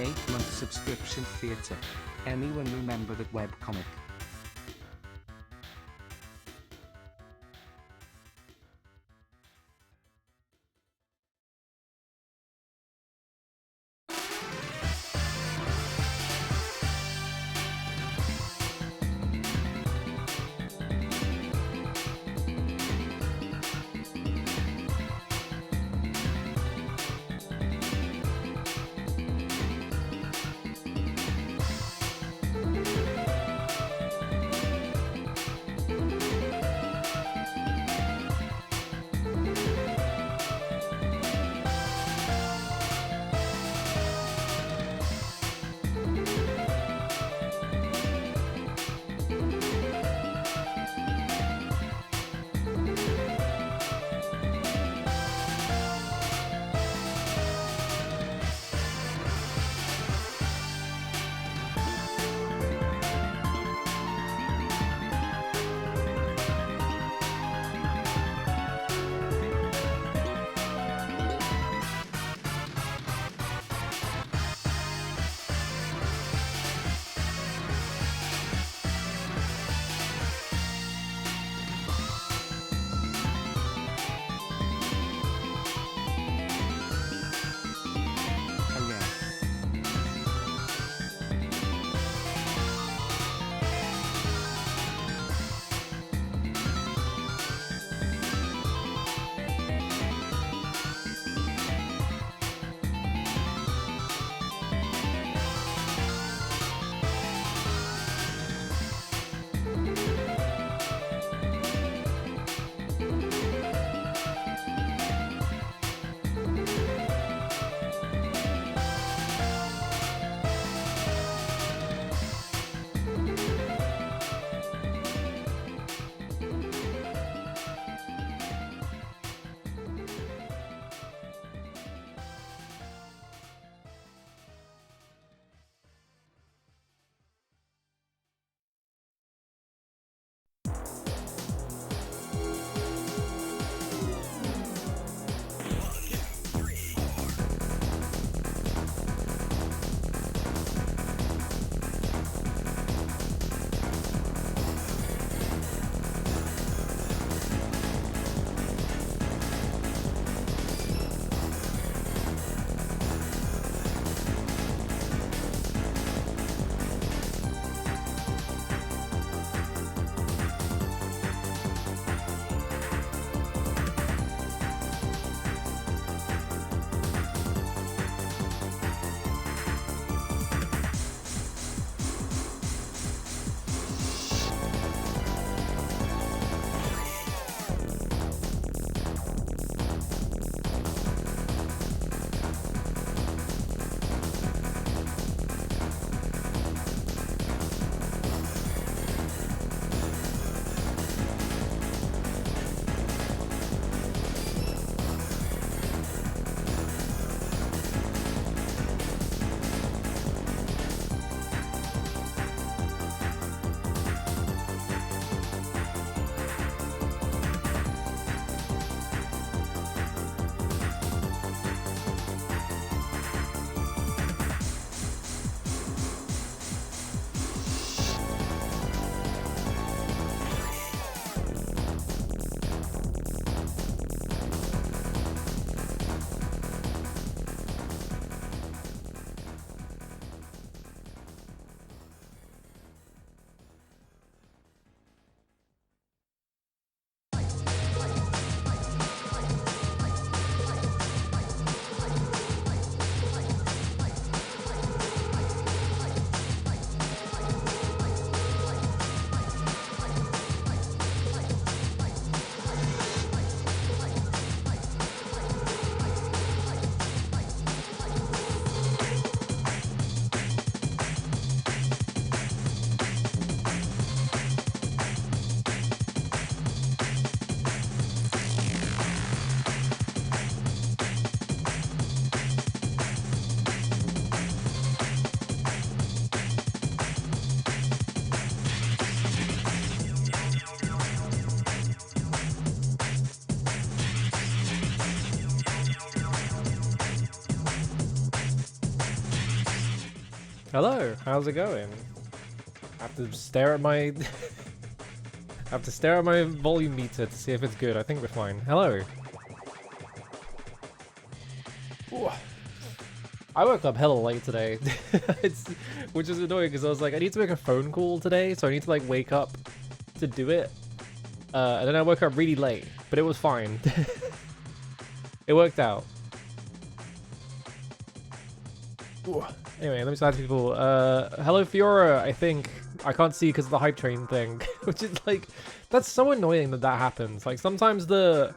8-month subscription theater. Anyone remember that webcomic? Hello, how's it going? I have to stare at my I have to stare at my volume meter to see if it's good. I think we're fine. Hello. Ooh. I woke up hella late today. Which is annoying because I was like, I need to make a phone call today, so I need to like wake up to do it. And then I woke up really late, but it was fine. It worked out. Ooh. Anyway, let me start to people. Hello Fiora, I think. I can't see because of the hype train thing. Which is like, that's so annoying that that happens. Like sometimes the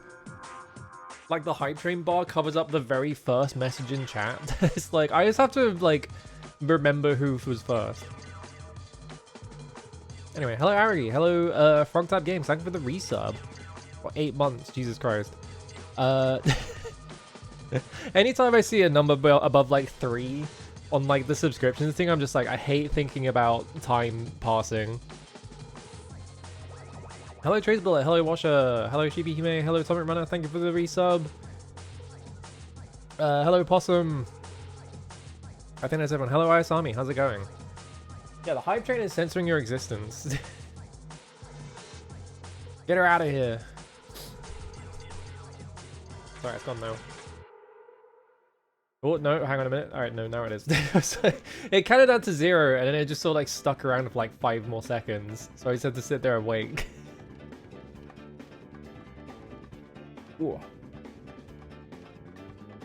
hype train bar covers up the very first message in chat. It's like, I just have to like remember who was first. Anyway, hello Ari, hello Frogtype Games, thank you for the resub. For 8 months, Jesus Christ. Anytime I see a number above like 3 on like the subscriptions thing, I'm just like, I hate thinking about time passing. Hello Trace Bullet, hello Washer, hello Shibi Hime, hello Atomic Runner, thank you for the resub. Hello Possum. I think that's everyone. Hello Ayasami, how's it going? Yeah, the hype train is censoring your existence. Get her out of here. Sorry, it's gone now. Oh, no, hang on a minute. Alright, no, now it is. It counted down to 0, and then it just sort of like stuck around for like 5 more seconds. So I just had to sit there and wait. Ooh.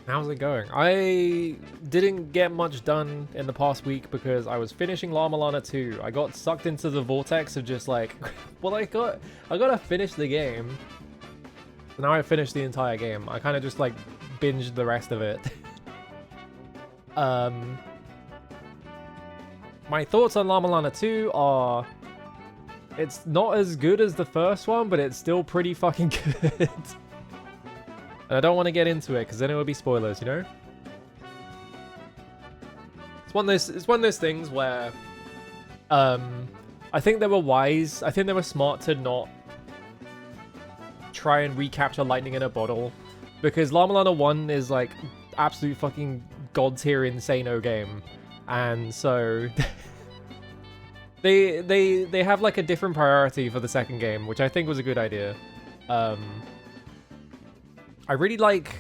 How's it going? I didn't get much done in the past week because I was finishing La Milana 2. I got sucked into the vortex of just like, well, I gotta finish the game. So now I finished the entire game. I kind of just like binged the rest of it. My thoughts on La Milana 2 are, it's not as good as the first one, but it's still pretty fucking good. And I don't want to get into it because then it would be spoilers, you know? It's one of those things where I think they were wise. I think they were smart to not try and recapture lightning in a bottle, because La Milana 1 is like absolute fucking god tier insano game, and so they have like a different priority for the second game, which I think was a good idea. I really like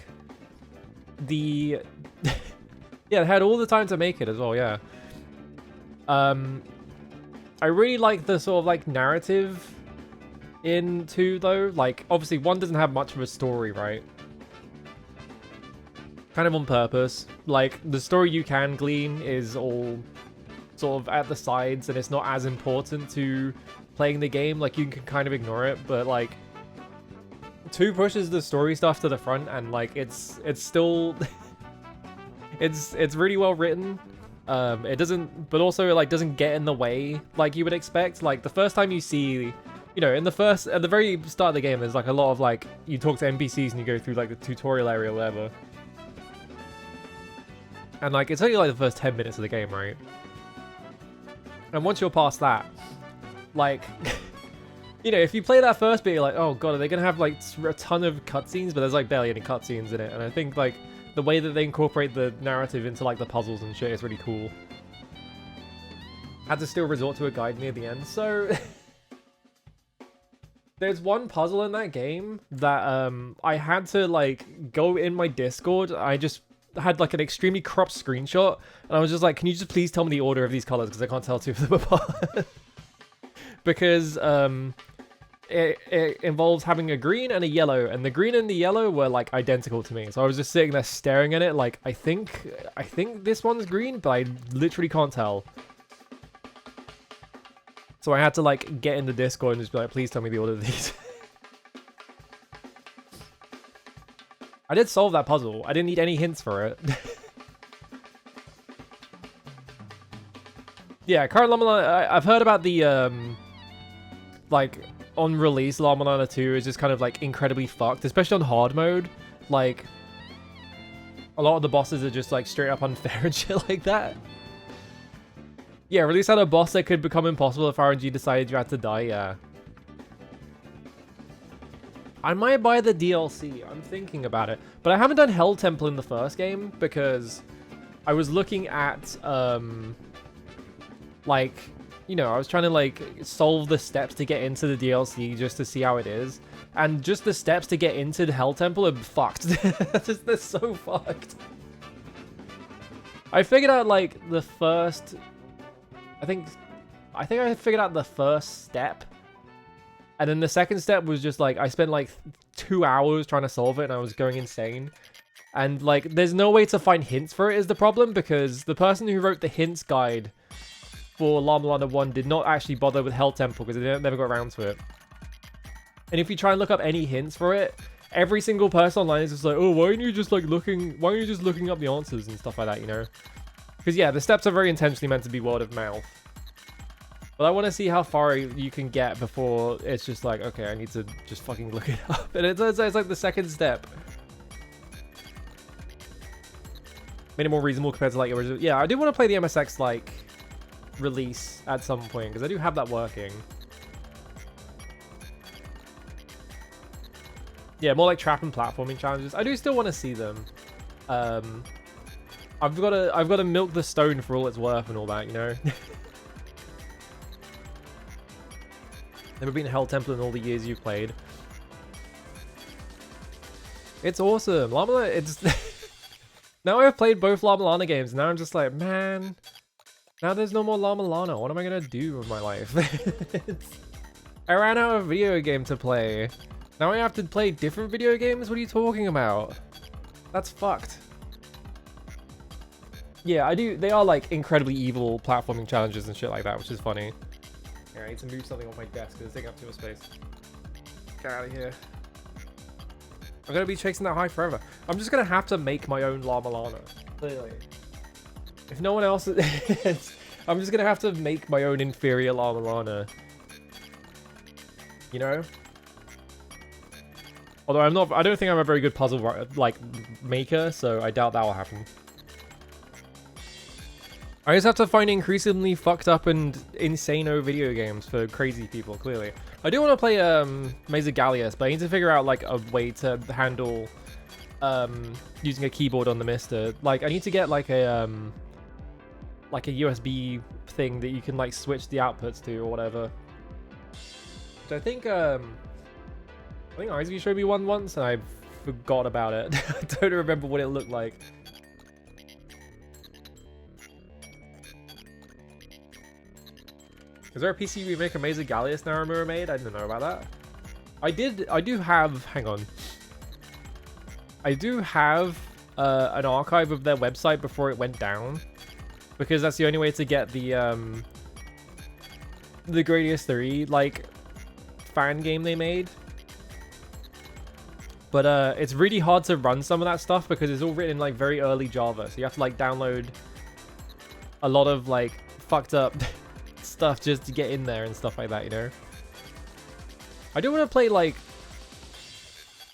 the yeah, they had all the time to make it as well, yeah. I really like the sort of like narrative in 2 though. Like obviously 1 doesn't have much of a story, right? Kind of on purpose. Like the story you can glean is all sort of at the sides and it's not as important to playing the game. Like you can kind of ignore it, but like 2 pushes the story stuff to the front, and like it's still it's really well written. It doesn't, but also it like doesn't get in the way like you would expect. Like the first time you see, you know, at the very start of the game, there's like a lot of like, you talk to NPCs and you go through like the tutorial area or whatever, and like it's only like the first 10 minutes of the game, right? And once you're past that, like you know, if you play that first bit, you're like, oh god, are they gonna have like a ton of cutscenes? But there's like barely any cutscenes in it, and I think like the way that they incorporate the narrative into like the puzzles and shit is really cool. Had to still resort to a guide near the end, so there's one puzzle in that game that I had to like go in my Discord. I just had like an extremely cropped screenshot, and I was just like, can you just please tell me the order of these colors, because I can't tell 2 of them apart. Because it involves having a green and a yellow, and the green and the yellow were like identical to me. So I was just sitting there staring at it like, I think this one's green, but I literally can't tell. So I had to like get in the Discord and just be like, please tell me the order of these. I did solve that puzzle. I didn't need any hints for it. Yeah, current La Milana, I've heard about the like on release La Milana 2 is just kind of like incredibly fucked, especially on hard mode. Like a lot of the bosses are just like straight up unfair and shit like that. Yeah, release had a boss that could become impossible if RNG decided you had to die, yeah. I might buy the DLC, I'm thinking about it. But I haven't done Hell Temple in the first game because I was looking at like, you know, I was trying to like solve the steps to get into the DLC just to see how it is, and just the steps to get into the Hell Temple are fucked. They're so fucked. I figured out like the first, I think I figured out the first step, and then the second step was just like I spent like 2 hours trying to solve it, and I was going insane. And like, there's no way to find hints for it is the problem, because the person who wrote the hints guide for Llama Lana 1 did not actually bother with Hell Temple because they never got around to it. And if you try and look up any hints for it, every single person online is just like, oh, why aren't you just looking up the answers and stuff like that, you know? Because yeah, the steps are very intentionally meant to be word of mouth. But I want to see how far you can get before it's just like, okay, I need to just fucking look it up. And it's like the second step. Made it more reasonable compared to like original. Yeah, I do want to play the MSX like release at some point because I do have that working. Yeah, more like trap and platforming challenges. I do still want to see them. I've got to milk the stone for all it's worth and all that, you know. Never been to Hell Temple in all the years you've played. It's awesome. Llama, it's now I've played both Llama Lana games. Now I'm just like, man, now there's no more Llama Lana. What am I gonna do with my life? I ran out of video game to play. Now I have to play different video games? What are you talking about? That's fucked. Yeah, I do. They are like incredibly evil platforming challenges and shit like that, which is funny. Here, I need to move something off my desk because it's taking up too much space. Get out of here. I'm gonna be chasing that high forever. I'm just gonna have to make my own Llama Lana. Clearly. If no one else is, I'm just gonna have to make my own inferior Llama Lana. You know? Although I don't think I'm a very good puzzle like maker, so I doubt that will happen. I just have to find increasingly fucked up and insano video games for crazy people, clearly. I do want to play Maze Gallius, but I need to figure out like a way to handle using a keyboard on the Mister. Like I need to get like a USB thing that you can like switch the outputs to or whatever. So I think Ivy showed me one once and I forgot about it. I don't remember what it looked like. Is there a PC remake of Maze Gallius Naramura made? I didn't know about that. I do have, hang on. I do have an archive of their website before it went down. Because that's the only way to get the Gradius 3, like, fan game they made. But it's really hard to run some of that stuff because it's all written in, like, very early Java. So you have to, like, download a lot of, like, fucked up stuff just to get in there and stuff like that, you know? I do want to play, like,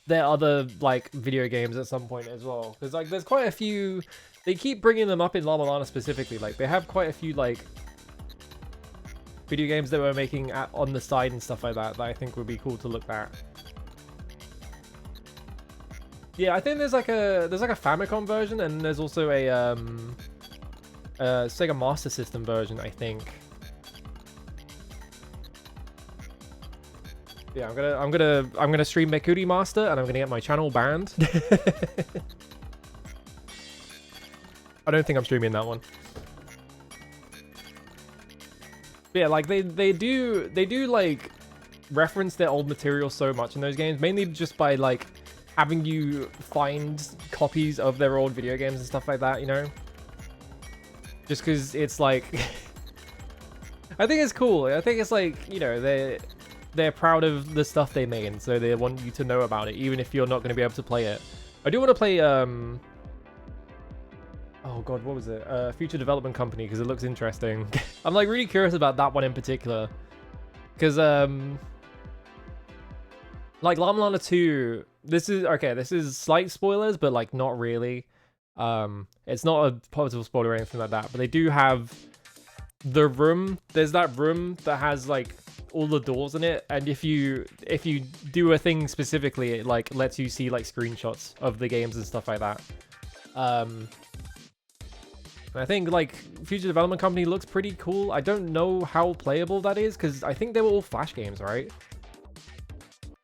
their other, like, video games at some point as well. Because, like, there's quite a few... They keep bringing them up in Llama Lana specifically. Like, they have quite a few, like, video games that we're making on the side and stuff like that I think would be cool to look at. Yeah, I think there's like a Famicom version and there's also a Sega Master System version, I think. Yeah, I'm gonna stream Mekuri Master and I'm gonna get my channel banned. I don't think I'm streaming that one. But yeah, like they do like reference their old material so much in those games, mainly just by like having you find copies of their old video games and stuff like that, you know? Just because it's like I think it's cool. I think it's like, you know, they're proud of the stuff they made, and so they want you to know about it, even if you're not going to be able to play it. I do want to play, oh god, what was it? Future Development Company, because it looks interesting. I'm like really curious about that one in particular. Because, like Llama Lana 2, this is slight spoilers, but like not really. It's not a positive spoiler or anything like that, but they do have the room. There's that room that has like all the doors in it, and if you do a thing specifically, it like lets you see like screenshots of the games and stuff like that. I think like future development company looks pretty cool. I don't know how playable that is because I think they were all Flash games, right?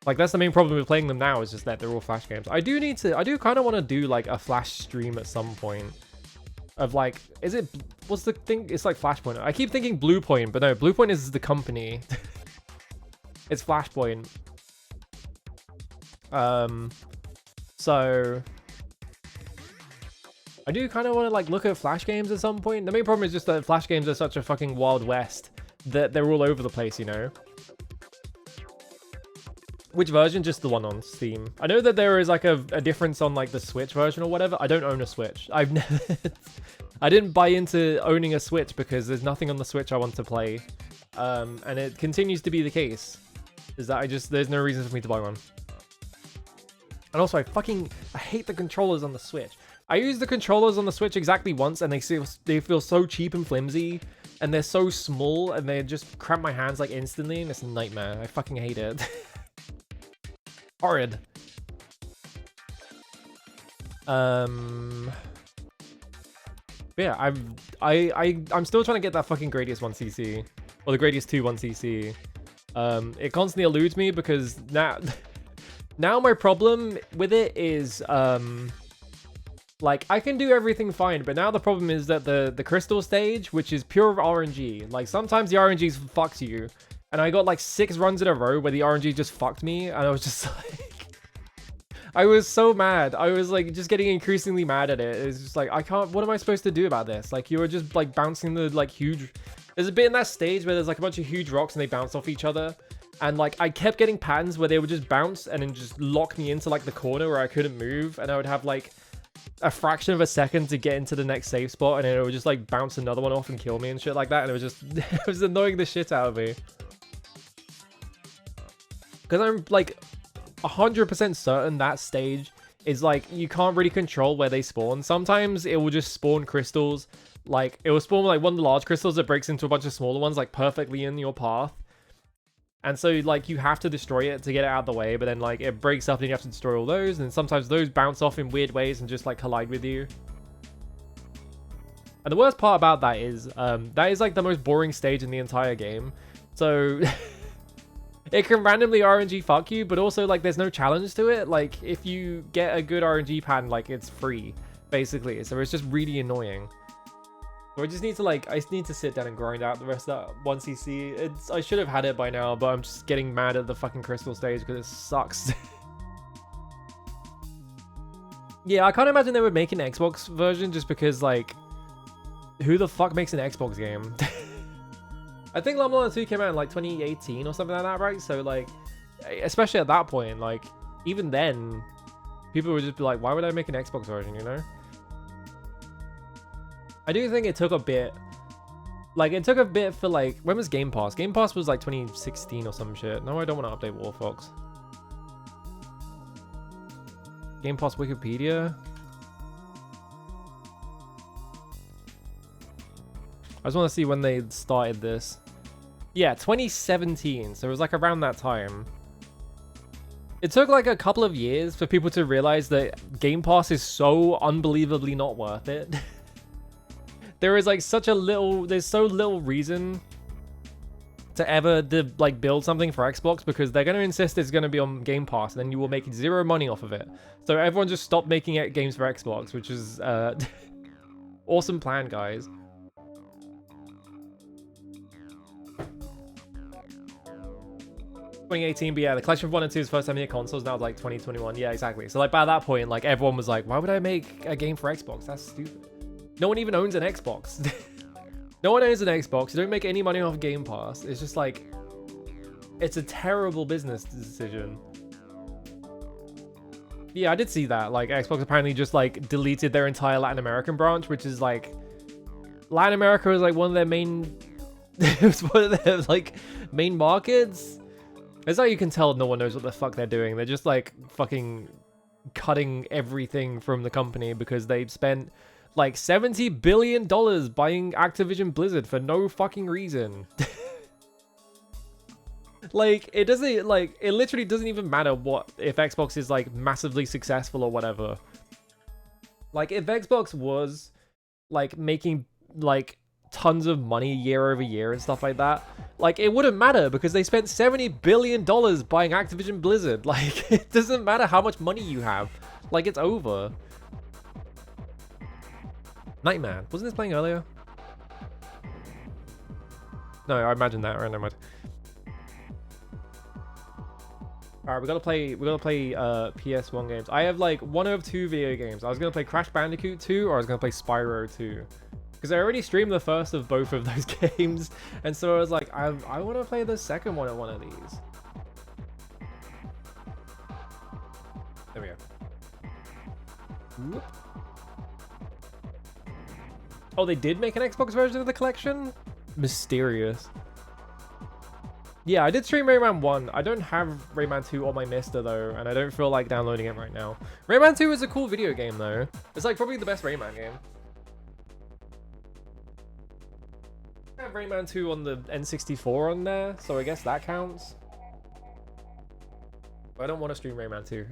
Like that's the main problem with playing them now is just that they're all Flash games. I do kind of want to do like a Flash stream at some point of like, what's the thing? It's like Flashpoint. I keep thinking Bluepoint, but no, Bluepoint is the company. It's Flashpoint. So I do kind of want to like look at Flash games at some point. The main problem is just that Flash games are such a fucking Wild West that they're all over the place, you know? Which version? Just the one on Steam. I know that there is like a difference on like the Switch version or whatever. I don't own a Switch. I've never... I didn't buy into owning a Switch because there's nothing on the Switch I want to play. And it continues to be the case. Is that there's no reason for me to buy one. And also I hate the controllers on the Switch. I use the controllers on the Switch exactly once and they feel so cheap and flimsy. And they're so small and they just cramp my hands like instantly and it's a nightmare. I fucking hate it. Horrid. Yeah, I'm still trying to get that fucking Gradius 1cc. Or the Gradius 2 1cc. It constantly eludes me because now my problem with it is like I can do everything fine, but now the problem is that the crystal stage, which is pure RNG, like sometimes the RNG fucks you. And I got like 6 runs in a row where the RNG just fucked me, and I was just like... I was so mad. I was like just getting increasingly mad at it. It's just like, what am I supposed to do about this? Like you were just like bouncing the like huge... There's a bit in that stage where there's like a bunch of huge rocks and they bounce off each other. And like I kept getting patterns where they would just bounce and then just lock me into like the corner where I couldn't move. And I would have like a fraction of a second to get into the next safe spot. And then it would just like bounce another one off and kill me and shit like that. And it was just, it was annoying the shit out of me. Because I'm like 100% certain that stage is like, you can't really control where they spawn. Sometimes it will just spawn crystals. Like it will spawn like one of the large crystals that breaks into a bunch of smaller ones like perfectly in your path. And so like you have to destroy it to get it out of the way. But then like it breaks up and you have to destroy all those. And sometimes those bounce off in weird ways and just like collide with you. And the worst part about that is like the most boring stage in the entire game. So... It can randomly RNG fuck you, but also, like, there's no challenge to it. Like, if you get a good RNG pattern, like, it's free, basically. So it's just really annoying. So I just need to, like, sit down and grind out the rest of that 1cc. I should have had it by now, but I'm just getting mad at the fucking crystal stage because it sucks. Yeah, I can't imagine they would make an Xbox version just because, like, who the fuck makes an Xbox game? I think Lava Land 2 came out in like 2018 or something like that, right? So like, especially at that point, like even then, people would just be like, why would I make an Xbox version, you know? I do think it took a bit, for like, when was Game Pass? Game Pass was like 2016 or some shit. No, I don't want to update Warfox. Game Pass Wikipedia. I just want to see when they started this. Yeah, 2017. So it was like around that time. It took like a couple of years for people to realize that Game Pass is so unbelievably not worth it. There is like there's so little reason to ever like build something for Xbox because they're going to insist it's going to be on Game Pass and then you will make zero money off of it. So everyone just stopped making games for Xbox, which is awesome plan, guys. 2018, but yeah, the collection of 1 and 2 is first time in consoles. Now it's like 2021. Yeah, exactly. So like by that point, like everyone was like, why would I make a game for Xbox? That's stupid. No one even owns an Xbox. No one owns an Xbox. You don't make any money off Game Pass. It's just like, it's a terrible business decision. Yeah, I did see that. Like Xbox apparently just like deleted their entire Latin American branch, which is like, Latin America is like one of their main, it was one of their like main markets. It's like you can tell no one knows what the fuck they're doing. They're just like fucking cutting everything from the company because they've spent like $70 billion buying Activision Blizzard for no fucking reason. Like, it literally doesn't even matter if Xbox is like massively successful or whatever. Like, if Xbox was like making like tons of money year over year and stuff like that, like it wouldn't matter because they spent $70 billion buying Activision Blizzard. Like it doesn't matter how much money you have. Like it's over. Nightman. Wasn't this playing earlier? No, I imagine that. Right, never mind. Alright, we gotta play PS1 games. I have like one of two video games. I was gonna play Crash Bandicoot 2 or I was gonna play Spyro 2. Because I already streamed the first of both of those games. And so I was like, I want to play the second one at one of these. There we go. Whoop. Oh, they did make an Xbox version of the collection? Mysterious. Yeah, I did stream Rayman 1. I don't have Rayman 2 on my Mister though, and I don't feel like downloading it right now. Rayman 2 is a cool video game though. It's like probably the best Rayman game. I have Rayman 2 on the N64 on there, so I guess that counts. But I don't want to stream Rayman 2.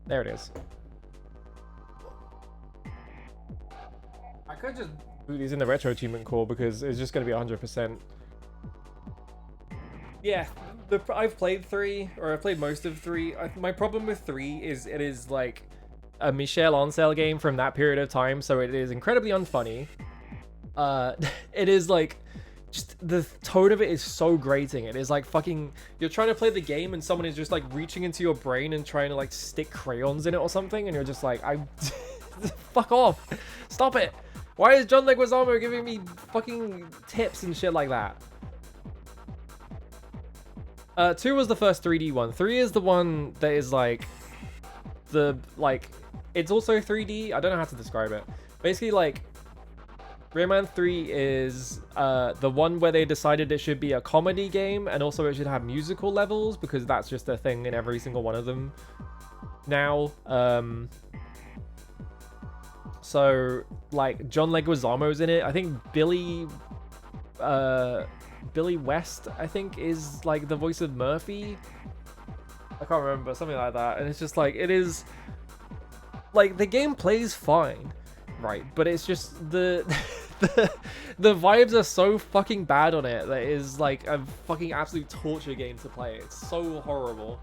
There it is. I could just boot these in the retro achievement core because it's just going to be 100%. Yeah, I've played 3, or I've played most of 3. My problem with 3 is it is like a Michel Ancel game from that period of time, so it is incredibly unfunny. It is like, just the tone of it is so grating. It is like fucking, you're trying to play the game and someone is just like reaching into your brain and trying to like stick crayons in it or something, and you're just like, fuck off, stop it. Why is John Leguizamo giving me fucking tips and shit like that? 2 was the first 3D one. 3 is the one that is like it's also 3D. I don't know how to describe it. Basically, like, Rayman 3 is the one where they decided it should be a comedy game and also it should have musical levels because that's just a thing in every single one of them now. So like John Leguizamo's in it. I think Billy West, I think, is like the voice of Murphy. I can't remember, something like that. And it's just like, it is like, the game plays fine, right? But it's just the vibes are so fucking bad on it that it is like a fucking absolute torture game to play. It's so horrible.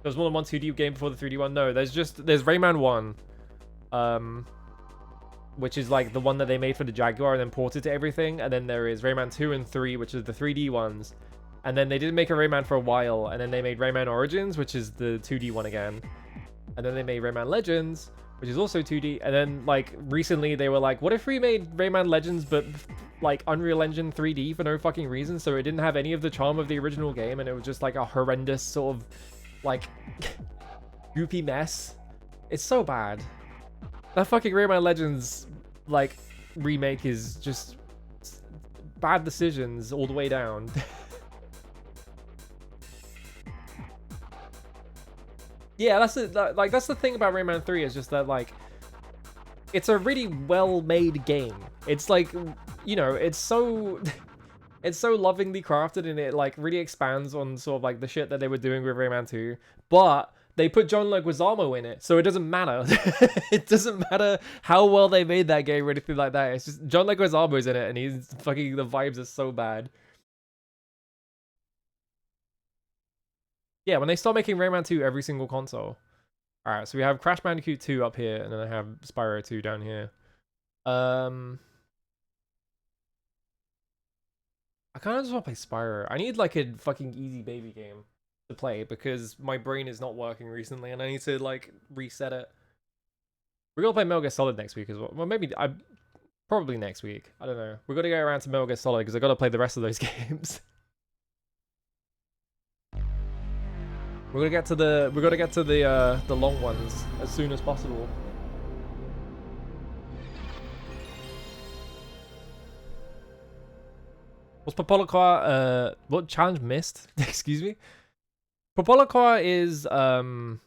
There's more than one 2D game before the 3D one. No, there's Rayman 1, which is like the one that they made for the Jaguar and then ported to everything. And then there is Rayman 2 and 3, which is the 3D ones. And then they didn't make a Rayman for a while, and then they made Rayman Origins, which is the 2D one again. And then they made Rayman Legends, which is also 2D. And then like recently they were like, what if we made Rayman Legends but like Unreal Engine 3D for no fucking reason? So it didn't have any of the charm of the original game, and it was just like a horrendous sort of like goopy mess. It's so bad. That fucking Rayman Legends like remake is just bad decisions all the way down. Yeah, that's it. Like, that's the thing about Rayman 3 is just that like it's a really well-made game. It's like, you know, it's so it's so lovingly crafted, and it like really expands on sort of like the shit that they were doing with Rayman 2. But they put John Leguizamo in it, so it doesn't matter. It doesn't matter how well they made that game or anything like that. It's just John Leguizamo's in it, and he's fucking, the vibes are so bad. Yeah, when they start making Rayman 2 every single console. Alright, so we have Crash Bandicoot 2 up here, and then I have Spyro 2 down here. I kind of just want to play Spyro. I need like a fucking easy baby game to play because my brain is not working recently, and I need to like reset it. We're gonna play Metal Gear Solid next week as well. Well, maybe probably next week. I don't know. We're gonna go around to Metal Gear Solid because I gotta play the rest of those games. We're gonna get to the long ones as soon as possible. What's Popolokwa? What challenge missed? Excuse me. Popolokwa is I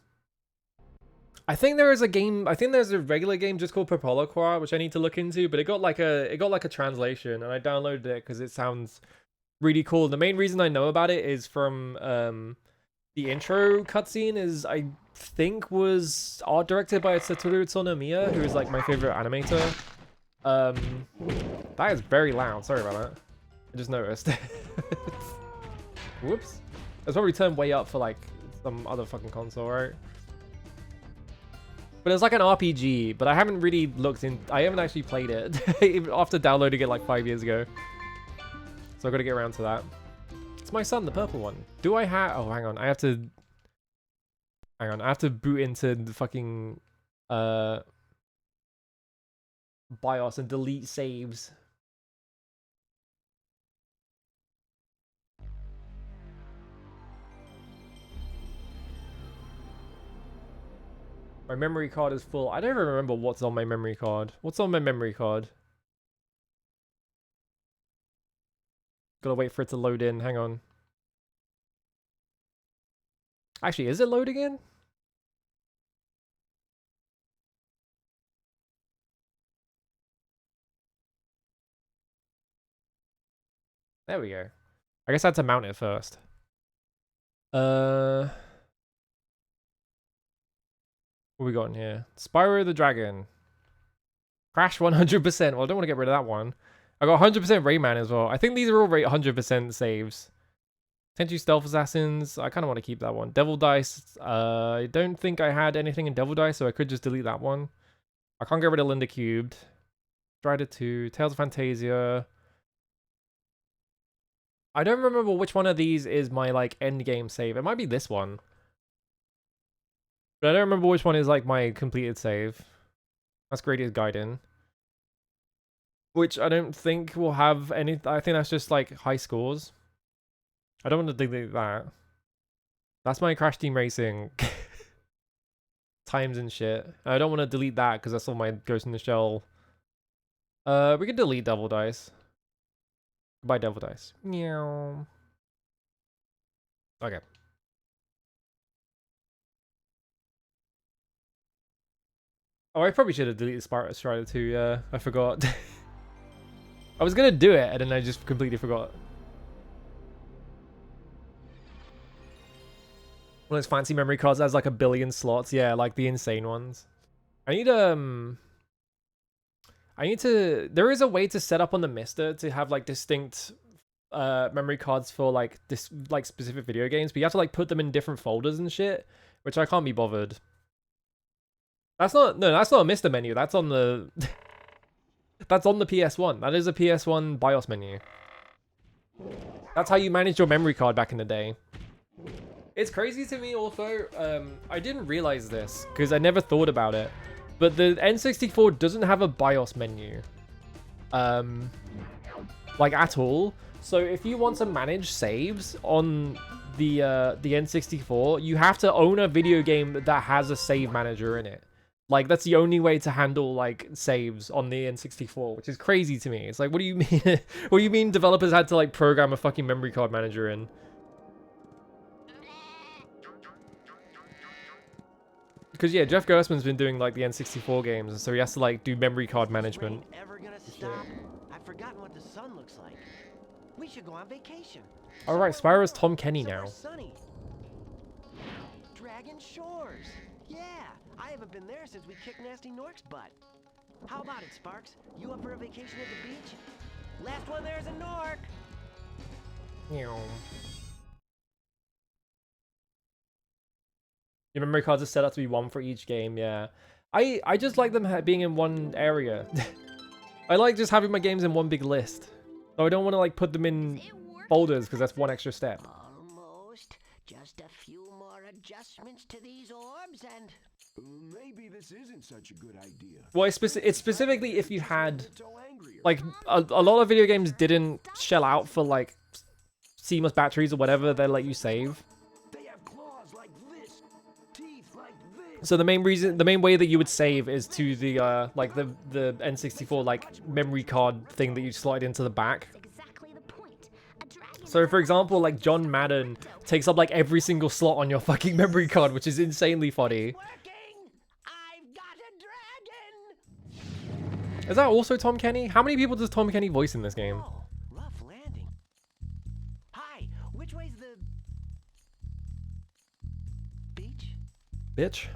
think there is a game. I think there's a regular game just called Popolokwa, which I need to look into. But it got like a translation, and I downloaded it because it sounds really cool. The main reason I know about it is from the intro cutscene is I think was art directed by Satoru Tsunomiya, who is like my favorite animator. That is very loud. Sorry about that. I just noticed. Whoops. That's probably turned way up for like some other fucking console, right? But it's like an RPG, but I haven't really looked in. I haven't actually played it even after downloading it like 5 years ago. So I got to get around to that. It's my son, the purple one. Do I have? Oh, hang on. I have to. Hang on. I have to boot into the fucking BIOS and delete saves. My memory card is full. I don't even remember what's on my memory card. What's on my memory card? Gotta wait for it to load in. Hang on. Actually, is it loading in? There we go. I guess I had to mount it first. What we got in here? Spyro the Dragon. Crash 100%. Well, I don't want to get rid of that one. I got 100% Rayman as well. I think these are all 100% saves. Tenchu Stealth Assassins. I kind of want to keep that one. Devil Dice. I don't think I had anything in Devil Dice, so I could just delete that one. I can't get rid of Linda Cubed. Strider 2. Tales of Fantasia. I don't remember which one of these is my like end game save. It might be this one. But I don't remember which one is like my completed save. That's Gradius Gaiden. Which I don't think will have any. I think that's just like high scores. I don't want to delete that. That's my Crash Team Racing times and shit. I don't want to delete that because that's all my Ghost in the Shell. We can delete Devil Dice. Goodbye, Devil Dice. Meow. Okay. Oh, I probably should have deleted Strider 2, yeah. I forgot. I was gonna do it, and then I just completely forgot. One of those fancy memory cards that has like 1 billion slots. Yeah, like the insane ones. I need to... There is a way to set up on the Mister to have like distinct memory cards for like this like specific video games, but you have to like put them in different folders and shit, which I can't be bothered. That's not a Mister menu. That's on the that's on the PS1. That is a PS1 BIOS menu. That's how you managed your memory card back in the day. It's crazy to me also. I didn't realize this because I never thought about it. But the N64 doesn't have a BIOS menu. Like at all. So if you want to manage saves on the N64, you have to own a video game that has a save manager in it. Like that's the only way to handle like saves on the N64, which is crazy to me. It's like, what do you mean? What do you mean developers had to like program a fucking memory card manager in? Because yeah, Jeff Gerstmann's been doing like the N64 games, so he has to like do memory card management. Ever gonna stop? I've forgotten what the sun looks like. We should go on vacation. All right, Spyro's Tom Kenny now. Sunny. Dragon Shores. Yeah, I haven't been there since we kicked Nasty Nork's butt. How about it, Sparks? You up for a vacation at the beach? Last one there's a Nork. Your memory cards are set up to be one for each game, yeah. I just like them being in one area. I like just having my games in one big list. So I don't want to like put them in folders because that's one extra step. Almost. Just a few more adjustments to these orbs and... Maybe this isn't such a good idea. Well, it's specifically if you had... Like, a lot of video games didn't shell out for like seamless batteries or whatever they let you save. So the main way that you would save is to the like the N64 like memory card thing that you slide into the back. So for example, like John Madden takes up like every single slot on your fucking memory card, which is insanely funny. I've got a dragon. Is that also Tom Kenny? How many people does Tom Kenny voice in this game? Oh, rough landing. bitch.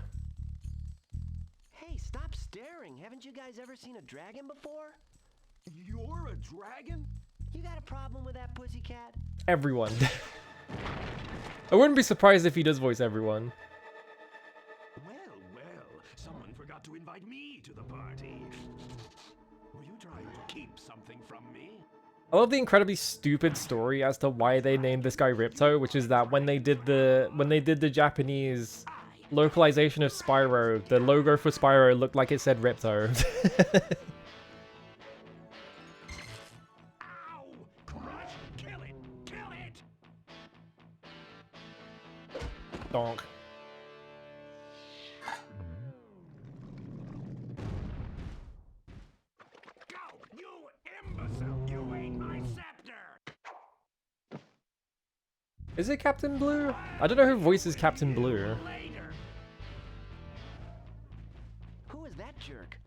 Hey, stop staring. Haven't you guys ever seen a dragon before? You're a dragon? You got a problem with that, pussycat? Everyone. I wouldn't be surprised if he does voice everyone. Well, someone forgot to invite me to the party. Were you trying to keep something from me? I love the incredibly stupid story as to why they named this guy Ripto, which is that when they did the Japanese localization of Spyro, the logo for Spyro looked like it said Ripto. Ow! Crush! Kill it! Kill it! Donk. Go! You imbecile! You ate my scepter! Is it Captain Blue? I don't know who voices Captain Blue. Later! Who is that jerk?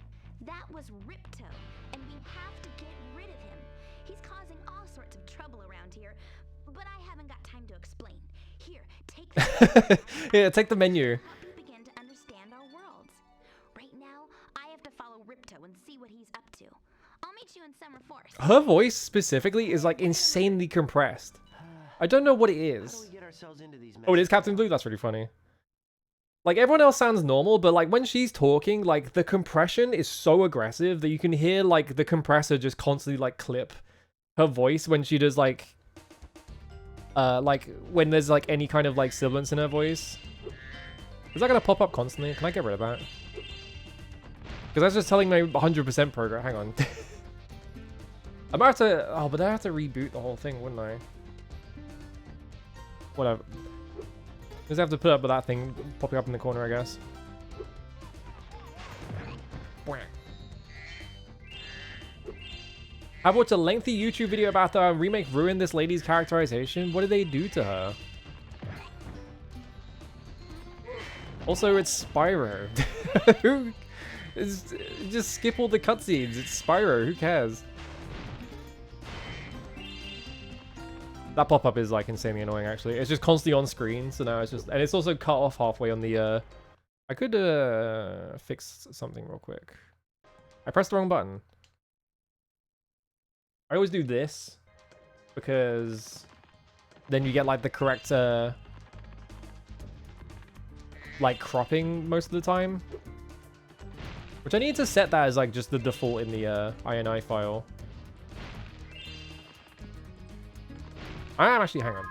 That was Ripto, and we have to get rid of him. He's causing all sorts of trouble around here, but I haven't got time to explain. Here, take the Yeah, take the menu. help you begin to understand our worlds. Right now, I have to follow Ripto and see what he's up to. I'll meet you in Summer Forest. Her voice specifically is like insanely compressed. I don't know what it How do is. we get ourselves into these Oh, it is messes? Captain Blue? That's really funny. Like, everyone else sounds normal, but like when she's talking, like the compression is so aggressive that you can hear like the compressor just constantly like clip her voice when she does like when there's like any kind of like sibilance in her voice. Is that gonna pop up constantly? Can I get rid of that? Because that's just telling me 100% progress. Hang on. I might have to. Oh, but I have to reboot the whole thing, wouldn't I? Whatever. Just have to put up with that thing popping up in the corner, I guess. I watched a lengthy YouTube video about the remake ruined this lady's characterization. What did they do to her? Also, it's Spyro. Just skip all the cutscenes. It's Spyro. Who cares? That pop-up is like insanely annoying, actually. It's just constantly on screen, so now it's just... And it's also cut off halfway on the... I could fix something real quick. I pressed the wrong button. I always do this, because then you get like the correct like cropping most of the time. Which I need to set that as like just the default in the INI file. I am actually, hang on.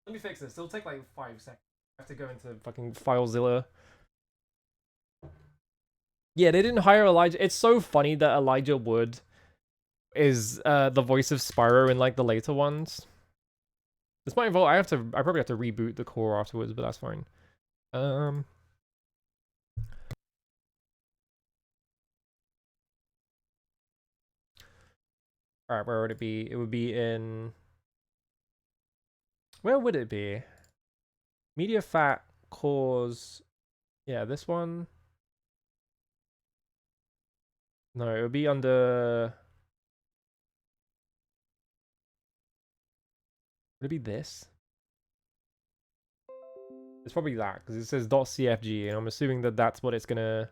Let me fix this. It'll take like 5 seconds. I have to go into fucking FileZilla. Yeah, they didn't hire Elijah. It's so funny that Elijah Wood is the voice of Spyro in like the later ones. This might involve, I probably have to reboot the core afterwards, but that's fine. Alright, where would it be? It would be in... Where would it be? Media fat cores... Yeah, this one. No, it would be under... Would it be this? It's probably that, because it says .cfg, and I'm assuming that that's what it's gonna...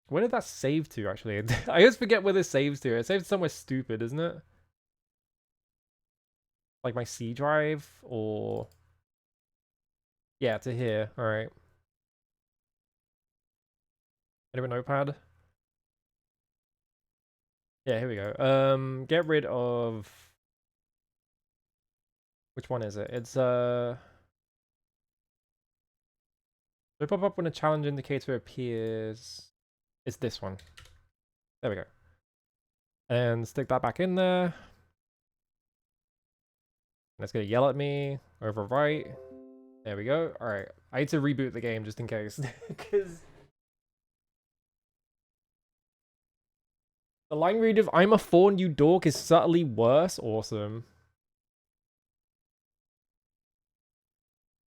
Where did that save to, actually? I always forget where this saves to. It saves somewhere stupid, isn't it? Like my C drive, or... Yeah, to here. Alright. Anyone notepad? Yeah, here we go. Get rid of... Which one is it? It's they pop up when a challenge indicator appears. It's this one. There we go. And stick that back in there. And it's gonna yell at me. Overwrite. There we go. Alright. I need to reboot the game just in case. Because the line read of "I'm a fawn, you dork" is subtly worse. Awesome.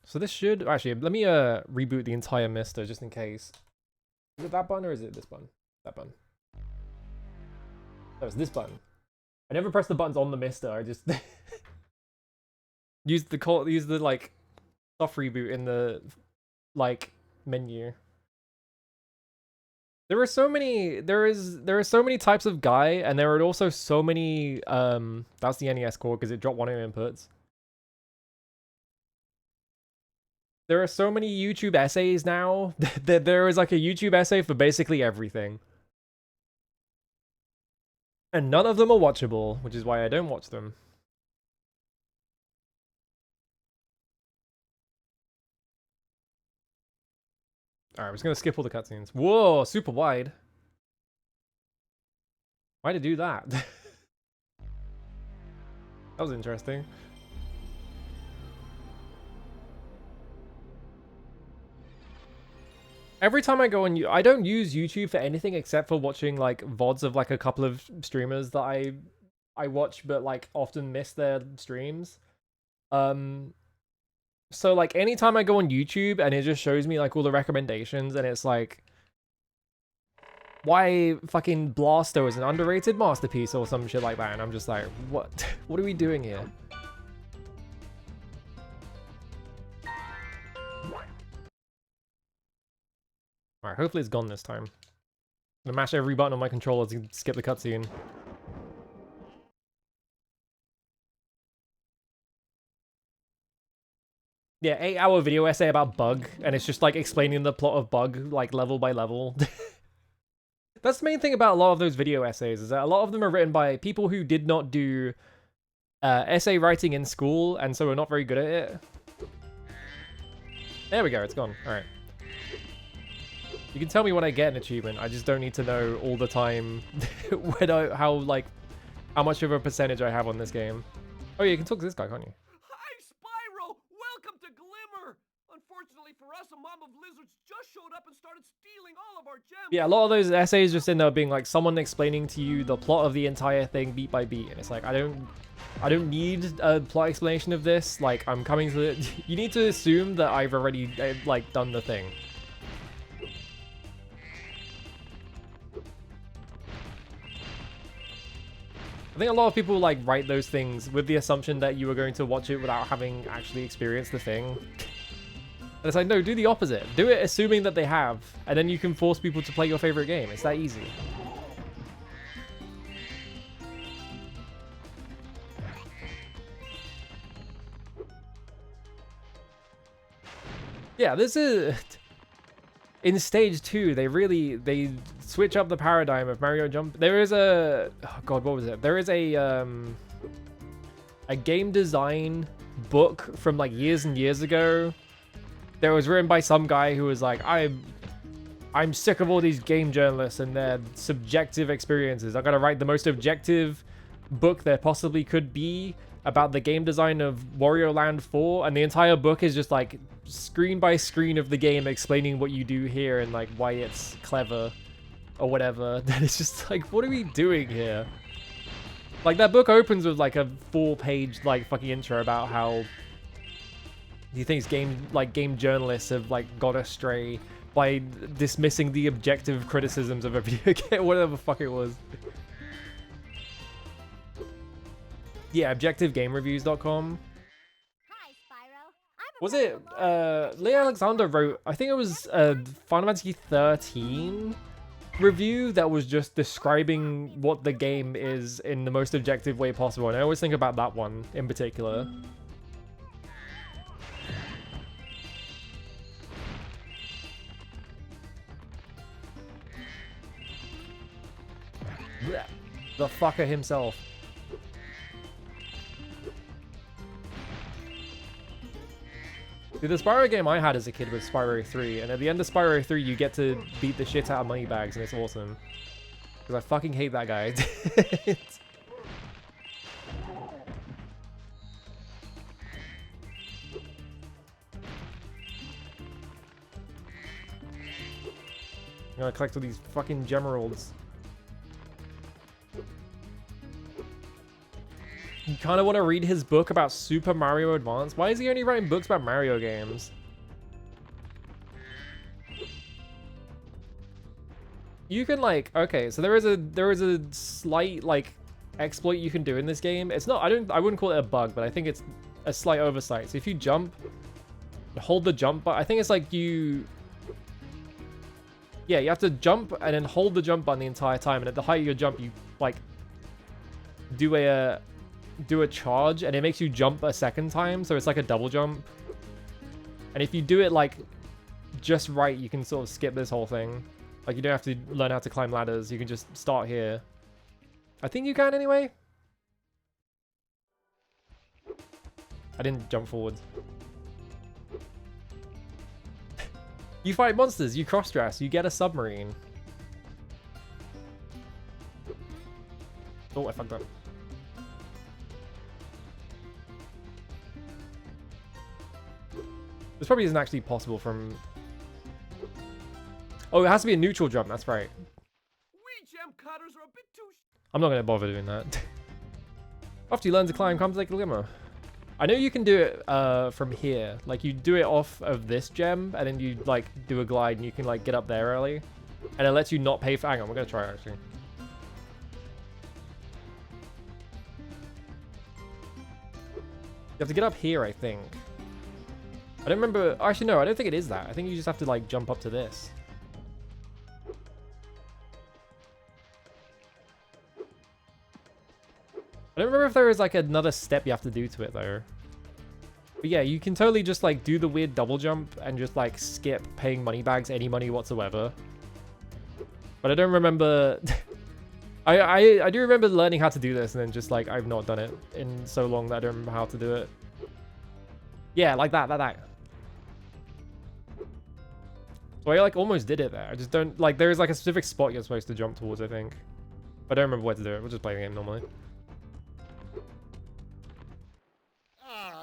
So this should... Actually, let me reboot the entire Mister just in case. Is it that button or is it this button? That button. No, it's this button. I never press the buttons on the Mister. I just... use the like soft reboot in the like menu. There are so many there are so many types of guy, and there are also so many that's the NES core because it dropped one of the inputs. There are so many YouTube essays now that there is like a YouTube essay for basically everything. And none of them are watchable, which is why I don't watch them. Alright, I'm just gonna skip all the cutscenes. Whoa, super wide. Why'd it do that? That was interesting. Every time I go on, I don't use YouTube for anything except for watching like VODs of like a couple of streamers that I watch, but like often miss their streams. So like anytime I go on YouTube and it just shows me like all the recommendations, and it's like, why fucking Blasto is an underrated masterpiece or some shit like that, and I'm just like, what? What are we doing here? Alright, hopefully it's gone this time. I'm gonna mash every button on my controller to skip the cutscene. Yeah, 8-hour video essay about Bug, and it's just like explaining the plot of Bug, like level by level. That's the main thing about a lot of those video essays, is that a lot of them are written by people who did not do essay writing in school, and so are not very good at it. There we go, it's gone. Alright. You can tell me when I get an achievement, I just don't need to know all the time how much of a percentage I have on this game. Oh yeah, you can talk to this guy, can't you? Hi, Spyro! Welcome to Glimmer! Unfortunately for us, a mob of lizards just showed up and started stealing all of our gems. Yeah, a lot of those essays just end up being like someone explaining to you the plot of the entire thing beat by beat, and it's like, I don't need a plot explanation of this. Like, I'm coming to it. You need to assume that I've already like done the thing. I think a lot of people like write those things with the assumption that you are going to watch it without having actually experienced the thing. And it's like, no, do the opposite. Do it assuming that they have, and then you can force people to play your favorite game. It's that easy. Yeah, this is... In stage 2, they switch up the paradigm of Mario Jump. There is a... Oh god, what was it? There is a game design book from like years and years ago that was written by some guy who was like, I'm sick of all these game journalists and their subjective experiences. I'm gonna write the most objective book there possibly could be about the game design of Wario Land 4, and the entire book is just like screen by screen of the game explaining what you do here and like why it's clever or whatever. Then it's just like, what are we doing here? Like, that book opens with like a 4-page like fucking intro about how he thinks game journalists have like got astray by dismissing the objective criticisms of a video game, whatever the fuck it was. Yeah, objectivegamereviews.com. Hi, Spyro. Was it, Leah Alexander wrote, I think it was a Final Fantasy 13 review that was just describing what the game is in the most objective way possible, and I always think about that one in particular. Blech. The fucker himself. See, the Spyro game I had as a kid was Spyro 3, and at the end of Spyro 3 you get to beat the shit out of Moneybags, and it's awesome. Because I fucking hate that guy. I'm gonna collect all these fucking gemeralds. You kind of want to read his book about Super Mario Advance? Why is he only writing books about Mario games? You can like, okay, so there is a slight like exploit you can do in this game. It's not, I wouldn't call it a bug, but I think it's a slight oversight. So if you jump, hold the jump, but I think it's like you... Yeah, you have to jump and then hold the jump button the entire time, and at the height of your jump, you like do a charge, and it makes you jump a second time, so it's like a double jump. And if you do it like just right, you can sort of skip this whole thing. Like you don't have to learn how to climb ladders, you can just start here. I think you can anyway. I didn't jump forward. You fight monsters, you cross-dress, you get a submarine. Oh, I fucked up. This probably isn't actually possible from... Oh, it has to be a neutral jump, that's right. We gem cutters are a bit too... I'm not going to bother doing that. After you learn to climb, comes like a glimmer. I know you can do it from here. Like, you do it off of this gem, and then you, like, do a glide, and you can, like, get up there early. And it lets you not pay for... Hang on, we're going to try it, actually. You have to get up here, I think. I don't remember... Actually, no, I don't think it is that. I think you just have to, like, jump up to this. I don't remember if there is, like, another step you have to do to it, though. But yeah, you can totally just, like, do the weird double jump and just, like, skip paying money bags any money whatsoever. But I don't remember... I do remember learning how to do this, and then just, like, I've not done it in so long that I don't remember how to do it. Yeah, like that. So I, like, almost did it there. I just don't... Like, there is, like, a specific spot you're supposed to jump towards, I think. I don't remember where to do it. We'll just play the game normally.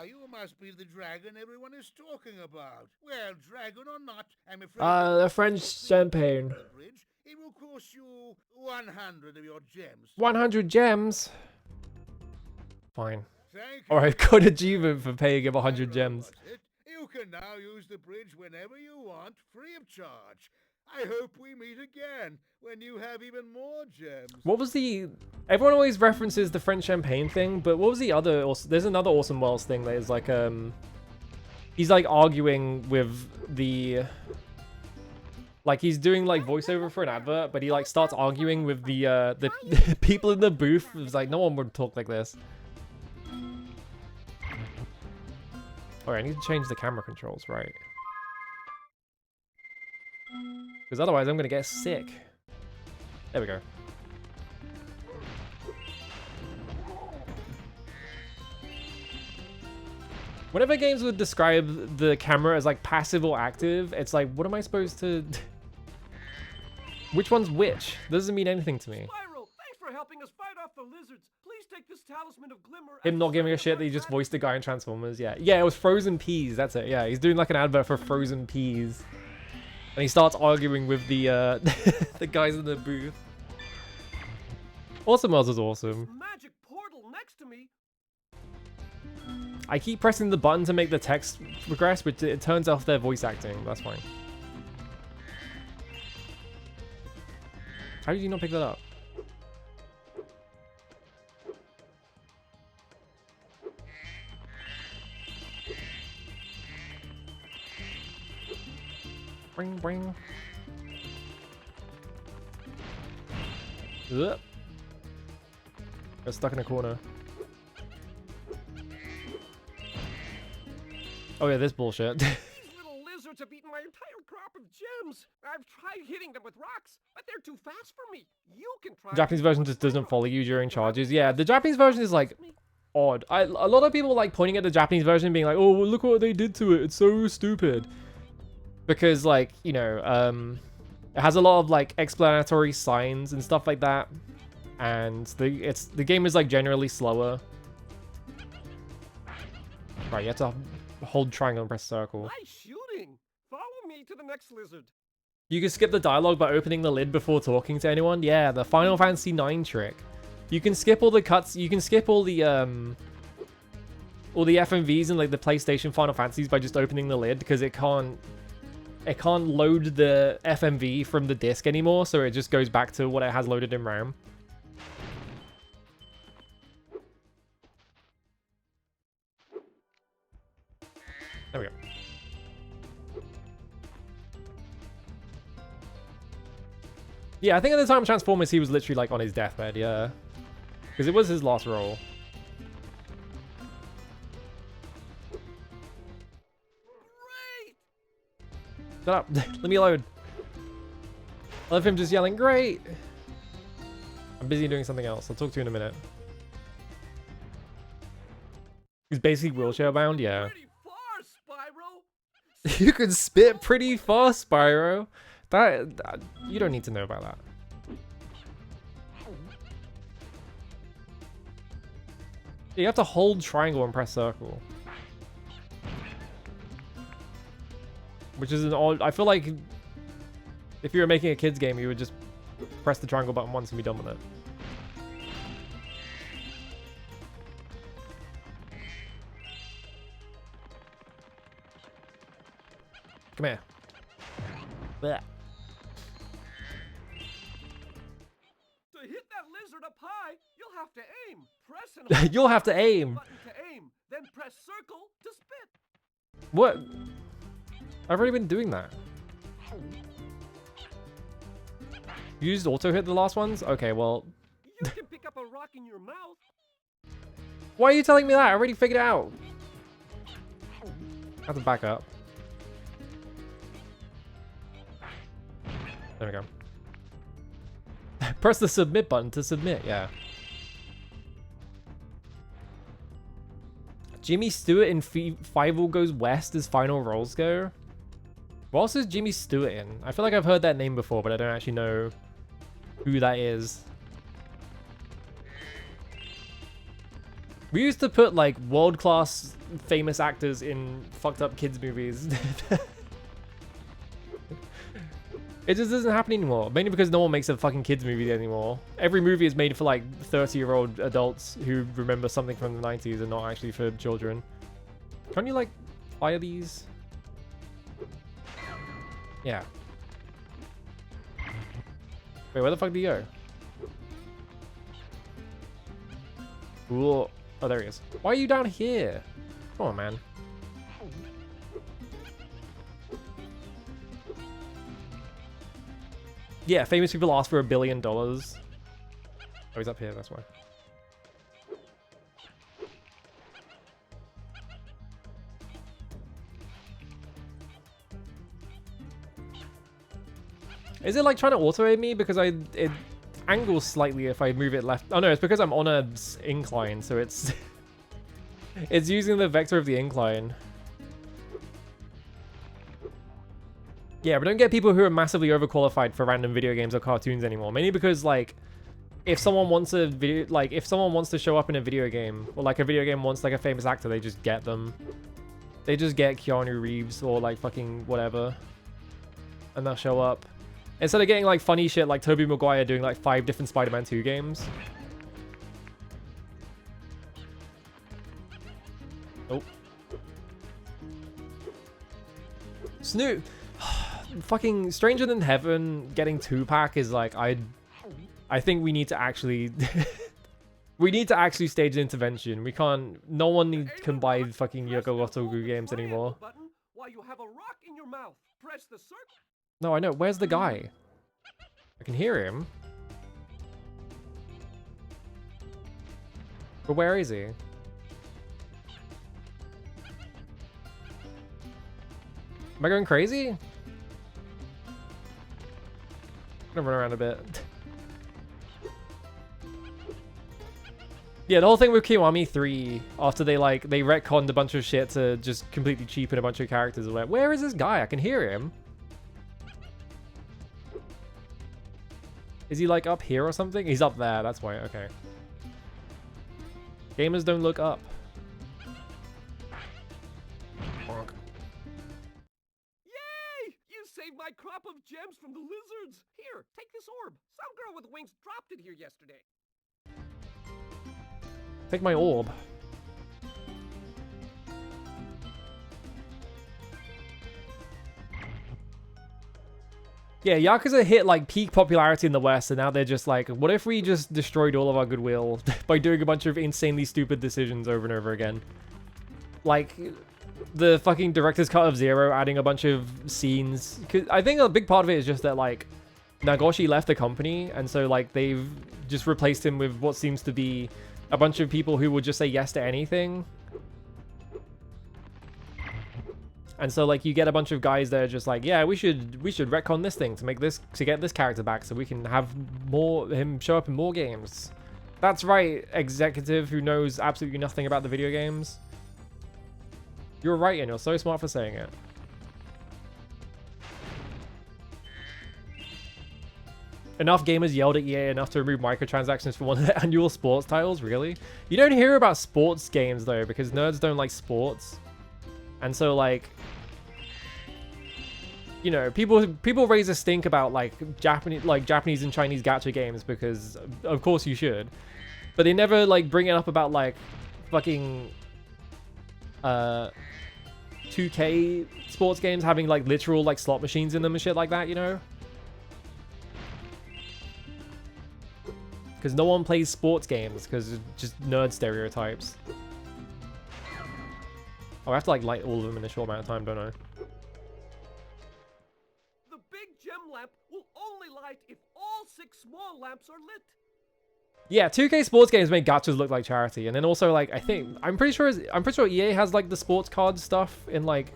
You must be the dragon everyone is talking about. Well, dragon or not, I'm afraid... The French champagne. It will cost you 100 of your gems. 100 gems? Fine. Thank you. Alright, good achievement for paying him 100 gems. You can now use the bridge whenever you want, free of charge. I hope we meet again when you have even more gems. What was the... Everyone always references the French champagne thing, but what was the other... There's another Awesome Wells thing that is like, he's like arguing with the... Like he's doing like voiceover for an advert, but he like starts arguing with the people in the booth. It's like, no one would talk like this. Alright, I need to change the camera controls, right? Because otherwise I'm going to get sick. There we go. Whenever games would describe the camera as like passive or active, it's like, what am I supposed to... Which one's which? Doesn't mean anything to me. Spyro, thanks for helping us fight off the lizards. Please take this talisman of glimmer... Him not giving a shit that he just voiced the guy in Transformers, yeah. Yeah, it was Frozen Peas, that's it, yeah. He's doing like an advert for Frozen Peas. And he starts arguing with the the guys in the booth. Awesome Wells is awesome. Magic portal next to me. I keep pressing the button to make the text progress, but it turns off their voice acting. That's fine. How did you not pick that up? Bring, bring. Ugh. Got stuck in a corner. Oh yeah, this bullshit. These little lizards have eaten my entire crop of gems. I've tried hitting them with rocks, but they're too fast for me. You can try. The Japanese version just doesn't follow you during charges. Yeah, the Japanese version is like odd. A lot of people like pointing at the Japanese version being like, oh, well, look what they did to it. It's so stupid. Because like, you know, it has a lot of like explanatory signs and stuff like that. And the game is like generally slower. Right, you have to hold triangle and press circle. Nice shooting. Follow me to the next lizard. You can skip the dialogue by opening the lid before talking to anyone. Yeah, the Final Fantasy IX trick. You can skip all the cuts. You can skip all the FMVs and like the PlayStation Final Fantasies by just opening the lid because it can't load the FMV from the disc anymore, so it just goes back to what it has loaded in RAM. There we go. Yeah, I think at the time of Transformers, he was literally like on his deathbed, yeah. Because it was his last role. Great! Shut up. Let me alone. I love him just yelling, great! I'm busy doing something else. I'll talk to you in a minute. He's basically wheelchair bound, yeah. Pretty far, Spyro. You can spit pretty fast, Spyro. That you don't need to know about that. You have to hold triangle and press circle. Which is an odd... I feel like if you were making a kid's game, you would just press the triangle button once and be done with it. Come here. Blech. To hit that lizard up high, you'll have to aim. Press and hold You'll have to aim. button to aim, then press circle to spit. What? I've already been doing that. You used auto hit the last ones? Okay, well... You can pick up a rock in your mouth. Why are you telling me that? I already figured it out. I have to back up. There we go. Press the submit button to submit, yeah. Jimmy Stewart in Fievel Goes West as final roles go. What else is Jimmy Stewart in? I feel like I've heard that name before, but I don't actually know who that is. We used to put like world-class famous actors in fucked up kids movies. It just doesn't happen anymore. Mainly because no one makes a fucking kids movie anymore. Every movie is made for like 30-year-old adults who remember something from the 90s and not actually for children. Can't you like fire these? Yeah. Wait, where the fuck do you go? Ooh. Oh, there he is. Why are you down here? Come on, man. Yeah, famous people ask for $1 billion. Oh, he's up here, that's why. Is it like trying to auto-aim me? Because it angles slightly if I move it left. Oh no, it's because I'm on a incline, so it's it's using the vector of the incline. Yeah, but don't get people who are massively overqualified for random video games or cartoons anymore. Mainly because like if someone wants a video, like if someone wants to show up in a video game, or like a video game wants like a famous actor, they just get them. They just get Keanu Reeves or like fucking whatever, and they'll show up. Instead of getting like funny shit like Tobey Maguire doing like 5 different Spider-Man 2 games. Oh. Snoop. Fucking Stranger Than Heaven getting 2-pack is like, I think we need to actually we need to actually stage an intervention. We can't, no one can buy fucking Yoko Gotoku games anymore. While you have a rock in your mouth, press the circle. No, I know. Where's the guy? I can hear him. But where is he? Am I going crazy? I'm gonna run around a bit. Yeah, the whole thing with Kiwami 3, after they retconned a bunch of shit to just completely cheapen a bunch of characters, like, where is this guy? I can hear him. Is he like up here or something? He's up there, that's why, okay. Gamers don't look up. Bonk. Yay! You saved my crop of gems from the lizards. Here, take this orb. Some girl with wings dropped it here yesterday. Take my orb. Yeah, Yakuza hit like peak popularity in the West, and now they're just like, what if we just destroyed all of our goodwill by doing a bunch of insanely stupid decisions over and over again? Like the fucking director's cut of Zero, adding a bunch of scenes. 'Cause I think a big part of it is just that like Nagoshi left the company, and so like they've just replaced him with what seems to be a bunch of people who will just say yes to anything. And so like you get a bunch of guys that are just like, yeah, we should retcon this thing to get this character back so we can have him show up in more games. That's right, executive who knows absolutely nothing about the video games. You're right, and you're so smart for saying it. Enough gamers yelled at EA enough to remove microtransactions for one of their annual sports titles, really? You don't hear about sports games though, because nerds don't like sports. And so like, you know, people raise a stink about like Japanese and Chinese gacha games because of course you should. But they never like bring it up about like fucking 2K sports games having like literal like slot machines in them and shit like that, you know? Because no one plays sports games because it's just nerd stereotypes. Oh, I have to like light all of them in a short amount of time, don't I? The big gem lamp will only light if all 6 small lamps are lit. Yeah, 2K sports games make gachas look like charity, and then also like I'm pretty sure EA has like the sports card stuff in like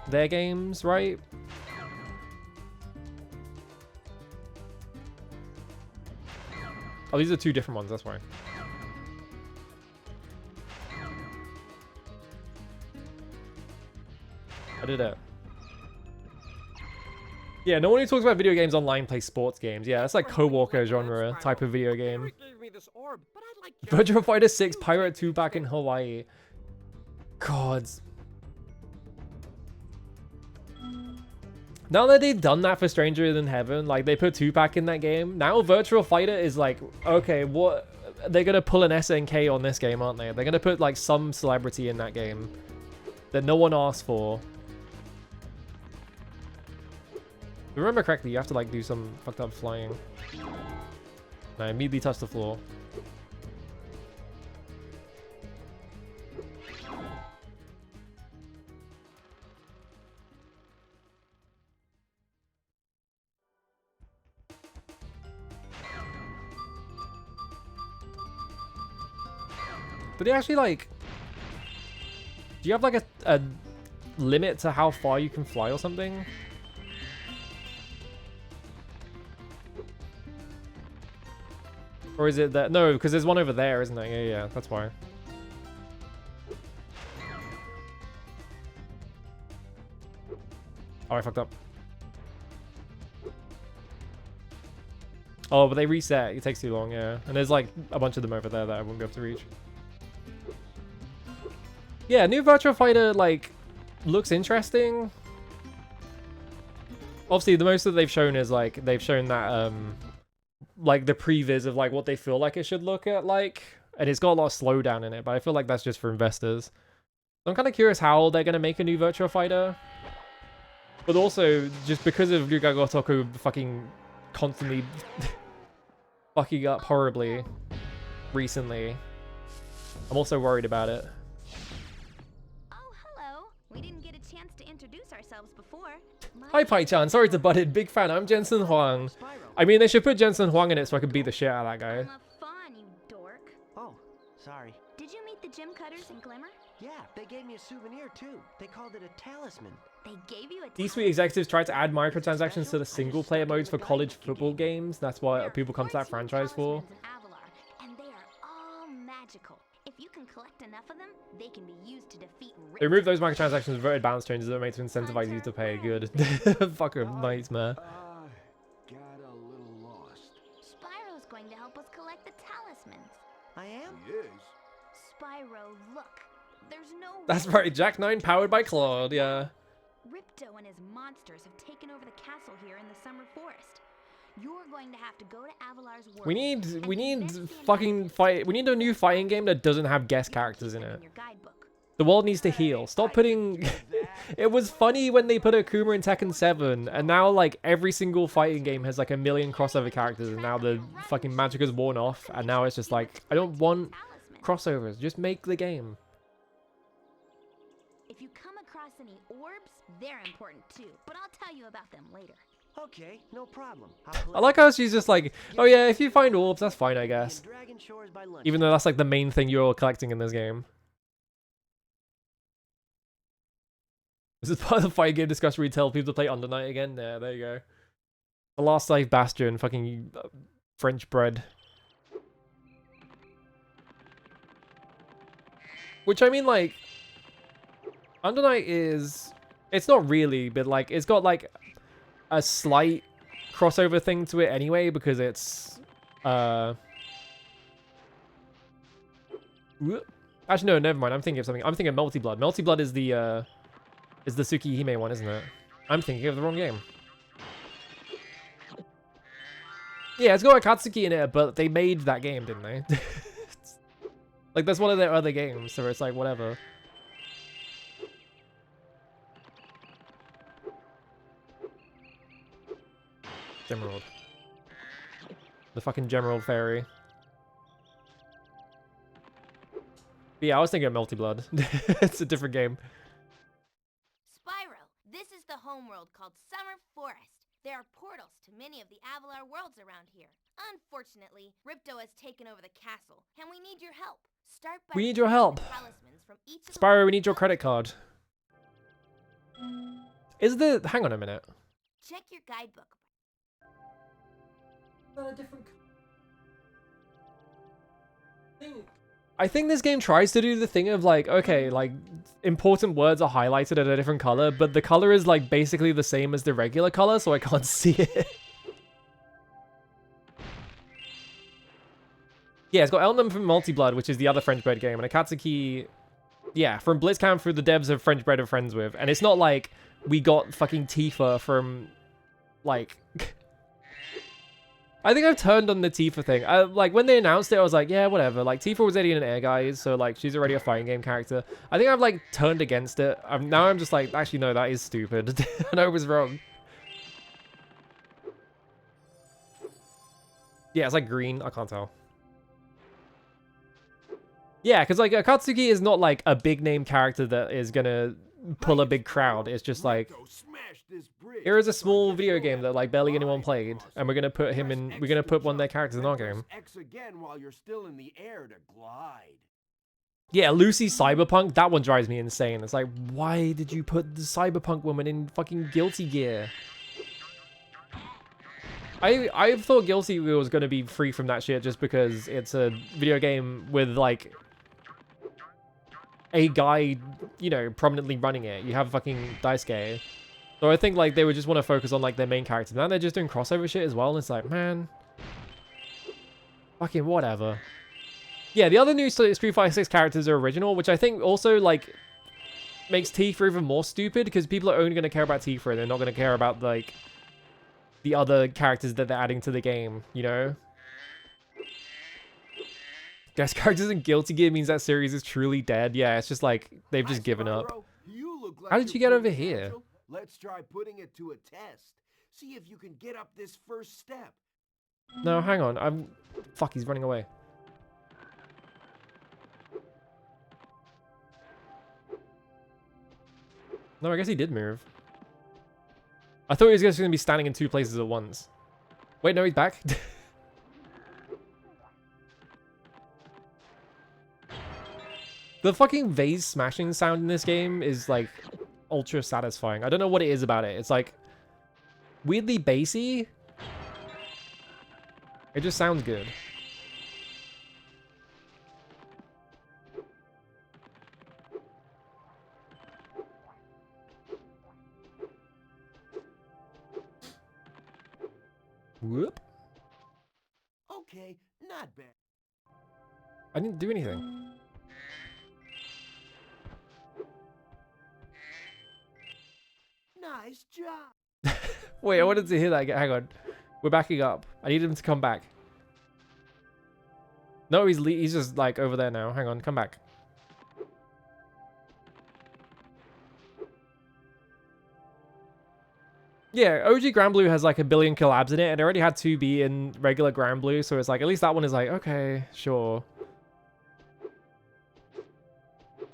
their games, right? Oh, these are 2 different ones, that's why. I did it. Yeah, no one who talks about video games online plays sports games. Yeah, that's like co-worker genre type of video game. Eric gave me this orb, but I'd like Virtua Fighter 6 Pirate 2 back in Hawaii. Gods. Now that they've done that for Stranger Than Heaven, like they put 2-pack in that game, now Virtual Fighter is like, okay, what? They're gonna pull an SNK on this game, aren't they? They're gonna put like some celebrity in that game that no one asked for. If I remember correctly, you have to like do some fucked up flying. No, immediately touch the floor. Did they actually like... Do you have like a limit to how far you can fly or something? Or is it that... No, because there's one over there, isn't there? Yeah, yeah, that's why. Oh, I fucked up. Oh, but they reset. It takes too long, yeah. And there's like a bunch of them over there that I won't be able to reach. Yeah, new Virtua Fighter, like, looks interesting. Obviously, the most that they've shown is, like, they've shown that, like, the previs of, like, what they feel like it should look at, like. And it's got a lot of slowdown in it, but I feel like that's just for investors. So I'm kind of curious how they're going to make a new Virtua Fighter. But also, just because of Ryuga Gotoku fucking constantly fucking up horribly recently, I'm also worried about it. We didn't get a chance to introduce ourselves before. Hi, Pai-chan. Sorry to butt in. Big fan. I'm Jensen Huang. I mean, they should put Jensen Huang in it so I could beat the shit out of that guy. I'm a fawn, you dork. Oh, sorry. Did you meet the gym cutters in Glimmer? Yeah, they gave me a souvenir too. They called it a talisman. They gave you a C-suite executives tried to add microtransactions to the single-player modes for college football games. That's what people come to that franchise for. And they are all magical. If you can collect enough of them, they can be used to defeat They removed those microtransactions with voted balance changes that are made to incentivize you to pay. Good. Fuck a nightmare. Got a little lost. Spyro's going to help us collect the talismans. I am? He is. Spyro, look. There's no That's right, Jack 9 powered by Claude, yeah. Ripto and his monsters have taken over the castle here in the Summer Forest. You're going to have to go to Avalar's world. We need fucking fight. We need a new fighting game that doesn't have guest characters in it. The world needs to heal. Stop putting... It was funny when they put Akuma in Tekken 7, and now like every single fighting game has like a million crossover characters, and now the fucking magic has worn off, and now it's just like, I don't want crossovers. Just make the game. If you come across any orbs, they're important too, but I'll tell you about them later. Okay, no problem. I like how she's just like, oh yeah, if you find orbs, that's fine, I guess. Dragon Shores by lunch. Even though that's like the main thing you're collecting in this game. This is part of the fight game discussion where you tell people to play Under Night again. Yeah, there you go. The Last Life Bastion, fucking French bread. Which I mean, like, Under Night is, it's not really, but like, it's got like a slight crossover thing to it anyway, because it's, actually no, never mind. I'm thinking of something. I'm thinking of Melty Blood. Melty Blood is the Tsukihime one, isn't it? I'm thinking of the wrong game. Yeah, it's got Akatsuki in it, but they made that game, didn't they? Like, that's one of their other games, so it's like, whatever. Gemerald. The fucking Gemerald Fairy. But yeah, I was thinking of Melty Blood. It's a different game. Spyro, this is the homeworld called Summer Forest. There are portals to many of the Avalar worlds around here. Unfortunately, Ripto has taken over the castle, and we need your help. Start by We need your help. talismans from each of the Spyro, we need your credit card. Is the... Hang on a minute. Check your guidebook. I think this game tries to do the thing of like, okay, like important words are highlighted at a different color, but the color is like basically the same as the regular color, so I can't see it. Yeah, it's got Elnum from Multi Blood, which is the other French bread game, and Akatsuki, yeah, from Blitzcamp through the devs of French bread are friends with, and it's not like we got fucking Tifa from, like... I think I've turned on the Tifa thing. Like, when they announced it, I was like, yeah, whatever. Like, Tifa was already in Air Guys, so, like, she's already a fighting game character. I think I've, like, turned against it. Now I'm just like, actually, no, that is stupid. And I was wrong. Yeah, it's, like, green. I can't tell. Yeah, because, like, Akatsuki is not, like, a big-name character that is gonna pull a big crowd. It's just, like... Here is a small video game that like barely anyone played, and we're gonna put him in. We're gonna put one of their characters in our game. X again while you're still in the air to glide. Yeah, Lucy Cyberpunk. That one drives me insane. It's like, why did you put the Cyberpunk woman in fucking Guilty Gear? I thought Guilty Gear was gonna be free from that shit just because it's a video game with like a guy, you know, prominently running it. You have fucking Daisuke. So I think, like, they would just want to focus on, like, their main character. Now they're just doing crossover shit as well, and it's like, man... Fucking whatever. Yeah, the other new Street Fighter 6 characters are original, which I think also, like, makes Tifa even more stupid, because people are only going to care about Tifa, and they're not going to care about, like, the other characters that they're adding to the game, you know? Guest characters in Guilty Gear means that series is truly dead. Yeah, it's just like, they've just given up. How did you get over here? Let's try putting it to a test. See if you can get up this first step. No, hang on. Fuck, he's running away. No, I guess he did move. I thought he was just going to be standing in two places at once. Wait, no, he's back. The fucking vase smashing sound in this game is like... ultra satisfying. I don't know what it is about it. It's like weirdly bassy. It just sounds good. Whoop. Okay, not bad. I didn't do anything. Nice job. Wait, I wanted to hear that again. Hang on. We're backing up. I need him to come back. No, he's just like over there now. Hang on, come back. Yeah, OG Granblue has like a billion collabs in it, and it already had 2B in regular Granblue, so it's like, at least that one is like, okay, sure.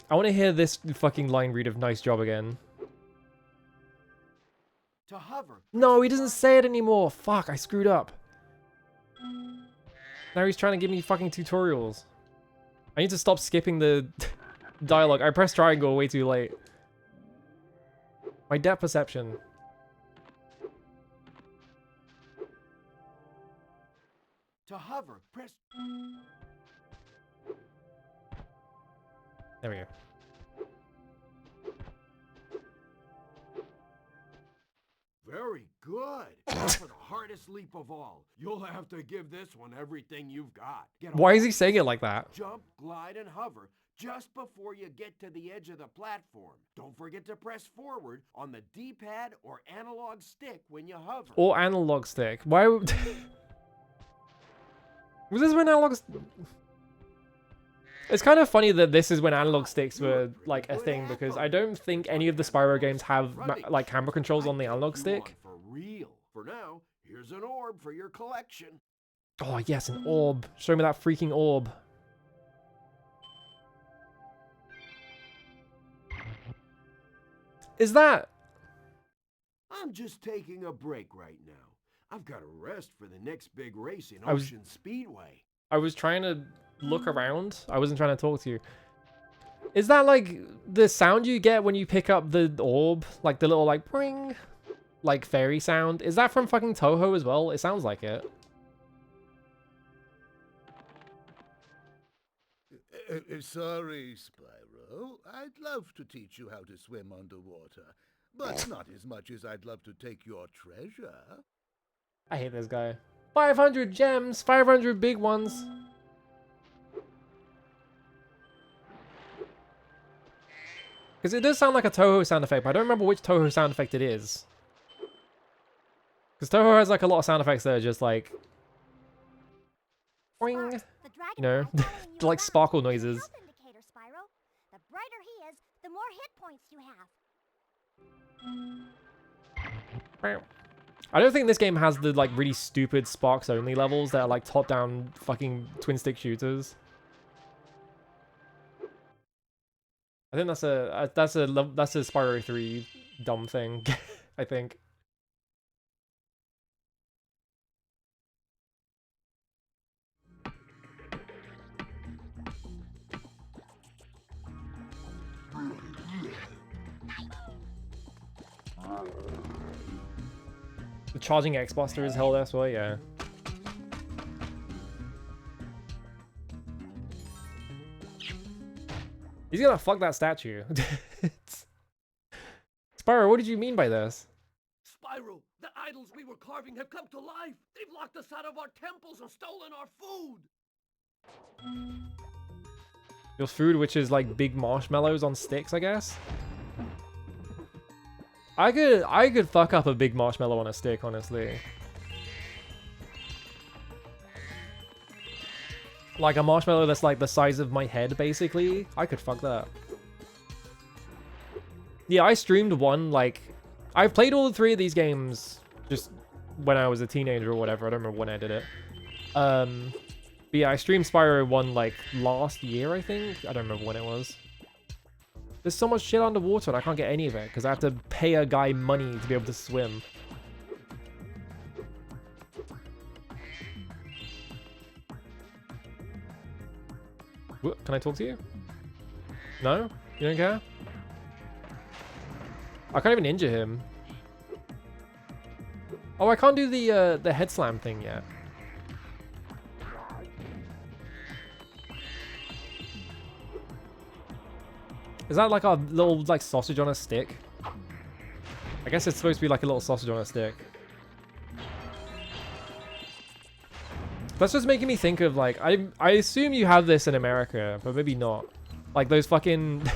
I want to hear this fucking line read of nice job again. To hover. No, he doesn't say it anymore. Fuck, I screwed up. Now he's trying to give me fucking tutorials. I need to stop skipping the dialogue. I pressed triangle way too late. My depth perception. To hover, press. There we go. Very good. Now for the hardest leap of all. You'll have to give this one everything you've got. Get Why all is he saying it like that? Jump, glide, and hover just before you get to the edge of the platform. Don't forget to press forward on the D-pad or analog stick when you hover. Or analog stick. Why would... Was this when analog... It's kind of funny that this is when analog sticks were like a thing, because I don't think any of the Spyro games have like camera controls on the analog stick. For real. For now, here's an orb for your collection. Oh yes, an orb. Show me that freaking orb. Is that... I'm just taking a break right now. I've got to rest for the next big race in I was- Ocean Speedway. I was trying to look around. I wasn't trying to talk to you. Is that like the sound you get when you pick up the orb? Like the little like pring, like fairy sound? Is that from fucking Toho as well? It sounds like it. Sorry, Spyro. I'd love to teach you how to swim underwater, but not as much as I'd love to take your treasure. I hate this guy. 500 gems, 500 big ones. Because it does sound like a Toho sound effect, but I don't remember which Toho sound effect it is. Because Toho has like a lot of sound effects that are just like... boing, Sparks, the you know, dragonfly following you like around sparkle is a noises. health indicator, Spyro. The brighter he is, the more hit points you have. I don't think this game has the like really stupid Sparks only levels that are like top-down fucking twin stick shooters. I think that's a Spyro 3 dumb thing. I think. The charging X-Buster is hell this way, yeah. He's gonna fuck that statue. Spyro, what did you mean by this? Spyro, the idols we were carving have come to life. They've locked us out of our temples and stolen our food. Your food, which is like big marshmallows on sticks, I guess? I could fuck up a big marshmallow on a stick, honestly. Like a marshmallow that's like the size of my head, basically. I could fuck that up. Yeah, I streamed one, like... I've played all 3 of these games just when I was a teenager or whatever. I don't remember when I did it. But yeah, I streamed Spyro 1 like last year, I think. I don't remember when it was. There's so much shit underwater and I can't get any of it because I have to pay a guy money to be able to swim. What? Can I talk to you? No? You don't care? I can't even injure him. Oh, I can't do the head slam thing yet. Is that like a little like sausage on a stick? I guess it's supposed to be like a little sausage on a stick. That's just making me think of like, I assume you have this in America, but maybe not. Like those fucking...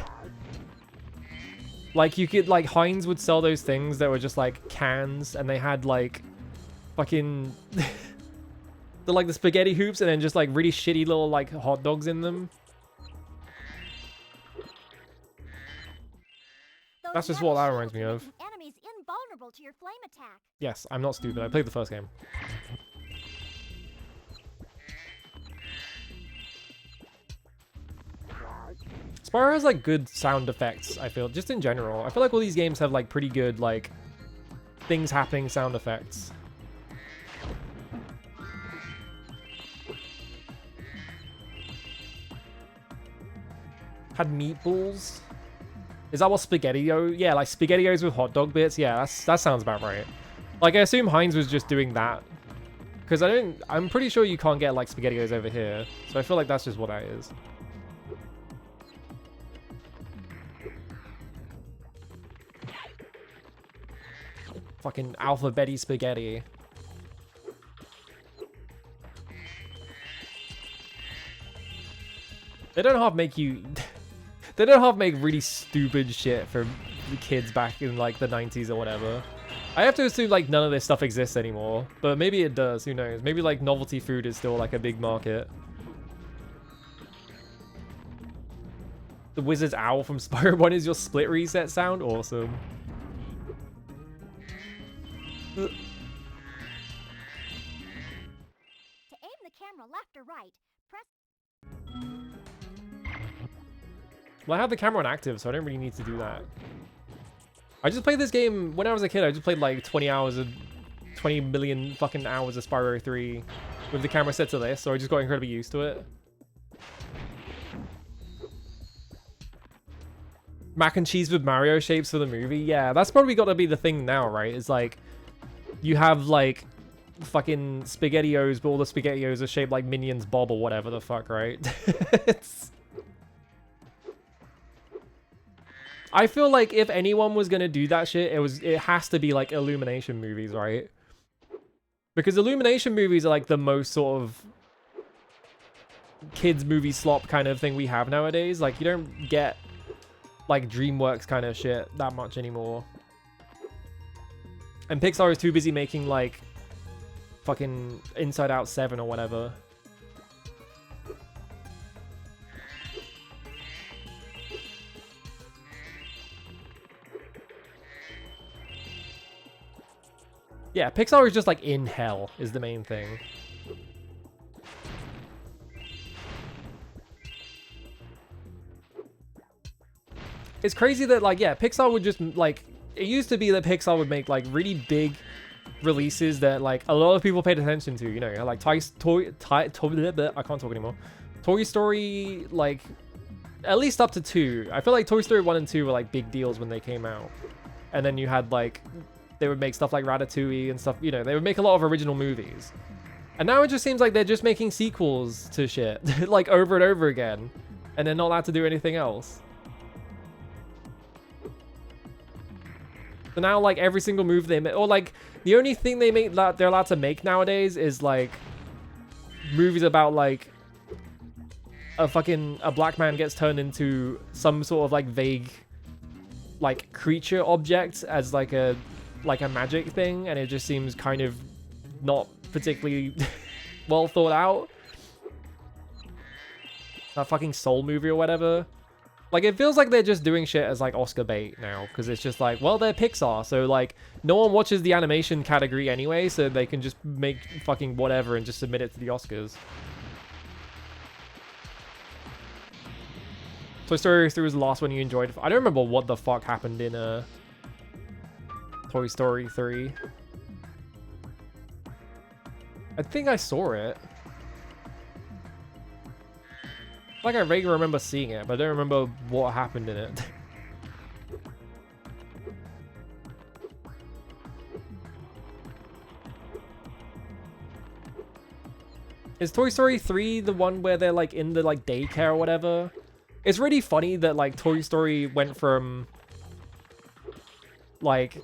like you could, like Heinz would sell those things that were just like cans and they had like fucking... the like the spaghetti hoops and then just like really shitty little like hot dogs in them. Those That's just what that metal reminds me shields of. make enemies invulnerable to your flame attack. Yes, I'm not stupid. I played the first game. Spyro has like good sound effects, I feel, just in general. I feel like all these games have like pretty good like things happening sound effects. Had meatballs. Is that what SpaghettiO? Yeah, like SpaghettiOs with hot dog bits. Yeah, that sounds about right. Like I assume Heinz was just doing that because I'm pretty sure you can't get like SpaghettiOs over here, so I feel like that's just what that is. Fucking alphabeti spaghetti. They don't half make you... They don't half make really stupid shit for the kids back in like the 90s or whatever. I have to assume like none of this stuff exists anymore, but maybe it does, who knows. Maybe like novelty food is still like a big market. The wizard's owl from Spyro 1 is your split reset sound? Awesome. To aim the camera left or right, press... Well, I have the camera on active, so I don't really need to do that. I just played this game when I was a kid. I just played like 20 million fucking hours of Spyro 3 with the camera set to this, so I just got incredibly used to it. Mac and cheese with Mario shapes for the movie. Yeah, that's probably got to be the thing now, right? It's like you have like fucking SpaghettiOs, but all the SpaghettiOs are shaped like Minions Bob or whatever the fuck, right? I feel like if anyone was gonna do that shit, it has to be like Illumination movies, right? Because Illumination movies are like the most sort of kids movie slop kind of thing we have nowadays. Like you don't get like DreamWorks kind of shit that much anymore. And Pixar is too busy making like fucking Inside Out 7 or whatever. Yeah, Pixar is just like in hell is the main thing. It's crazy that like, yeah, Pixar would just like, it used to be that Pixar would make like really big releases that like a lot of people paid attention to, you know, like I can't talk anymore. Toy Story, like at least up to 2. I feel like Toy Story 1 and 2 were like big deals when they came out. And then you had like, they would make stuff like Ratatouille and stuff, you know, they would make a lot of original movies. And now it just seems like they're just making sequels to shit, like over and over again. And they're not allowed to do anything else. So now like every single movie they make, or like the only thing they make that they're allowed to make nowadays is like movies about like a black man gets turned into some sort of like vague like creature object as like a magic thing, and it just seems kind of not particularly well thought out. That fucking Soul movie or whatever. Like, it feels like they're just doing shit as like Oscar bait now, because it's just like, well, they're Pixar, so like no one watches the animation category anyway, so they can just make fucking whatever and just submit it to the Oscars. Toy Story 3 was the last one you enjoyed. I don't remember what the fuck happened in Toy Story 3. I think I saw it. Like I vaguely remember seeing it, but I don't remember what happened in it. Is Toy Story 3 the one where they're like in the like daycare or whatever? It's really funny that like Toy Story went from like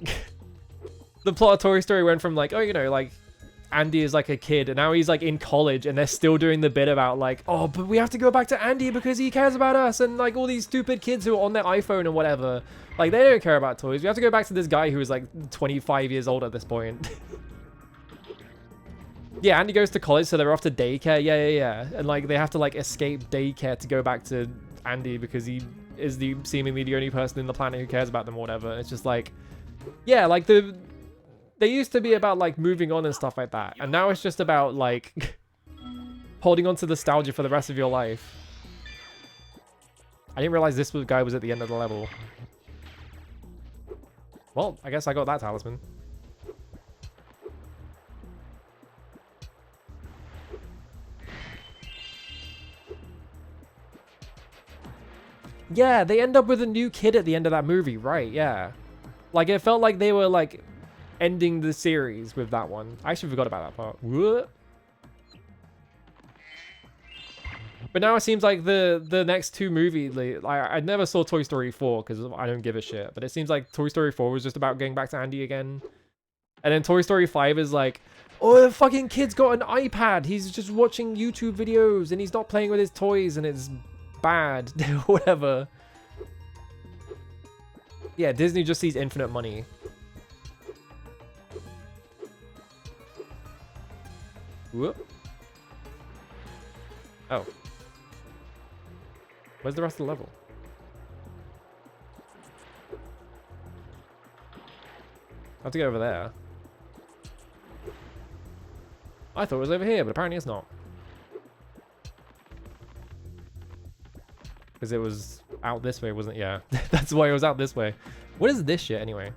the plot of Toy Story went from like, oh, you know, like Andy is like a kid and now he's like in college and they're still doing the bit about like, oh, but we have to go back to Andy because he cares about us, and like all these stupid kids who are on their iPhone or whatever, like they don't care about toys. We have to go back to this guy who is like 25 years old at this point. Yeah, Andy goes to college, so they're off to daycare. Yeah. And like they have to like escape daycare to go back to Andy because he is seemingly the only person in the planet who cares about them or whatever. And it's just like, yeah, like they used to be about like moving on and stuff like that, and now it's just about like holding on to nostalgia for the rest of your life. I didn't realize this guy was at the end of the level. Well, I guess I got that talisman. Yeah, they end up with a new kid at the end of that movie, right? Yeah. Like, it felt like they were, like, ending the series with that one. I actually forgot about that part. What? But now it seems like the next two movies, I never saw Toy Story 4 because I don't give a shit. But it seems like Toy Story 4 was just about getting back to Andy again. And then Toy Story 5 is like, oh, the fucking kid's got an iPad. He's just watching YouTube videos and he's not playing with his toys and it's bad. Whatever. Yeah, Disney just sees infinite money. Whoop. Oh. Where's the rest of the level? I have to get over there. I thought it was over here, but apparently it's not. Because it was out this way, wasn't it? Yeah. That's why it was out this way. What is this shit, anyway?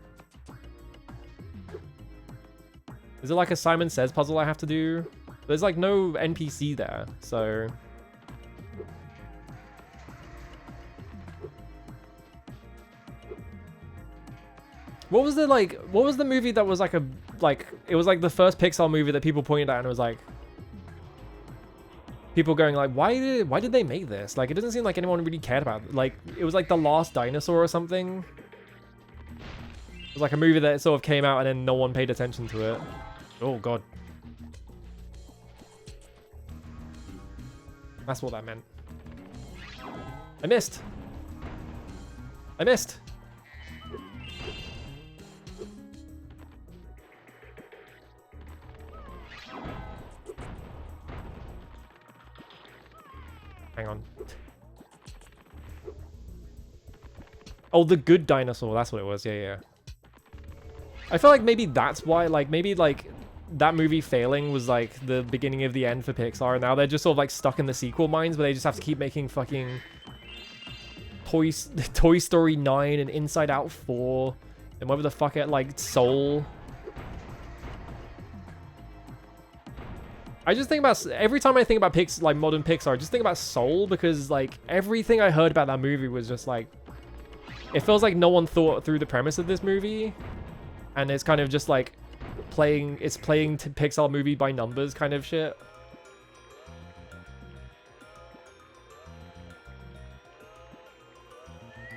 Is it like a Simon Says puzzle I have to do? There's like no NPC there, so... What was the movie that was like it was like the first Pixar movie that people pointed at and it was like, people going like, why did they make this? Like, it doesn't seem like anyone really cared about it. Like, it was like The Last Dinosaur or something. It was like a movie that sort of came out and then no one paid attention to it. Oh god. That's what that meant. I missed. I missed. Hang on. Oh, the good dinosaur. That's what it was. Yeah, yeah. I feel like maybe that's why, like, maybe, like, that movie failing was, like, the beginning of the end for Pixar. And now they're just sort of, like, stuck in the sequel mines, but they just have to keep making fucking Toy Story 9 and Inside Out 4 and whatever the fuck it, like, Soul. I just think about, every time I think about like modern Pixar, I just think about Soul, because like everything I heard about that movie was just like, it feels like no one thought through the premise of this movie, and it's kind of just like playing to Pixar movie by numbers kind of shit.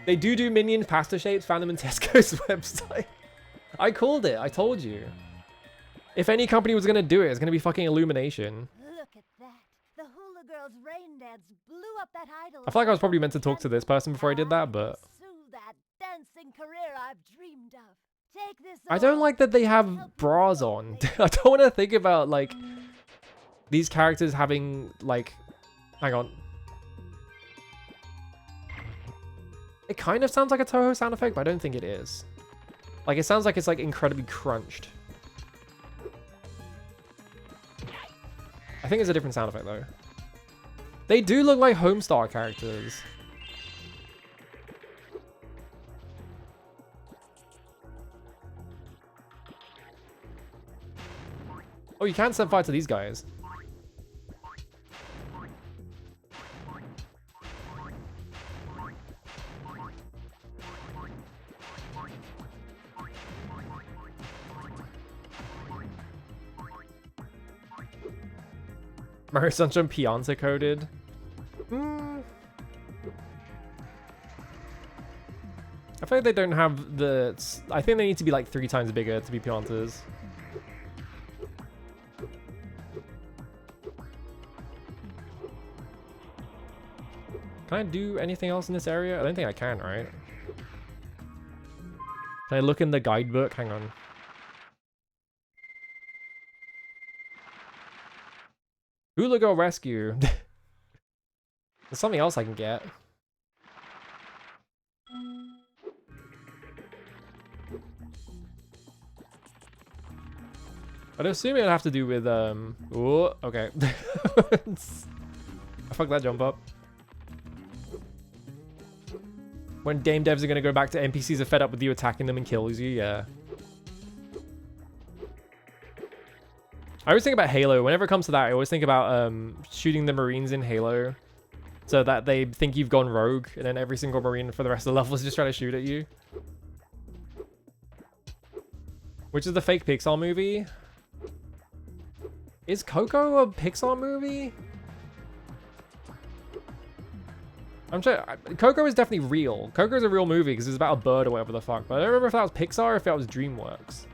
They do Minions pasta shapes, found them in Tesco's website. I called it, I told you. If any company was gonna do it, it's gonna be fucking Illumination. Look at that. The Hula Girls rain dance blew up that idol. I feel like I was probably meant to talk to this person before I did that, but... That dancing career I've dreamed of. Take this I don't like that they have bras on. I don't want to think about, like, these characters having, like... Hang on. It kind of sounds like a Toho sound effect, but I don't think it is. Like, it sounds like it's, like, incredibly crunched. I think it's a different sound effect, though. They do look like Homestar characters. Oh, you can set fire to these guys. Mario Sunshine Pianta coded. I feel like they don't have the... I think they need to be like 3 times bigger to be Piantas. Can I do anything else in this area? I don't think I can, right? Can I look in the guidebook? Hang on. Hula Girl Rescue. There's something else I can get. I'd assume it would have to do with, Ooh, okay. I fucked that jump up. When game devs are gonna go back to NPCs are fed up with you attacking them and kills you, yeah. I always think about Halo. Whenever it comes to that, I always think about shooting the Marines in Halo. so that they think you've gone rogue, and then every single marine for the rest of the level is just trying to shoot at you. Which is the fake Pixar movie? Is Coco a Pixar movie? I'm trying. Coco is definitely real. Coco is a real movie because it's about a bird or whatever the fuck. But I don't remember if that was Pixar or if that was DreamWorks.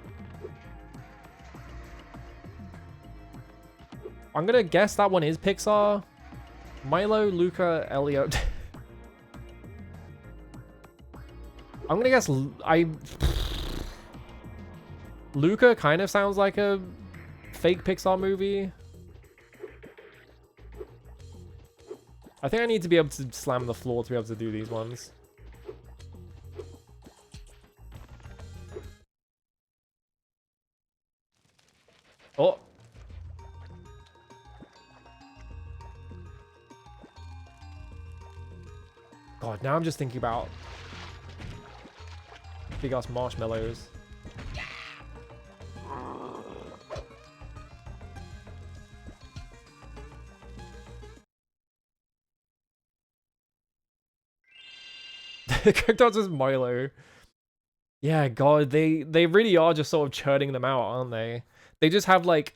I'm gonna guess that one is Pixar. Milo, Luca, Elliot. I'm gonna guess Luca kind of sounds like a fake Pixar movie. I think I need to be able to slam the floor to be able to do these ones. Oh. God, now I'm just thinking about big ass marshmallows. Cooked is Milo. Yeah, God, they really are just sort of churning them out, aren't they? They just have like,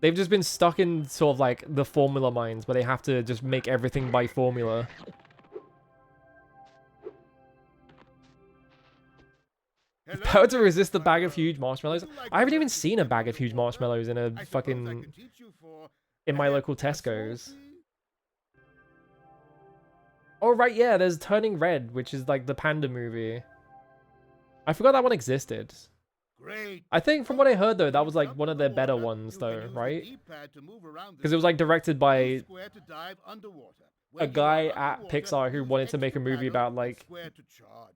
they've just been stuck in sort of like the formula mines where they have to just make everything by formula. How to resist the bag of huge marshmallows? I haven't even seen a bag of huge marshmallows in a fucking, in my local Tesco's. Oh, right, yeah, there's Turning Red, which is like the panda movie. I forgot that one existed. Great. I think from what I heard, though, that was like one of their better ones, though, right? Because it was like directed by a guy at Pixar who wanted to make a movie about like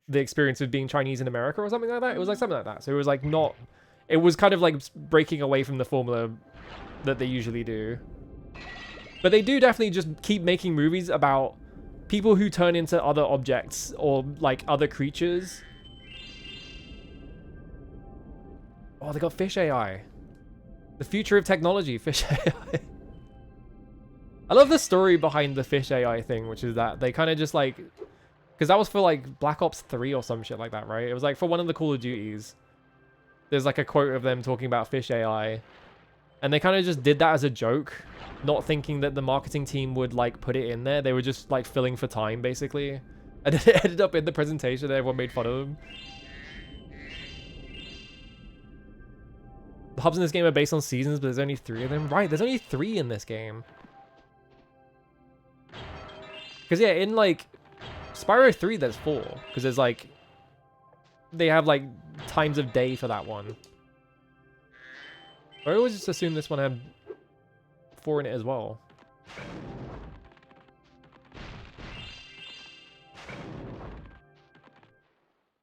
the experience of being Chinese in America or something like that. It was like something like that. So it was like not... It was kind of like breaking away from the formula that they usually do. But they do definitely just keep making movies about people who turn into other objects or like other creatures. Oh, they got fish AI. The future of technology, fish AI. I love the story behind the fish AI thing, which is that they kind of just like, because that was for like Black Ops 3 or some shit like that, right? It was like for one of the Call of Duties. There's like a quote of them talking about fish AI. And they kind of just did that as a joke, not thinking that the marketing team would like put it in there. They were just like filling for time, basically. And it ended up in the presentation and everyone made fun of them. The hubs in this game are based on seasons, but there's only 3 of them. Right, there's only 3 in this game. Because yeah, in like Spyro 3, there's 4. Because there's like, they have like times of day for that one. I always just assumed this one had 4 in it as well.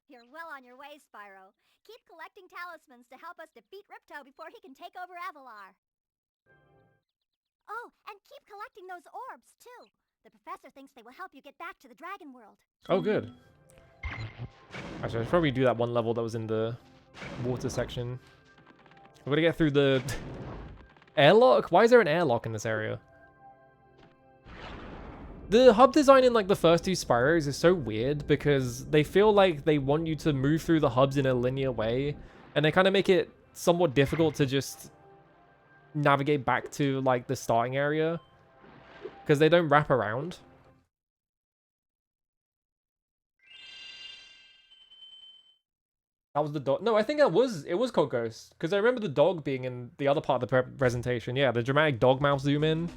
You're well on your way, Spyro. Keep collecting talismans to help us defeat Ripto before he can take over Avalar. Oh, and keep collecting those orbs, too. The professor thinks they will help you get back to the Dragon World. Oh, good. Actually, I should probably do that one level that was in the water section. We're gonna get through the airlock? Why is there an airlock in this area? The hub design in like the first 2 Spyros is so weird because they feel like they want you to move through the hubs in a linear way, and they kind of make it somewhat difficult to just navigate back to like the starting area because they don't wrap around. That was the dog. No, I think it was Code Ghost because I remember the dog being in the other part of the presentation. Yeah, the dramatic dog mouth zoom in.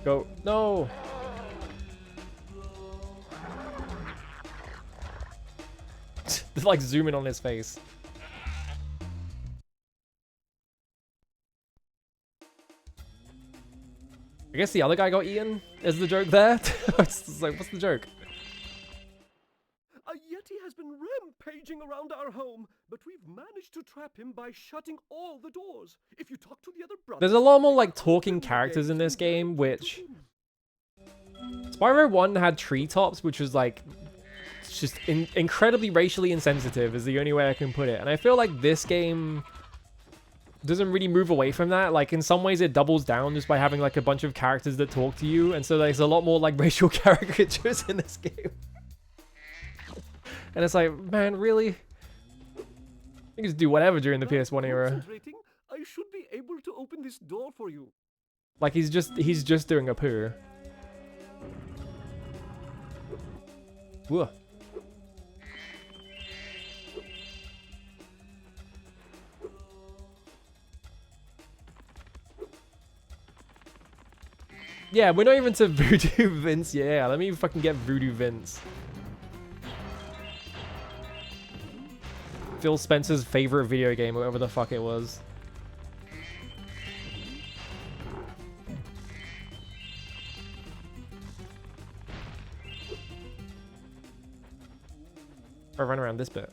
Go. No. They're like zooming on his face. I guess the other guy got eaten. Is the joke there? It's like, what's the joke? A Yeti has been rampaging around our home, but we've managed to trap him by shutting all the doors. If you talk to the other brothers... There's a lot more like talking characters in this game, which... Spyro 1 had treetops, which was like just incredibly racially insensitive is the only way I can put it. And I feel like this game doesn't really move away from that. Like in some ways it doubles down just by having like a bunch of characters that talk to you, and so there's a lot more like racial caricatures in this game. And it's like, man, really? You can just do whatever during the PS1 era. Concentrating, I should be able to open this door for you. Like he's just doing a poo. Whoa. Yeah, we're not even to Voodoo Vince. Yeah, let me fucking get Voodoo Vince. Phil Spencer's favorite video game, whatever the fuck it was. I run around this bit.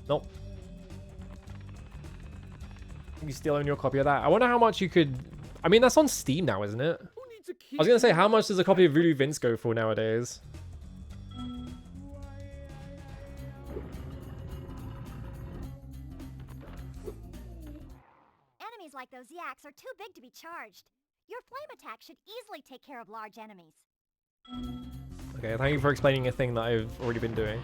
Nope. You still own your copy of that. I wonder how much you could... I mean, that's on Steam now, isn't it? I was gonna say, how much does a copy of Voodoo Vince go for nowadays? Enemies like those yaks are too big to be charged. Your flame attack should easily take care of large enemies. Okay, thank you for explaining a thing that I've already been doing.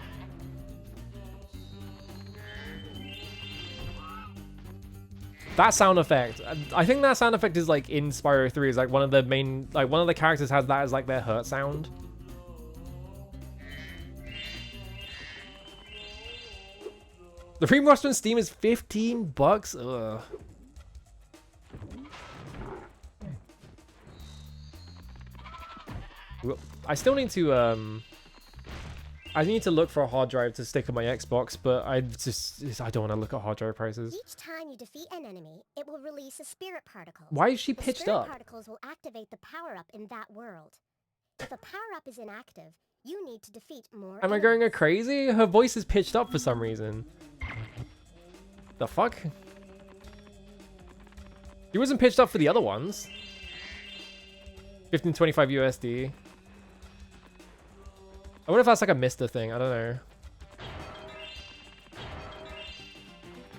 That sound effect, I think that sound effect is like in Spyro 3, is like one of the main, like one of the characters has that as like their hurt sound. The free roster on Steam is $15. Ugh. Well, I still need to I need to look for a hard drive to stick on my Xbox, but I don't want to look at hard drive prices. Each time you defeat an enemy, it will release a spirit particle. Why is she The pitched spirit up? particles will activate the power-up in that world. If a power-up is inactive, you need to defeat more Am I enemies. going crazy? Her voice is pitched up for some reason. The fuck? He wasn't pitched up for the other ones. 1525 USD. I wonder if that's like a Mister thing. I don't know.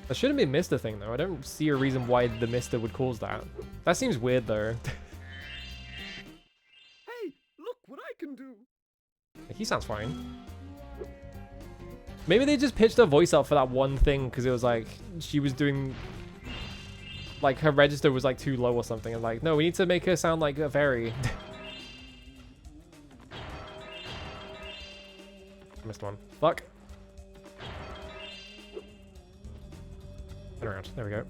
That shouldn't be a Mister thing though. I don't see a reason why the Mister would cause that. That seems weird though. Hey, look what I can do. He sounds fine. Maybe they just pitched her voice up for that one thing because it was like she was doing, like her register was like too low or something, and like, no, we need to make her sound like a fairy. Missed one. Fuck. Turn around. There we go.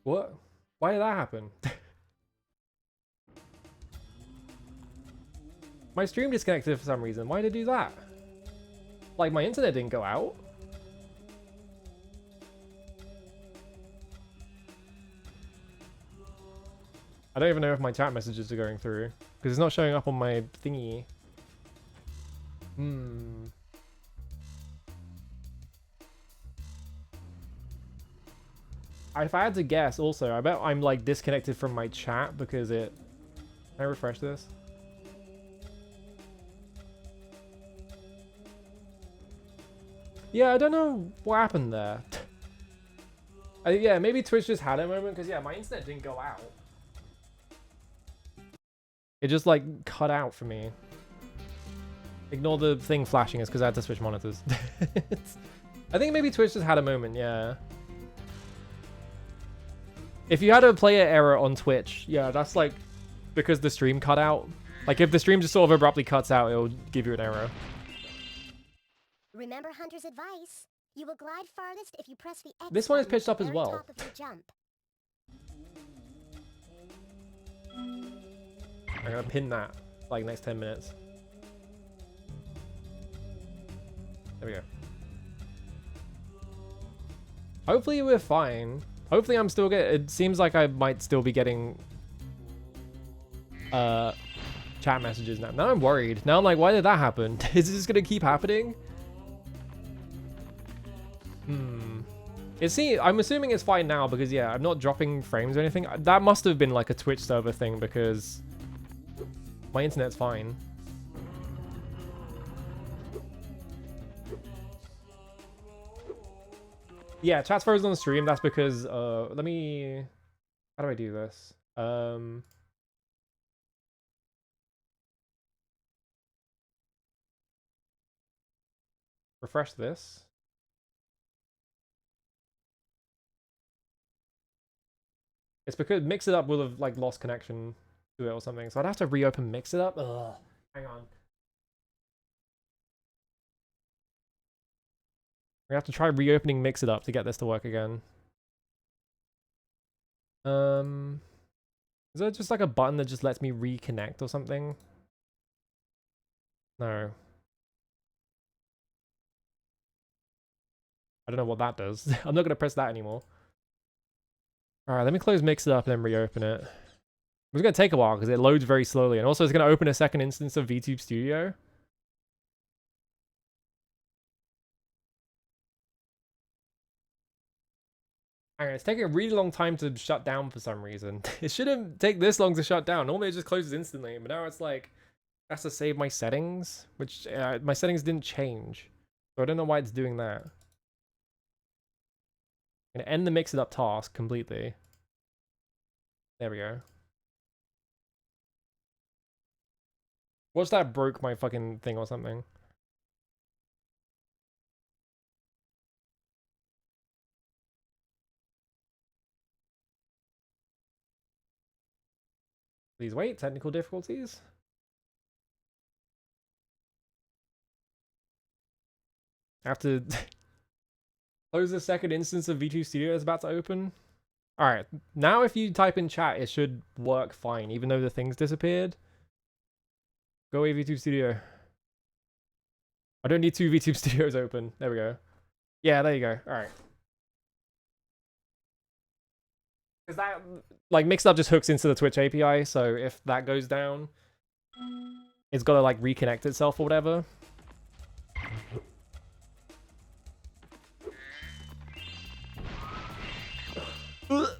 What? Why did that happen? My stream disconnected for some reason. Why did it do that? Like, my internet didn't go out. I don't even know if my chat messages are going through, because it's not showing up on my thingy. If I had to guess, also, I bet I'm like disconnected from my chat because it... Can I refresh this? Yeah, I don't know what happened there. Yeah, maybe Twitch just had a moment, because yeah, my internet didn't go out. It just like cut out for me. Ignore the thing flashing, it's because I had to switch monitors. I think maybe Twitch just had a moment, yeah. If you had a player error on Twitch, yeah, that's like because the stream cut out. Like if the stream just sort of abruptly cuts out, it'll give you an error. Remember Hunter's advice. You will glide farthest if you press the X This one is button at pitched the up as very well. top of your jump. I'm gonna pin that like next 10 minutes. There we go. Hopefully we're fine. Hopefully I'm still it seems like I might still be getting chat messages now. Now I'm worried. Now I'm like, why did that happen? Is this gonna keep happening? I'm assuming it's fine now because yeah, I'm not dropping frames or anything. That must have been like a Twitch server thing because my internet's fine. Yeah, chat's frozen on the stream. That's because let me, how do I do this? Refresh this. It's because Mix It Up will have like lost connection to it or something. So I'd have to reopen Mix It Up. Ugh. Hang on. We have to try reopening Mix It Up to get this to work again. Is there just like a button that just lets me reconnect or something? No. I don't know what that does. I'm not going to press that anymore. Alright, let me close Mix It Up and then reopen it. It's going to take a while because it loads very slowly. And also it's going to open a second instance of VTube Studio. Hang on, it's taking a really long time to shut down for some reason. It shouldn't take this long to shut down. Normally it just closes instantly. But now it's like, I have to save my settings. Which, my settings didn't change. So I don't know why it's doing that. I'm going to end the Mix It Up task completely. There we go. What's that broke my fucking thing or something? Please wait, technical difficulties. I have to close the second instance of V2 Studio is about to open. Alright, now if you type in chat, it should work fine, even though the things disappeared. Go away, VTube Studio. I don't need 2 VTube Studios open. There we go. Yeah, there you go. Alright. Because that, like, Mixed Up just hooks into the Twitch API, so if that goes down, it's got to, like, reconnect itself or whatever. Because,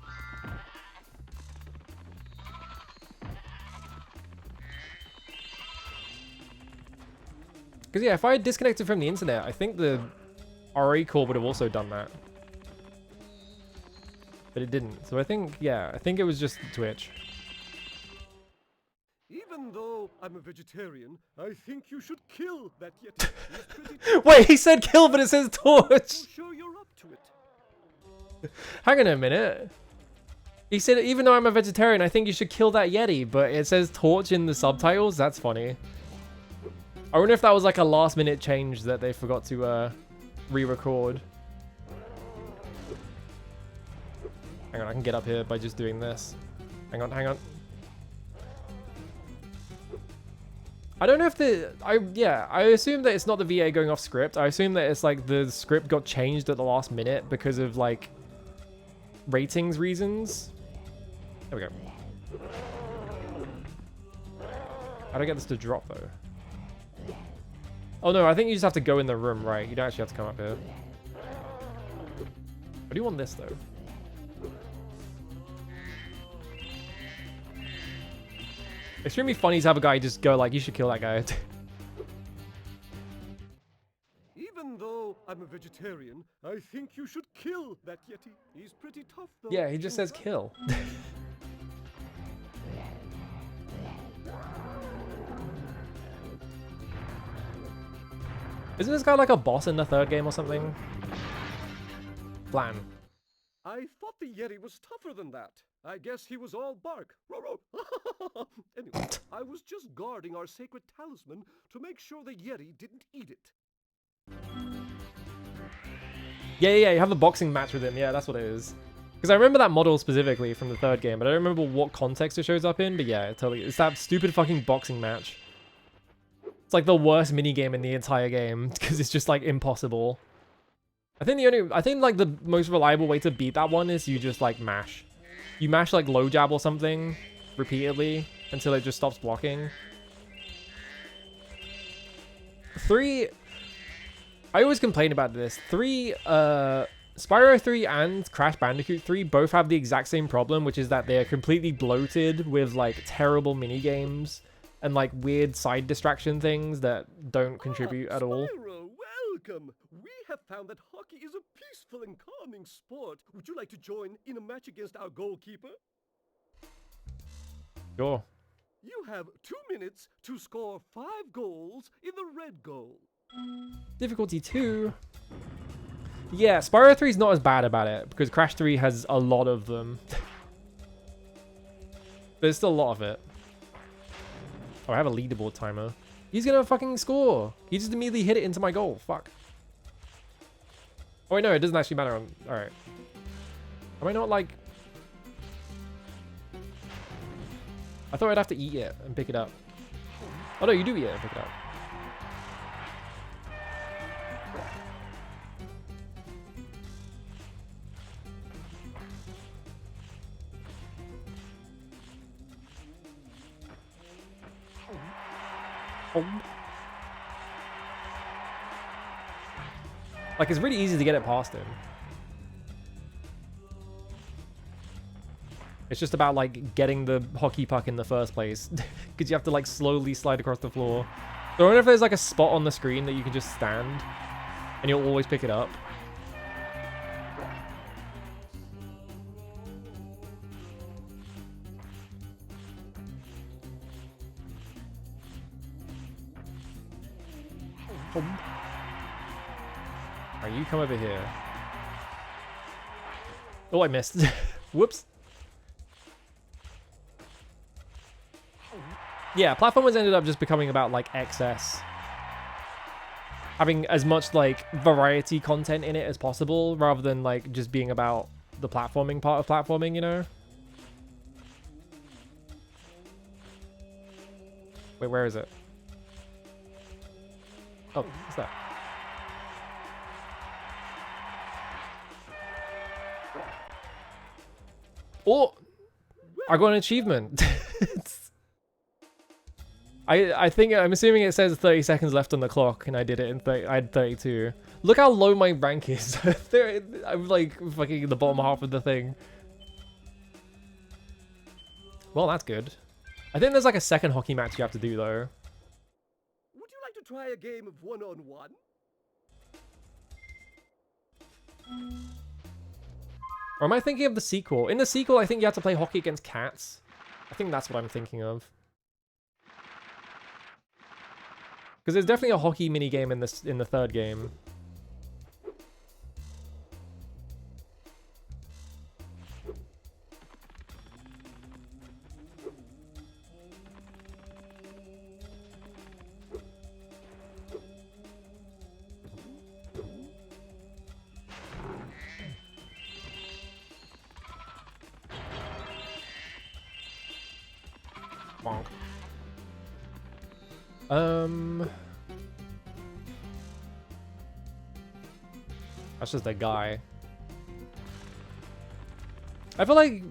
yeah, if I had disconnected from the internet, I think the RA core would have also done that. But it didn't. So I think, yeah, I think it was just Twitch. Even though I'm a vegetarian, I think you should kill that Yeti. He's pretty Wait, he said kill, but it says torch! I'm sure you're up to it. Hang on a minute. He said, even though I'm a vegetarian, I think you should kill that Yeti, but it says torch in the subtitles? That's funny. I wonder if that was like a last minute change that they forgot to re-record. Hang on, I can get up here by just doing this. Hang on, hang on. I don't know if I assume that it's not the VA going off script. I assume that it's like the script got changed at the last minute because of like ratings reasons. There we go. How do I get this to drop though? Oh no, I think you just have to go in the room, right? You don't actually have to come up here. I do want this though. Extremely funny to have a guy just go like, you should kill that guy. Even though I'm a vegetarian, I think you should kill that Yeti. He's pretty tough though. Yeah, he just says kill. Isn't this guy like a boss in the third game or something? Flan. I thought the Yeti was tougher than that. I guess he was all bark. Anyway, I was just guarding our sacred talisman to make sure the Yeti didn't eat it. Yeah, you have a boxing match with him. Yeah, that's what it is. Because I remember that model specifically from the third game, but I don't remember what context it shows up in. But yeah, it's that stupid fucking boxing match. It's like the worst minigame in the entire game because it's just like impossible. I think like the most reliable way to beat that one is you just like mash. You mash like low jab or something repeatedly until it just stops blocking. 3, I always complain about this. Spyro 3 and Crash Bandicoot 3 both have the exact same problem, which is that they're completely bloated with like terrible mini games and like weird side distraction things that don't contribute at all. Spyro, welcome. We have found that hockey is a peaceful and calming sport. Would you like to join in a match against our goalkeeper? Sure. You have 2 minutes to score 5 goals in the red goal. Difficulty 2. Yeah, Spyro 3 is not as bad about it because Crash 3 has a lot of them. There's still a lot of it. Oh, I have a leaderboard timer. He's gonna fucking score. He just immediately hit it into my goal. Fuck. Oh wait, no, it doesn't actually matter. All right. Am I not like? I thought I'd have to eat it and pick it up. Oh no, you do eat it and pick it up. Like, it's really easy to get it past him. It's just about, like, getting the hockey puck in the first place. Because you have to, like, slowly slide across the floor. So I wonder if there's, like, a spot on the screen that you can just stand. And you'll always pick it up. Alright, you come over here. Oh, I missed. Whoops. Yeah, platformers ended up just becoming about, like, excess. Having as much, like, variety content in it as possible, rather than, like, just being about the platforming part of platforming, you know? Wait, where is it? Oh, what's that? Oh! I got an achievement. I'm assuming it says 30 seconds left on the clock, and I did it in I had 32. Look how low my rank is. I'm like fucking in the bottom half of the thing. Well, that's good. I think there's like a second hockey match you have to do though. Would you like to try a game of one-on-one? Or am I thinking of the sequel? In the sequel, I think you have to play hockey against cats. I think that's what I'm thinking of. Because there's definitely a hockey minigame in the third game. Bonk. That's just a guy. I feel like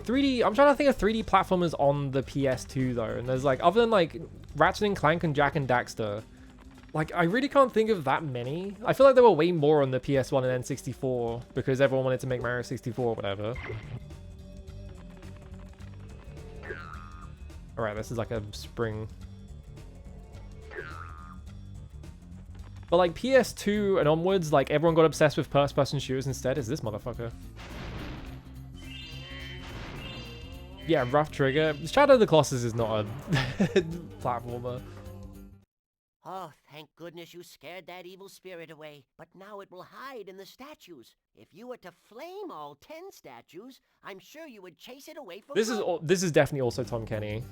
3D, I'm trying to think of 3D platformers on the PS2 though, and there's like, other than like Ratchet and Clank and Jak and Daxter, like I really can't think of that many. I feel like there were way more on the PS1 and N64 because everyone wanted to make Mario 64 or whatever. Alright, this is like a spring. But like PS2 and onwards, like everyone got obsessed with first-person shooters instead. Is this motherfucker? Yeah, Rough Trigger. Shadow of the Colossus is not a platformer. Oh, thank goodness you scared that evil spirit away. But now it will hide in the statues. If you were to flame all 10 statues, I'm sure you would chase it away from This is definitely also Tom Kenny.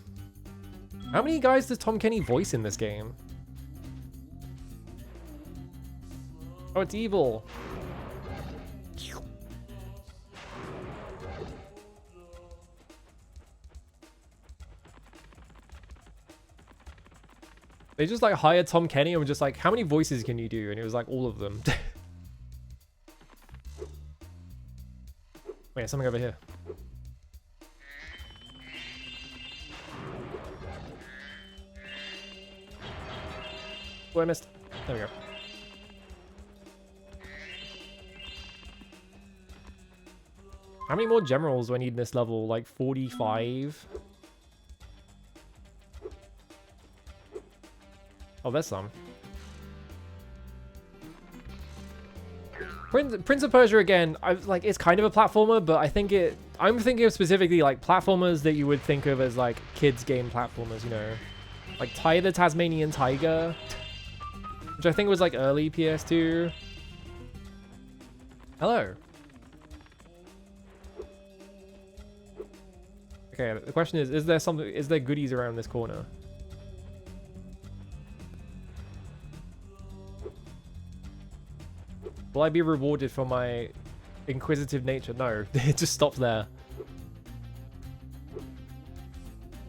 How many guys does Tom Kenny voice in this game? Oh, it's evil. They just like hired Tom Kenny and were just like, how many voices can you do? And it was like all of them. wait, something over here. Oh, I missed. There we go. How many more gem rolls do I need in this level? Like 45? Oh, there's some. Prince of Persia again, like it's kind of a platformer, but I'm thinking of specifically like platformers that you would think of as like kids game platformers, you know. Like Ty the Tasmanian Tiger, which I think was like early PS2. Hello. Okay, the question is there goodies around this corner? Will I be rewarded for my inquisitive nature? No, it just stops there.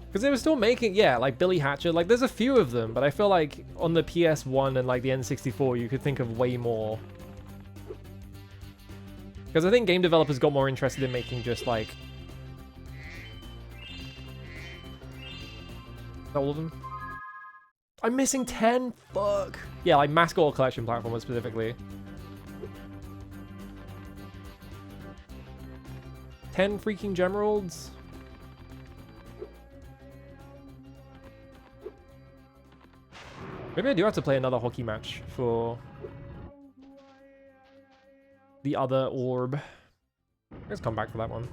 Because they were still making, yeah, like Billy Hatcher, like there's a few of them, but I feel like on the PS1 and like the N64, you could think of way more. Because I think game developers got more interested in making just like... all of them? I'm missing 10? Fuck. Yeah, like Mascot Collection platformers specifically. 10 freaking Gemeralds? Maybe I do have to play another hockey match for the other orb. Let's come back for that one.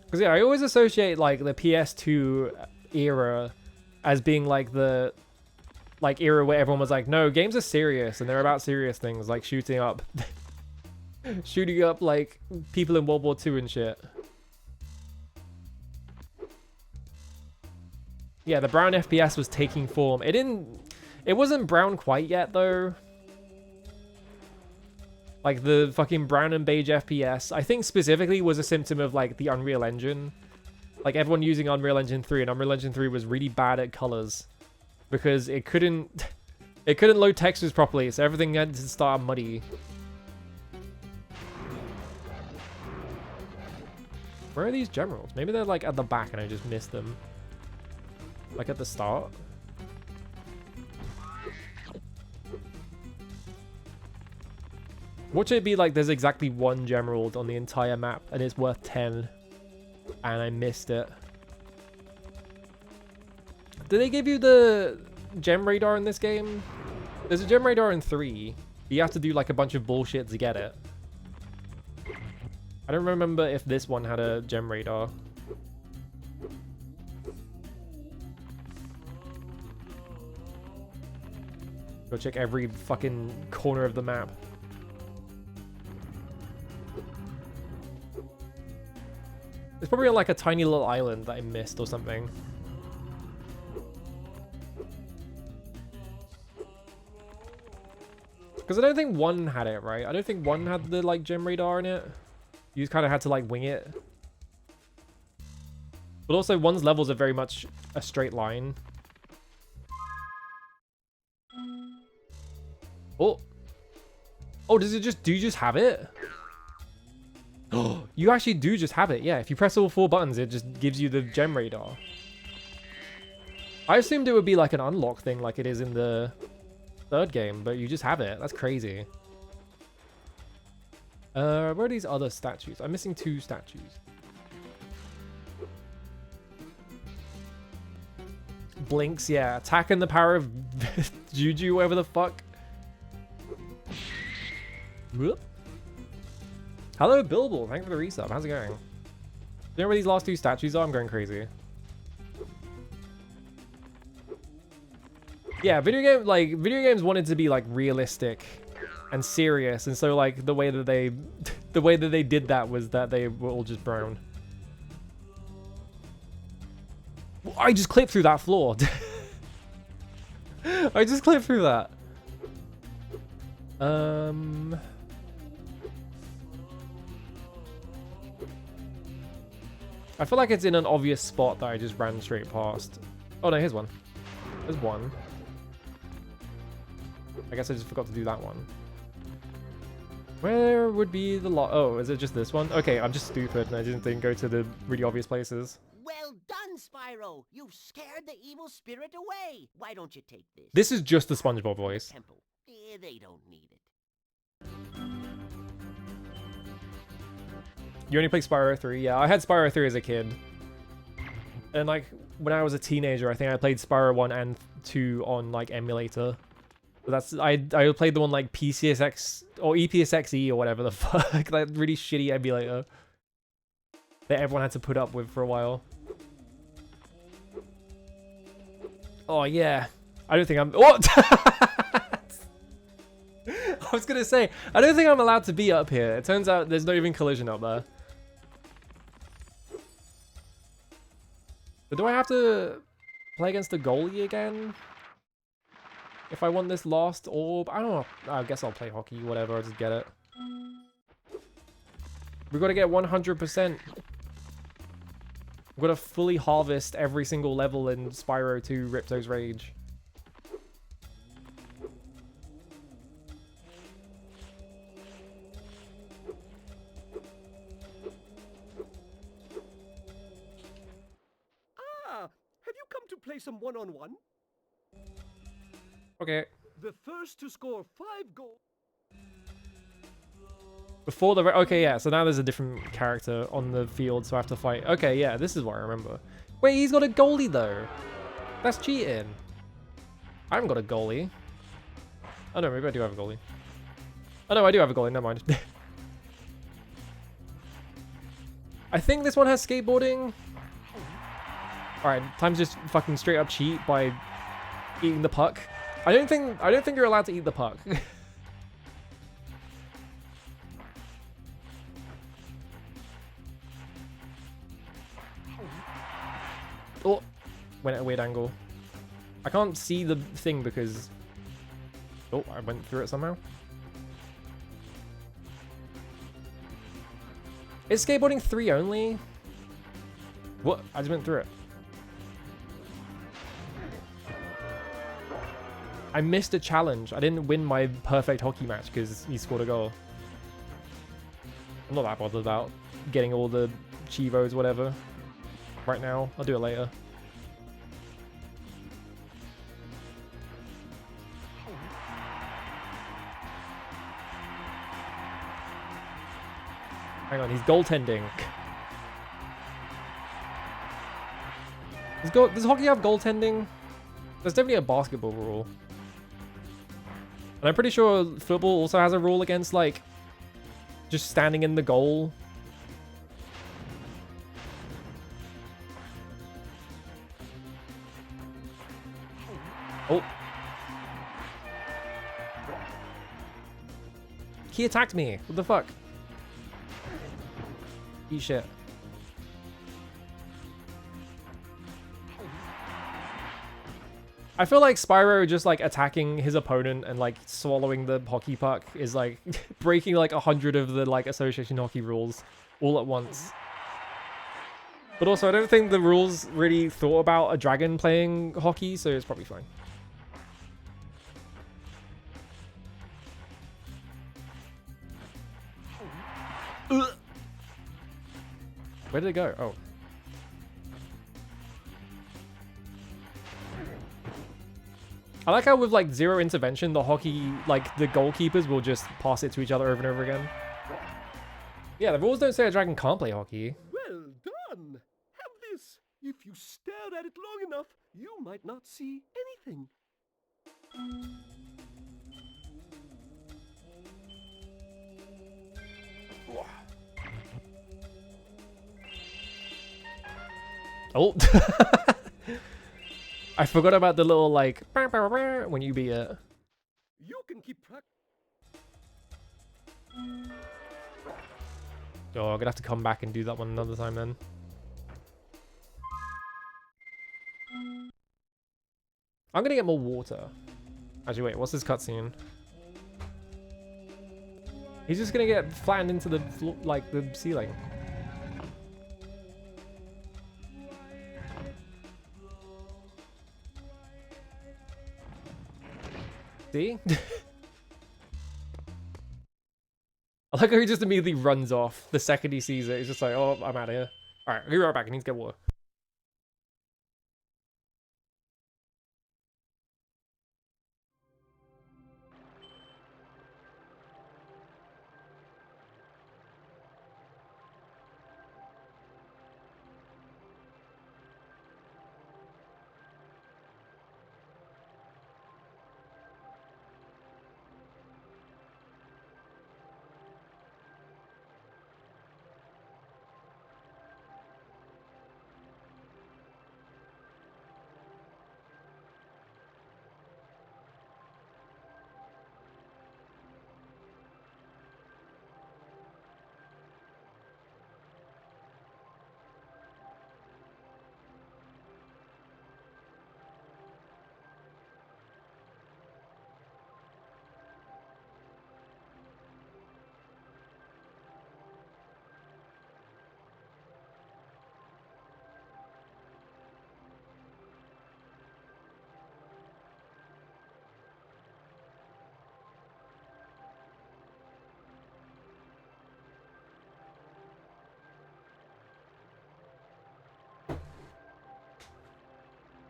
Because yeah, I always associate like the PS2 era as being like the era where everyone was like, no, games are serious and they're about serious things like shooting up like people in World War II and shit. Yeah, the brown FPS was taking form. It wasn't brown quite yet though. Like the fucking brown and beige FPS, I think specifically was a symptom of like the Unreal Engine. Like everyone using Unreal Engine 3, and Unreal Engine 3 was really bad at colors because it couldn't load textures properly, so everything had to start muddy. Where are these Gemeralds? Maybe they're like at the back and I just missed them. Like at the start. Watch it be like there's exactly one Gemerald on the entire map and it's worth 10. And I missed it. Did they give you the gem radar in this game? There's a gem radar in 3. You have to do like a bunch of bullshit to get it. I don't remember if this one had a gem radar. Go check every fucking corner of the map. It's probably on like a tiny little island that I missed or something. Because I don't think 1 had it, right? I don't think 1 had the like gem radar in it. You just kind of had to like wing it. But also 1's levels are very much a straight line. Oh. Oh, do you just have it? Oh, you actually do just have it. Yeah, if you press all 4 buttons, it just gives you the gem radar. I assumed it would be like an unlock thing like it is in the 3rd game, but you just have it. That's crazy. Where are these other statues? I'm missing 2 statues. Blinks, yeah. Attack and the power of Juju, whatever the fuck. Whoop. Hello, Bilbo. Thank you for the resub. How's it going? Do you know where these last 2 statues are? I'm going crazy. Yeah, video games wanted to be like realistic and serious, and so like the way that they did that was that they were all just brown. I just clipped through that floor. I just clipped through that. I feel like it's in an obvious spot that I just ran straight past. Oh no, here's one. There's one. I guess I just forgot to do that one. Where would be the lot? Oh, is it just this one? Okay, I'm just stupid and I didn't go to the really obvious places. Well done, Spyro. You've scared the evil spirit away. Why don't you take this? This is just the SpongeBob voice. Temple. They don't need it. You only play Spyro 3? Yeah, I had Spyro 3 as a kid. And like, when I was a teenager, I think I played Spyro 1 and 2 on like emulator. But that's, I played the one like PCSX or EPSXE or whatever the fuck. That really shitty emulator that everyone had to put up with for a while. Oh yeah. I don't think I'm... What? I was gonna say, I don't think I'm allowed to be up here. It turns out there's not even collision up there. But do I have to play against the goalie again? If I want this lost orb? I don't know. I guess I'll play hockey, whatever, I'll just get it. We've got to get 100%. We've got to fully harvest every single level in Spyro 2 Ripto's Rage. Have you come to play some one-on-one? Okay. The first to score 5 goals. Before the... Okay, yeah, so now there's a different character on the field, so I have to fight. Okay, yeah, this is what I remember. Wait, he's got a goalie, though. That's cheating. I haven't got a goalie. Oh, no, maybe I do have a goalie. Oh, no, I do have a goalie. Never mind. I think this one has skateboarding. Alright, time to just fucking straight up cheat by eating the puck. I don't think you're allowed to eat the puck. Oh, went at a weird angle. I can't see the thing because... Oh, I went through it somehow. Is skateboarding 3 only? What? I just went through it. I missed a challenge. I didn't win my perfect hockey match because he scored a goal. I'm not that bothered about getting all the Chivos, whatever. Right now. I'll do it later. Hang on, he's goaltending. Does hockey have goaltending? There's definitely a basketball rule. And I'm pretty sure football also has a rule against, like, just standing in the goal. Oh. He attacked me. What the fuck? Eat shit. I feel like Spyro just like attacking his opponent and like swallowing the hockey puck is like breaking like 100 of the like association hockey rules all at once. But also I don't think the rules really thought about a dragon playing hockey, so it's probably fine. Where did it go? Oh. I like how with like zero intervention, the hockey, like the goalkeepers will just pass it to each other over and over again. Yeah, the rules don't say a dragon can't play hockey. Well done. Have this. If you stare at it long enough, you might not see anything. Oh. I forgot about the little like when you beat it. You can keep track. Oh, I'm gonna have to come back and do that one another time then. I'm gonna get more water. Actually, wait, what's this cutscene? He's just gonna get flattened into the like the ceiling. See? I like how he just immediately runs off the second he sees it. He's just like, oh, I'm out of here. Alright, I'll be right back. I need to get water.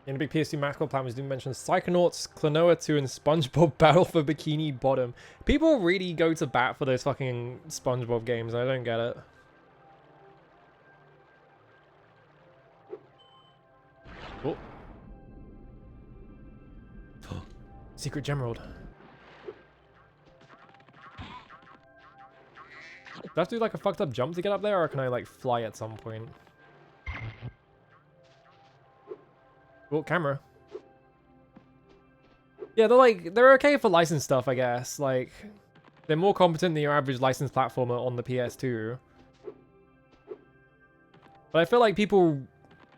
In a big PS2 mascot plan, we didn't mention Psychonauts, Klonoa 2, and SpongeBob Battle for Bikini Bottom. People really go to bat for those fucking SpongeBob games. I don't get it. Oh. Secret Gemerald. Do I have to do like a fucked up jump to get up there, or can I like fly at some point? Oh, camera. Yeah, they're okay for licensed stuff, I guess. Like, they're more competent than your average licensed platformer on the PS2. But I feel like people,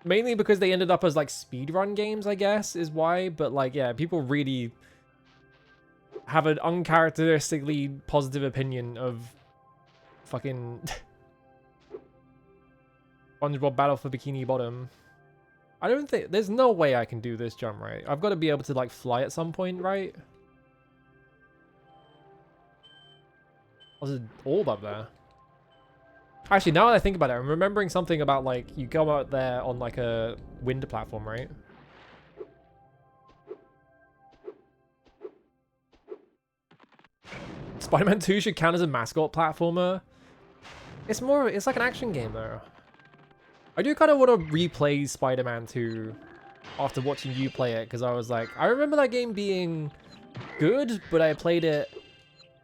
mainly because they ended up as like speedrun games, I guess, is why. But like, yeah, people really have an uncharacteristically positive opinion of fucking SpongeBob Battle for Bikini Bottom. I don't think... There's no way I can do this jump, right? I've got to be able to, like, fly at some point, right? There's an orb up there. Actually, now that I think about it, I'm remembering something about, like, you go out there on, like, a wind platform, right? Spider-Man 2 should count as a mascot platformer. It's more... It's like an action game, though. I do kind of want to replay Spider-Man 2 after watching you play it, because I was like, I remember that game being good, but I played it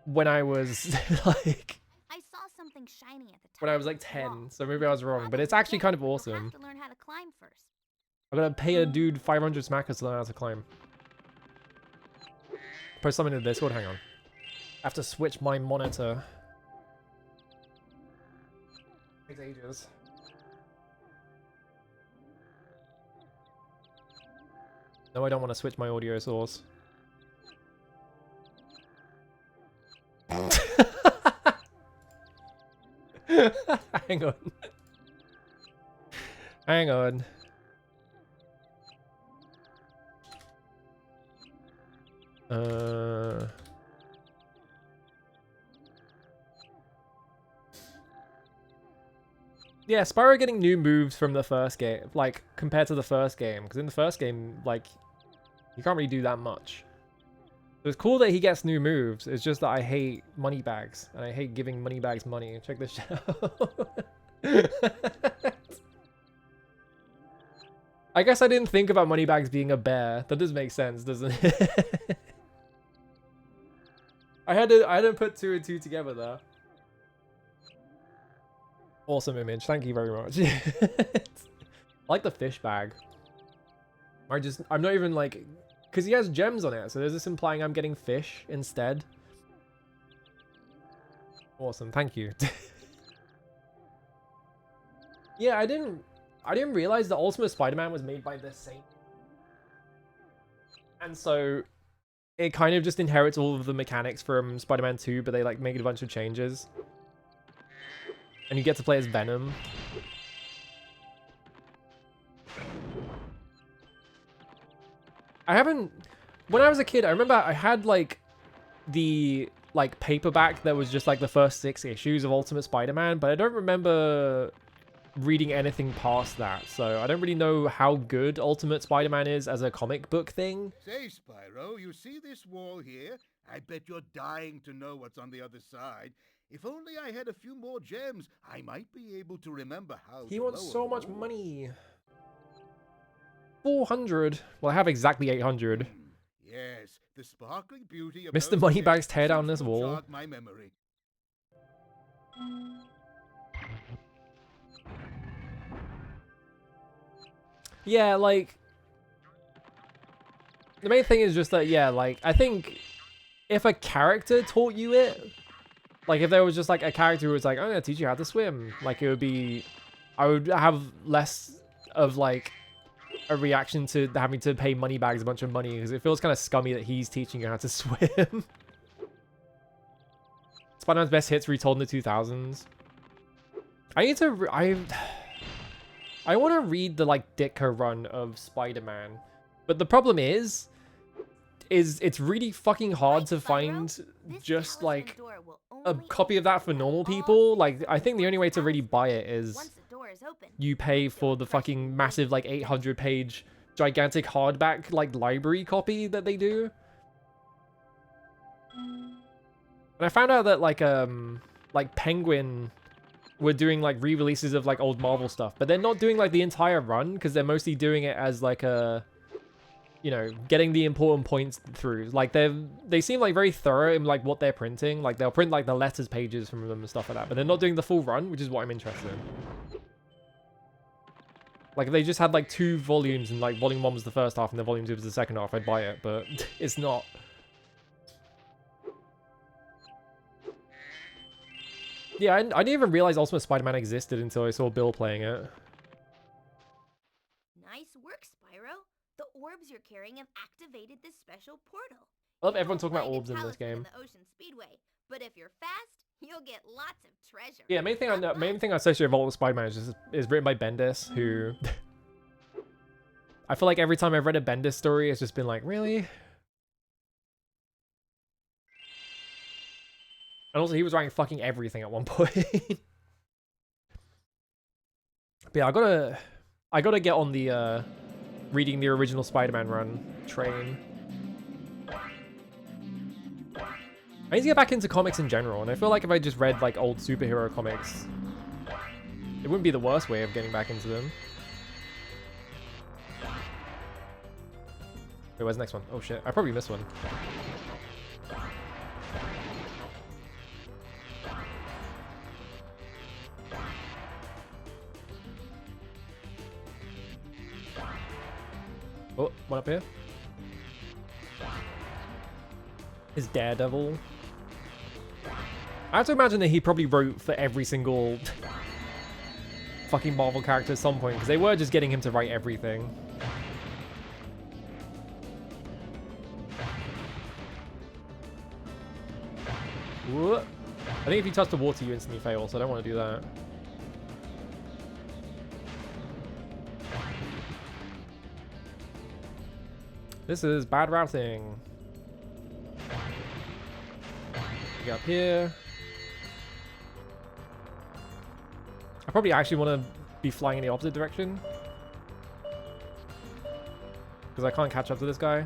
when I was like, I saw something shiny at the top. when I was like 10, so maybe I was wrong, but it's actually kind of awesome. You'll have to learn how to climb first. I'm gonna pay a dude 500 smackers to learn how to climb. Post something in the Discord, hang on. I have to switch my monitor. Takes ages. No, I don't want to switch my audio source. Hang on. Hang on. Yeah, Spyro getting new moves from the first game, like, compared to the first game. Because in the first game, like, you can't really do that much. So it's cool that he gets new moves. It's just that I hate money bags. And I hate giving money bags money. Check this shit out. I guess I didn't think about money bags being a bear. That does make sense, doesn't it? I had to put 2 and 2 together there. Awesome image. Thank you very much. I like the fish bag. I'm not even like... Because he has gems on it, so there's this implying I'm getting fish instead. Awesome, thank you. Yeah, I didn't realize the Ultimate Spider-Man was made by the same. And so it kind of just inherits all of the mechanics from Spider-Man 2, but they like make a bunch of changes. And you get to play as Venom. When I was a kid, I remember I had like the like paperback that was just like the first 6 issues of Ultimate Spider-Man, but I don't remember reading anything past that, so I don't really know how good Ultimate Spider-Man is as a comic book thing. Say, Spyro, you see this wall here? I bet you're dying to know what's on the other side. If only I had a few more gems, I might be able to remember how He to wants lower so the much wall. money. 400. Well, I have exactly 800. Yes, the sparkling beauty of Mr. those Moneybags gems tear down seems this to wall. jog my memory. Yeah, like, the main thing is just that, yeah, like, I think if a character taught you it, like, if there was just, like, a character who was like, I'm gonna teach you how to swim, like, it would be, I would have less of, like, a reaction to having to pay Moneybags a bunch of money, because it feels kind of scummy that he's teaching you how to swim. Spider-Man's best hits retold in the 2000s. I need to, I want to read the, like, Ditka run of Spider-Man, but the problem is it's really fucking hard to find just, like, a copy of that for normal people. Like, I think the only way to really buy it is you pay for the fucking massive, like, 800-page gigantic hardback, like, library copy that they do. And I found out that, like Penguin were doing, like, re-releases of, like, old Marvel stuff, but they're not doing, like, the entire run, because they're mostly doing it as, like, a, you know, getting the important points through. Like, they seem, like, very thorough in, like, what they're printing. Like, they'll print, like, the letters pages from them and stuff like that, but they're not doing the full run, which is what I'm interested in. Like, if they just had, like, 2 volumes, and, like, volume 1 was the first half and the volume 2 was the second half, I'd buy it, but it's not. Yeah, I didn't even realize Ultimate Spider-Man existed until I saw Bill playing it. Nice work, Spyro. The orbs you're carrying have activated this special portal. I love You everyone won't talking about find a orbs in this talisman game. in the Ocean Speedway, but if you're fast, you'll get lots of treasure. Yeah, main thing I Have know, fun. main thing I associate with Ultimate Spider-Man is written by Bendis, who I feel like every time I've read a Bendis story, it's just been like, really? And also, he was writing fucking everything at one point. But yeah, I gotta get on the reading the original Spider-Man run train. I need to get back into comics in general, and I feel like if I just read, like, old superhero comics, it wouldn't be the worst way of getting back into them. Wait, where's the next one? Oh shit, I probably missed one. Oh, one up here. Is Daredevil. I have to imagine that he probably wrote for every single fucking Marvel character at some point, because they were just getting him to write everything. Whoa. I think if you touch the water, you instantly fail, so I don't want to do that. This is bad routing. Get up here. I probably actually want to be flying in the opposite direction, because I can't catch up to this guy.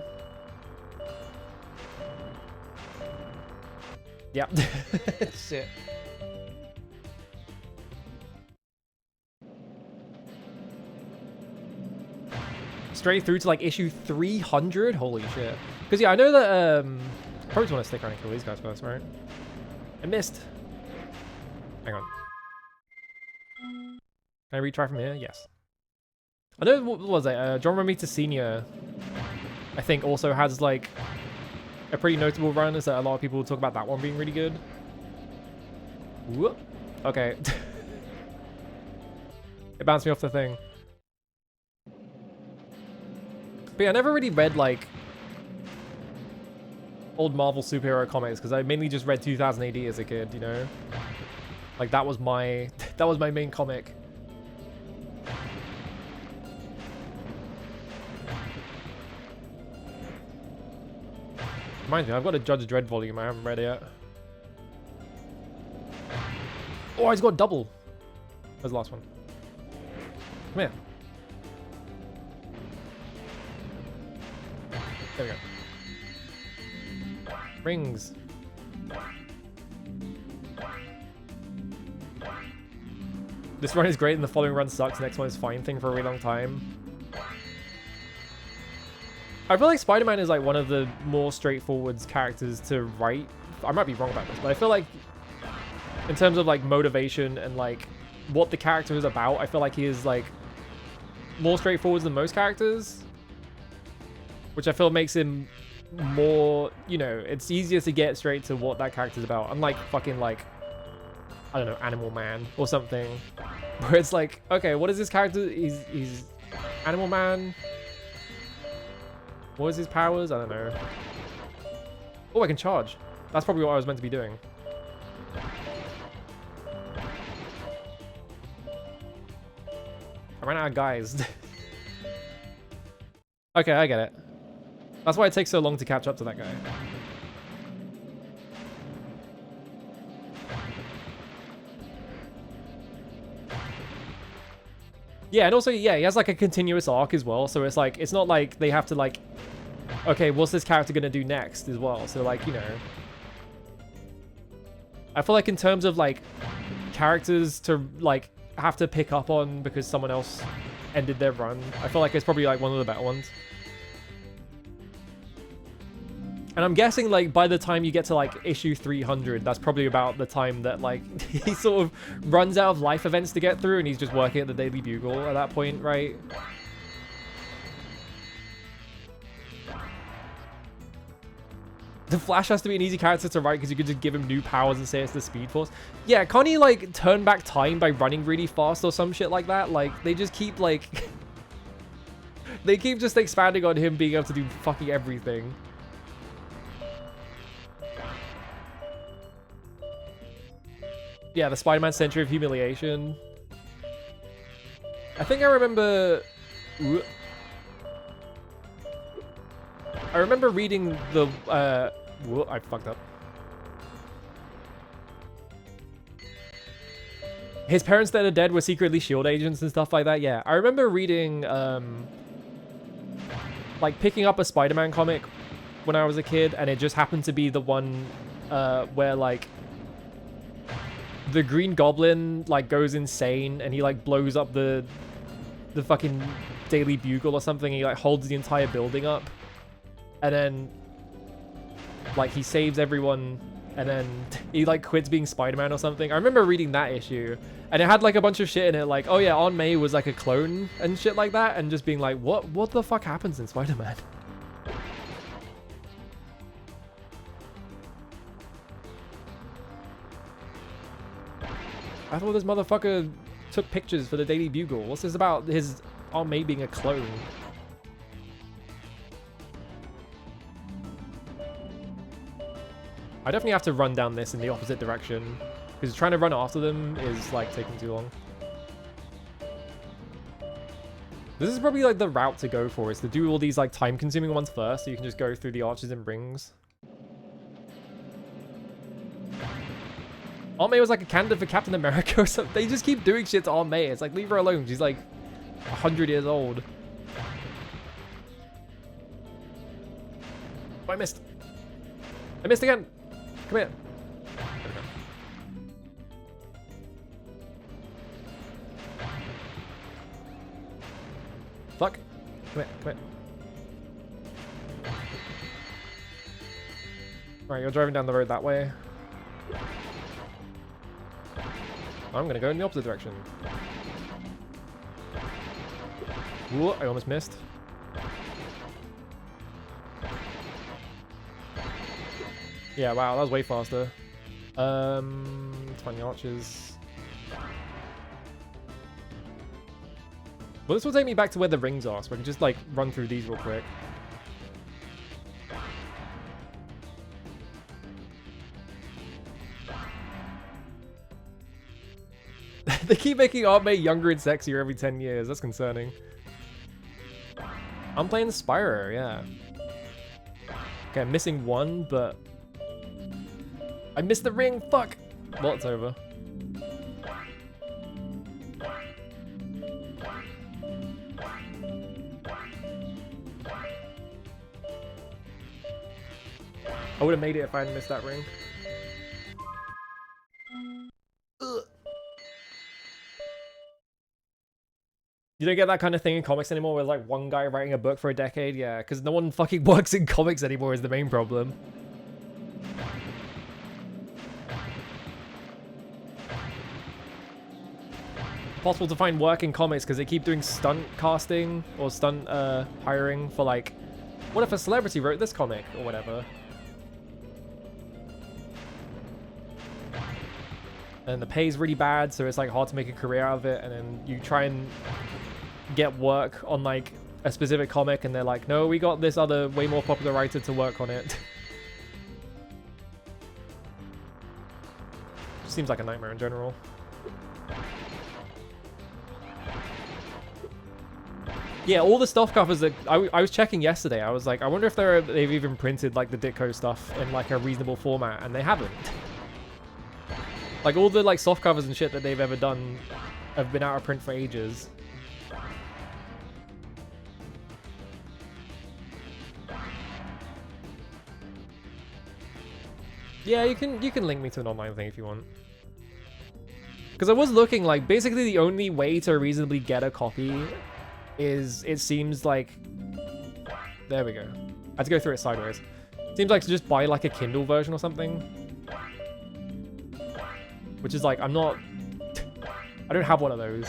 Yep. Shit. Straight through to, like, issue 300? Holy shit. Because, yeah, I know that, probably just want to stick around and kill these guys first, right? I missed. Hang on. Can I retry from here? Yes. I know, what was it? John Romita Sr., I think, also has, like, a pretty notable run, is that a lot of people talk about that one being really good. Whoop. Okay. It bounced me off the thing. But yeah, I never really read, like, old Marvel superhero comics, because I mainly just read 2000 AD as a kid, you know? Like, that was my main comic. Mind you, I've got a Judge Dredd volume, I haven't read it yet. Oh, he's got double. Where's the last one? Come here. There we go. Rings. This run is great and the following run sucks. Next one is fine thing for a really long time. I feel like Spider-Man is like one of the more straightforward characters to write. I might be wrong about this, but I feel like in terms of like motivation and like what the character is about, I feel like he is like more straightforward than most characters, which I feel makes him more, you know, it's easier to get straight to what that character's about. Unlike fucking like, I don't know, Animal Man or something, where it's like, okay, what is this character? He's Animal Man. What is his powers? I don't know. Oh, I can charge. That's probably what I was meant to be doing. I ran out of guys. Okay, I get it. That's why it takes so long to catch up to that guy. Yeah, and also, yeah, he has like a continuous arc as well, so it's like, it's not like they have to like, okay, what's this character gonna do next as well? So like, you know, I feel like in terms of like characters to like have to pick up on because someone else ended their run, I feel like it's probably like one of the better ones. And I'm guessing like by the time you get to like issue 300, that's probably about the time that like he sort of runs out of life events to get through and he's just working at the Daily Bugle at that point, right? The Flash has to be an easy character to write because you could just give him new powers and say it's the Speed Force. Yeah, can't he like turn back time by running really fast or some shit like that? Like they just keep like they keep just expanding on him being able to do fucking everything. Yeah, the Spider-Man Century of Humiliation. I think I remember... I remember reading the... I fucked up. His parents that are dead were secretly S.H.I.E.L.D. agents and stuff like that. Yeah, I remember reading... like, picking up a Spider-Man comic when I was a kid, and it just happened to be the one where, like... the Green Goblin like goes insane and he like blows up the fucking Daily Bugle or something. He like holds the entire building up and then like he saves everyone and then he like quits being Spider-Man or something. I remember reading that issue and it had like a bunch of shit in it like, oh yeah, Aunt May was like a clone and shit like that, and just being like, what the fuck happens in Spider-Man? I thought this motherfucker took pictures for the Daily Bugle. What's this about his Aunt May being a clone? I definitely have to run down this in the opposite direction, because trying to run after them is like taking too long. This is probably like the route to go for, is to do all these like time-consuming ones first, so you can just go through the arches and rings. Aunt May was like a candidate for Captain America or something. They just keep doing shit to Aunt May. It's like, leave her alone. She's like 100 years old. Oh, I missed. I missed again. Come here. Fuck. Come here. Come here. Alright, you're driving down the road that way. I'm gonna go in the opposite direction. Ooh, I almost missed. Yeah, wow, that was way faster. 20 arches. Well, this will take me back to where the rings are, so I can just, like, run through these real quick. They keep making Aunt May younger and sexier every 10 years. That's concerning. I'm playing Spyro, yeah. Okay, I'm missing one, but... I missed the ring! Fuck! Well, it's over. I would have made it if I hadn't missed that ring. You don't get that kind of thing in comics anymore with like one guy writing a book for a decade? Yeah, because no one fucking works in comics anymore is the main problem. Possible to find work in comics because they keep doing stunt casting or stunt hiring for like, what if a celebrity wrote this comic or whatever? And the pay's really bad, so it's like hard to make a career out of it, and then you try and get work on like a specific comic and they're like, no, we got this other way more popular writer to work on it. Seems like a nightmare in general. Yeah, all the stuff covers that I was checking yesterday. I was like, I wonder if they've even printed like the Ditko stuff in like a reasonable format, and they haven't. Like all the like soft covers and shit that they've ever done have been out of print for ages. Yeah, you can link me to an online thing if you want. Because I was looking, like, basically the only way to reasonably get a copy is, it seems like... There we go. I had to go through it sideways. Seems like to just buy, like, a Kindle version or something. Which is, like, I'm not... I don't have one of those.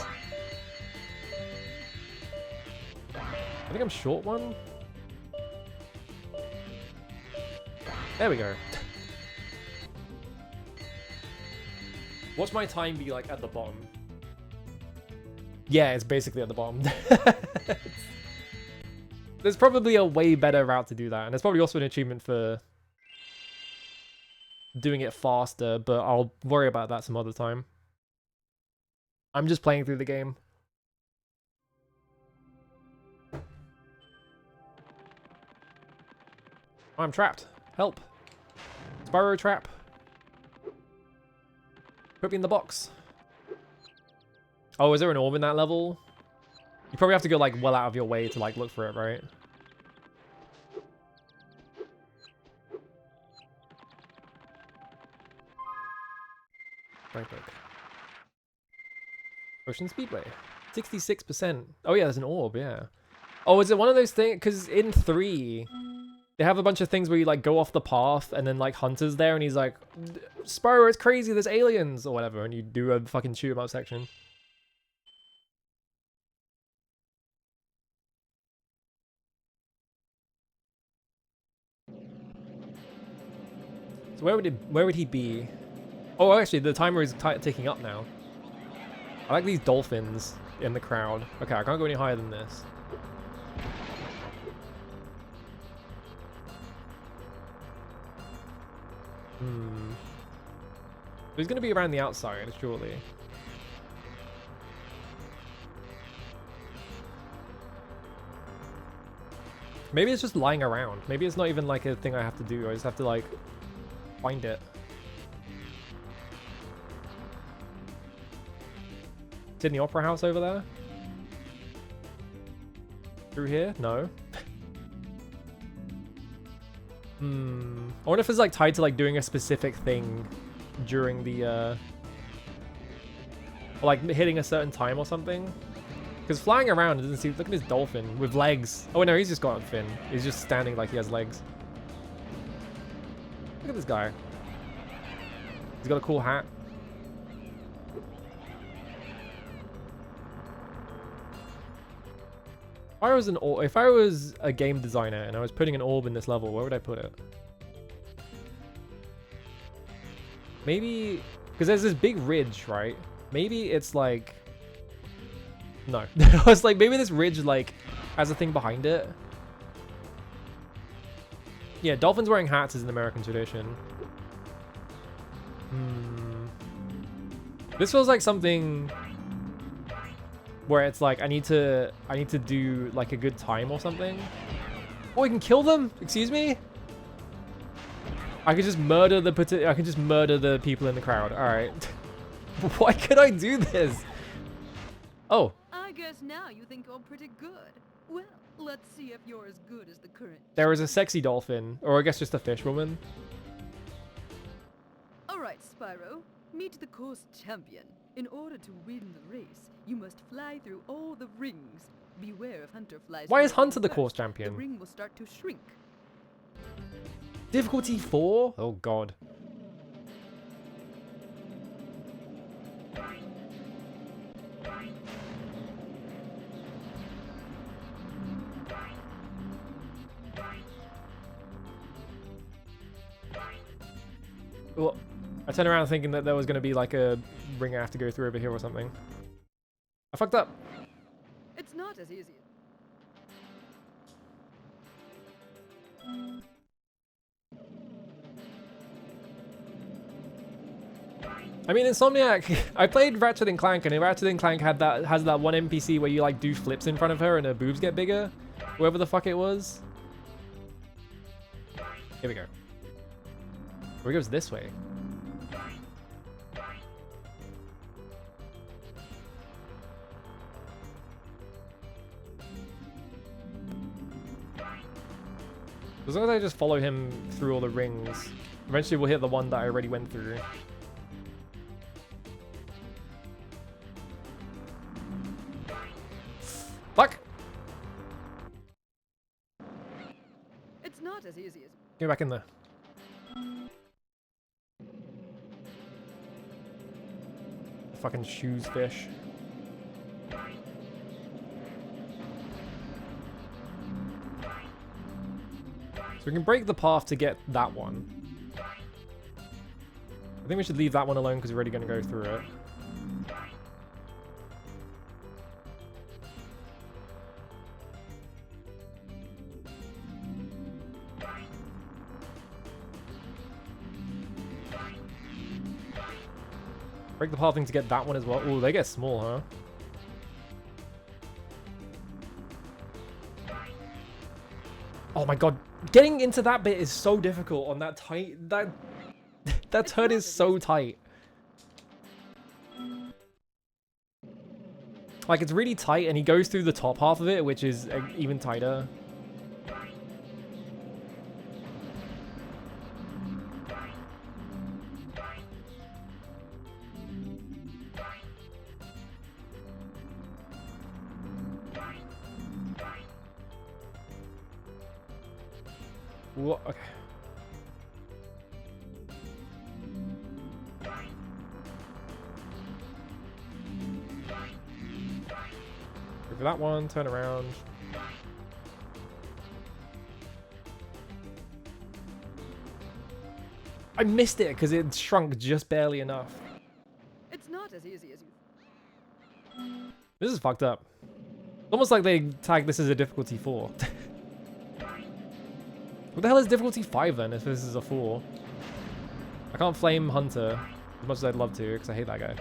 I think I'm short one. There we go. What's my time be like at the bottom? Yeah, it's basically at the bottom. There's probably a way better route to do that, and there's probably also an achievement for doing it faster, but I'll worry about that some other time. I'm just playing through the game. I'm trapped. Help. Spyro trap. Put me in the box. Oh, is there an orb in that level? You probably have to go like well out of your way to like look for it, right? Right book. Ocean Speedway. 66%. Oh yeah, there's an orb, yeah. Oh, is it one of those things? Because in 3... they have a bunch of things where you like go off the path and then like Hunter's there and he's like, Spyro, it's crazy, there's aliens or whatever, and you do a fucking shoot 'em up section. So where would he be? Oh, actually the timer is ticking up now. I like these dolphins in the crowd. Okay, I can't go any higher than this. He's gonna be around the outside, surely. Maybe it's just lying around. Maybe it's not even like a thing I have to do. I just have to like find it. It's in the opera house over there. Through here? No. I wonder if it's like tied to like doing a specific thing during the or like hitting a certain time or something. Because flying around, it doesn't seem... Look at this dolphin with legs. Oh no, he's just got a fin. He's just standing like he has legs. Look at this guy. He's got a cool hat. If I was a game designer and I was putting an orb in this level, where would I put it? Maybe... Because there's this big ridge, right? Maybe it's like... No. I was like, maybe this ridge, like, has a thing behind it. Yeah, dolphins wearing hats is an American tradition. This feels like something... where it's like, I need to do, like, a good time or something. Oh, I can kill them? Excuse me? I could just murder the people in the crowd. Alright. Why could I do this? Oh. I guess now you think you're pretty good. Well, Let's see if you're as good as the current. There is a sexy dolphin, or I guess just a fish woman. All right, Spyro. Meet the course champion. In order to win the race, you must fly through all the rings. Beware of Hunter flies. Why is through Hunter the first. course champion? The ring will start to shrink. Difficulty 4? Oh god. Well, I turned around thinking that there was going to be like a ring I have to go through over here or something. I fucked up. It's not as easy. I mean, Insomniac. I played Ratchet and Clank, and Ratchet and Clank has that one NPC where you like do flips in front of her and her boobs get bigger, whoever the fuck it was. Here we go. Where goes this way? As long as I just follow him through all the rings, eventually we'll hit the one that I already went through. Fuck! It's not as easy as. Get back in there. Fucking shoes fish. So we can break the path to get that one. I think we should leave that one alone because we're already going to go through it. Break the path thing to get that one as well. Ooh, they get small, huh? Oh my god, getting into that bit is so difficult on that tight. That turn is so tight. Like, it's really tight, and he goes through the top half of it, which is even tighter. Whoa, okay. Go for that one, turn around. I missed it because it shrunk just barely enough. It's not as easy as you. This is fucked up. It's almost like they tagged this as a difficulty 4. What the hell is difficulty 5 then, if this is a 4? I can't flame Hunter as much as I'd love to, because I hate that guy.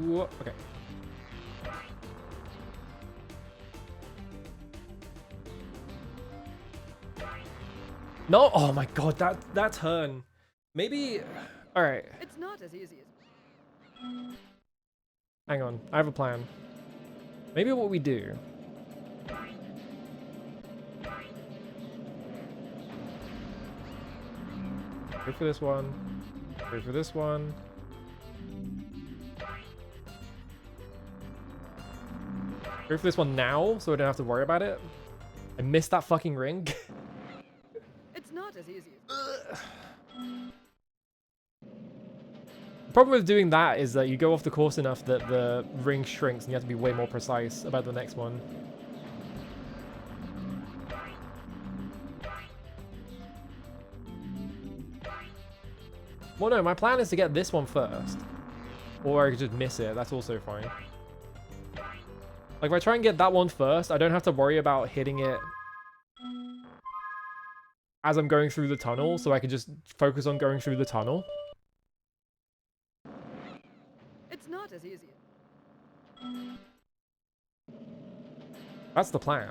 Whoa, okay. No, oh my god, that turn. Maybe, all right. It's not as easy as. Hang on, I have a plan. Maybe what we do. Go for this one. Go for this one. Go for this one now, so I don't have to worry about it. I missed that fucking ring. It's not as easy as. The problem with doing that is that you go off the course enough that the ring shrinks and you have to be way more precise about the next one. Well, no, my plan is to get this one first. Or I could just miss it, that's also fine. Like, if I try and get that one first, I don't have to worry about hitting it as I'm going through the tunnel, so I can just focus on going through the tunnel. It's not as That's the plan.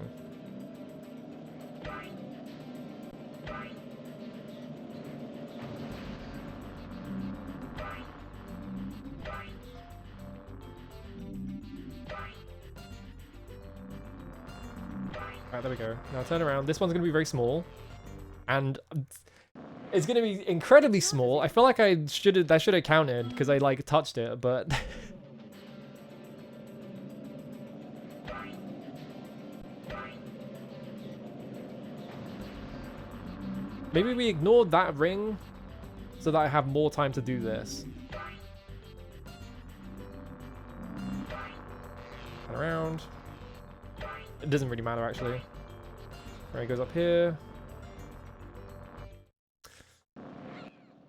Alright, there we go. Now turn around. This one's going to be very small. And it's going to be incredibly small. I feel like that should have counted because I like touched it, but maybe we ignored that ring so that I have more time to do this. Turn around. It doesn't really matter actually. Right, it goes up here.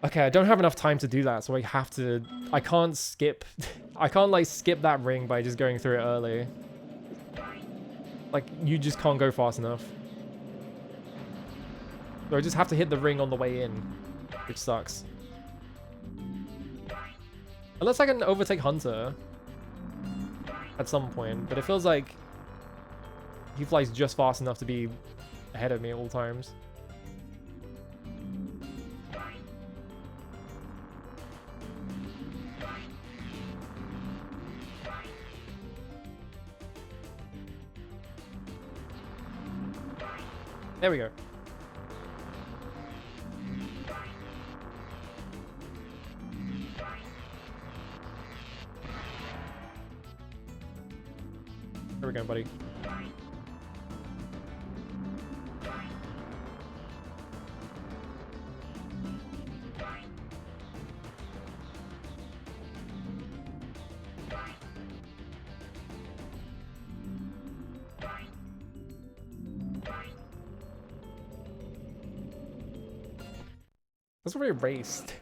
Okay, I don't have enough time to do that, so I can't skip, I can't like skip that ring by just going through it early. Like, you just can't go fast enough. So I just have to hit the ring on the way in, which sucks. Unless I can overtake Hunter at some point, but it feels like he flies just fast enough to be ahead of me at all times. There we go. There we go, buddy. That's already raced.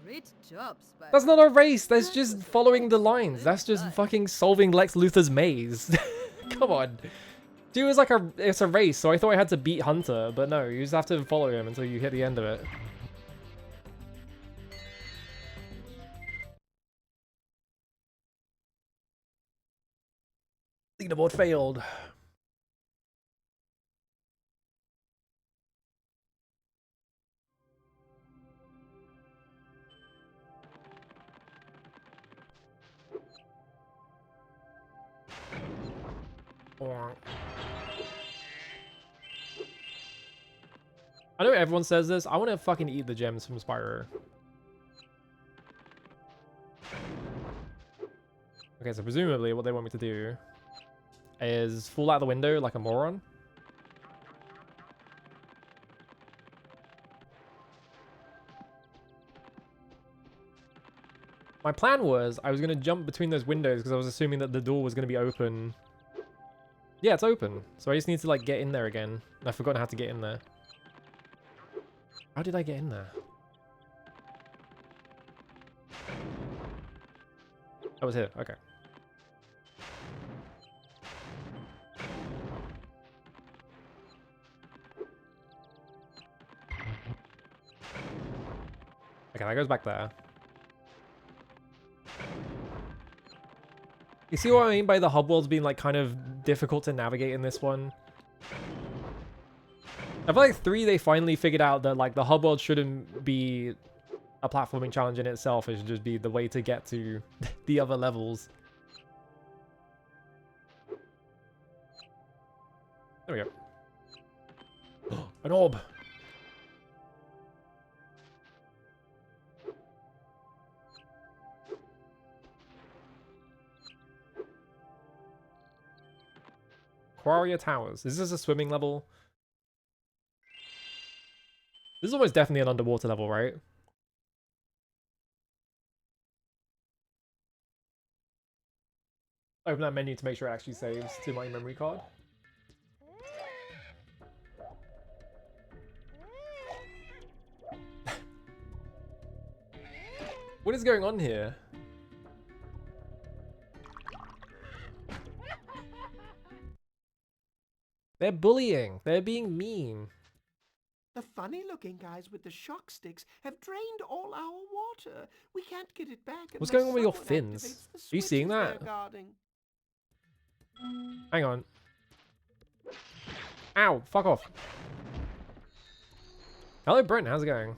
Great job, Spyro. That's not a race. That's just following the lines. That's just fucking solving Lex Luthor's maze. Come on. Dude, it's like it's a race, so I thought I had to beat Hunter, but no, you just have to follow him until you hit the end of it. Leaderboard failed. I know everyone says this. I want to fucking eat the gems from Spyro. Okay, so presumably what they want me to do is fall out the window like a moron. My plan was I was going to jump between those windows because I was assuming that the door was going to be open. Yeah, it's open. So I just need to like get in there again. I've forgotten how to get in there. How did I get in there? I was here. Okay. Okay, that goes back there. You see what I mean by the hub worlds being like kind of difficult to navigate in this one? I feel like 3 they finally figured out that like the hub world shouldn't be a platforming challenge in itself. It should just be the way to get to the other levels. There we go. An orb. Quarria Towers. Is this a swimming level? This is almost definitely an underwater level, right? Open that menu to make sure it actually saves to my memory card. What is going on here? They're bullying. They're being mean. The funny-looking guys with the shock sticks have drained all our water. We can't get it back. What's going on with your someone fins? activates the Are you seeing switches they're that? guarding. Hang on. Ow, fuck off. Hello, Brent, how's it going?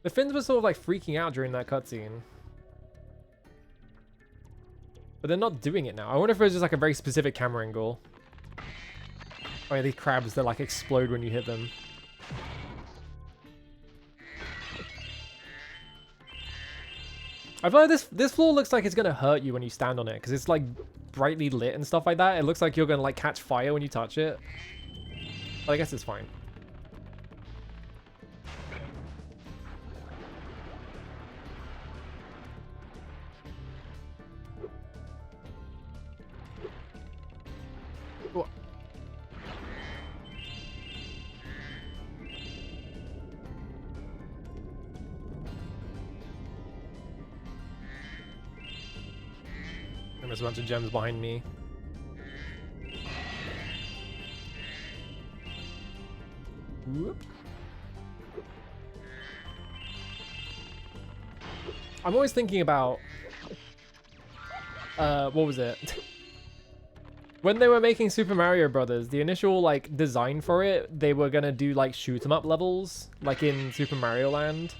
The Finns were sort of like freaking out during that cutscene. But they're not doing it now. I wonder if it was just like a very specific camera angle. Oh yeah, these crabs that like explode when you hit them. I feel like this floor looks like it's gonna hurt you when you stand on it because it's like brightly lit and stuff like that. It looks like you're gonna like catch fire when you touch it. But I guess it's fine. What? There's a bunch of gems behind me. Whoop. I'm always thinking about what was it? When they were making Super Mario Brothers, the initial like design for it, they were gonna do like shoot 'em up levels, like in Super Mario Land.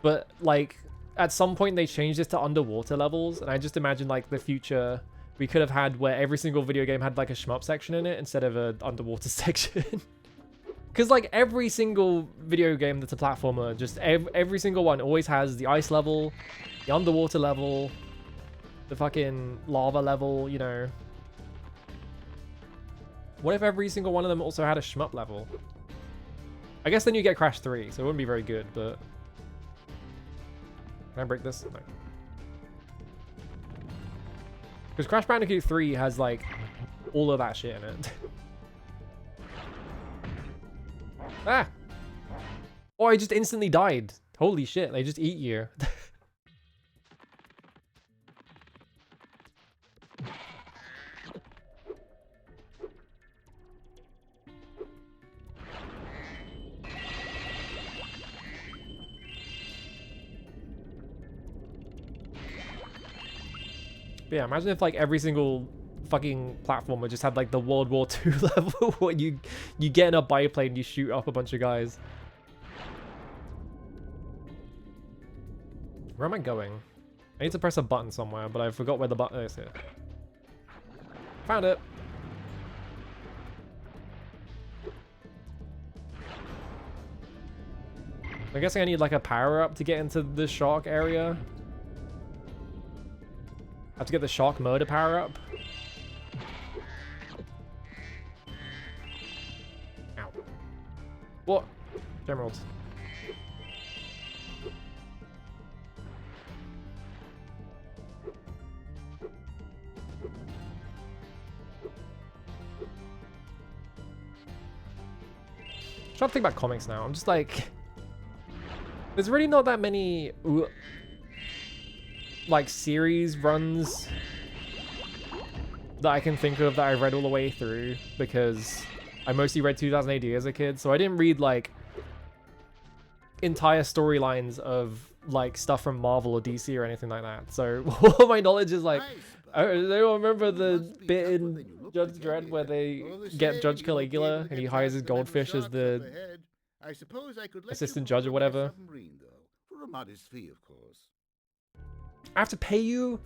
But like at some point they changed this to underwater levels, and I just imagine like the future we could have had where every single video game had like a shmup section in it instead of a underwater section. Because like every single video game that's a platformer, just every single one always has the ice level, the underwater level, the fucking lava level, you know. What if every single one of them also had a shmup level? I guess then you get Crash 3, so it wouldn't be very good, but... Can I break this? No. Because Crash Bandicoot 3 has like all of that shit in it. Ah! Oh, I just instantly died. Holy shit, they just eat you. But yeah, imagine if like every single fucking platformer just had like the World War II level where you get in a biplane and you shoot up a bunch of guys. Where am I going? I need to press a button somewhere, but I forgot where the button is here. Found it. I'm guessing I need like a power up to get into the shark area. I have to get the shark murder power up. Ow. What? Emeralds. I'm trying to think about comics now. I'm just like... There's really not that many... like series runs that I can think of that I read all the way through, because I mostly read 2000 AD as a kid, so I didn't read like entire storylines of like stuff from Marvel or DC or anything like that. So all my knowledge is like, I don't remember the bit in Judge Dredd where they get Judge Caligula and he hires his goldfish as the assistant judge or whatever. For a modest fee, of course. I have to pay you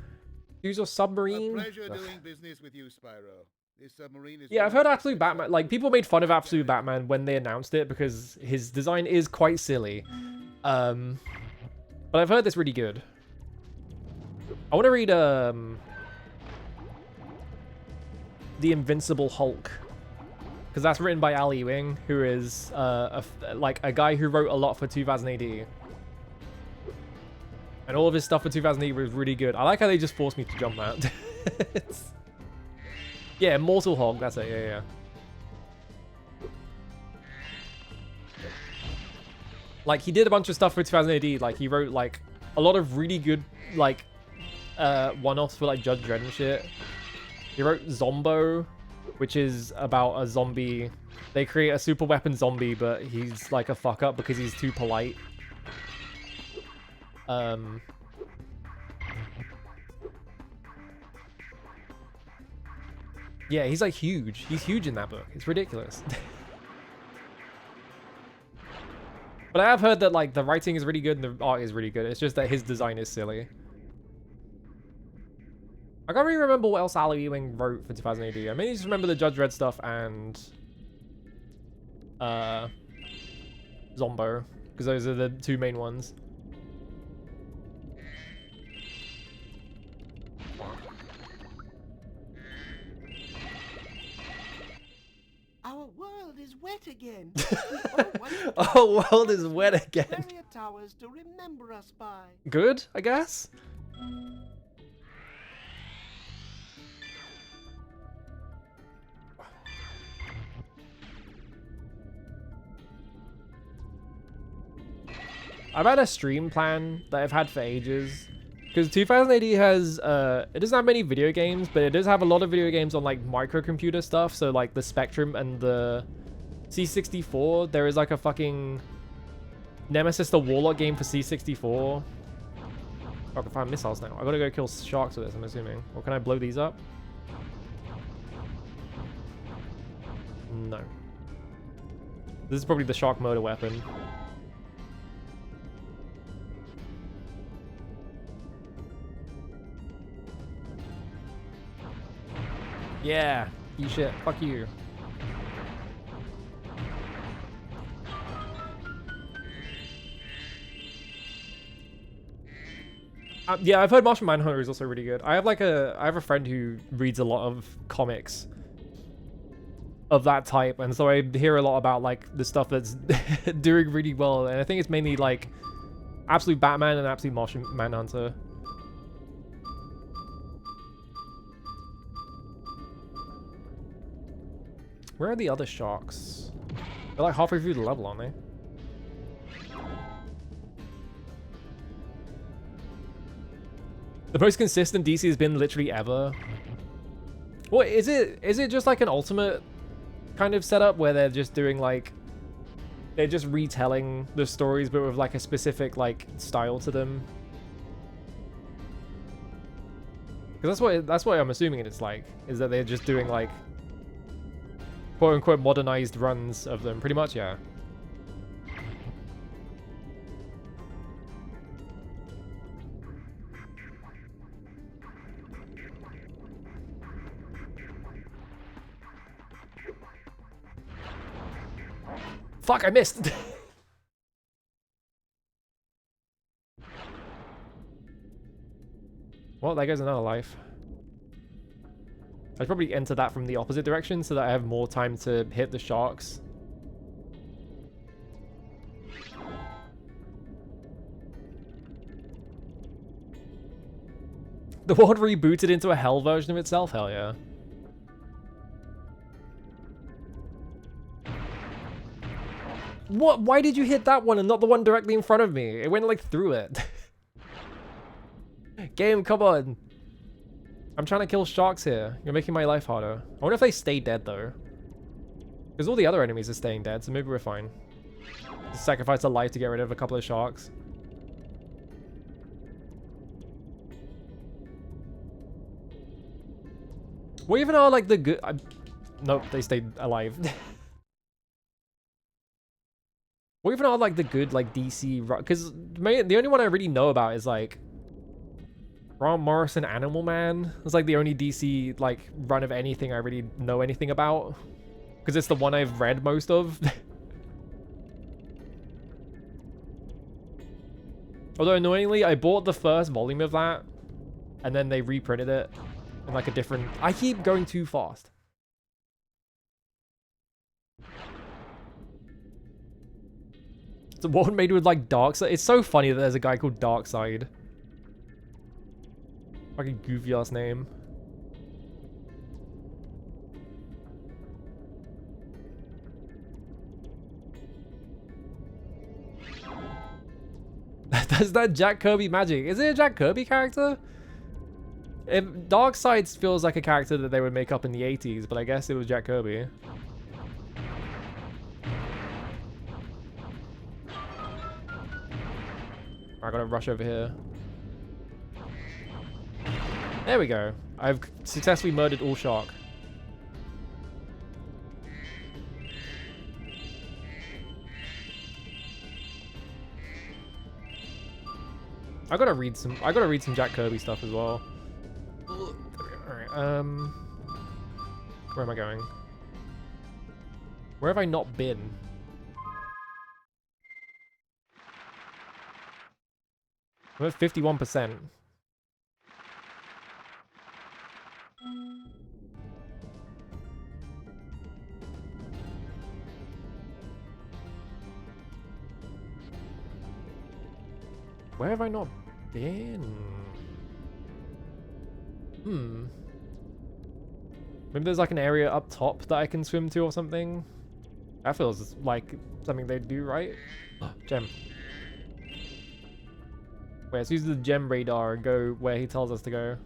to use your submarine? A pleasure doing business with you, Spyro. This submarine is... Yeah, I've heard Absolute Batman... Like, people made fun of Absolute Batman when they announced it because his design is quite silly. But I've heard this really good. I want to read, The Invincible Hulk. Because that's written by Al Ewing, who is, like, a guy who wrote a lot for 2000 AD. And all of his stuff for 2008 was really good. I like how they just forced me to jump that. Yeah, Mortal Hulk, that's it, yeah. Like, he did a bunch of stuff for 2000 AD. Like, he wrote, like, a lot of really good, like, one-offs for, like, Judge Dredd and shit. He wrote Zombo, which is about a zombie. They create a super weapon zombie, but he's, like, a fuck-up because he's too polite. Yeah, he's like huge. He's huge in that book. It's ridiculous. But I have heard that like the writing is really good and the art is really good. It's just that his design is silly. I can't really remember what else Alan Ewing wrote for 2000 AD. I mainly just remember the Judge Dredd stuff and Zombo, because those are the two main ones. Our world is wet again. Our world is wet again. Barrier towers to remember us by. Good, I guess. I've had a stream plan that I've had for ages. Because 2000 AD has, it doesn't have many video games, but it does have a lot of video games on like microcomputer stuff. So like the Spectrum and the C64. There is like a fucking Nemesis the Warlock game for C64. Oh, I can find missiles now. I gotta go kill sharks with this, I'm assuming. Or can I blow these up? No. This is probably the shark motor weapon. Yeah, you shit. Fuck you. Yeah, I've heard Martian Manhunter is also really good. I have a friend who reads a lot of comics of that type, and so I hear a lot about like the stuff that's doing really well. And I think it's mainly like Absolute Batman and Absolute Martian Manhunter. Where are the other sharks? They're like halfway through the level, aren't they? The most consistent DC has been literally ever. What is it? Is it just like an ultimate kind of setup where they're just doing like, they're just retelling the stories but with like a specific like style to them? Because that's what I'm assuming it's like, is that they're just doing like quote-unquote modernized runs of them, pretty much, yeah. Fuck, I missed! Well, there goes another life. I'd probably enter that from the opposite direction so that I have more time to hit the sharks. The world rebooted into a hell version of itself? Hell yeah. What? Why did you hit that one and not the one directly in front of me? It went like through it. Game, come on. I'm trying to kill sharks here. You're making my life harder. I wonder if they stay dead though. Because all the other enemies are staying dead, so maybe we're fine. Just sacrifice a life to get rid of a couple of sharks. What even are like the good... Nope, they stayed alive. What even are like the good like DC... Because the only one I really know about is like Grant Morrison Animal Man. It's like the only DC like run of anything I really know anything about. Because it's the one I've read most of. Although annoyingly, I bought the first volume of that. And then they reprinted it in like a different... I keep going too fast. It's one made with like Darkseid. It's so funny that there's a guy called Darkseid. Fucking goofy ass name. That's that Jack Kirby magic. Is it a Jack Kirby character? Darkseid feels like a character that they would make up in the 80s, but I guess it was Jack Kirby. I gotta rush over here. There we go. I've successfully murdered all shark. I gotta read some Jack Kirby stuff as well. Alright, where am I going? Where have I not been? I'm at 51%. Where have I not been? Maybe there's like an area up top that I can swim to or something. That feels like something they'd do, right? Gem. Wait, let's use the gem radar and go where he tells us to go.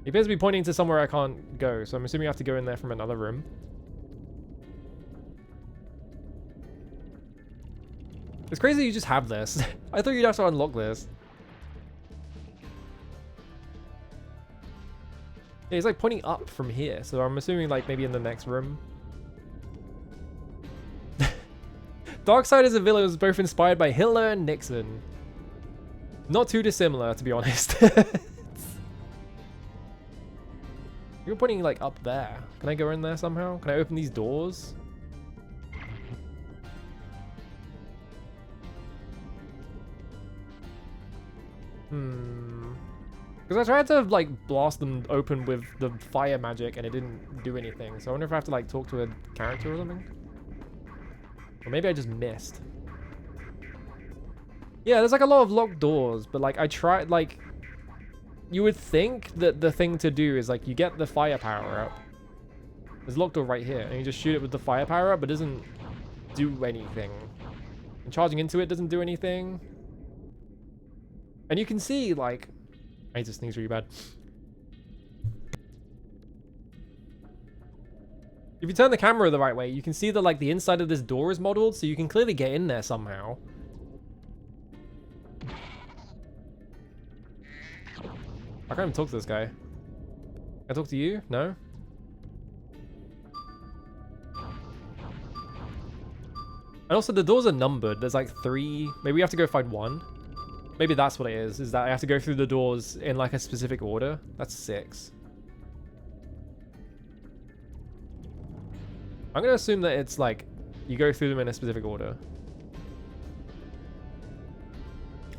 He appears to be pointing to somewhere I can't go, so I'm assuming I have to go in there from another room. It's crazy you just have this. I thought you'd have to unlock this. Yeah, he's like pointing up from here, so I'm assuming like maybe in the next room. Darksiders and villains both inspired by Hitler and Nixon. Not too dissimilar, to be honest. You're pointing like up there. Can I go in there somehow? Can I open these doors? Because I tried to like blast them open with the fire magic and it didn't do anything. So I wonder if I have to like talk to a character or something. Or maybe I just missed. Yeah, there's like a lot of locked doors, but like I tried, like you would think that the thing to do is like you get the fire power up. There's a locked door right here and you just shoot it with the fire power up, but it doesn't do anything. And charging into it doesn't do anything. And you can see like, I need to sneeze really bad. If you turn the camera the right way, you can see that like the inside of this door is modeled, so you can clearly get in there somehow. I can't even talk to this guy. Can I talk to you? No? And also the doors are numbered. There's like 3. Maybe we have to go find 1. Maybe that's what it is that I have to go through the doors in like a specific order. That's 6. I'm gonna assume that it's like, you go through them in a specific order.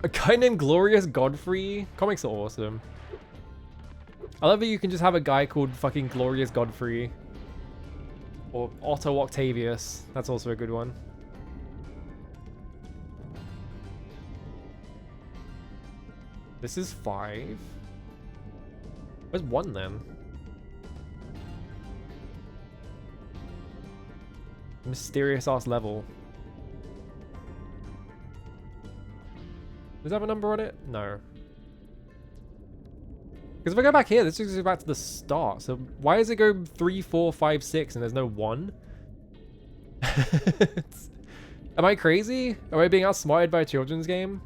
A guy named Glorious Godfrey? Comics are awesome. I love that you can just have a guy called fucking Glorious Godfrey. Or Otto Octavius. That's also a good one. This is 5. Where's 1 then? Mysterious ass level. Does it have a number on it? No. Because if I go back here, this just goes back to the start. So why does it go 3, 4, 5, 6 and there's no 1? Am I crazy? Am I being outsmarted by a children's game?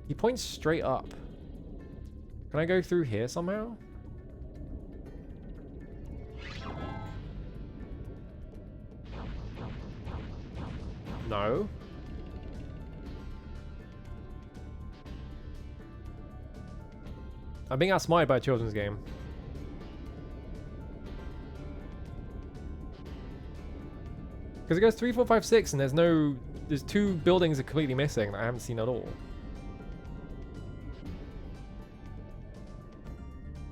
He points straight up. Can I go through here somehow? No. I'm being outsmarted by a children's game. Because it goes 3, 4, 5, 6 and there's 2 buildings are completely missing that I haven't seen at all.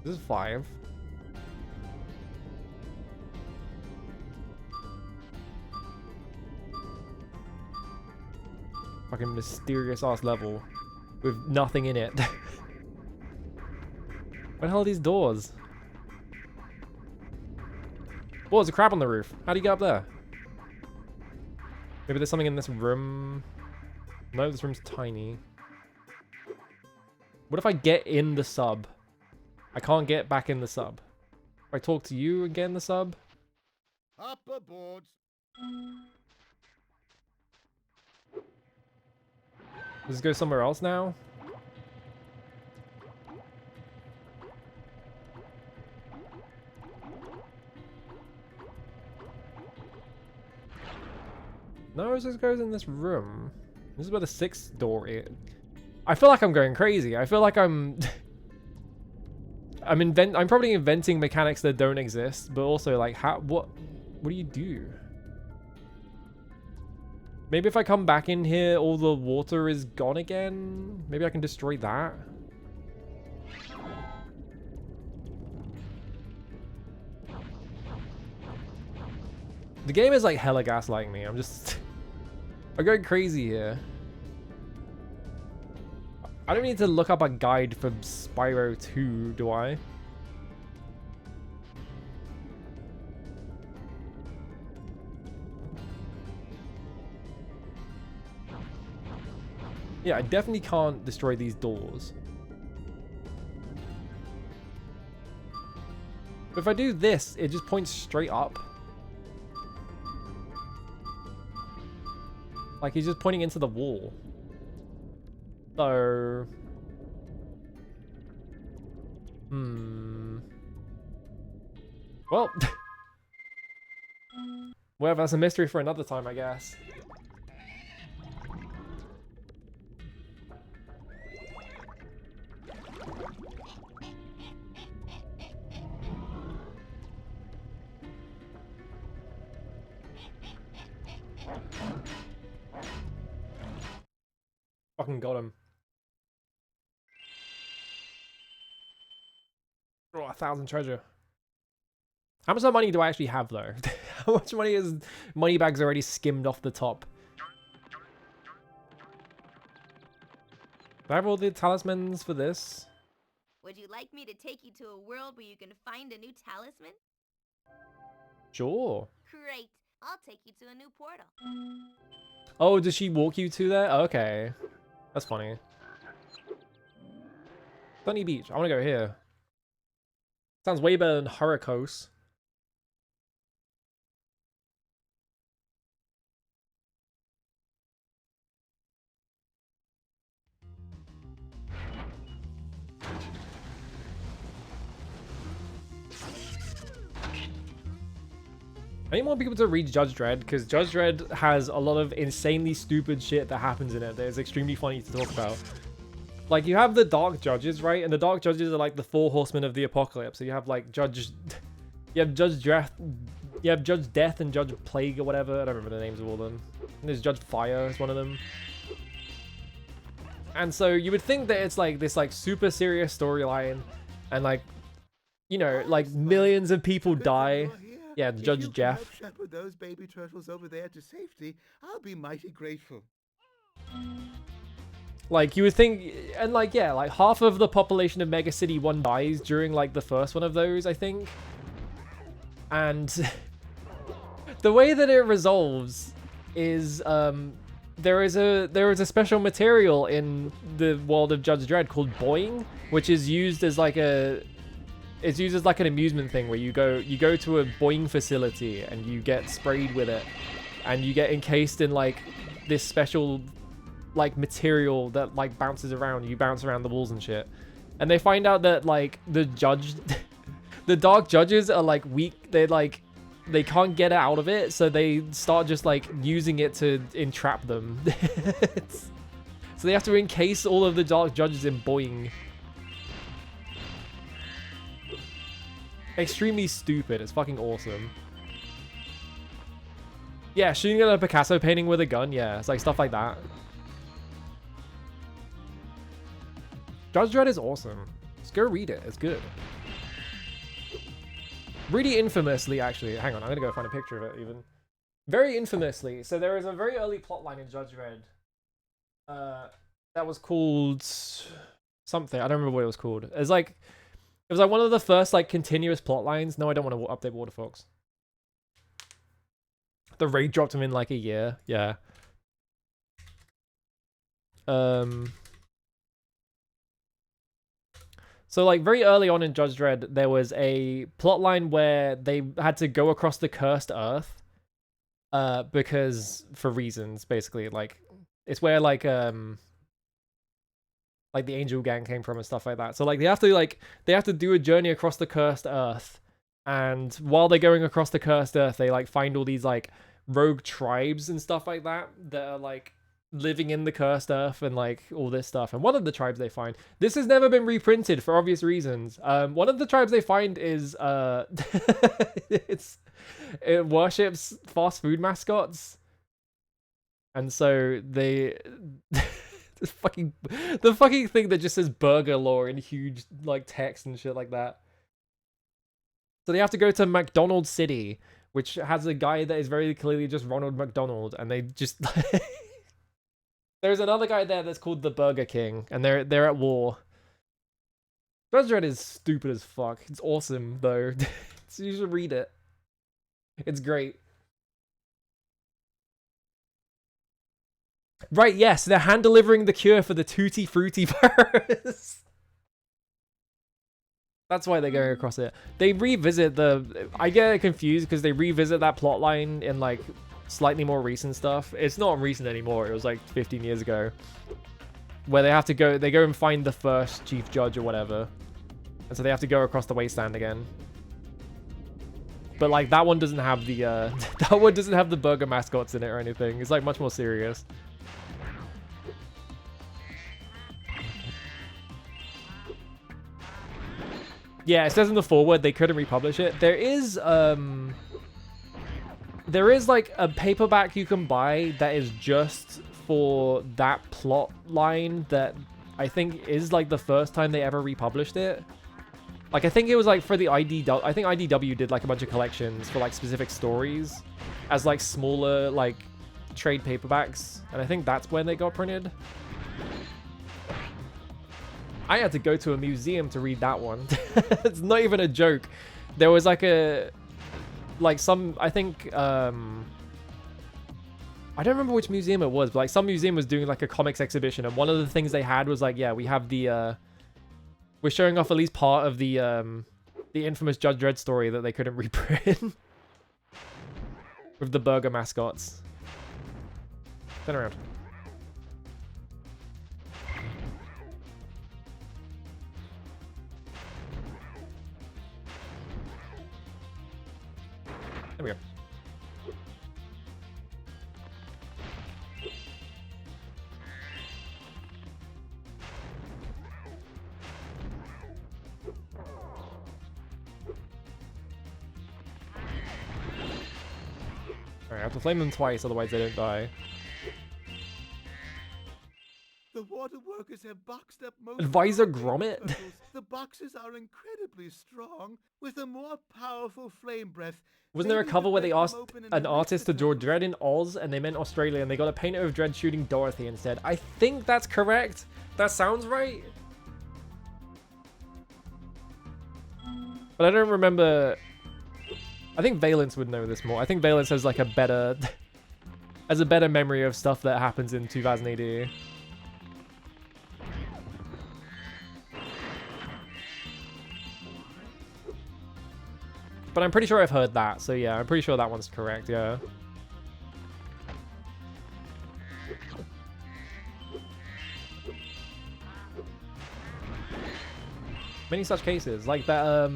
This is 5. Fucking mysterious ass level with nothing in it. Where the hell are these doors? Oh, there's a crab on the roof. How do you get up there? Maybe there's something in this room. No, this room's tiny. What if I get in the sub? I can't get back in the sub. If I talk to you and get in the sub? Up aboard. Does it go somewhere else now? No, it just goes in this room. This is where the 6th door is. I feel like I'm going crazy. I feel like I'm I'm probably inventing mechanics that don't exist, but also like what do you do? Maybe if I come back in here, all the water is gone again. Maybe I can destroy that. The game is like hella gaslighting me. I'm going crazy here. I don't need to look up a guide for Spyro 2, do I? Yeah, I definitely can't destroy these doors. But if I do this, it just points straight up. Like he's just pointing into the wall. So... Well... well, that's a mystery for another time, I guess. Fucking got him. Oh, 1,000 treasure. How much money do I actually have though? How much money is Moneybags already skimmed off the top? Do I have all the talismans for this? Would you like me to take you to a world where you can find a new talisman? Sure. Great. I'll take you to a new portal. Oh, does she walk you to there? Okay. That's funny. Sunny Beach. I want to go here. Sounds way better than Hurricos. I need more people to read Judge Dredd, because Judge Dredd has a lot of insanely stupid shit that happens in it that is extremely funny to talk about. Like, you have the Dark Judges, right? And the Dark Judges are like the 4 horsemen of the apocalypse. So you have like you have Judge Death and Judge Plague or whatever. I don't remember the names of all of them. And there's Judge Fire is one of them. And so you would think that it's like this like super serious storyline, and like, you know, like millions of people die. Yeah, Judge Jeff. Help shepherd those baby turtles over there to safety, I'll be mighty grateful. Like, you would think, and like, yeah, like half of the population of Mega City 1 dies during like the first one of those, I think. And the way that it resolves is there is a special material in the world of Judge Dredd called Boing, which is used as like an amusement thing where you go to a Boing facility and you get sprayed with it, and you get encased in like this special like material that like bounces around. You bounce around the walls and shit. And they find out that like the Dark Judges are like weak. They can't get out of it, so they start just like using it to entrap them. So they have to encase all of the Dark Judges in Boing. Extremely stupid. It's fucking awesome. Yeah, shooting at a Picasso painting with a gun. Yeah, it's like stuff like that. Judge Dredd is awesome. Just go read it. It's good. Really infamously, actually. Hang on, I'm gonna go find a picture of it even. Very infamously. So there is a very early plotline in Judge Dredd. That was called something. I don't remember what it was called. It was like one of the first like continuous plot lines. No, I don't want to update Water Fox. The raid dropped him in like a year. Yeah. So like very early on in Judge Dredd, there was a plotline where they had to go across the cursed earth, because for reasons basically. Like it's where like the Angel Gang came from and stuff like that. So like they have to do a journey across the cursed earth, and while they're going across the cursed earth, they like find all these like rogue tribes and stuff like that that are like living in the cursed earth and like all this stuff. And one of the tribes they find, this has never been reprinted for obvious reasons. One of the tribes they find is it worships fast food mascots, and so they the fucking thing that just says burger lore in huge like text and shit like that. So they have to go to McDonald City, which has a guy that is very clearly just Ronald McDonald, and they just there's another guy there that's called the Burger King, and they're at war. Judge Dredd is stupid as fuck. It's awesome though. So you should read it. It's great. Right, yes, they're hand delivering the cure for the Tutti Frutti virus. That's why they're going across it. They revisit I get confused because they revisit that plot line in like slightly more recent stuff. It's not recent anymore. It was like 15 years ago. Where they go and find the first chief judge or whatever. And so they have to go across the wasteland again. But like that one doesn't have the that one doesn't have the burger mascots in it or anything. It's like much more serious. Yeah, it says in the foreword they couldn't republish it. There is like a paperback you can buy that is just for that plot line that I think is like the first time they ever republished it. Like I think it was like for the IDW, I think IDW did like a bunch of collections for like specific stories as like smaller like trade paperbacks, and I think that's when they got printed. I had to go to a museum to read that one. It's not even a joke. There was like I think I don't remember which museum it was, but like some museum was doing like a comics exhibition, and one of the things they had was like, yeah, we have the we're showing off at least part of the infamous Judge Dredd story that they couldn't reprint with the burger mascots. Turn around. There we go. Alright, I have to flame them twice, otherwise they don't die. The water workers have boxed up most Advisor of the Gromit? turtles. The boxes are incredibly strong, with a more powerful flame breath. Wasn't there a Maybe cover we where break they them asked open and an release artist the to draw turtles? Dredd in Oz, and they meant Australia, and they got a painter of Dredd shooting Dorothy instead? I think that's correct. That sounds right. But I don't remember. I think Valence would know this more. I think Valence has like a better memory of stuff that happens in 2000 AD. But I'm pretty sure I've heard that, so yeah, I'm pretty sure that one's correct, yeah. Many such cases, like that,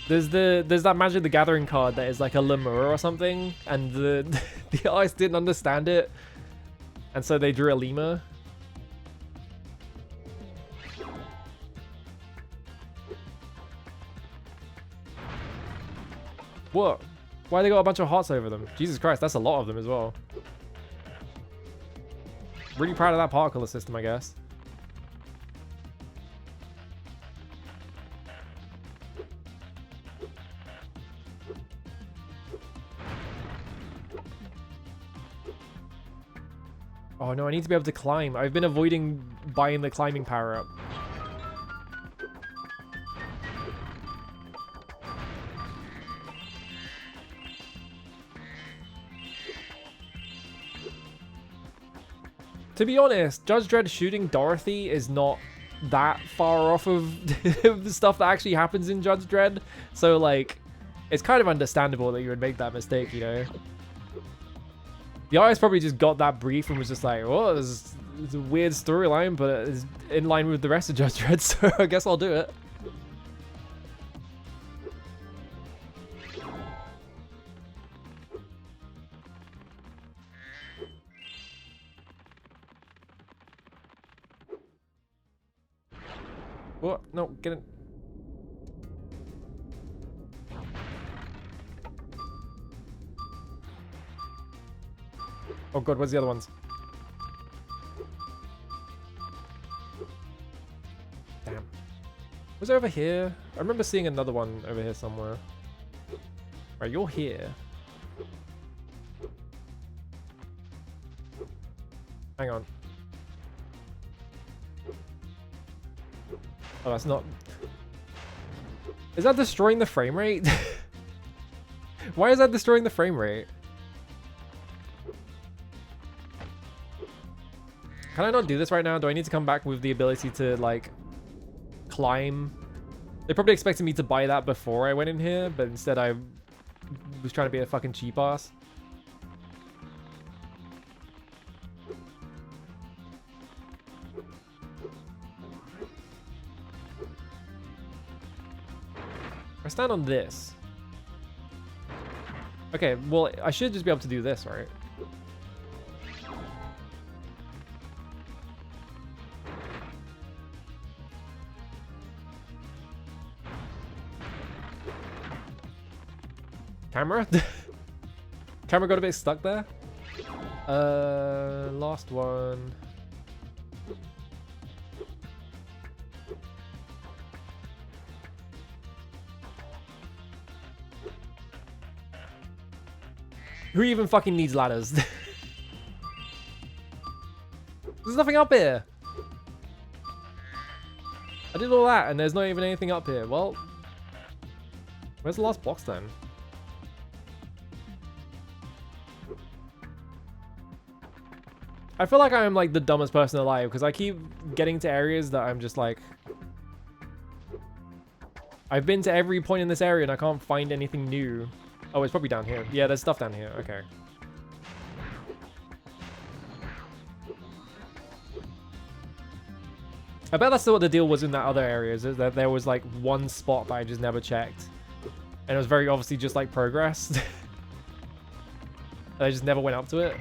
there's that Magic the Gathering card that is like a lemur or something, and the artist didn't understand it, and so they drew a lemur. What? Why they got a bunch of hearts over them? Jesus Christ, that's a lot of them as well. Really proud of that particle system, I guess. Oh no, I need to be able to climb. I've been avoiding buying the climbing power up. To be honest, Judge Dredd shooting Dorothy is not that far off of the stuff that actually happens in Judge Dredd. So, like, it's kind of understandable that you would make that mistake, you know? The artist probably just got that brief and was just like, well, it's a weird storyline, but it's in line with the rest of Judge Dredd, so I guess I'll do it. What? No, get it. Oh god, where's the other ones? Damn. Was it over here? I remember seeing another one over here somewhere. Right, you're here. Hang on. Oh, that's not... Is that destroying the frame rate? Why is that destroying the frame rate? Can I not do this right now? Do I need to come back with the ability to, like, climb? They probably expected me to buy that before I went in here, but instead I was trying to be a fucking cheap ass. I stand on this. Okay, well, I should just be able to do this, right? Camera? Camera got a bit stuck there. Last one. Who even fucking needs ladders? There's nothing up here. I did all that and there's not even anything up here. Well, where's the last box then? I feel like I'm like the dumbest person alive because I keep getting to areas that I'm just like... I've been to every point in this area and I can't find anything new. Oh, it's probably down here. Yeah, there's stuff down here. Okay. I bet that's what the deal was in that other area, is that there was like one spot that I just never checked. And it was very obviously just like progress. And I just never went up to it.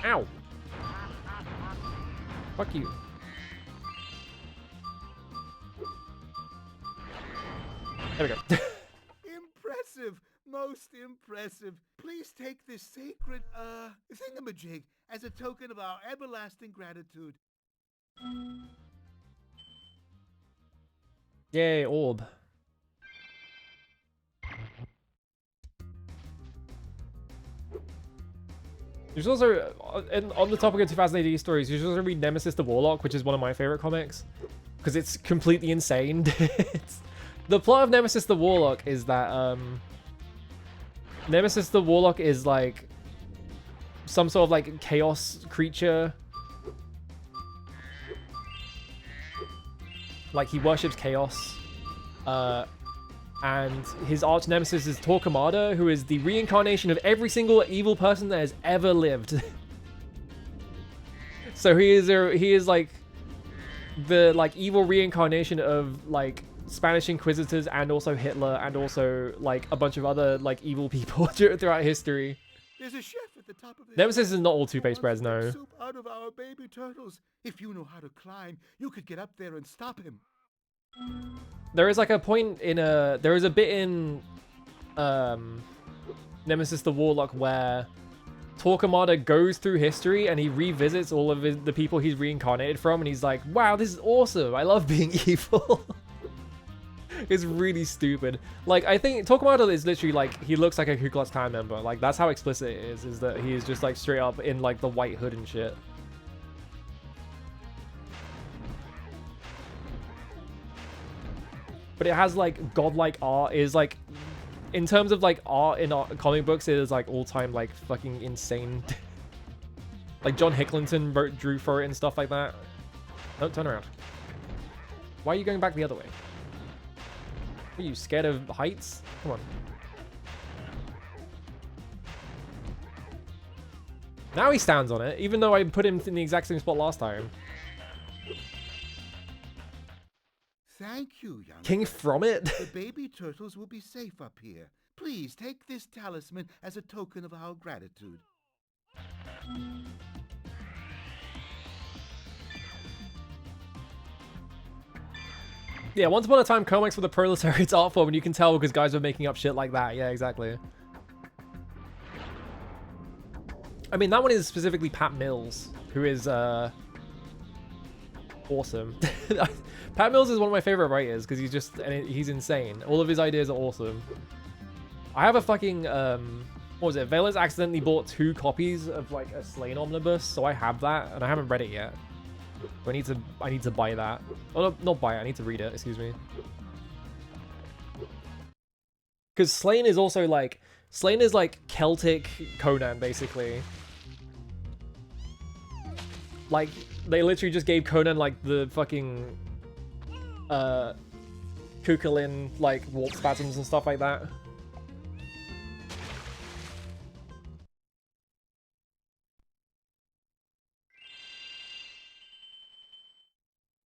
Ow! Fuck you. There we go. Impressive! Most impressive. Please take this sacred, thingamajig as a token of our everlasting gratitude. Yay, orb. You should also, on the topic of 2000 AD stories, you should also read Nemesis the Warlock, which is one of my favorite comics. Because it's completely insane. The plot of Nemesis the Warlock is that, Nemesis the Warlock is like some sort of like chaos creature. Like he worships chaos. And his arch nemesis is Torquemada, who is the reincarnation of every single evil person that has ever lived. So he is like the like evil reincarnation of like Spanish Inquisitors and also Hitler and also like a bunch of other like evil people throughout history. There's a chef at the top of this. Nemesis is not all two-faced breads, no. Soup out of our baby turtles. If you know how to climb, you could get up there and stop him. There is like a point in there is a bit in Nemesis the Warlock where Torquemada goes through history and he revisits all of the people he's reincarnated from, and he's like, wow, this is awesome, I love being evil. It's really stupid. Like, I think Torquemada is literally like, he looks like a Ku Klux Klan member. Like, that's how explicit it is that he is just like straight up in like the white hood and shit. But it has like godlike art. It is like, in terms of like art in comic books, it is like all-time like fucking insane. Like John Hicklinton drew for it and stuff like that. Don't turn around. Why are you going back the other way? Are you scared of heights? Come on. Now he stands on it, even though I put him in the exact same spot last time. Thank you, young King from it? The baby turtles will be safe up here. Please take this talisman as a token of our gratitude. Yeah, once upon a time, comics were the proletariat's art form, and you can tell because guys were making up shit like that. Yeah, exactly. I mean, that one is specifically Pat Mills, who is awesome. Pat Mills is one of my favorite writers because he's insane. All of his ideas are awesome. I have a fucking what was it? Vela's accidentally bought 2 copies of like a Slain omnibus, so I have that and I haven't read it yet. I need to buy that. Oh, no, not buy it. I need to read it. Excuse me. Because Slain is also like Celtic Conan, basically. Like they literally just gave Conan like the fucking Kukulin like warp spasms and stuff like that.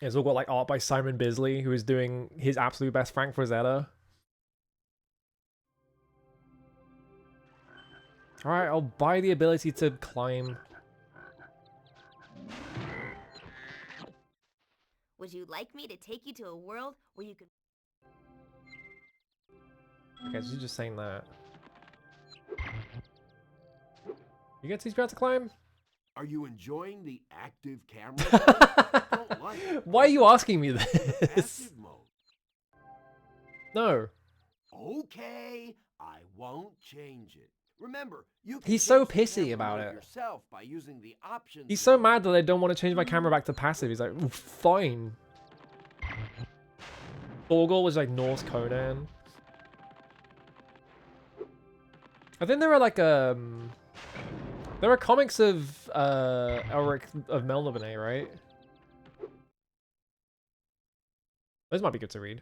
It's all got like art by Simon Bisley, who is doing his absolute best Frank Frazetta. Alright, I'll buy the ability to climb. Would you like me to take you to a world where you could... Okay, so you're just saying that. You get to teach me how to climb? Are you enjoying the active camera? Don't like it. Why are you asking me this? Passive mode. No. Okay, I won't change it. Remember, you can He's so change the pissy camera about mode it. yourself by using the options. He's so mad that I don't want to change my camera back to passive. He's like, "Ooh, fine." Thorgal was like Norse Conan. I think there are like there are comics of Elric of Melniboné, right? Those might be good to read.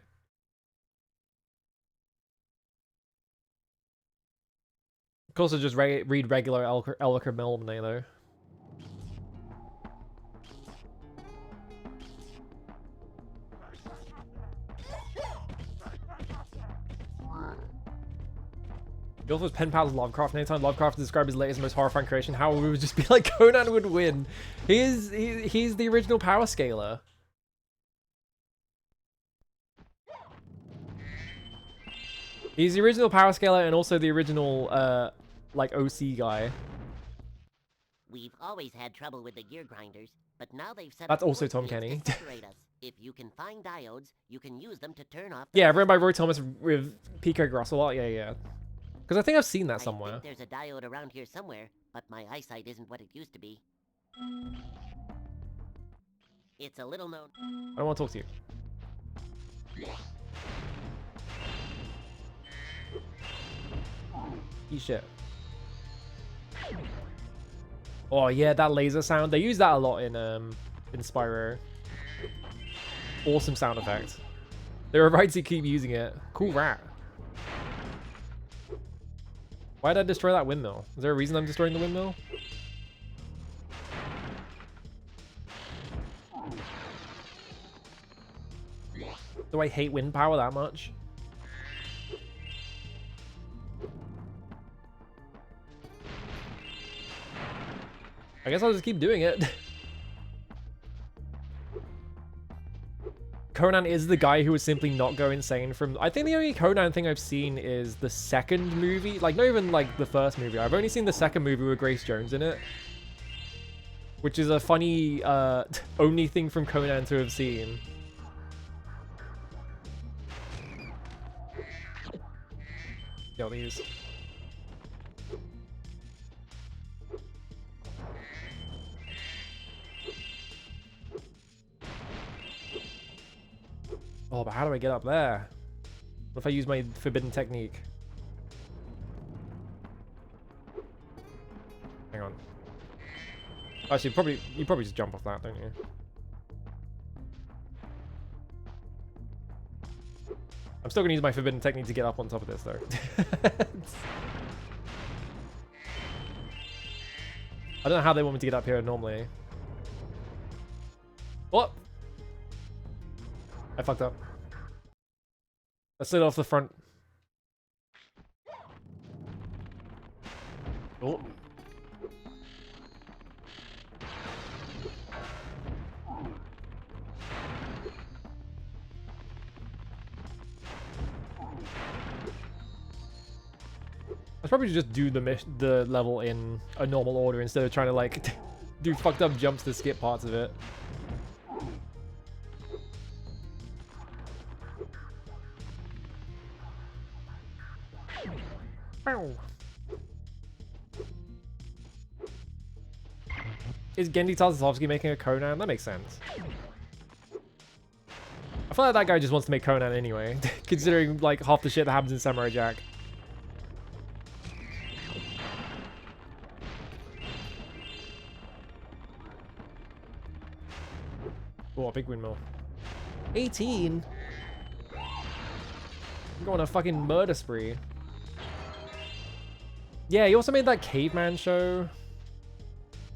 Of course, I just read regular Elric of Melniboné though. The author's pen pals Lovecraft. Anytime Lovecraft described his latest, most horrifying creation, how we would just be like Conan would win. He's the original power scaler. He's the original power scaler and also the original like OC guy. We've always had trouble with the gear grinders, but now they've set That's up also force Tom fields Kenny. to separate us. If you can find diodes, you can use them to turn off. Yeah, written by Roy Thomas with Pico Grossolot. Yeah. Because I think I've seen that somewhere. I think there's a diode around here somewhere, but my eyesight isn't what it used to be. It's a little known. I don't want to talk to you. Eat shit. Oh yeah, that laser sound. They use that a lot in Spyro. Awesome sound effect. They were right to keep using it. Cool rat. Why did I destroy that windmill? Is there a reason I'm destroying the windmill? Do I hate wind power that much? I guess I'll just keep doing it. Conan is the guy who would simply not go insane from... I think the only Conan thing I've seen is the second movie. Like, not even, like, the first movie. I've only seen the second movie with Grace Jones in it. Which is a funny, only thing from Conan to have seen. Yo, these. Oh, but how do I get up there? What if I use my forbidden technique? Hang on. Actually, you probably just jump off that, don't you? I'm still gonna use my forbidden technique to get up on top of this, though. I don't know how they want me to get up here normally. What? I fucked up. I slid off the front. Oh. I'd probably just do the level in a normal order instead of trying to like do fucked up jumps to skip parts of it. Is Gendy Tartakovsky making a Conan? That makes sense. I feel like that guy just wants to make Conan anyway, considering like half the shit that happens in Samurai Jack. Oh, a big windmill. 18? I'm going on a fucking murder spree. Yeah, he also made that caveman show.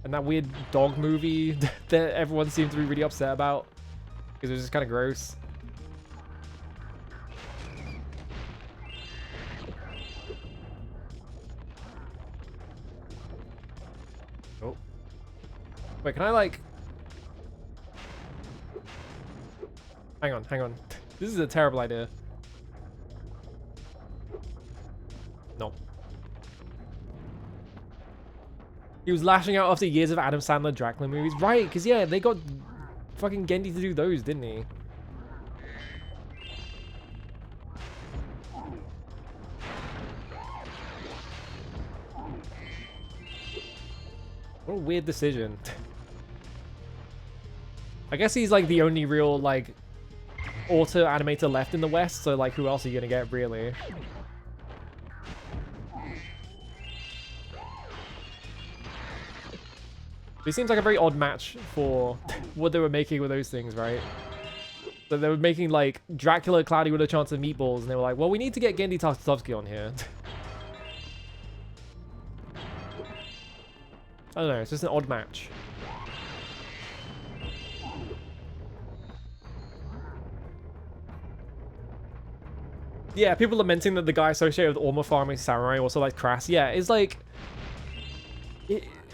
And that weird dog movie that everyone seemed to be really upset about. Because it was just kind of gross. Oh. Wait, can I like... Hang on, hang on. This is a terrible idea. No. He was lashing out after years of Adam Sandler Dracula movies. Right, because yeah, they got fucking Gendy to do those, didn't he? What a weird decision. I guess he's like the only real like auto animator left in the West, so like who else are you gonna get really? It seems like a very odd match for what they were making with those things, right? So they were making like Dracula Cloudy with a Chance of Meatballs, and they were like, well, we need to get Gendy Tartakovsky on here. I don't know, it's just an odd match. Yeah, people lamenting that the guy associated with Orma Farming Samurai also like crass. Yeah, it's like...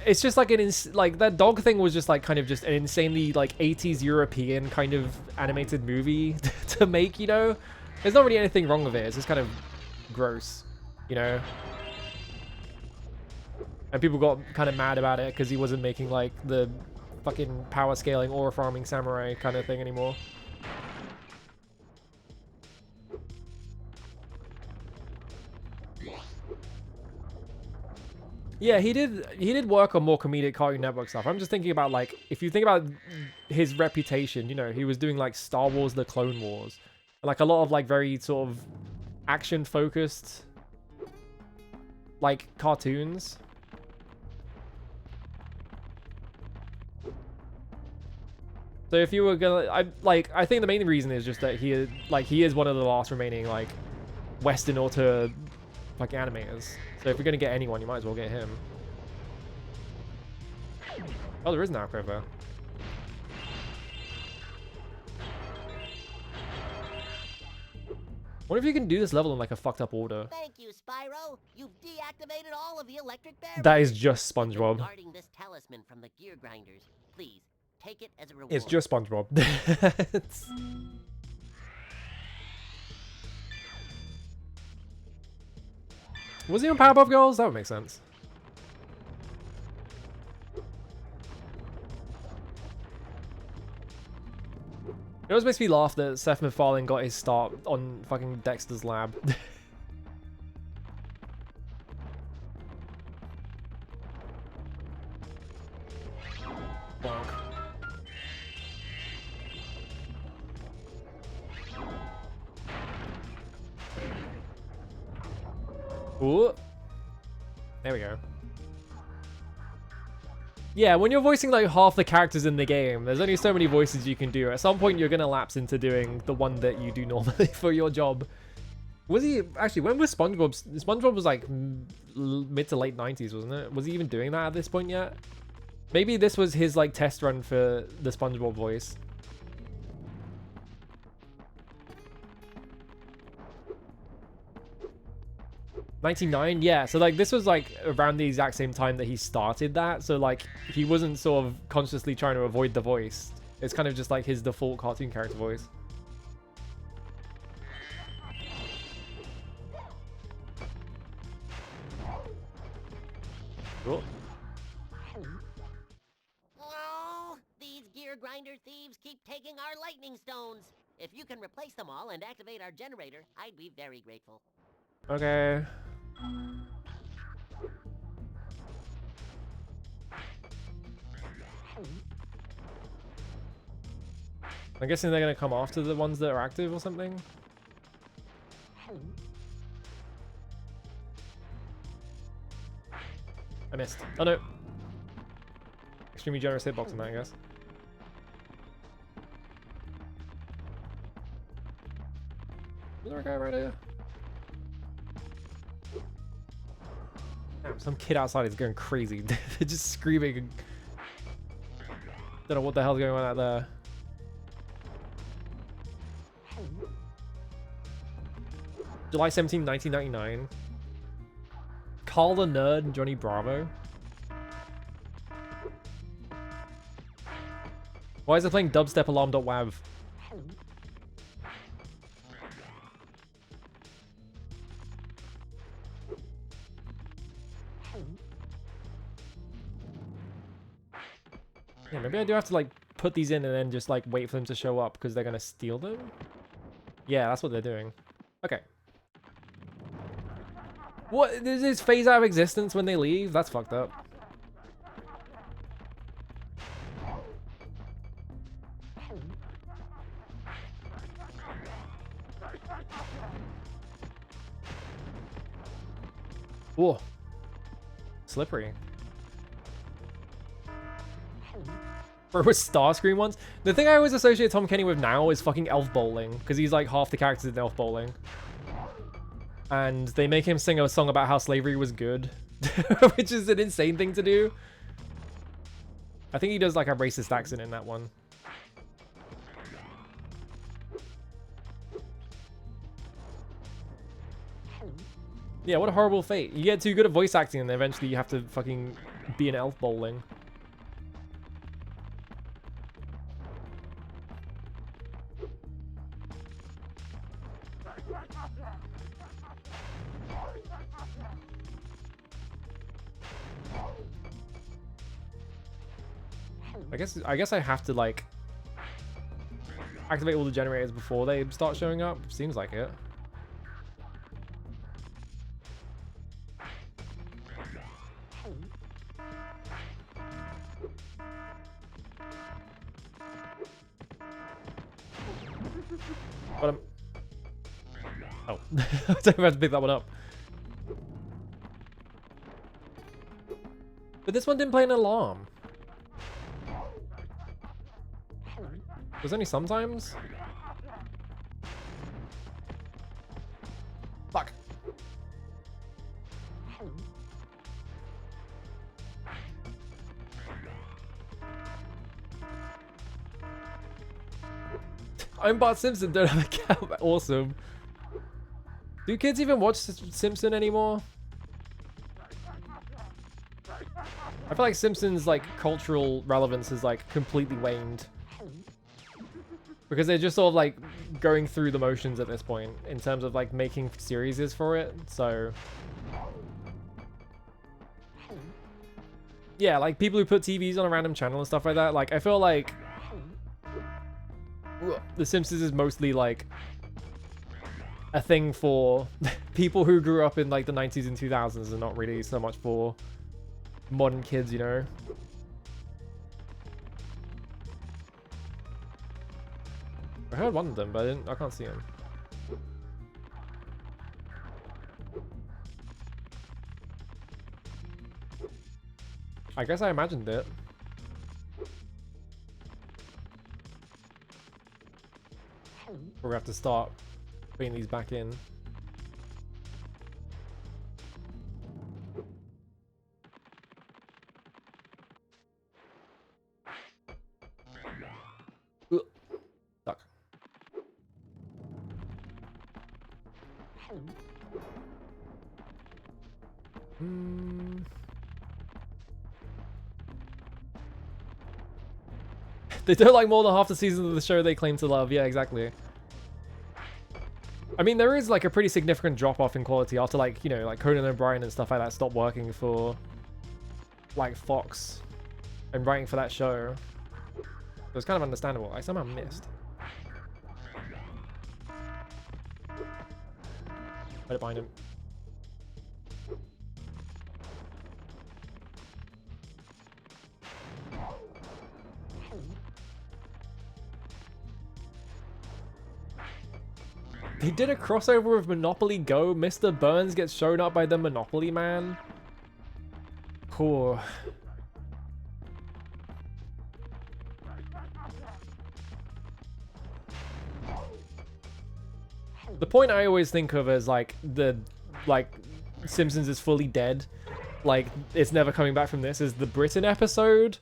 It's just like like that dog thing was just like kind of just an insanely like 80s European kind of animated movie to make, you know? There's not really anything wrong with it. It's just kind of gross, you know? And people got kind of mad about it because he wasn't making like the fucking power scaling or farming samurai kind of thing anymore. Yeah, he did work on more comedic Cartoon Network stuff. I'm just thinking about like, if you think about his reputation, you know, he was doing like Star Wars: The Clone Wars, like a lot of like very sort of action focused like cartoons. So if you were gonna, I think the main reason is just that he is one of the last remaining like Western auteur like animators. So if you're gonna get anyone, you might as well get him. Oh, there is an outcrop there. What if you can do this level in like a fucked up order? Thank you, Spyro. You've deactivated all of the electric barriers. That is just SpongeBob. Guarding this talisman from the gear grinders. Please take it as a reward. It's just SpongeBob. Was he on Powerpuff Girls? That would make sense. It always makes me laugh that Seth MacFarlane got his start on fucking Dexter's Lab. Bonk. Ooh. There we go. Yeah, when you're voicing like half the characters in the game, there's only so many voices you can do. At some point, you're gonna lapse into doing the one that you do normally for your job. Was he actually? When was SpongeBob? SpongeBob was like mid to late 90s, wasn't it? Was he even doing that at this point yet? Maybe this was his like test run for the SpongeBob voice. '99, yeah. So like this was like around the exact same time that he started that. So like he wasn't sort of consciously trying to avoid the voice. It's kind of just like his default cartoon character voice. Cool. Oh, these gear grinder thieves keep taking our lightning stones. If you can replace them all and activate our generator, I'd be very grateful. Okay. I'm guessing they're gonna come after the ones that are active or something. I missed. Oh no. Extremely generous hitbox on that, I guess. Is there a guy right here? Damn, some kid outside is going crazy. They're just screaming. Don't know what the hell's going on out there. July 17, 1999. Carl the Nerd and Johnny Bravo. Why is it playing dubstep alarm.wav? Yeah, maybe I do have to like put these in and then just like wait for them to show up because they're gonna steal them. Yeah, that's what they're doing. Okay. What? Does this phase out of existence when they leave? That's fucked up. Whoa. Slippery. Bro, with Starscream ones? The thing I always associate Tom Kenny with now is fucking Elf Bowling, because he's like half the characters in Elf Bowling. And they make him sing a song about how slavery was good, which is an insane thing to do. I think he does like a racist accent in that one. Yeah, what a horrible fate. You get too good at voice acting and then eventually you have to fucking be an Elf Bowling. I guess I have to like activate all the generators before they start showing up. Seems like it. But oh, I don't have to pick that one up. But this one didn't play an alarm. There's only sometimes. Fuck. I'm Bart Simpson, don't have a account. Awesome. Do kids even watch Simpson anymore? I feel like Simpsons like cultural relevance is like completely waned. Because they're just sort of like going through the motions at this point in terms of like making series for it. So yeah, like people who put TVs on a random channel and stuff like that. Like I feel like The Simpsons is mostly like a thing for people who grew up in like the 90s and 2000s and not really so much for modern kids, you know? I heard one of them, but I can't see him. I guess I imagined it. We're gonna have to start putting these back in. Stuck. They don't like more than half the seasons of the show they claim to love. Yeah, exactly. I mean, there is like a pretty significant drop off in quality after like, you know, like Conan O'Brien and stuff like that stopped working for like Fox and writing for that show. So it's kind of understandable. I somehow missed. Right behind him. He did a crossover with Monopoly Go. Mr. Burns gets shown up by the Monopoly Man. Cool. The point I always think of as like Simpsons is fully dead, like it's never coming back from this, is the Britain episode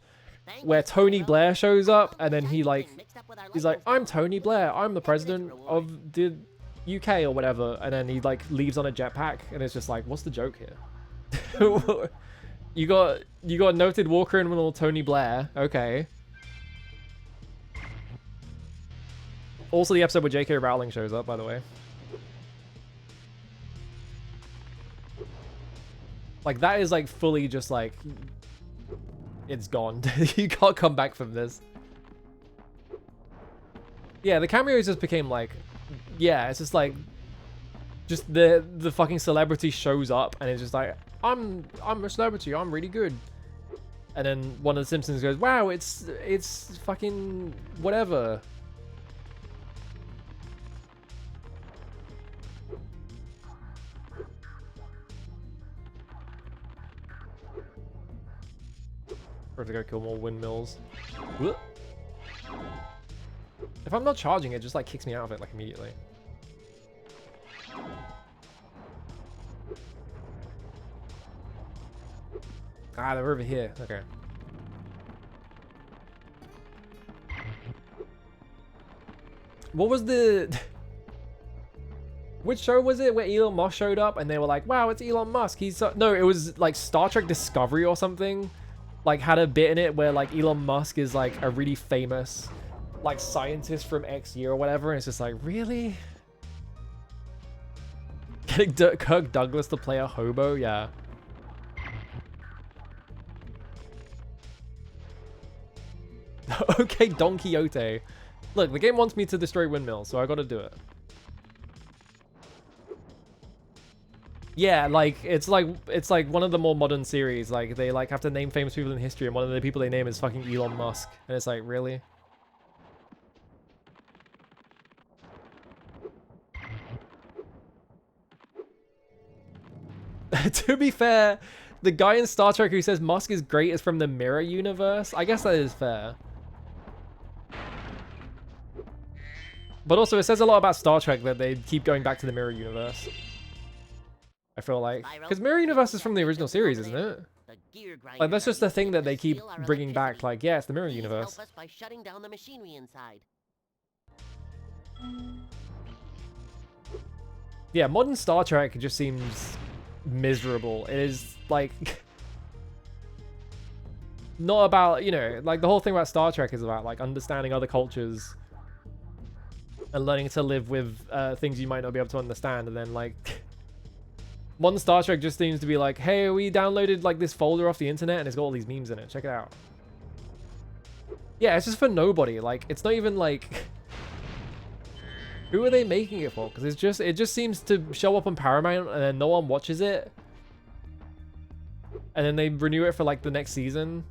where Tony Blair shows up and then he's like, I'm Tony Blair, I'm the president of the UK or whatever, and then he like leaves on a jetpack and it's just like, what's the joke here? you got noted war criminal Tony Blair, okay. Also the episode where J.K. Rowling shows up, by the way. Like, that is, like, fully just, like, it's gone. You can't come back from this. Yeah, the cameos just became, like, yeah, it's just, like, just the fucking celebrity shows up, and it's just like, I'm a celebrity, I'm really good. And then one of the Simpsons goes, wow, it's fucking whatever. Or to go kill more windmills. Whoop. If I'm not charging, it just like kicks me out of it like immediately. Ah, they're over here. Okay. What was the... Which show was it where Elon Musk showed up and they were like, wow, it's Elon Musk. He's so... No, it was like Star Trek Discovery or something. Like had a bit in it where like Elon Musk is like a really famous like scientist from X year or whatever, and it's just like, really? Getting Kirk Douglas to play a hobo? Yeah. Okay, Don Quixote. Look, the game wants me to destroy windmills, so I gotta do it. Yeah, like it's like one of the more modern series. Like they like have to name famous people in history, and one of the people they name is fucking Elon Musk, and it's like, really? To be fair, the guy in Star Trek who says Musk is great is from the Mirror universe. I guess that is fair. But also, it says a lot about Star Trek that they keep going back to the Mirror universe. I feel like, because Mirror Universe is from the original series, isn't it? Like that's just the thing that they keep bringing back. Like, yeah, it's the Mirror Universe. Help us by shutting down the machinery inside. Yeah, modern Star Trek just seems miserable. It is like not about, you know, like the whole thing about Star Trek is about like understanding other cultures and learning to live with things you might not be able to understand, and then like. Modern Star Trek just seems to be like, hey, we downloaded like this folder off the internet and it's got all these memes in it. Check it out. Yeah, it's just for nobody. Like, it's not even like... Who are they making it for? Because it just seems to show up on Paramount and then no one watches it. And then they renew it for like the next season.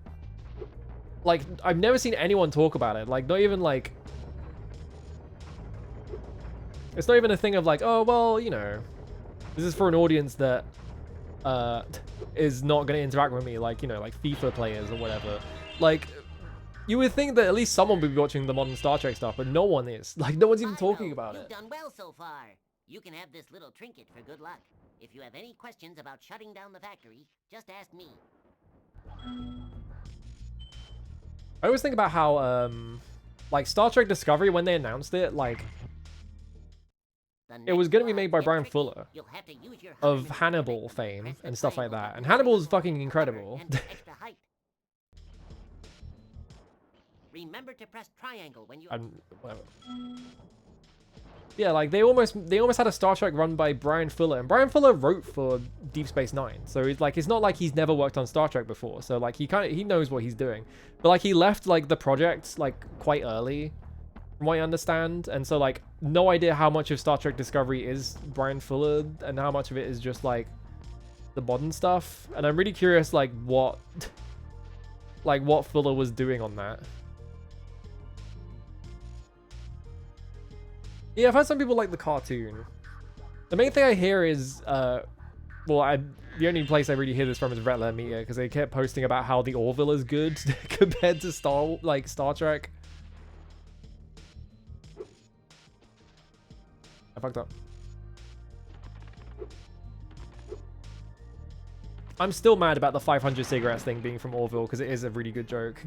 Like, I've never seen anyone talk about it. Like, not even like... It's not even a thing of like, oh, well, you know... This is for an audience that is not going to interact with me, like, you know, like FIFA players or whatever. Like, you would think that at least someone would be watching the modern Star Trek stuff, but no one is. Like, no one's even talking about You've it. done well so far. You can have this little trinket for good luck. If you have any questions about shutting down the factory, just ask me. I always think about how, like, Star Trek Discovery, when they announced it, like... It was going to be made by Brian Fuller of Hannibal fame and stuff like that. And Hannibal is fucking incredible. Remember to press triangle when you... Whatever. Yeah, like they almost had a Star Trek run by Brian Fuller, and Brian Fuller wrote for Deep Space Nine, so it's not like he's never worked on Star Trek before. So like he knows what he's doing, but like he left like the project like quite early, from what I understand, and so like no idea how much of Star Trek Discovery is Brian Fuller and how much of it is just like the modern stuff. And I'm really curious like what Fuller was doing on that. Yeah, I've heard some people like the cartoon. The main thing I hear is, the only place I really hear this from is Red Letter Media, because they kept posting about how the Orville is good compared to Star Trek. I fucked up. I'm still mad about the 500 cigarettes thing being from Orville, because it is a really good joke.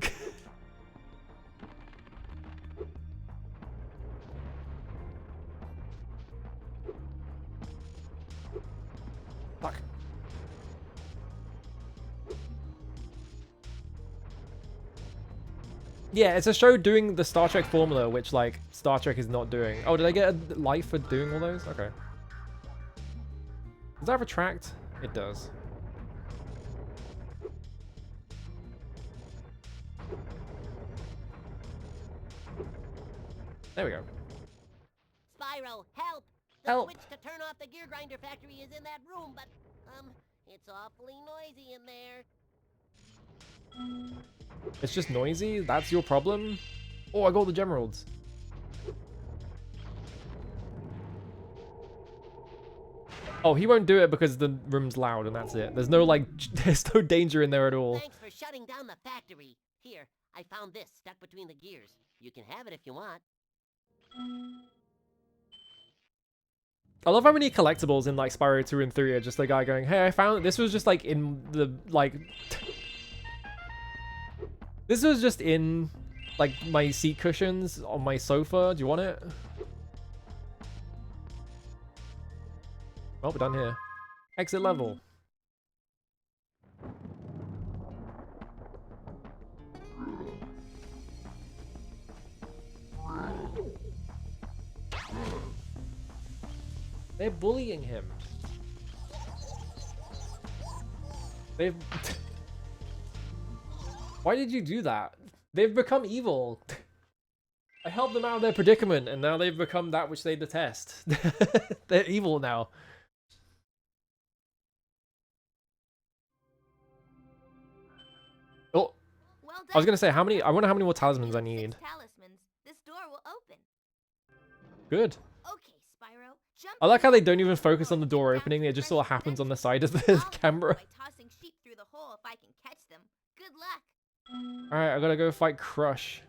Fuck. Yeah, it's a show doing the Star Trek formula, which, like, Star Trek is not doing. Oh, did I get a life for doing all those? Okay. Does that retract? It does. There we go. Spyro, help! The Help. switch to turn off the gear grinder factory is in that room, but, it's awfully noisy in there. It's just noisy? That's your problem? Oh, I got the Gemeralds. Oh, he won't do it because the room's loud and that's it. There's no, like, there's no danger in there at all. Thanks for shutting down the factory. Here, I found this stuck between the gears. You can have it if you want. I love how many collectibles in, like, Spyro 2 and 3 are just the guy going, hey, I found this was just, like, in the, like... This was just in, like, my seat cushions on my sofa. Do you want it? Well, we're done here. Exit level. They're bullying him. They've... Why did you do that? They've become evil. I helped them out of their predicament, and now they've become that which they detest. They're evil now. Oh, Well done. I was gonna say, how many? I wonder how many more talismans I Six need. talismans. This door will open. Good. Okay, Spyro. Jump I like through how they the don't even hole focus on the and door down opening. to It the just sort of fresh happens on the dimension. side of the I'll help camera. by tossing sheep through the hole if I can catch them. Good luck. All right, I gotta go fight Crush.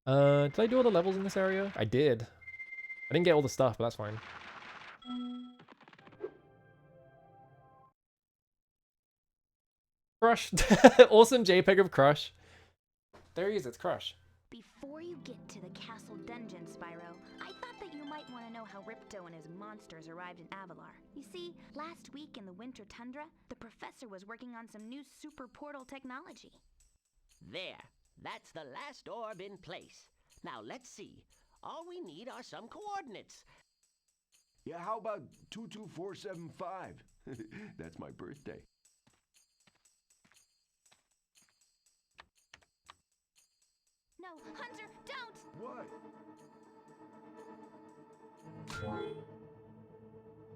Did I do all the levels in this area? I did. I didn't get all the stuff, but that's fine. Crush. Awesome JPEG of Crush. There he is, it's Crush. Before you get to the castle dungeon, Spyro, I thought that you might want to know how Ripto and his monsters arrived in Avalar. You see, last week in the winter tundra, the professor was working on some new super portal technology. There. That's the last orb in place. Now, let's see. All we need are some coordinates. Yeah, how about 22475? That's my birthday. No, Hunter, don't! What?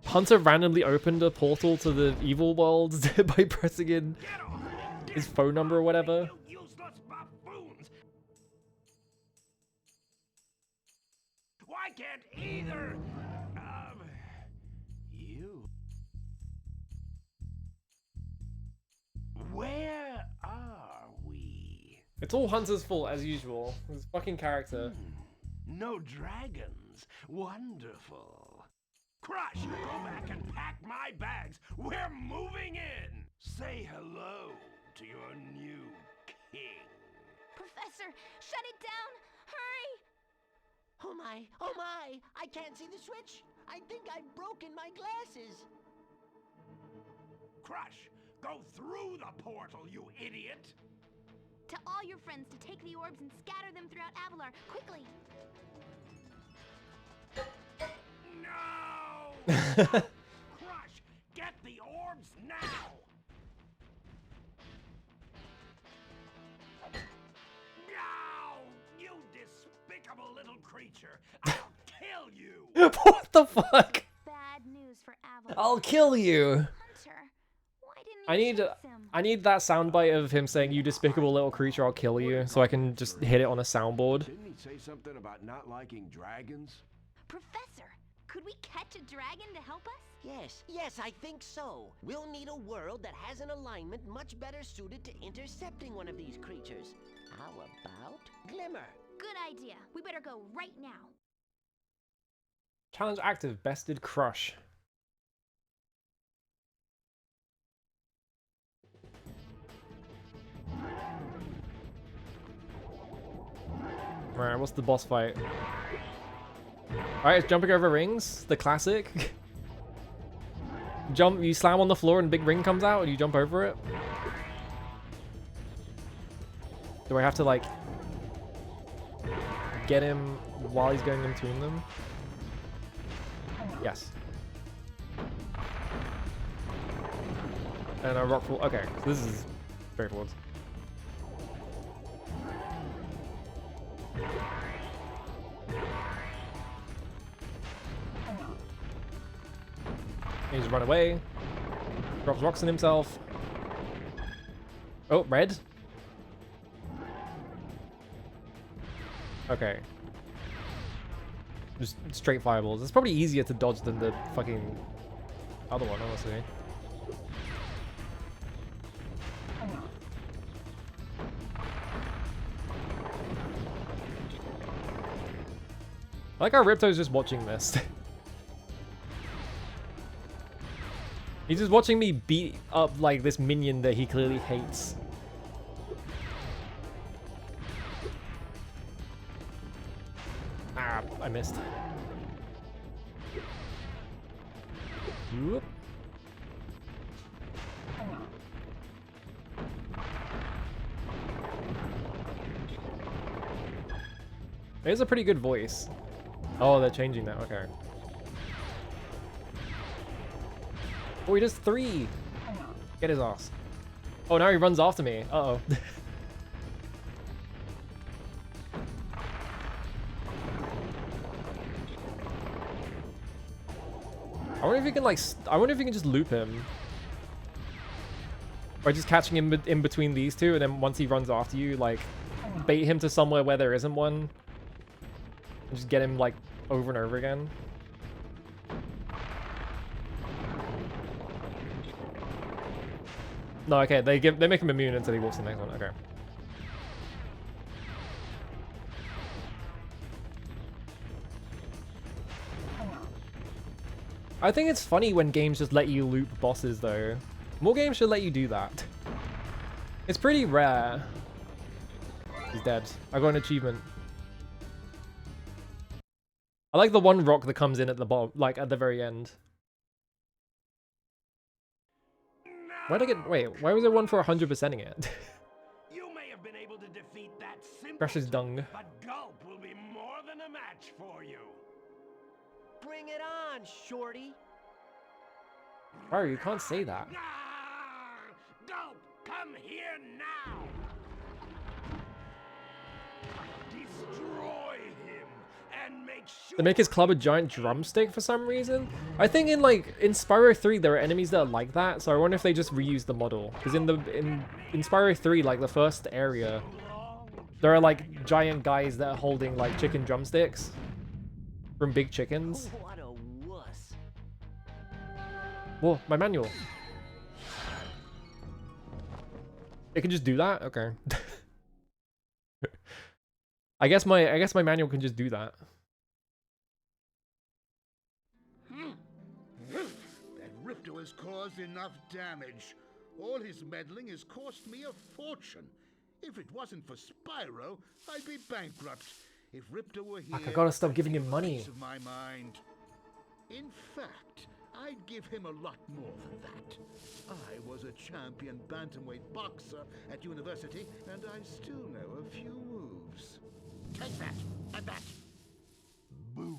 Hunter randomly opened a portal to the evil world by pressing in his phone number or whatever. You useless buffoons! Why can't either of you? Where are we? It's all Hunter's fault as usual. His fucking character. No dragons. Wonderful. Crush, go back and pack my bags. We're moving in. Say hello to your new king. Professor, shut it down! Hurry! Oh my, oh my! I can't see the switch! I think I've broken my glasses! Crush, go through the portal, you idiot! Tell all your friends to take the orbs and scatter them throughout Avalar, quickly! Crush, get the orbs now! No, you despicable little creature! I'll kill you! What the fuck? Bad news for Avalon. I'll kill you. Hunter, why didn't you chase him? I need that soundbite of him saying, "You despicable little creature, I'll kill you," so I can just hit it on a soundboard. Didn't he say something about not liking dragons? Professor, could we catch a dragon to help us? Yes, I think so. We'll need a world that has an alignment much better suited to intercepting one of these creatures. How about Glimmer? Good idea. We better go right now. Challenge active. Bested Crush. Alright, what's the boss fight? Alright, it's jumping over rings. The classic. You slam on the floor and a big ring comes out and you jump over it. Do I have to, like, get him while he's going in between them? Yes. And a rock fall. Okay, so this is straightforward. He just run away. Drops rocks on himself. Oh, red. Okay. Just straight fireballs. It's probably easier to dodge than the fucking other one, honestly. I like how Ripto's just watching this. He's just watching me beat up like this minion that he clearly hates. Ah, I missed. Whoop. It has a pretty good voice. Oh, they're changing that. Okay. Oh, he does 3. Get his ass. Oh, now he runs after me. Uh-oh. I wonder if you can, like, I wonder if you can just loop him. By just catching him in between these two, and then once he runs after you, like, bait him to somewhere where there isn't one. And just get him, like, over and over again. No, okay, they make him immune until he walks to the next one. Okay. I think it's funny when games just let you loop bosses, though. More games should let you do that. It's pretty rare. He's dead. I got an achievement. I like the one rock that comes in at the bottom, like at the very end. Why'd I get? Wait, why was there one for 100%ing it? You may have been able to defeat that simple, Crash's dung. but Gulp will be more than a match for you. Bring it on, shorty. Bro, you can't say that. Gulp, come here now. Destroy him and make sure They make his club a giant drumstick for some reason. I think in Spyro 3 there are enemies that are like that, so I wonder if they just reuse the model. Because in Spyro 3, like the first area, there are like giant guys that are holding like chicken drumsticks from big chickens. What a wuss. Whoa, my manual. It can just do that? Okay. I guess my manual can just do that. That Ripto has caused enough damage. All his meddling has cost me a fortune. If it wasn't for Spyro, I'd be bankrupt. If Ripto were here, Fuck, I gotta stop I'd giving have him a money. piece of my mind. In fact, I'd give him a lot more than that. I was a champion bantamweight boxer at university, and I still know a few moves. Take that, and that. Boo.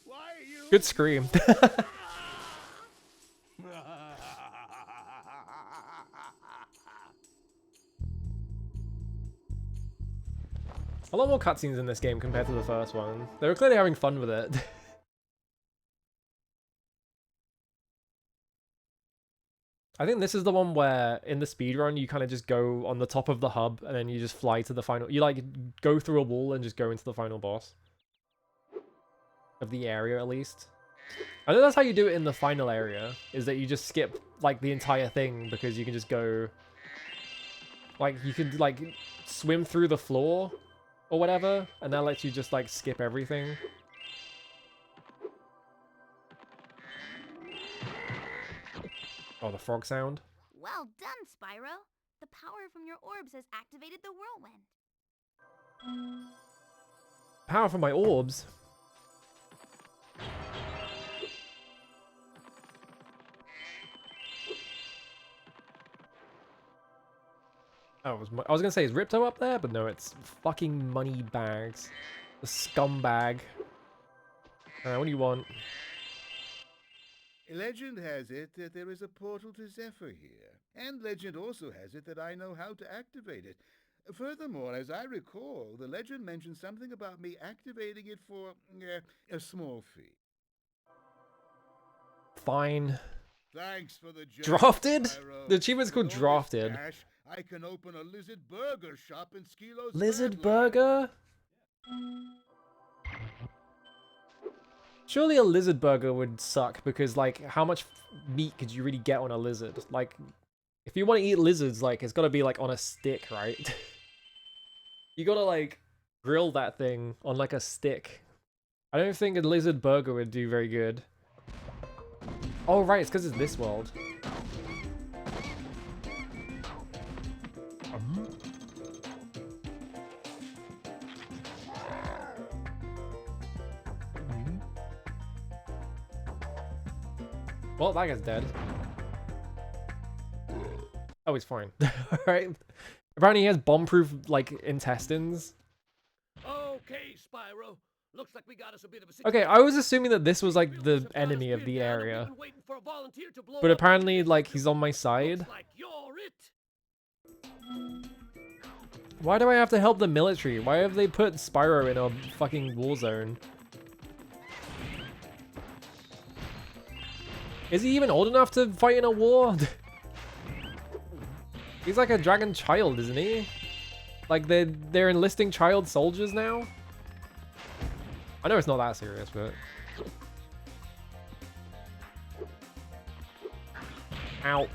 Why are you Good scream. A lot more cutscenes in this game compared to the first one. They were clearly having fun with it. I think this is the one where in the speedrun you kind of just go on the top of the hub and then you just fly to the final. You like go through a wall and just go into the final boss of the area at least. I think that's how you do it in the final area, is that you just skip like the entire thing because you can just go, like you can like swim through the floor or whatever, and that lets you just like skip everything. Oh, the frog sound. Well done, Spyro. The power from your orbs has activated the whirlwind. Power from my orbs? Oh, I was gonna say, is Ripto up there? But no, it's fucking money bags. The scumbag. What do you want? Legend has it that there is a portal to Zephyr here, and legend also has it that I know how to activate it. Furthermore, as I recall, the legend mentioned something about me activating it for a small fee. Fine. Thanks for the Drafted? Spyro. The achievement's called Drafted. Cash, I can open a Lizard Burger shop in Skilo's Lizard Badlands. Burger? Surely a lizard burger would suck because, like, how much meat could you really get on a lizard? Like, if you want to eat lizards, like, it's got to be, like, on a stick, right? You got to, like, grill that thing on, like, a stick. I don't think a lizard burger would do very good. Oh, right, it's because it's this world. Well, that guy's dead. Oh, he's fine. Alright. Apparently he has bomb-proof, like, intestines. Okay, Spyro. Looks like we got us a bit of a Okay, I was assuming that this was, like, the enemy of the area. But apparently, like, he's on my side. Like you're it. Why do I have to help the military? Why have they put Spyro in a fucking war zone? Is he even old enough to fight in a war? He's like a dragon child, isn't he? Like they're enlisting child soldiers now? I know it's not that serious, but... Ow.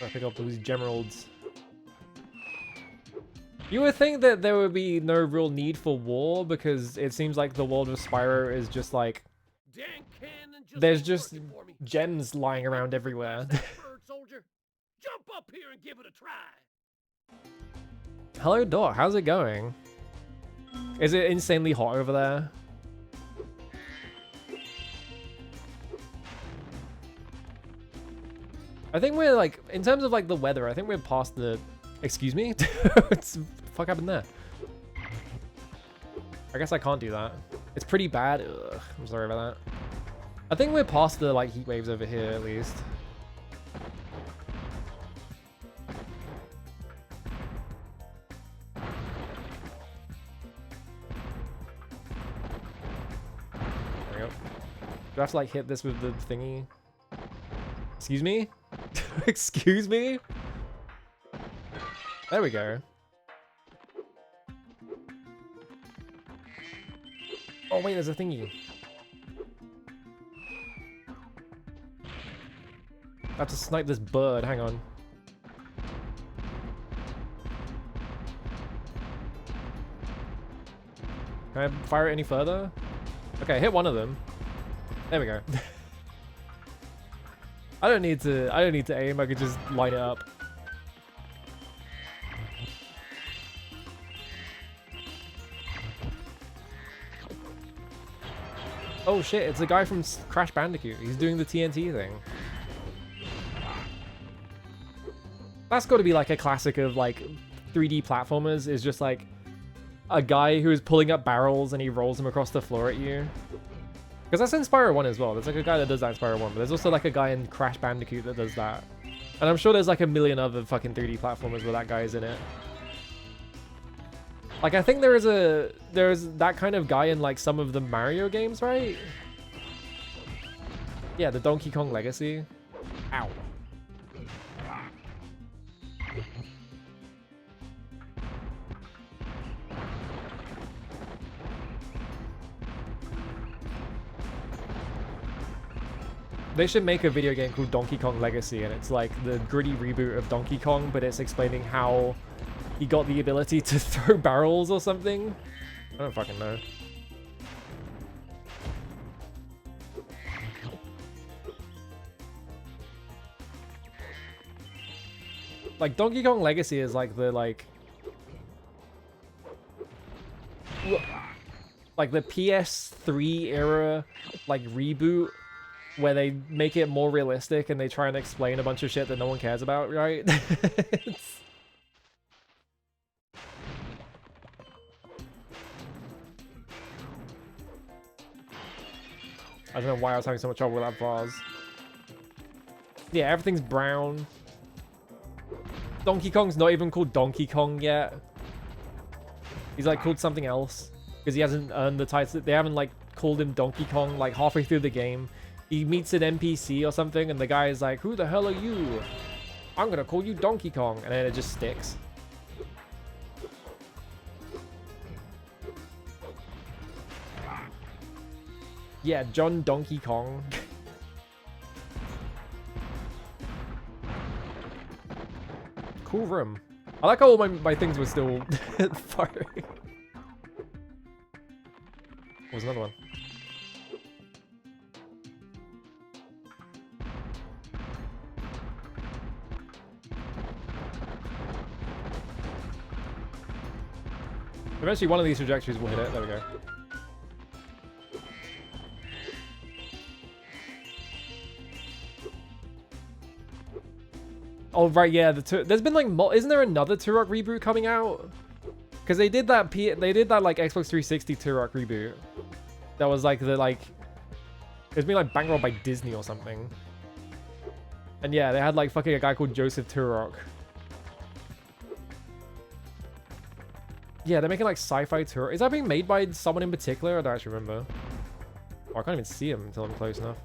I pick up those gemeralds. You would think that there would be no real need for war because it seems like the world of Spyro is just like there's just gems lying around everywhere. Jump up here and give it a try. Hello, Dot. How's it going? Is it insanely hot over there? I think we're like, in terms of like the weather, I think we're past the... Excuse me? What the fuck happened there? I guess I can't do that. It's pretty bad. Ugh, I'm sorry about that. I think we're past the like heat waves over here at least. There we go. Do I have to like hit this with the thingy? Excuse me? Excuse me? There we go. Oh wait, there's a thingy. I have to snipe this bird, hang on. Can I fire it any further? Okay, hit one of them. There we go. I don't need to aim, I could just light it up. Oh shit, it's the guy from Crash Bandicoot. He's doing the TNT thing. That's got to be like a classic of like 3D platformers, is just like a guy who is pulling up barrels and he rolls them across the floor at you. Because that's in Spyro 1 as well. There's like a guy that does that in Spyro 1, but there's also like a guy in Crash Bandicoot that does that. And I'm sure there's like a million other fucking 3D platformers where that guy is in it. Like I think there's that kind of guy in like some of the Mario games, right? Yeah, the Donkey Kong Legacy. Ow. They should make a video game called Donkey Kong Legacy, and it's like the gritty reboot of Donkey Kong, but it's explaining how he got the ability to throw barrels or something. I don't fucking know. Like Donkey Kong Legacy is like the the PS3 era like reboot where they make it more realistic and they try and explain a bunch of shit that no one cares about, right? I don't know why I was having so much trouble with that vase. Yeah, everything's brown. Donkey Kong's not even called Donkey Kong yet. He's like called something else because he hasn't earned the title. They haven't like called him Donkey Kong like halfway through the game. He meets an NPC or something and the guy is like, "Who the hell are you? I'm gonna call you Donkey Kong," and then it just sticks. Yeah, John Donkey Kong. Cool room. I like how all my things were still firing. What was another one? Eventually one of these trajectories will hit it. There we go. Oh right, yeah. There's been like isn't there another Turok reboot coming out? Because they did that like Xbox 360 Turok reboot. That was like it's been like bankrolled by Disney or something. And yeah, they had like fucking a guy called Joseph Turok. Yeah, they're making like sci-fi Turok. Is that being made by someone in particular? I don't actually remember. Oh, I can't even see him until I'm close enough.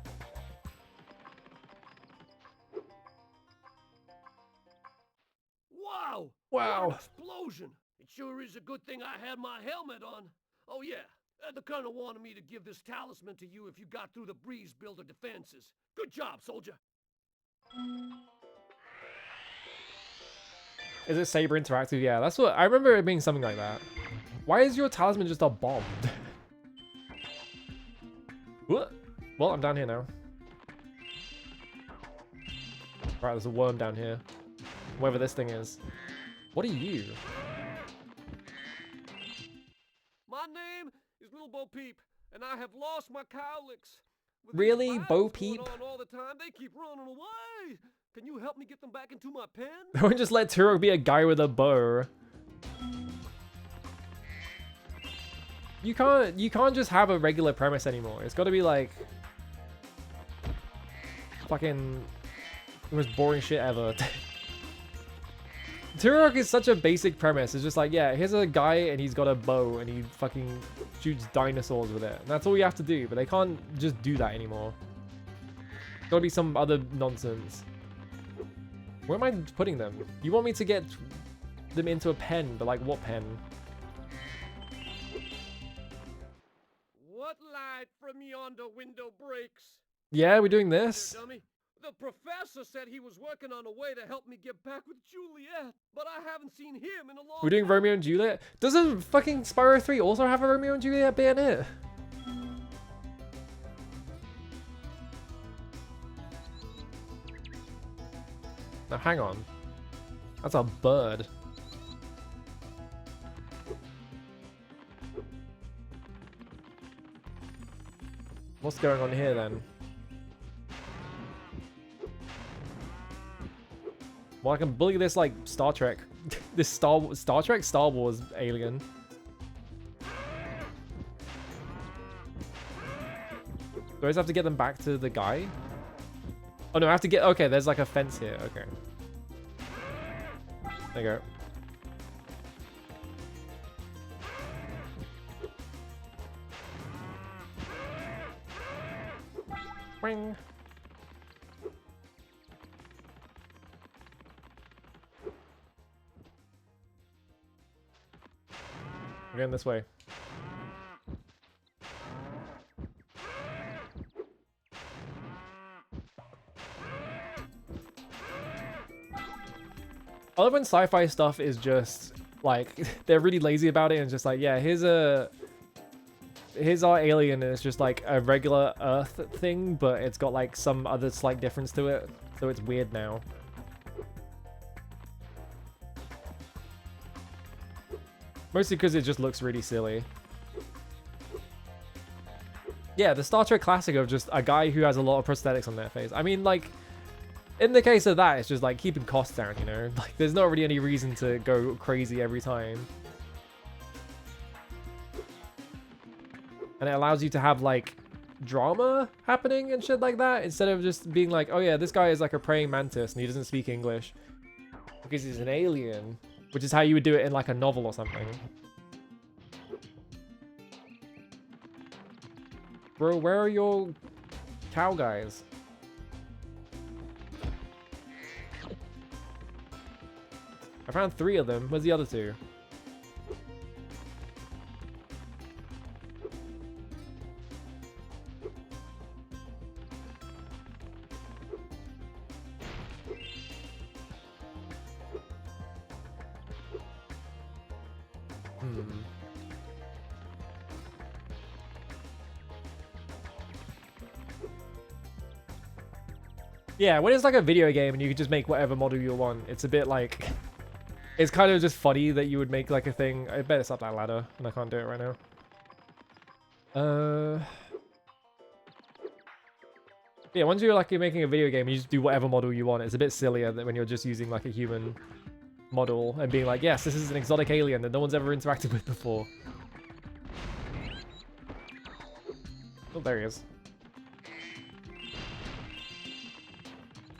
Wow! Wow. What an explosion! It sure is a good thing I had my helmet on. Oh yeah, the colonel wanted me to give this talisman to you if you got through the breeze builder defenses. Good job, soldier. Is it Saber Interactive? Yeah, that's what I remember it being, something like that. Why is your talisman just a bomb? What? Well, I'm down here now. Right, there's a worm down here. Whatever this thing is. What are you? My name is Little Bo Peep, and I have lost my cowlicks. With these Really, spiders Bo going Peep? on all the time, they keep running away. Can you help me get them back into my pen? Don't just let Turok be a guy with a bow. You can't just have a regular premise anymore. It's got to be like fucking the most boring shit ever. Turok is such a basic premise. It's just like, yeah, here's a guy and he's got a bow and he fucking shoots dinosaurs with it. And that's all you have to do, but they can't just do that anymore. There's gotta be some other nonsense. Where am I putting them? You want me to get them into a pen, but like what pen? What light from yonder window breaks? Yeah, we're doing this. Dummy. The professor said he was working on a way to help me get back with Juliet, but I haven't seen him in a long We're doing time. Romeo and Juliet? Doesn't fucking Spyro 3 also have a Romeo and Juliet bit in it? Now hang on. That's a bird. What's going on here then? Well, I can bully this like Star Trek, this Star Wars alien. Do I just have to get them back to the guy? Oh no, I have to get. Okay, there's like a fence here. Okay. There you go. Ring. We're going this way. I love when sci-fi stuff is just like they're really lazy about it and just like, yeah, here's our alien and it's just like a regular Earth thing, but it's got like some other slight difference to it, so it's weird now. Mostly because it just looks really silly. Yeah, the Star Trek classic of just a guy who has a lot of prosthetics on their face. I mean, like, in the case of that, it's just like keeping costs down, you know? Like, there's not really any reason to go crazy every time. And it allows you to have, like, drama happening and shit like that, instead of just being like, oh yeah, this guy is like a praying mantis and he doesn't speak English because he's an alien, which is how you would do it in like a novel or something. Bro, where are your cow guys? I found 3 of them. Where's the other 2? Yeah, when it's like a video game and you can just make whatever model you want, it's a bit like... It's kind of just funny that you would make like a thing. I bet it's up that ladder and I can't do it right now. Yeah, once you're like making a video game, you just do whatever model you want. It's a bit sillier than when you're just using like a human model and being like, yes, this is an exotic alien that no one's ever interacted with before. Oh, there he is.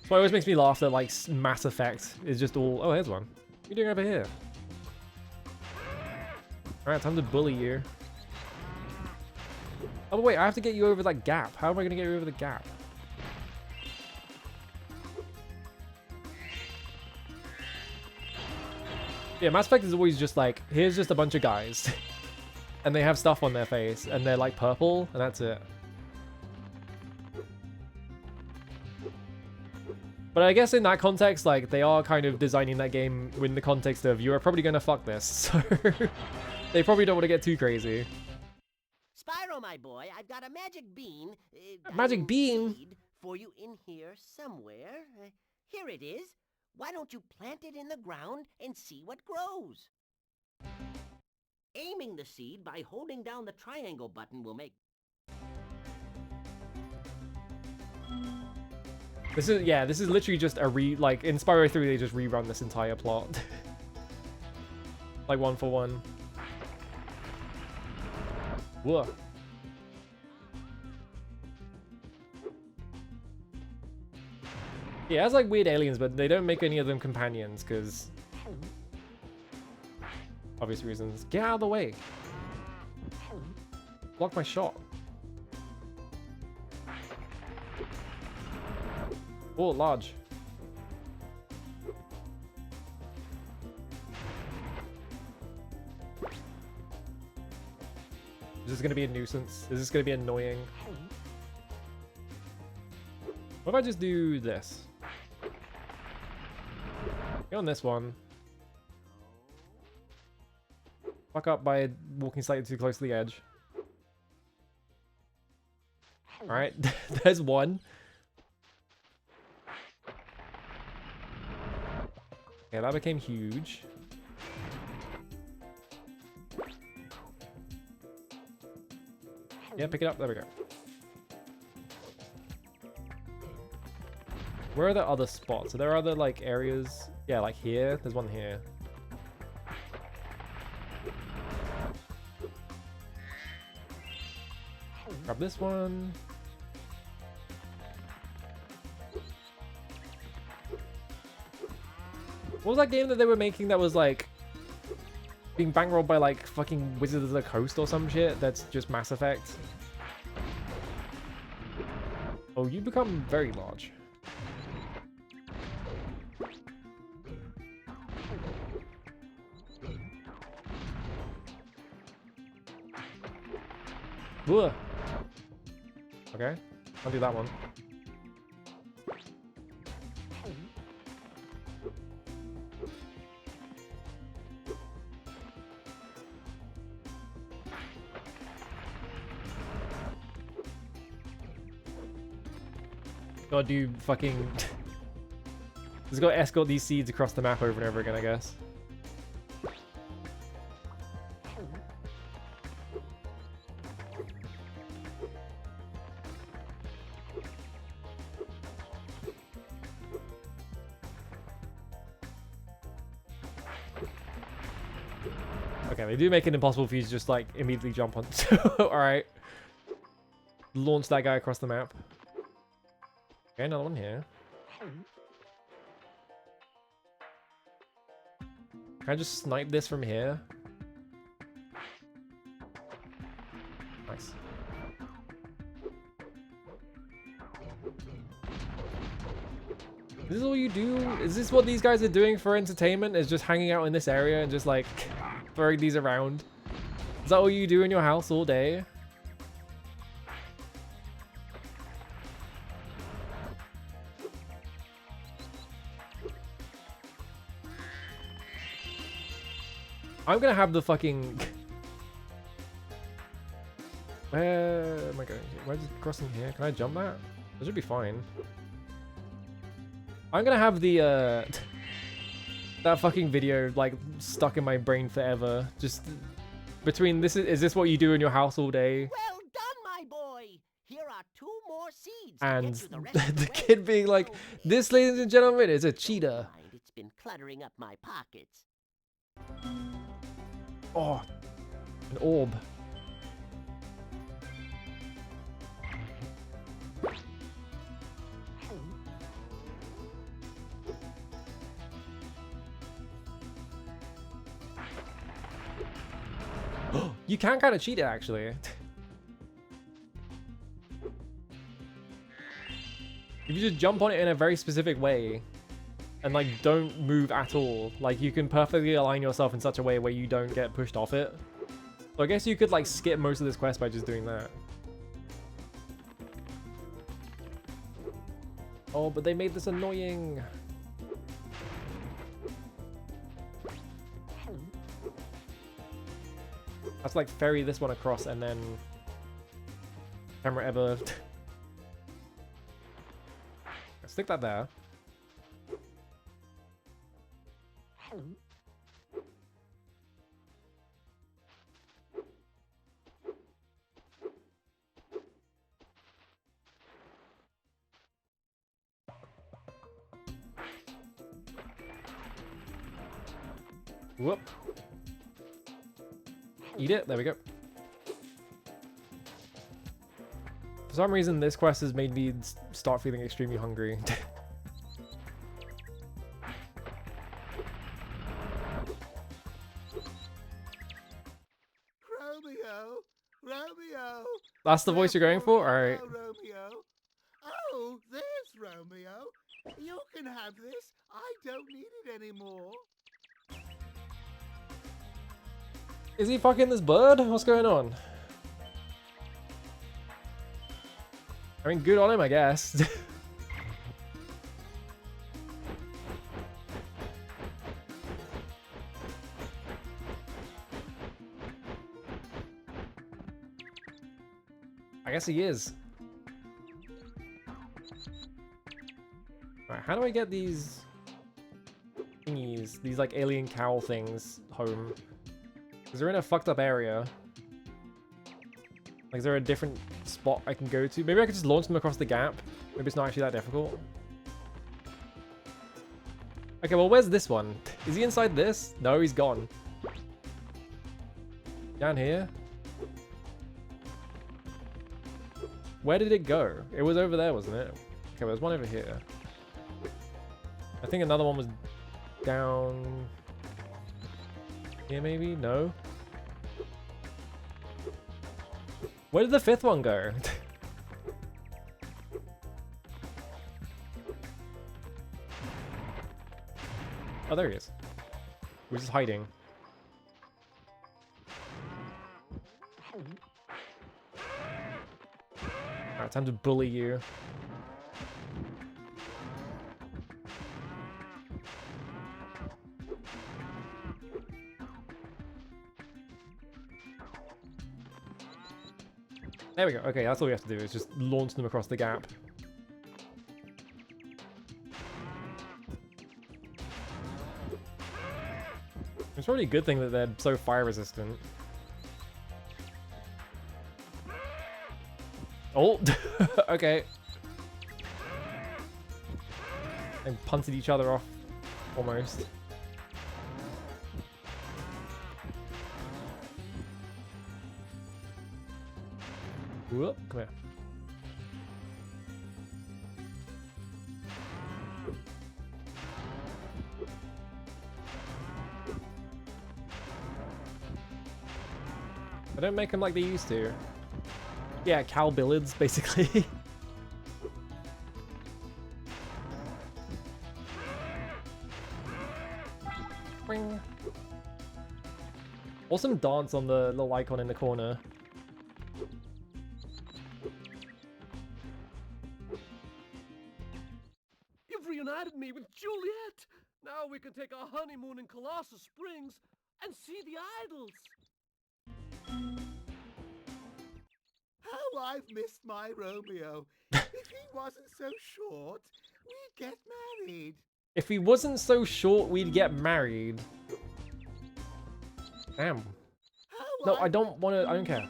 So it always makes me laugh that like Mass Effect is just all... Oh, here's one. What are you doing over here? Alright, time to bully you. Oh, but wait, I have to get you over that gap. How am I going to get you over the gap? Yeah, Mass Effect is always just like, here's just a bunch of guys. And they have stuff on their face, and they're like purple, and that's it. But I guess in that context, like, they are kind of designing that game in the context of, you are probably going to fuck this, so they probably don't want to get too crazy. Spyro, my boy, I've got a magic bean. Magic bean? Seed for you in here somewhere. Here it is. Why don't you plant it in the ground and see what grows? Aiming the seed by holding down the triangle button will make... This is literally just a like, in Spyro 3, they just rerun this entire plot. Like, 1 for 1. Whoa. Yeah, it has, like, weird aliens, but they don't make any of them companions, because... obvious reasons. Get out of the way! Block my shot. Oh, large. Is this going to be a nuisance? Is this going to be annoying? What if I just do this? Get on this one. Fuck up by walking slightly too close to the edge. Alright, there's one. Okay, that became huge. Yeah, pick it up. There we go. Where are the other spots? Are there other like areas? Yeah, like here. There's one here. Grab this one. What was that game that they were making that was like being bankrolled by like fucking Wizards of the Coast or some shit? That's just Mass Effect. Oh, you become very large. Ugh. Okay, I'll do that one. Gotta do fucking... Just gotta escort these seeds across the map over and over again, I guess. Okay, they do make it impossible for you to just like immediately jump on. Alright. Launch that guy across the map. Okay, another one here. Can I just snipe this from here? Nice. Is this all you do? Is this what these guys are doing for entertainment? Is just hanging out in this area and just like throwing these around? Is that all you do in your house all day? I'm gonna have the fucking... Where am I going? Where's it crossing here? Can I jump that? That should be fine. I'm gonna have the that fucking video like stuck in my brain forever. Just between this is this what you do in your house all day? Well done, my boy. Here are 2 more seeds. And to get you the rest of the way. kid being like, "This, ladies and gentlemen, is a cheetah." Mind, it's been cluttering up my pockets. Oh, an orb. You can kind of cheat it, actually. If you just jump on it in a very specific way and like don't move at all, like you can perfectly align yourself in such a way where you don't get pushed off it. So I guess you could like skip most of this quest by just doing that. Oh, but they made this annoying. Let's like ferry this one across and then camera ever. Stick that there. Whoop. Eat it. There we go. For some reason, this quest has made me start feeling extremely hungry. Romeo, Romeo. That's the voice you're going for? Alright. Romeo. Oh, there's Romeo. You can have this. I don't need it anymore. Is he fucking this bird? What's going on? I mean, good on him, I guess. I guess he is. Alright, how do I get these thingies, these like alien cow things home? Because they're in a fucked up area. Like, is there a different spot I can go to? Maybe I could just launch them across the gap. Maybe it's not actually that difficult. Okay, well, where's this one? Is he inside this? No, he's gone. Down here? Where did it go? It was over there, wasn't it? Okay, well, there's one over here. I think another one was down here, maybe? No? Where did the fifth one go? Oh, there he is. We're just hiding. Alright, time to bully you. There we go. Okay, that's all we have to do is just launch them across the gap. It's probably a good thing that they're so fire resistant. Oh, okay. They punted each other off, almost. Whoop, come here. I don't make them like they used to. Yeah, cow billiards, basically. Ring. Awesome dance on the little icon in the corner. You've reunited me with Juliet! Now we can take our honeymoon in Colossus Springs and see the idols! How I've missed my Romeo. If he wasn't so short, we'd get married. If he wasn't so short, we'd get married. Damn. No, I don't want to. I don't care.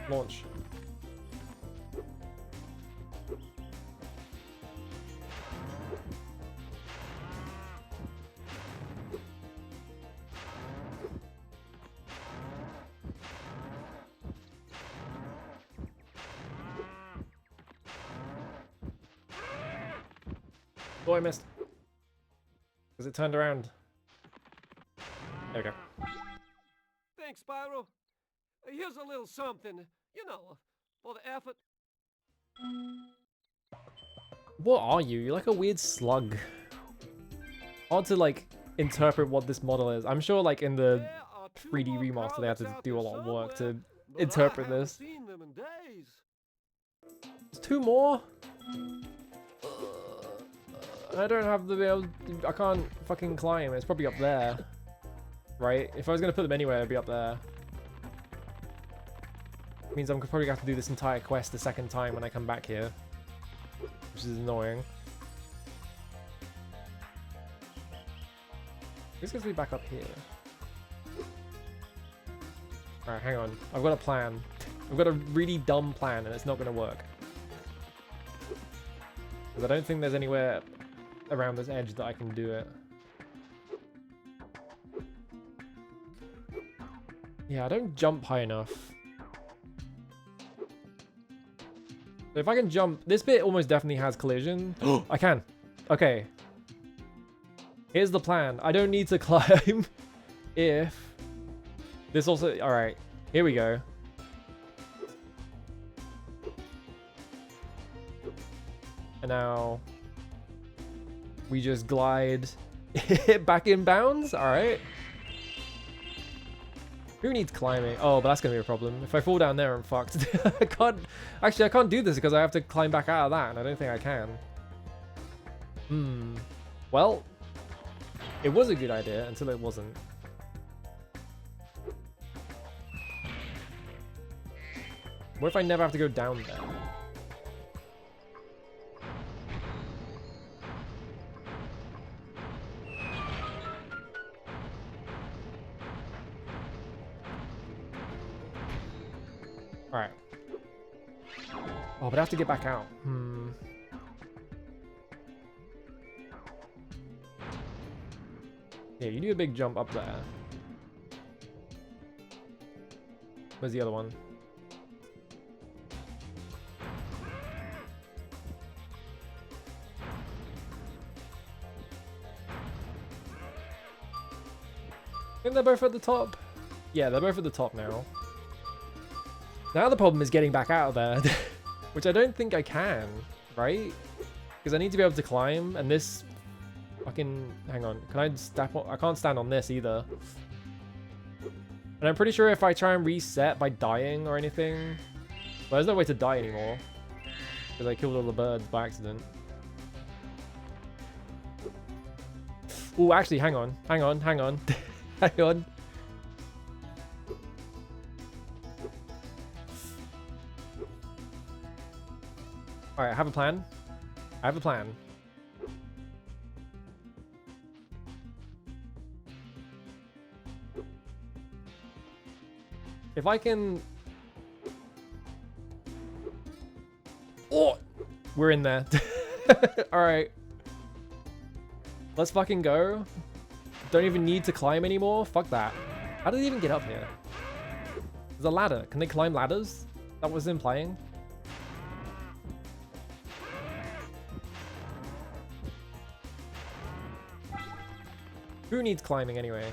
Launch. Oh, I missed. Because it turned around. There we go. Thanks, Spyro. Here's a little something, you know, for the effort. What are you? You're like a weird slug. Hard to, like, interpret what this model is. I'm sure, like, in the 3D remaster, they had to do a lot of work to interpret this. There's two more? I don't have the able. I can't fucking climb. It's probably up there, right? If I was gonna put them anywhere, it'd be up there. Means I'm probably gonna have to do this entire quest a second time when I come back here, which is annoying. This gets me back up here. All right, hang on. I've got a plan. I've got a really dumb plan, and it's not gonna work. Because I don't think there's anywhere around this edge that I can do it. Yeah, I don't jump high enough. So if I can jump, this bit almost definitely has collision. I can. Okay. Here's the plan. I don't need to climb if this also, all right, here we go. And now we just glide back in bounds. All right. Who needs climbing? Oh, but that's gonna be a problem. If I fall down there, I'm fucked. I can't. Actually, I can't do this because I have to climb back out of that, and I don't think I can. Well, it was a good idea until it wasn't. What if I never have to go down there? Oh, but I have to get back out. Yeah, you do a big jump up there. Where's the other one? I think they're both at the top. Yeah, they're both at the top now. Now the problem is getting back out of there. Which I don't think I can, right? Because I need to be able to climb, and this fucking... Hang on. Can I step on... I can't stand on this either. And I'm pretty sure if I try and reset by dying or anything... Well, there's no way to die anymore. Because I killed all the birds by accident. Oh, actually, hang on. Hang on. Hang on. Hang on. Alright, I have a plan. I have a plan. If I can... Oh! We're in there. Alright. Let's fucking go. Don't even need to climb anymore. Fuck that. How do they even get up here? There's a ladder. Can they climb ladders? That was implying. Who needs climbing anyway?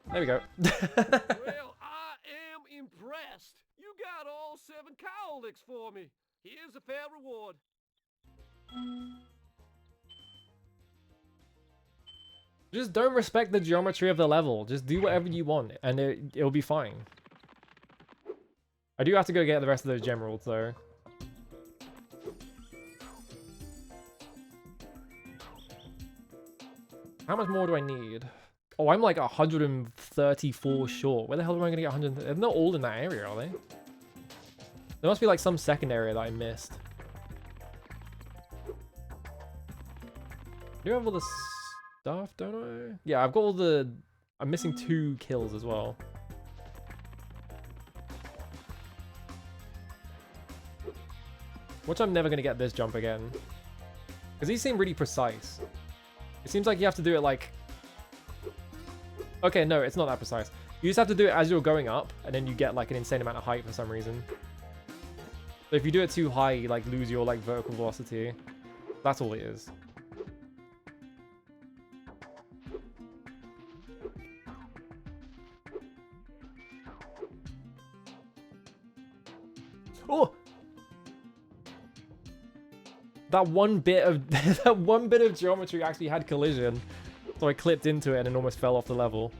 There we go. Well, I am impressed. You got all 7 cowlicks for me. Here's a fair reward. Just don't respect the geometry of the level. Just do whatever you want, and it'll be fine. I do have to go get the rest of those gem rolls, though. How much more do I need? Oh, I'm like 134 short. Where the hell am I going to get 100? They're not all in that area, are they? There must be like some second area that I missed. Do I have all the stuff, don't I? Yeah, I've got all the... I'm missing 2 kills as well. Which I'm never going to get this jump again. Because these seem really precise. It seems like you have to do it like... Okay, no, it's not that precise. You just have to do it as you're going up, and then you get like an insane amount of height for some reason. So if you do it too high, you like lose your like vertical velocity. That's all it is. Oh! That one bit of that one bit of geometry actually had collision, so I clipped into it and it almost fell off the level.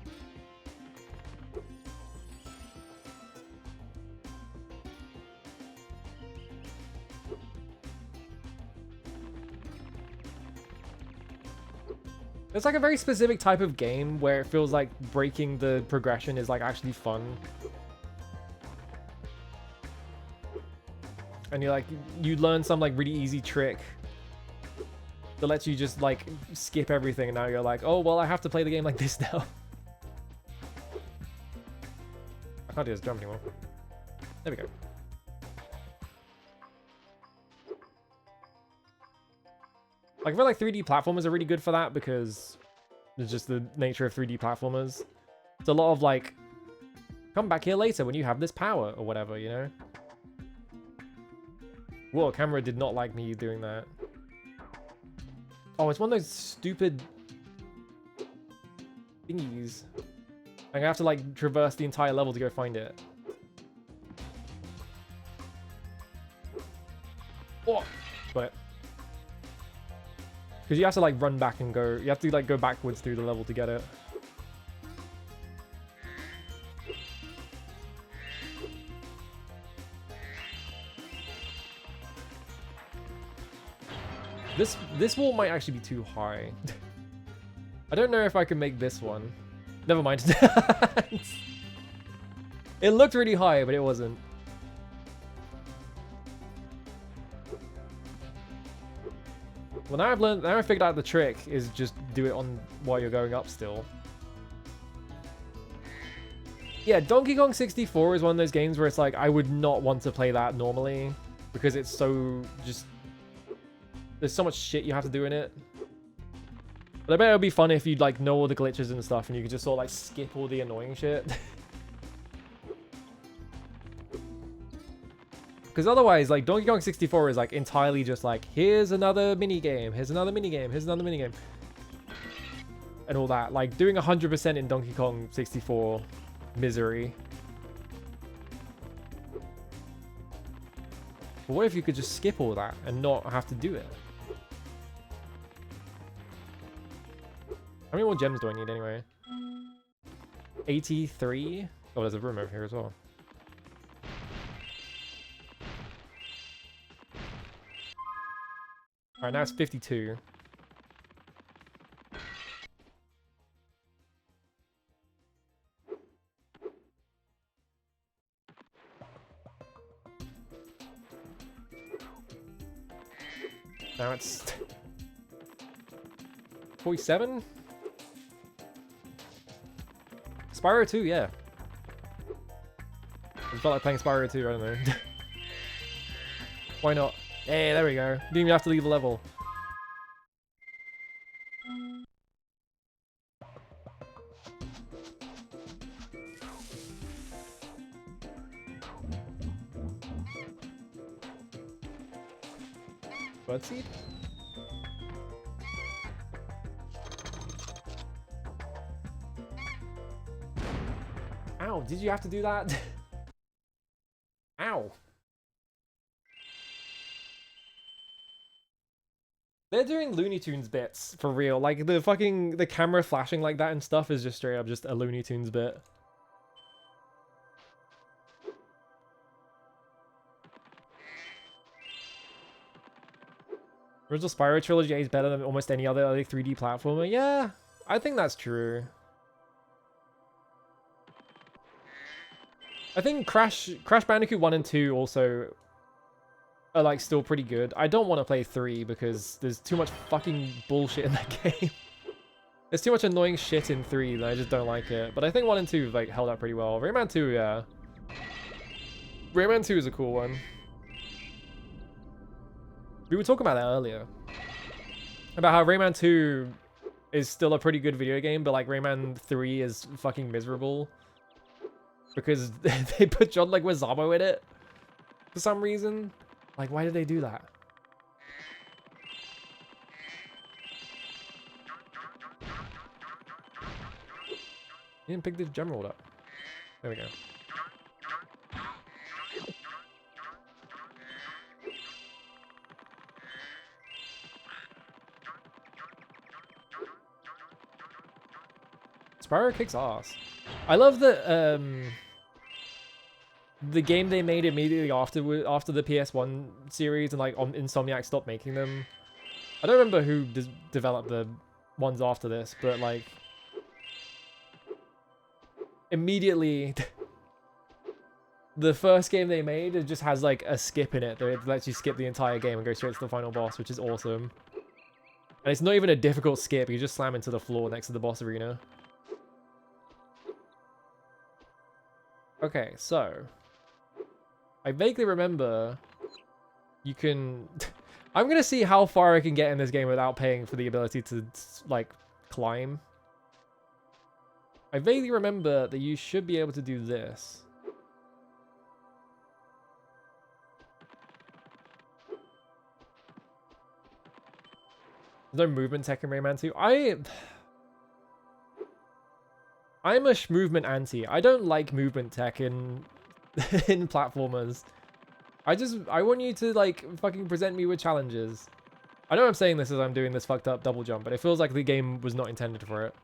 It's like a very specific type of game where it feels like breaking the progression is like actually fun. And you're like, you learn some like really easy trick that lets you just like skip everything, and now you're like, oh well, I have to play the game like this now. I can't do this jump anymore. There we go. Like, I feel like 3D platformers are really good for that because it's just the nature of 3D platformers. It's a lot of like, come back here later when you have this power or whatever, you know? Whoa, camera did not like me doing that. Oh, it's one of those stupid thingies. I'm gonna have to like traverse the entire level to go find it. Oh, got it. Because you have to like run back and go. You have to like go backwards through the level to get it. This wall might actually be too high. I don't know if I can make this one. Never mind. It looked really high, but it wasn't. Well, now I've learned. Now I figured out the trick is just do it on while you're going up still. Yeah, Donkey Kong 64 is one of those games where it's like, I would not want to play that normally because it's so just... There's so much shit you have to do in it. But I bet it would be fun if you'd like know all the glitches and stuff and you could just sort of like skip all the annoying shit. Because otherwise, like, Donkey Kong 64 is like entirely just like, here's another mini game, here's another mini game, here's another mini game. And all that. Like, doing 100% in Donkey Kong 64, misery. But what if you could just skip all that and not have to do it? How many more gems do I need anyway? 83? Oh, there's a room over here as well. Alright, now it's 52. Now it's 47? Spyro 2, yeah. I just felt like playing Spyro 2, I don't know. Why not? Hey, there we go. Didn't even have to leave the level. Birdseed? Ow, did you have to do that? Ow. They're doing Looney Tunes bits for real. Like the camera flashing like that and stuff is just straight up just a Looney Tunes bit. Original Spyro trilogy is better than almost any other 3D platformer. Yeah, I think that's true. I think Crash Bandicoot 1 and 2 also are like still pretty good. I don't want to play 3 because there's too much fucking bullshit in that game. There's too much annoying shit in 3 that I just don't like it. But I think 1 and 2 like held up pretty well. Rayman 2, yeah. Rayman 2 is a cool one. We were talking about that earlier. About how Rayman 2 is still a pretty good video game, but like Rayman 3 is fucking miserable. Because they put John Leguizamo in it. For some reason. Like, why did they do that? You didn't pick this gem rolled up. There we go. Spyro kicks ass. I love that the game they made immediately after the PS1 series and like Insomniac stopped making them. I don't remember who developed the ones after this, but like immediately the first game they made, it just has like a skip in it that lets you skip the entire game and go straight to the final boss, which is awesome. And it's not even a difficult skip, you just slam into the floor next to the boss arena. Okay, so I vaguely remember you can... I'm going to see how far I can get in this game without paying for the ability to, like, climb. I vaguely remember that you should be able to do this. There's no movement tech in Rayman 2. I'm a movement anti. I don't like movement tech in in platformers. I want you to like fucking present me with challenges. I know I'm saying this as I'm doing this fucked up double jump, but it feels like the game was not intended for it.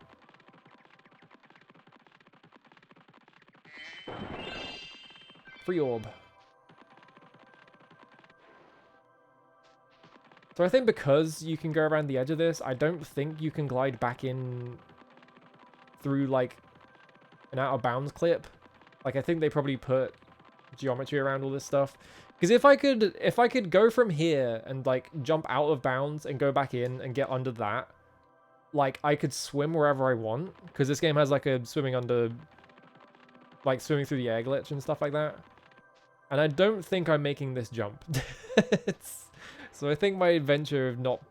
Free orb. So I think because you can go around the edge of this, I don't think you can glide back in through like an out of bounds clip. Like I think they probably put geometry around all this stuff. Because if I could go from here and like jump out of bounds and go back in and get under that, like I could swim wherever I want. Because this game has like a swimming under like swimming through the air glitch and stuff like that. And I don't think I'm making this jump. So I think my adventure of not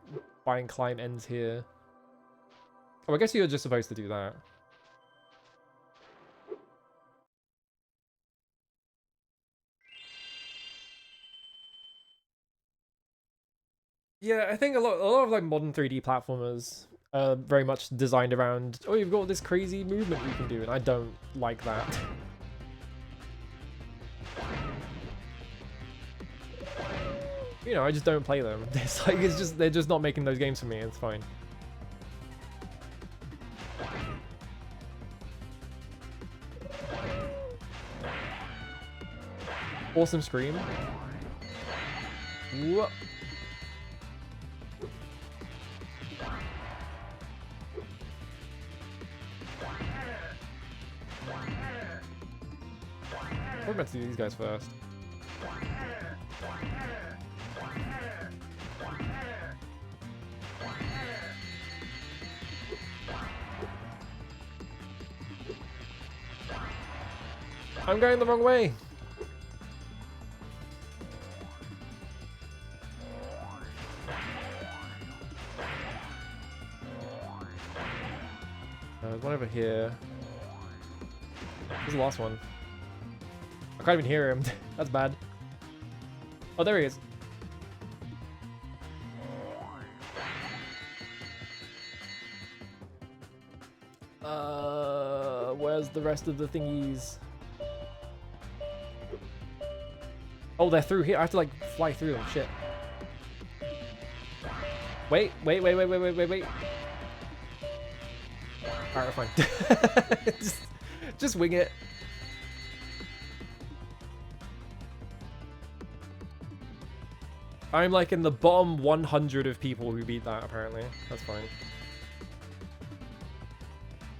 buying climb ends here. Oh, I guess you're just supposed to do that. Yeah, I think a lot of like modern 3D platformers are very much designed around, oh, you've got this crazy movement you can do, and I don't like that. You know, I just don't play them. It's like, they're just not making those games for me. It's fine. Awesome scream. Whoa. We're meant to do these guys first. I'm going the wrong way. There's one over here. Where's the last one? I can't even hear him. That's bad. Oh, there he is. Where's the rest of the thingies? Oh, they're through here. I have to like fly through them. Shit. Wait. Alright, fine. just wing it. I'm like in the bottom 100 of people who beat that, apparently. That's fine.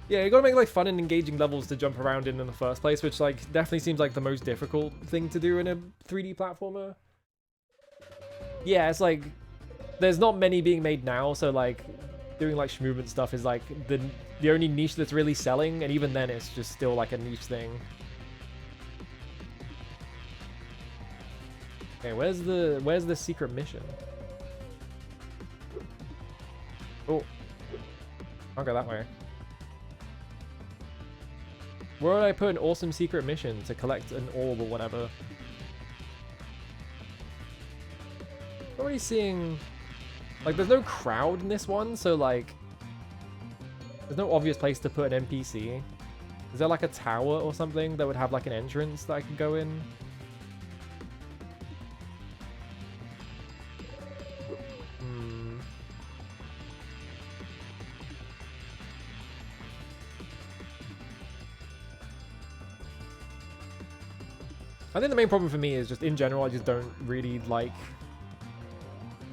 Yeah, you gotta make like fun and engaging levels to jump around in the first place, which like definitely seems like the most difficult thing to do in a 3D platformer. Yeah, it's like there's not many being made now, so like doing like movement stuff is like the only niche that's really selling, and even then it's just still like a niche thing. Okay, where's the secret mission? Oh, I'll go that way. Where would I put an awesome secret mission to collect an orb or whatever? I'm already seeing, like, there's no crowd in this one, so like, there's no obvious place to put an NPC. Is there like a tower or something that would have like an entrance that I could go in? I think the main problem for me is just in general, I just don't really like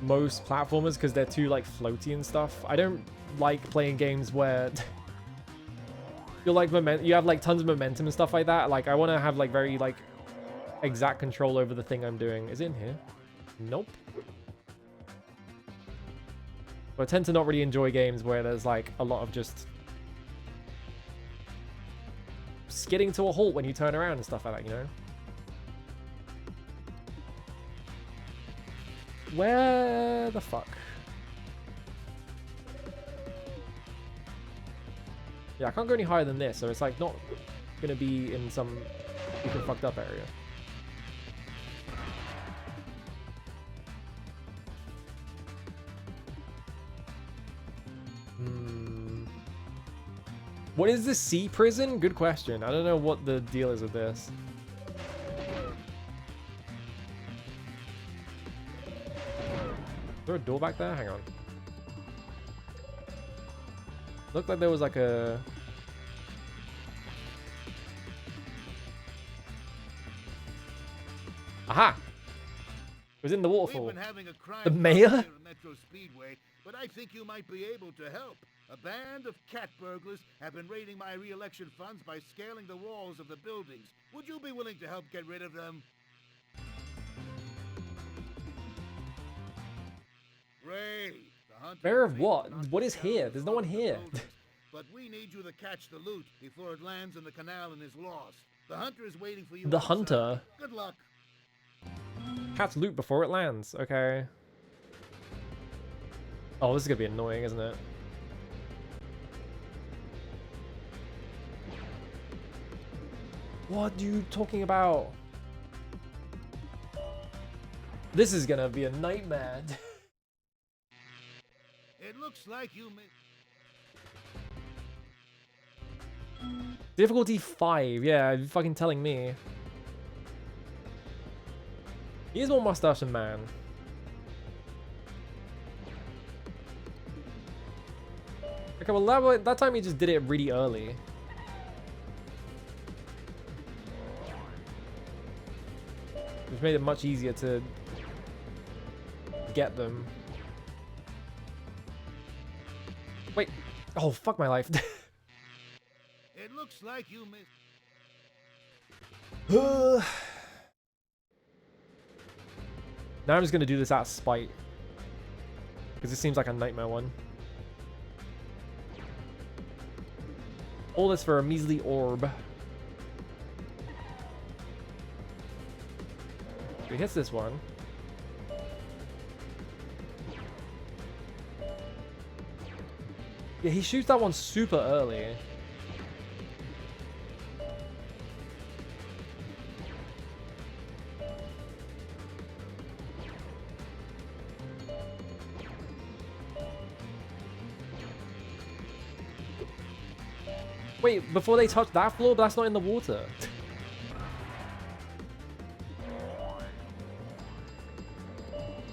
most platformers because they're too like floaty and stuff. I don't like playing games where you're like you have like tons of momentum and stuff like that. Like I want to have like very like exact control over the thing I'm doing. Is it in here? Nope. But I tend to not really enjoy games where there's like a lot of just skidding to a halt when you turn around and stuff like that, you know? Where the fuck? Yeah, I can't go any higher than this, so it's like not gonna be in some super fucked up area. What is this sea prison? Good question. I don't know what the deal is with this. Is there a door back there? Hang on. Looked like there was like a... Aha! It was in the waterfall. The mayor? Metro Speedway, but I think you might be able to help. A band of cat burglars have been raiding my re-election funds by scaling the walls of the buildings. Would you be willing to help get rid of them? Great. Mayor of what? What is here? There's no one here. But we need you to catch the loot before it lands in the canal and is lost. The hunter is waiting for you. The outside. hunter? Good luck. Catch loot before it lands. Okay. Oh, this is gonna be annoying, isn't it? What are you talking about? This is gonna be a nightmare. It looks like you may... Difficulty 5. Yeah, you're fucking telling me. He is more mustache than man. Okay, well that time he just did it really early. Which made it much easier to get them. Wait. Oh, fuck my life. It looks like you may... Now I'm just gonna do this out of spite. Because it seems like a nightmare one. All this for a measly orb. He hits this one. Yeah, he shoots that one super early. Wait, before they touch that floor, but that's not in the water.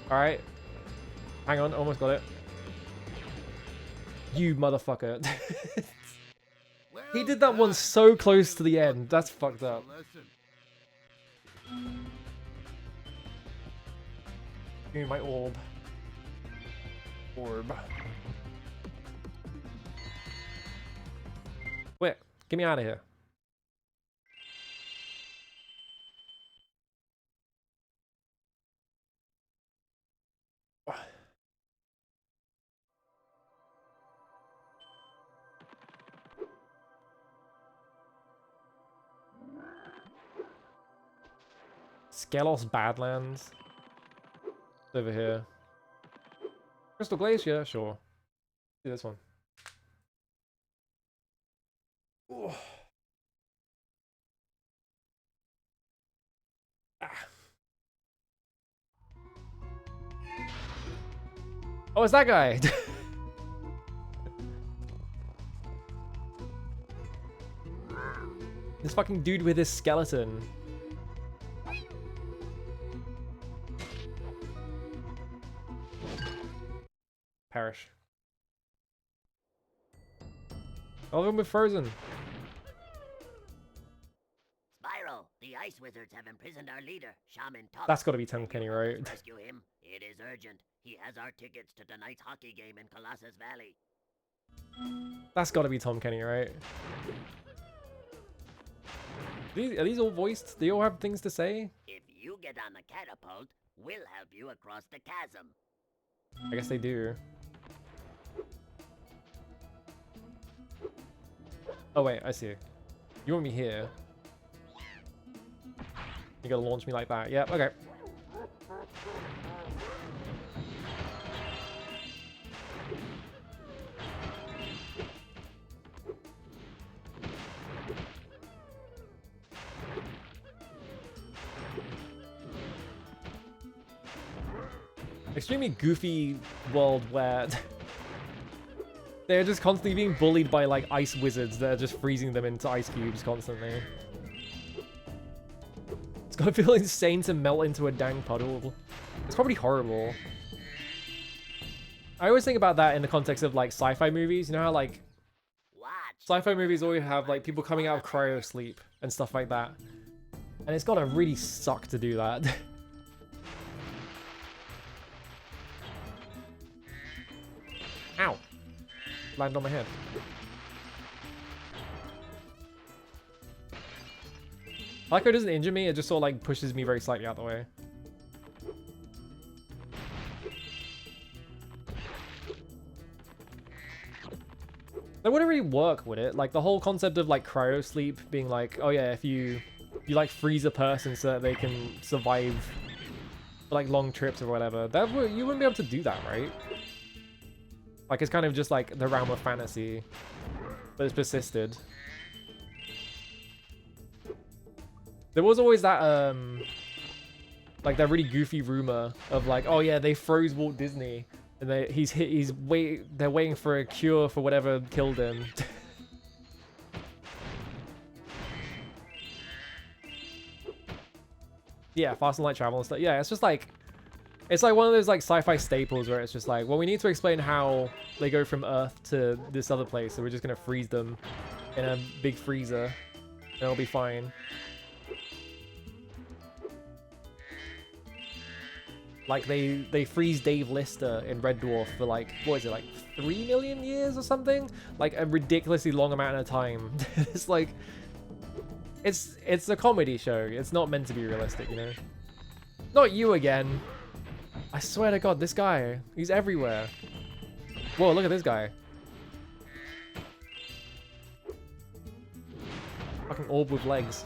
Alright. Hang on, almost got it. You motherfucker. He did that one so close to the end. That's fucked up. Give me my orb. Orb. Wait, get me out of here. Skelos Badlands. It's over here. Crystal Glacier, sure. Do this one. Ooh. Ah. Oh, it's that guy. This fucking dude with his skeleton. Perish. All of them with frozen. Spyro, the ice wizards have imprisoned our leader, Shaman Tuck. That's gotta be Tom Kenny, right? Rescue him. It is urgent. He has our tickets to tonight's hockey game in Colossus Valley. That's gotta be Tom Kenny, right? Are these all voiced? Do you all have things to say? If you get on the catapult, we'll help you across the chasm. I guess they do. Oh wait, I see. You want me here? You gotta launch me like that. Yep, okay. Extremely goofy world where they're just constantly being bullied by like ice wizards that are just freezing them into ice cubes constantly. It's gotta feel insane to melt into a dang puddle. It's probably horrible. I always think about that in the context of like sci-fi movies. You know how like sci-fi movies always have like people coming out of cryo sleep and stuff like that. And it's gotta really suck to do that. Ow! Landed on my head. I like how it doesn't injure me, it just sort of like pushes me very slightly out of the way. That wouldn't really work, would it? Like the whole concept of like cryo sleep being like, oh yeah, if you like freeze a person so that they can survive for, like long trips or whatever, you wouldn't be able to do that, right? Like it's kind of just like the realm of fantasy, but it's persisted. There was always that like that really goofy rumor of like, oh yeah, they froze Walt Disney. And they're waiting for a cure for whatever killed him. Yeah, fast and light travel and stuff. Yeah, it's just like, it's like one of those like sci-fi staples where it's just like, well, we need to explain how they go from Earth to this other place, so we're just gonna freeze them in a big freezer, and it'll be fine. Like they freeze Dave Lister in Red Dwarf for like, what is it, like 3 million years or something? Like a ridiculously long amount of time. It's like, it's a comedy show. It's not meant to be realistic, you know? Not you again. I swear to God, this guy, he's everywhere. Whoa, look at this guy. Fucking orb with legs.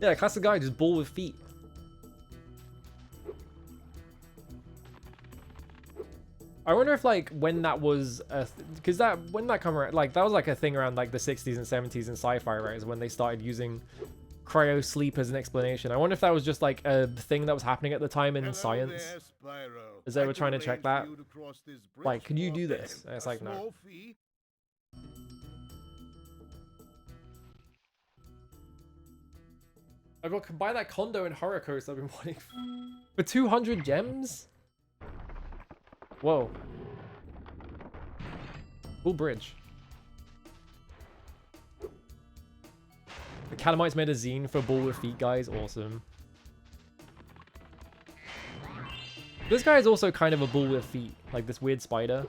Yeah, classic guy, just ball with feet. I wonder if like when that was because when that come around, like that was like a thing around like the 60s and 70s in sci-fi, right? Is when they started using cryo sleep as an explanation. I wonder if that was just like a thing that was happening at the time in science, there, Spyro. as they were trying to check that. To Like, can you do this? And it's like, no. I got buy that condo in Horror Coast I've been wanting for 200 gems. Whoa. Cool bridge. The Catamites made a zine for Ball with Feet guys. Awesome. This guy is also kind of a bull with feet, like this weird spider.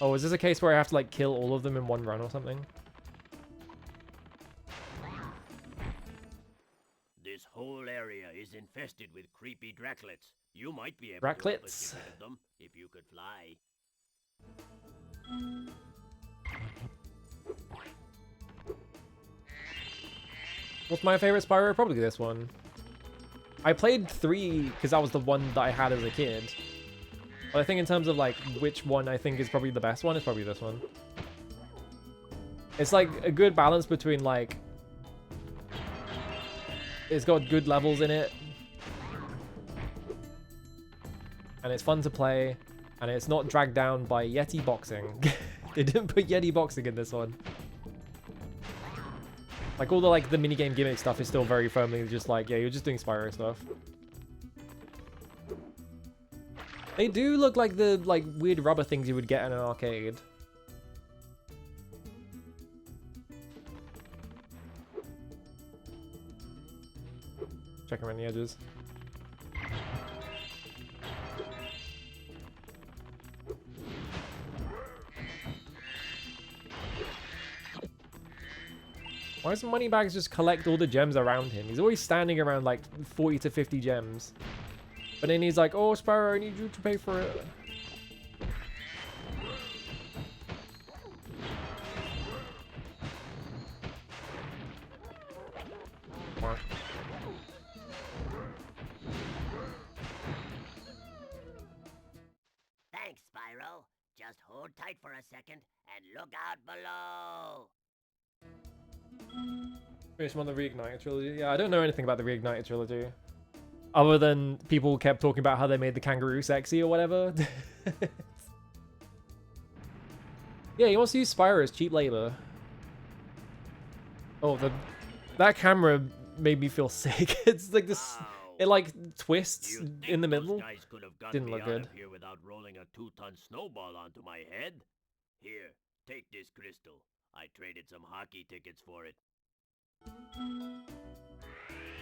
Oh, is this a case where I have to like kill all of them in one run or something? This whole area is infested with creepy Draclets. You might be able to help us get rid of them if you could fly. What's my favorite Spyro? Probably this one. I played 3 because that was the one that I had as a kid. But I think in terms of like which one I think is probably the best one, it's probably this one. It's like a good balance between like, it's got good levels in it, and it's fun to play, and it's not dragged down by Yeti boxing. They didn't put Yeti boxing in this one. Like all the like the minigame gimmick stuff is still very firmly just like, yeah, you're just doing Spyro stuff. They do look like the like weird rubber things you would get in an arcade. Check around the edges. Why doesn't Moneybags just collect all the gems around him? He's always standing around like 40 to 50 gems. But then he's like, oh, Spyro, I need you to pay for it. Thanks, Spyro. Just hold tight for a second and look out below. Finish him on the Reignited trilogy. Yeah, I don't know anything about the Reignited trilogy. Other than people kept talking about how they made the kangaroo sexy or whatever. Yeah, he wants to use Spyro as cheap labor. Oh, that camera made me feel sick. It's like this, it like twists in the middle. Didn't look good. Here without rolling a 2-ton snowball onto my head. Here, take this crystal. I traded some hockey tickets for it.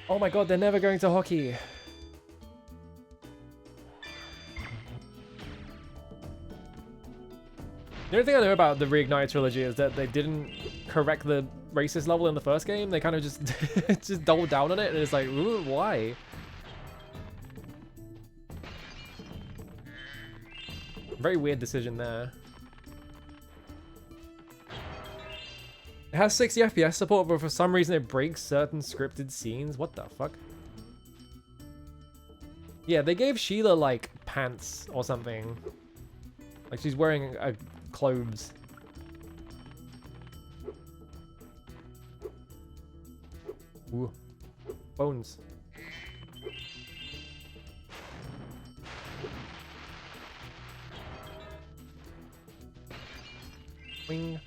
Oh my god, they're never going to hockey. The only thing I know about the Reignited trilogy is that they didn't correct the racist level in the first game. They kind of just just doubled down on it, and it's like, ooh, why? Very weird decision there. It has 60 FPS support, but for some reason it breaks certain scripted scenes. What the fuck? Yeah, they gave Sheila, like, pants or something. Like, she's wearing clothes. Ooh. Bones. Wing.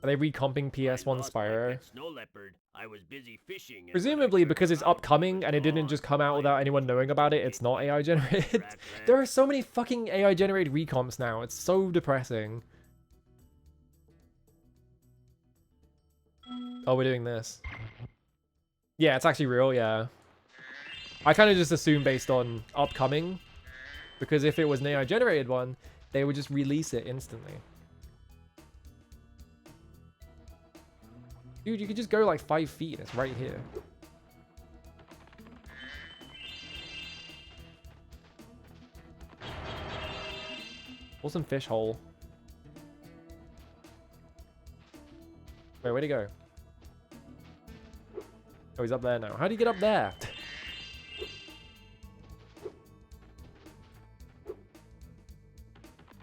Are they recomping PS1 Spyro? Snow leopard. I was busy fishing. Presumably because it's upcoming and it didn't just come out without anyone knowing about it, it's not AI generated. There are so many fucking AI generated recomps now. It's so depressing. Oh, we're doing this. Yeah, it's actually real, yeah. I kind of just assumed based on upcoming, because if it was an AI generated one, they would just release it instantly. Dude, you could just go like 5 feet. It's right here. Awesome fish hole. Wait, where'd he go? Oh, he's up there now. How do you get up there?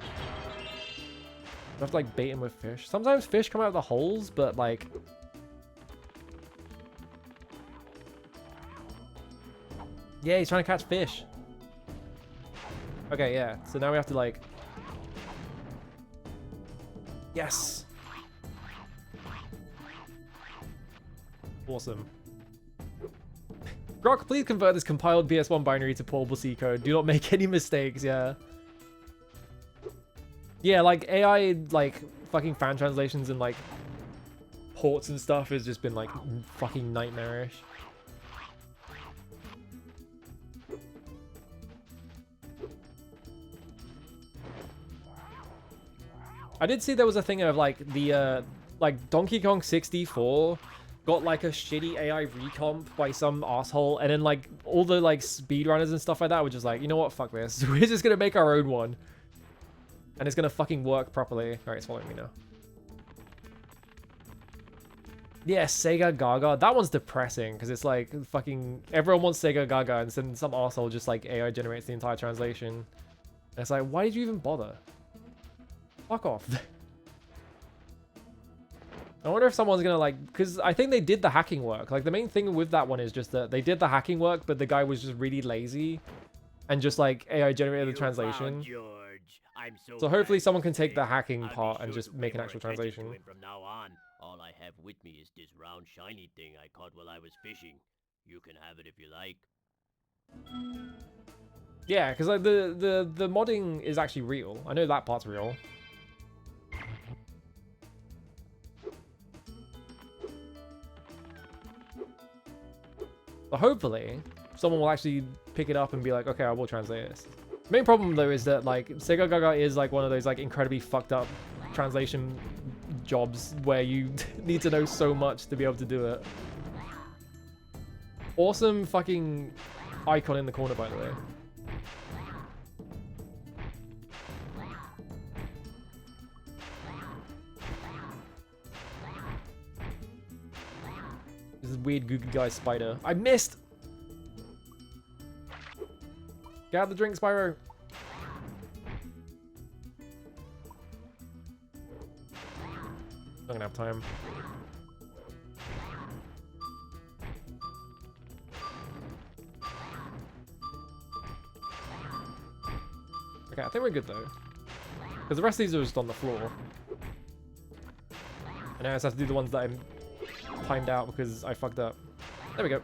You have to like bait him with fish. Sometimes fish come out of the holes, but like... Yeah, he's trying to catch fish. Okay, yeah. So now we have to like... Yes! Awesome. Grok, please convert this compiled PS1 binary to portable C code. Do not make any mistakes, yeah. Yeah, like AI, like fucking fan translations and like ports and stuff has just been like fucking nightmarish. I did see there was a thing of like the like Donkey Kong 64 got like a shitty AI recomp by some asshole, and then like all the like speedrunners and stuff like that were just like, you know what, fuck this. We're just gonna make our own one. And it's gonna fucking work properly. Alright, it's following me now. Yeah, Sega Gaga. That one's depressing, because it's like fucking everyone wants Sega Gaga, and then some arsehole just like AI generates the entire translation. And it's like, why did you even bother? Fuck off. I wonder if someone's gonna like, because I think they did the hacking work. Like the main thing with that one is just that they did the hacking work, but the guy was just really lazy and just like AI generated the translation. So hopefully someone can take the hacking part and just make an actual translation. From now on, all I have with me is this round shiny thing I caught while I was fishing. You can have it if you like. Yeah, because like the modding is actually real. I know that part's real. But hopefully, someone will actually pick it up and be like, okay, I will translate this. The main problem though is that like Sega Gaga is like one of those like incredibly fucked up translation jobs where you need to know so much to be able to do it. Awesome fucking icon in the corner, by the way. This is weird Google guy spider. I missed! Get out the drink, Spyro! Not gonna have time. Okay, I think we're good though. Because the rest of these are just on the floor. And I just have to do the ones that I'm timed out because I fucked up. There we go.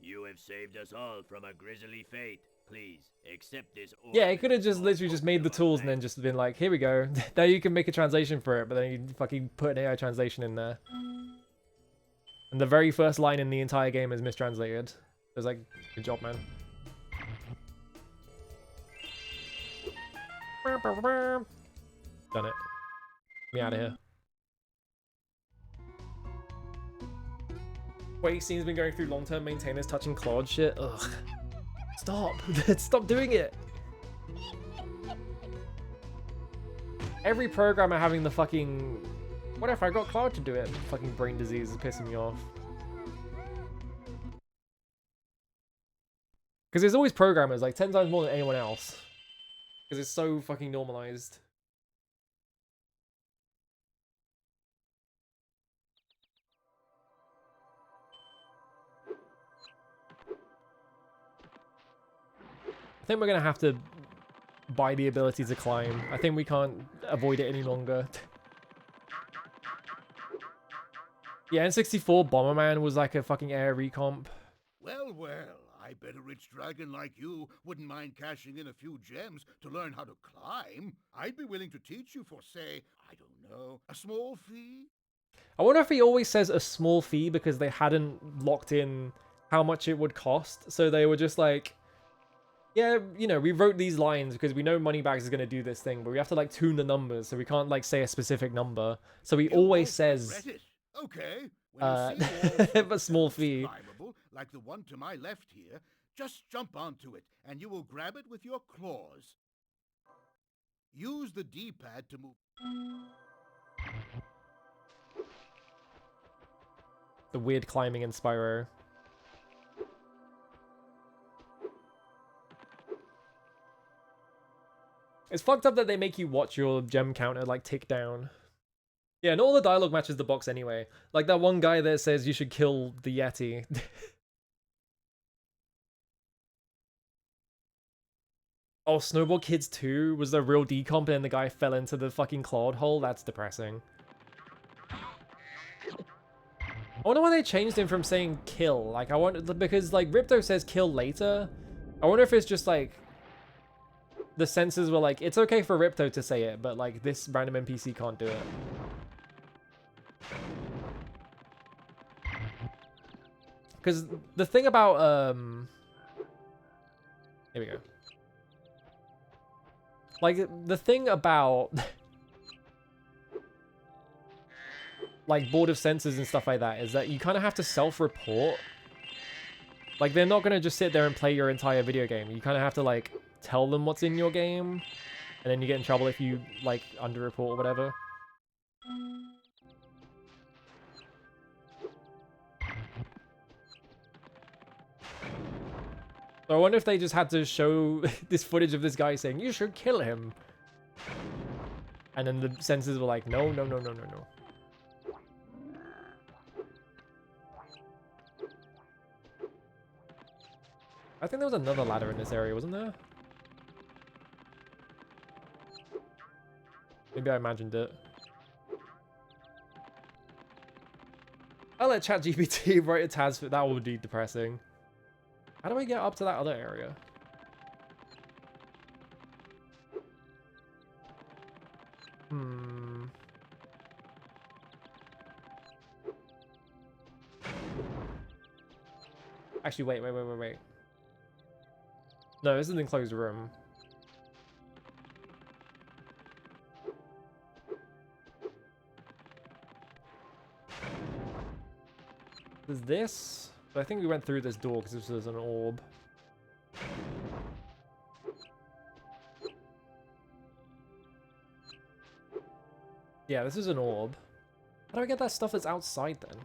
You have saved us all from a grisly fate. Please, accept this order. Yeah, it could have just literally just made the tools and then just been like, here we go. Now you can make a translation for it, but then you fucking put an AI translation in there. And the very first line in the entire game is mistranslated. It was like, good job, man. Done it. Get me out of here. Quake scene's been going through long-term maintainers touching Claude shit. Ugh. Stop. Stop doing it. Every programmer having the fucking... What if I got Claude to do it? Fucking brain disease is pissing me off. Because there's always programmers, like 10 times more than anyone else. Because it's so fucking normalized. I think we're gonna have to buy the ability to climb. I think we can't avoid it any longer. Yeah, N64 Bomberman was like a fucking air recomp. Well, well, I bet a rich dragon like you wouldn't mind cashing in a few gems to learn how to climb. I'd be willing to teach you for, say, I don't know, a small fee? I wonder if he always says a small fee because they hadn't locked in how much it would cost. So they were just like, yeah, you know, we wrote these lines because we know Moneybags is going to do this thing, but we have to like tune the numbers, so we can't like say a specific number. So he always says, okay. a small fee. Climbable, like the one to my left here, just jump onto it and you will grab it with your claws. Use the D-pad to move. The weird climbing in Spyro. It's fucked up that they make you watch your gem counter like tick down. Yeah, and all the dialogue matches the box anyway. Like that one guy that says you should kill the Yeti. Oh, Snowball Kids 2 was the real decomp and the guy fell into the fucking cloud hole? That's depressing. I wonder why they changed him from saying kill. Like, I wonder, because like Ripto says kill later. I wonder if it's just like the censors were like, it's okay for Ripto to say it, but like this random NPC can't do it. Because the thing about, here we go. Like, the thing about, like, Board of Censors and stuff like that is that you kind of have to self-report. Like, they're not going to just sit there and play your entire video game. You kind of have to, like, tell them what's in your game, and then you get in trouble if you, like, underreport or whatever. So I wonder if they just had to show this footage of this guy saying, you should kill him. And then the censors were like, no, no, no, no, no, no. I think there was another ladder in this area, wasn't there? Maybe I imagined it. I'll let ChatGPT write a TAS, but that would be depressing. How do I get up to that other area? Actually, wait. No, this is an enclosed room. There's this, but I think we went through this door because this was an orb. Yeah, this is an orb. How do I get that stuff that's outside then?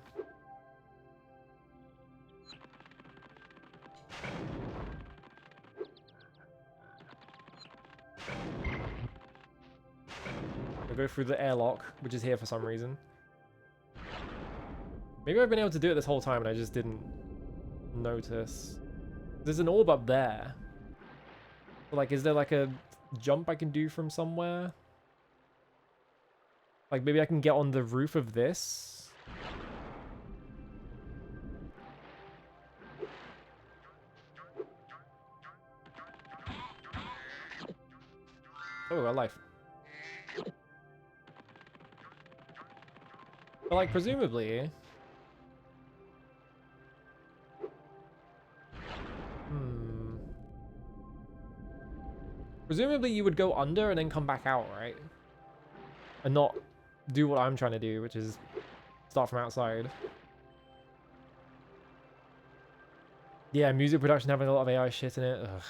We'll go through the airlock, which is here for some reason. Maybe I've been able to do it this whole time and I just didn't notice. There's an orb up there. But like, is there like a jump I can do from somewhere? Like, maybe I can get on the roof of this? Oh, a life. But like, presumably... Presumably you would go under and then come back out, right? And not do what I'm trying to do, which is start from outside. Yeah, music production having a lot of AI shit in it. Ugh.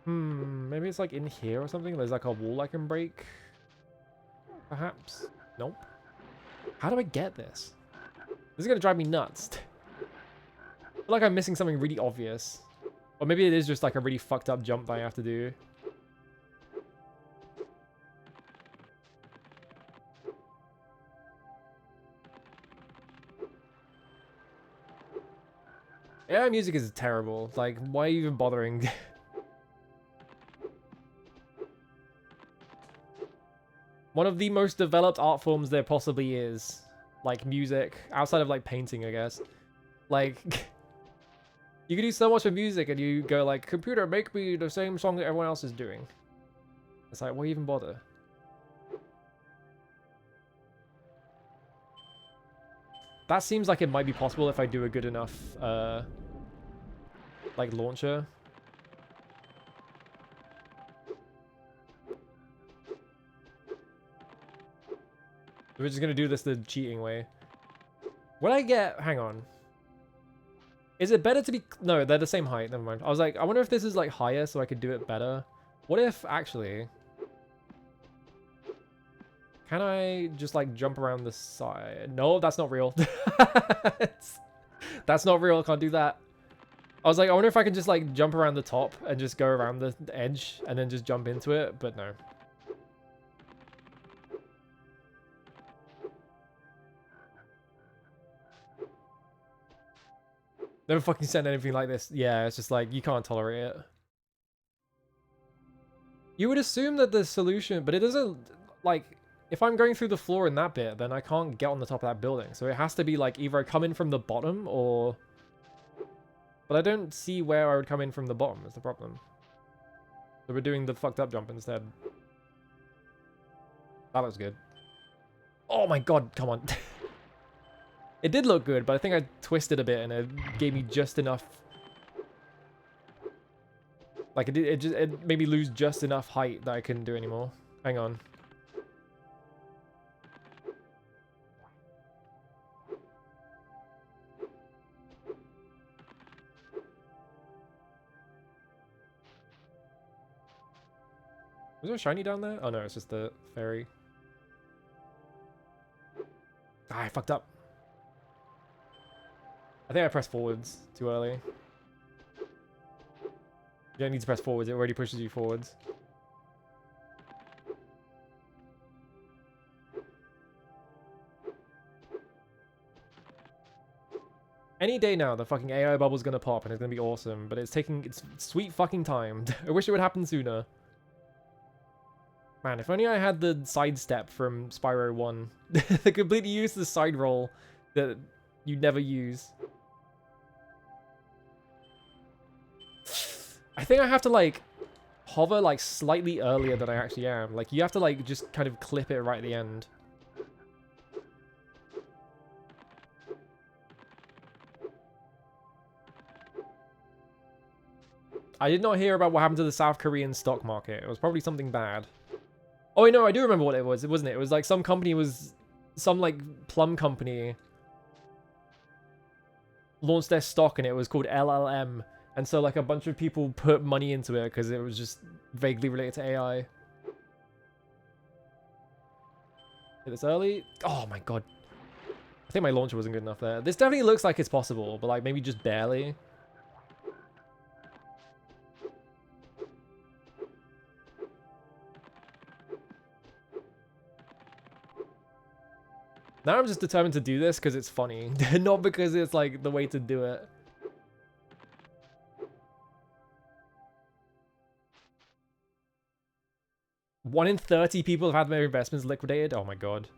Maybe it's like in here or something. There's like a wall I can break. Perhaps? Nope. How do I get this? This is gonna drive me nuts. I feel like I'm missing something really obvious. Or maybe it is just like a really fucked up jump that I have to do. Yeah, music is terrible. Like, why are you even bothering? One of the most developed art forms there possibly is. Like, music. Outside of, like, painting, I guess. Like, you can do so much with music and you go, like, computer, make me the same song that everyone else is doing. It's like, why even bother? That seems like it might be possible if I do a good enough, like, launcher. We're just gonna do this the cheating way. What I get... Hang on. Is it better to be... No, they're the same height. Never mind. I was like, I wonder if this is, like, higher so I could do it better. What if, actually... Can I just, like, jump around the side? No, that's not real. That's not real. I can't do that. I was like, I wonder if I can just, like, jump around the top and just go around the edge and then just jump into it, but no. Never fucking sent anything like this. Yeah, it's just like, you can't tolerate it. You would assume that the solution, but it doesn't, like, if I'm going through the floor in that bit, then I can't get on the top of that building. So it has to be, like, either I come in from the bottom or... But I don't see where I would come in from the bottom, is the problem. So we're doing the fucked up jump instead. That looks good. Oh my god, come on. It did look good, but I think I twisted a bit and it gave me just enough. Like it made me lose just enough height that I couldn't do anymore. Hang on. Was there a shiny down there? Oh no, it's just the fairy. Ah, I fucked up. I think I pressed forwards too early. You don't need to press forwards, it already pushes you forwards. Any day now, the fucking AI bubble's gonna pop and it's gonna be awesome, but it's taking its sweet fucking time. I wish it would happen sooner. Man, if only I had the sidestep from Spyro 1. The completely useless side roll that you never use. I think I have to, like, hover, like, slightly earlier than I actually am. Like, you have to, like, just kind of clip it right at the end. I did not hear about what happened to the South Korean stock market. It was probably something bad. Oh, wait, no, I do remember what it was. It wasn't it? It was, like, some company was... Some, like, plum company launched their stock and it was called LLM. And so, like, a bunch of people put money into it because it was just vaguely related to AI. Hit this early. Oh, my God. I think my launcher wasn't good enough there. This definitely looks like it's possible, but, like, maybe just barely. Now I'm just determined to do this because it's funny. Not because it's, like, the way to do it. One in 30 people have had their investments liquidated? Oh my god.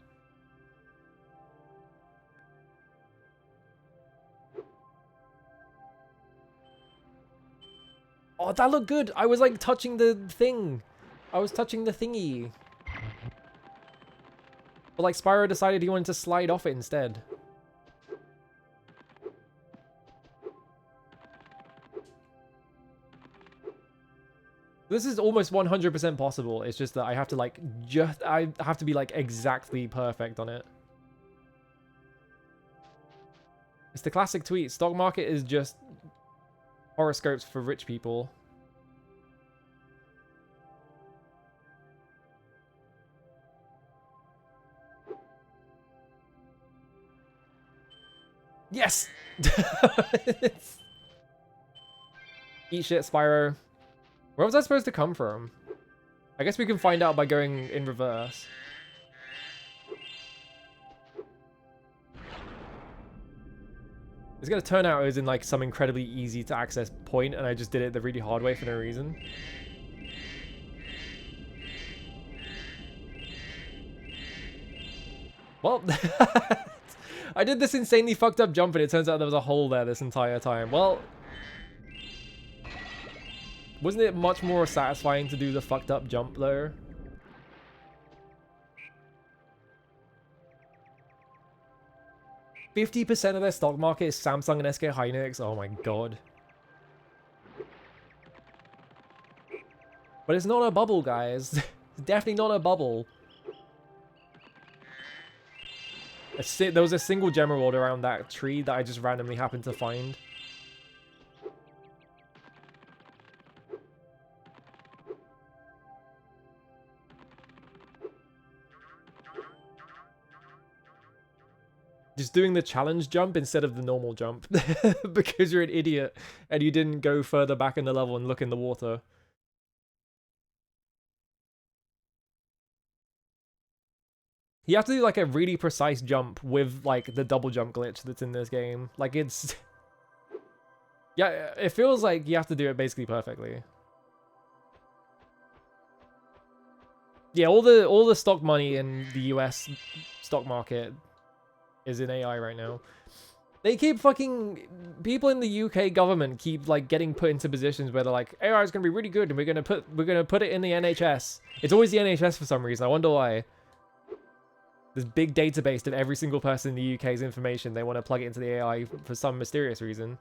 Oh, that looked good. I was like touching the thing. I was touching the thingy. But like Spyro decided he wanted to slide off it instead. This is almost 100% possible. It's just that I have to like I have to be like exactly perfect on it. It's the classic tweet. Stock market is just horoscopes for rich people. Yes! Eat shit, Spyro. Where was I supposed to come from? I guess we can find out by going in reverse. It's gonna turn out it was in like some incredibly easy to access point and I just did it the really hard way for no reason. Well, I did this insanely fucked up jump and it turns out there was a hole there this entire time. Well, wasn't it much more satisfying to do the fucked up jump though? %50 of their stock market is Samsung and SK Hynix. Oh my god. But it's not a bubble, guys. It's definitely not a bubble. There was a single gem reward around that tree that I just randomly happened to find. Just doing the challenge jump instead of the normal jump. Because you're an idiot and you didn't go further back in the level and look in the water. You have to do like a really precise jump with like the double jump glitch that's in this game. Like it's... Yeah, it feels like you have to do it basically perfectly. Yeah, all the stock money in the US stock market is in AI right now. They keep fucking... People in the UK government keep like getting put into positions where they're like, AI is gonna be really good and we're gonna put it in the NHS. It's always the NHS for some reason. I wonder why. This big database of every single person in the UK's information. They want to plug it into the AI for some mysterious reason.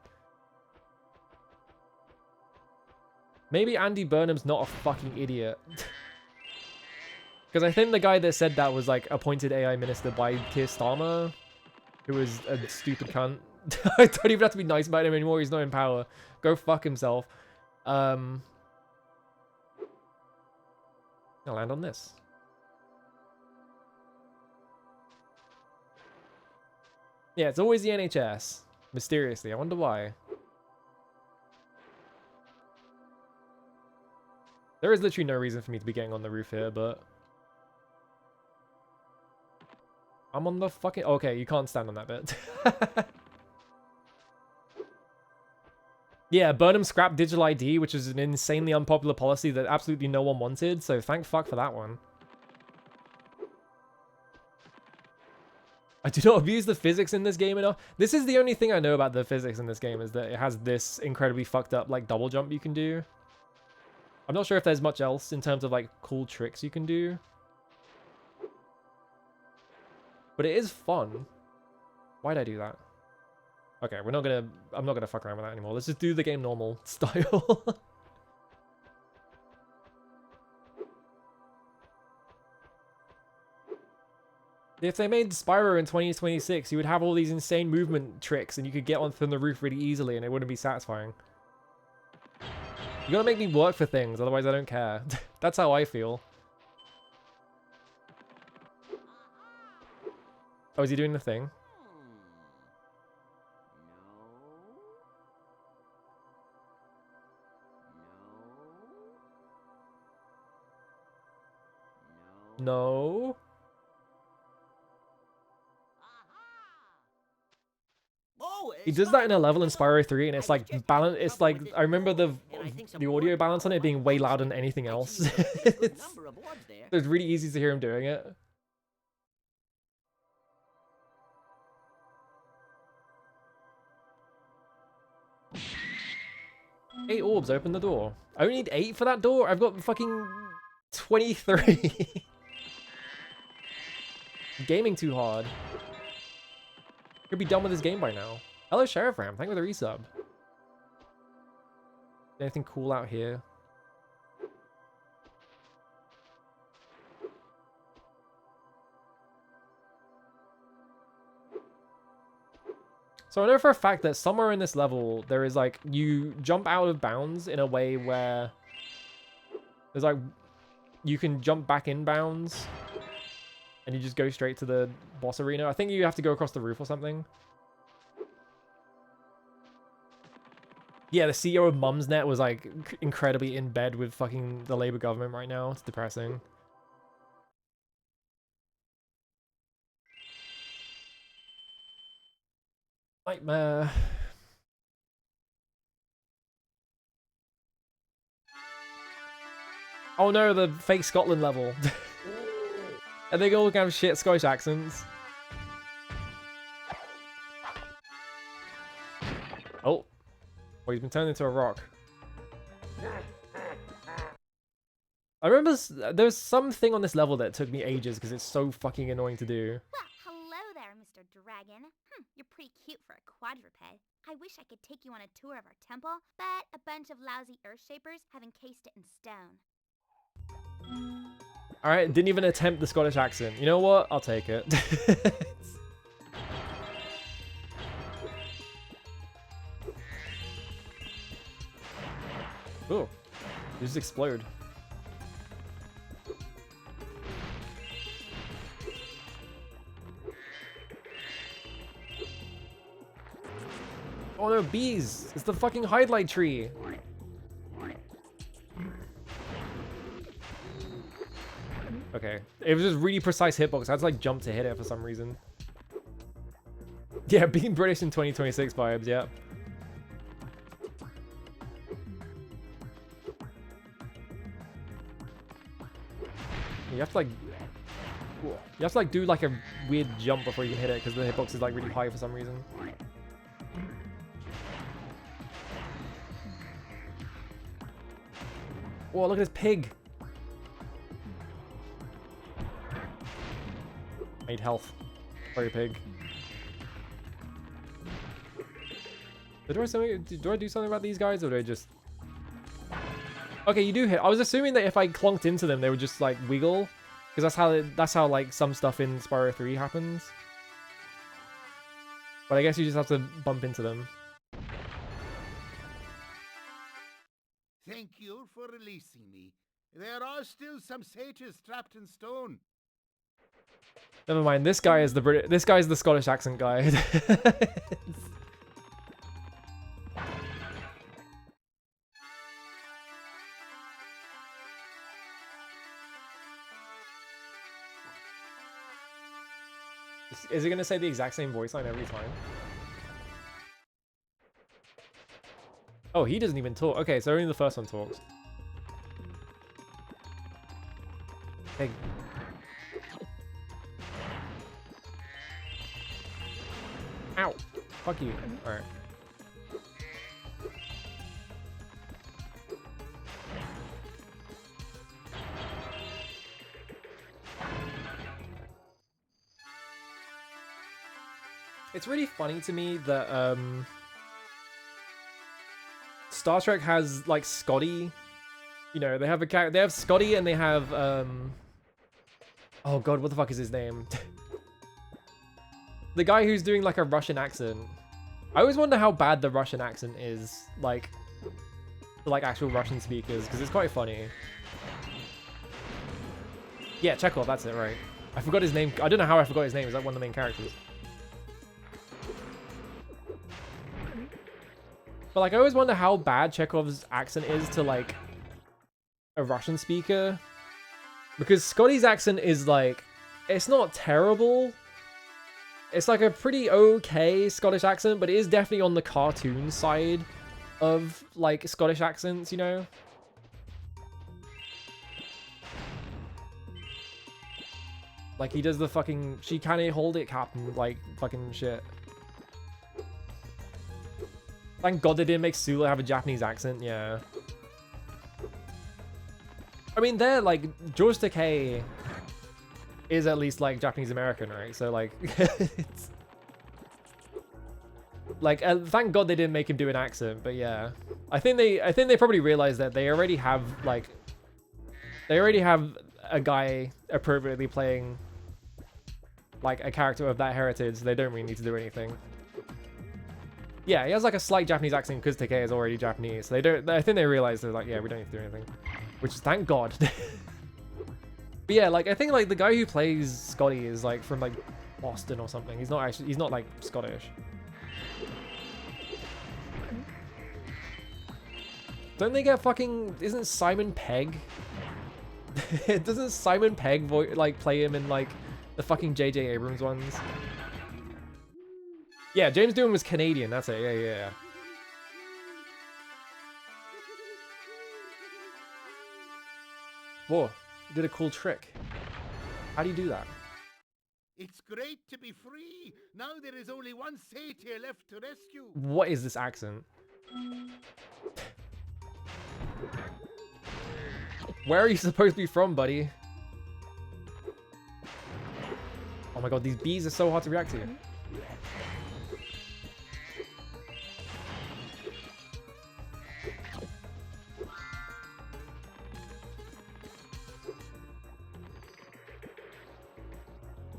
Maybe Andy Burnham's not a fucking idiot. Because I think the guy that said that was like appointed AI minister by Keir Starmer, who was a stupid cunt. I don't even have to be nice about him anymore. He's not in power. Go fuck himself. I'll land on this. Yeah, it's always the NHS. Mysteriously. I wonder why. There is literally no reason for me to be getting on the roof here, but... I'm on the fucking... Okay, you can't stand on that bit. Yeah, Burnham scrapped digital ID, which is an insanely unpopular policy that absolutely no one wanted, so thank fuck for that one. I do not abuse the physics in this game enough. This is the only thing I know about the physics in this game, is that it has this incredibly fucked up like double jump you can do. I'm not sure if there's much else in terms of like cool tricks you can do. But it is fun. Why'd I do that? Okay, I'm not gonna fuck around with that anymore. Let's just do the game normal style. If they made Spyro in 2026, you would have all these insane movement tricks and you could get on from the roof really easily and it wouldn't be satisfying. You gotta make me work for things, otherwise I don't care. That's how I feel. Oh, is he doing the thing? No. He does that in a level in Spyro 3 and it's like balance. It's like I remember the audio balance on it being way louder than anything else. It's really easy to hear him doing it. Eight orbs open the door. I only need 8 for that door? I've got fucking 23. Gaming too hard. Could be done with this game by now. Hello, Sheriff Ram. Thank you for the resub. Anything cool out here? So I know for a fact that somewhere in this level, there is like, you jump out of bounds in a way where there's like, you can jump back in bounds and you just go straight to the boss arena. I think you have to go across the roof or something. Yeah, the CEO of Mumsnet was like incredibly in bed with fucking the Labour government right now. It's depressing. Nightmare. Oh no, the fake Scotland level. And they all have shit Scottish accents. Oh. Well, he's been turned into a rock. I remember there was something on this level that took me ages because it's so fucking annoying to do. Well, hello there, Mr. Dragon. You're pretty cute for a quadruped. I wish I could take you on a tour of our temple, but a bunch of lousy Earthshapers have encased it in stone. Alright, didn't even attempt the Scottish accent. You know what? I'll take it. Oh, they just explode. Oh no, bees! It's the fucking highlight tree! Okay, it was just really precise hitbox. I had to like jump to hit it for some reason. Yeah, being British in 2026 vibes, yeah. You have to like do like a weird jump before you can hit it because the hitbox is like really high for some reason. Whoa, look at this pig. I need health. Sorry, pig. Do I do something about these guys or do I just... Okay, you do hit. I was assuming that if I clunked into them, they would just like wiggle, because that's how like some stuff in Spyro 3 happens. But I guess you just have to bump into them. Thank you for releasing me. There are still some satyrs trapped in stone. Never mind. This guy is this guy's the Scottish accent guy. Is it going to say the exact same voice line every time? Oh, he doesn't even talk. Okay, so only the first one talks. Hey. Ow. Fuck you. Alright. It's really funny to me that Star Trek has like Scotty, you know, they have a character, they have Scotty and they have oh god, what the fuck is his name? The guy who's doing like a Russian accent. I always wonder how bad the Russian accent is, like for like actual Russian speakers, because it's quite funny. Yeah, Chekhov, that's it, right. I forgot his name. I don't know how I forgot his name. He's like one of the main characters. But like, I always wonder how bad Chekhov's accent is to like a Russian speaker, because Scotty's accent is like, it's not terrible. It's like a pretty okay Scottish accent, but it is definitely on the cartoon side of like Scottish accents, you know? Like he does the fucking, she can't hold it, Captain, like fucking shit. Thank God they didn't make Sula have a Japanese accent, yeah. I mean, they're like, George Takei is at least like Japanese American, right? So like, it's, like thank God they didn't make him do an accent, but yeah, I think they probably realized that they already have a guy appropriately playing like a character of that heritage. They don't really need to do anything. Yeah, he has like a slight Japanese accent because Takei is already Japanese. So they don't. I think they realized they're like, yeah, we don't need to do anything, which is thank God. But yeah, like I think like the guy who plays Scotty is like from like Boston or something. He's not like Scottish. Don't they get fucking? Isn't Simon Pegg? Doesn't Simon Pegg like play him in like the fucking J.J. Abrams ones? Yeah, James Doohan was Canadian. That's it. Yeah. Whoa, you did a cool trick. How do you do that? It's great to be free. Now there is only one satyr left to rescue. What is this accent? Where are you supposed to be from, buddy? Oh my god, these bees are so hard to react to.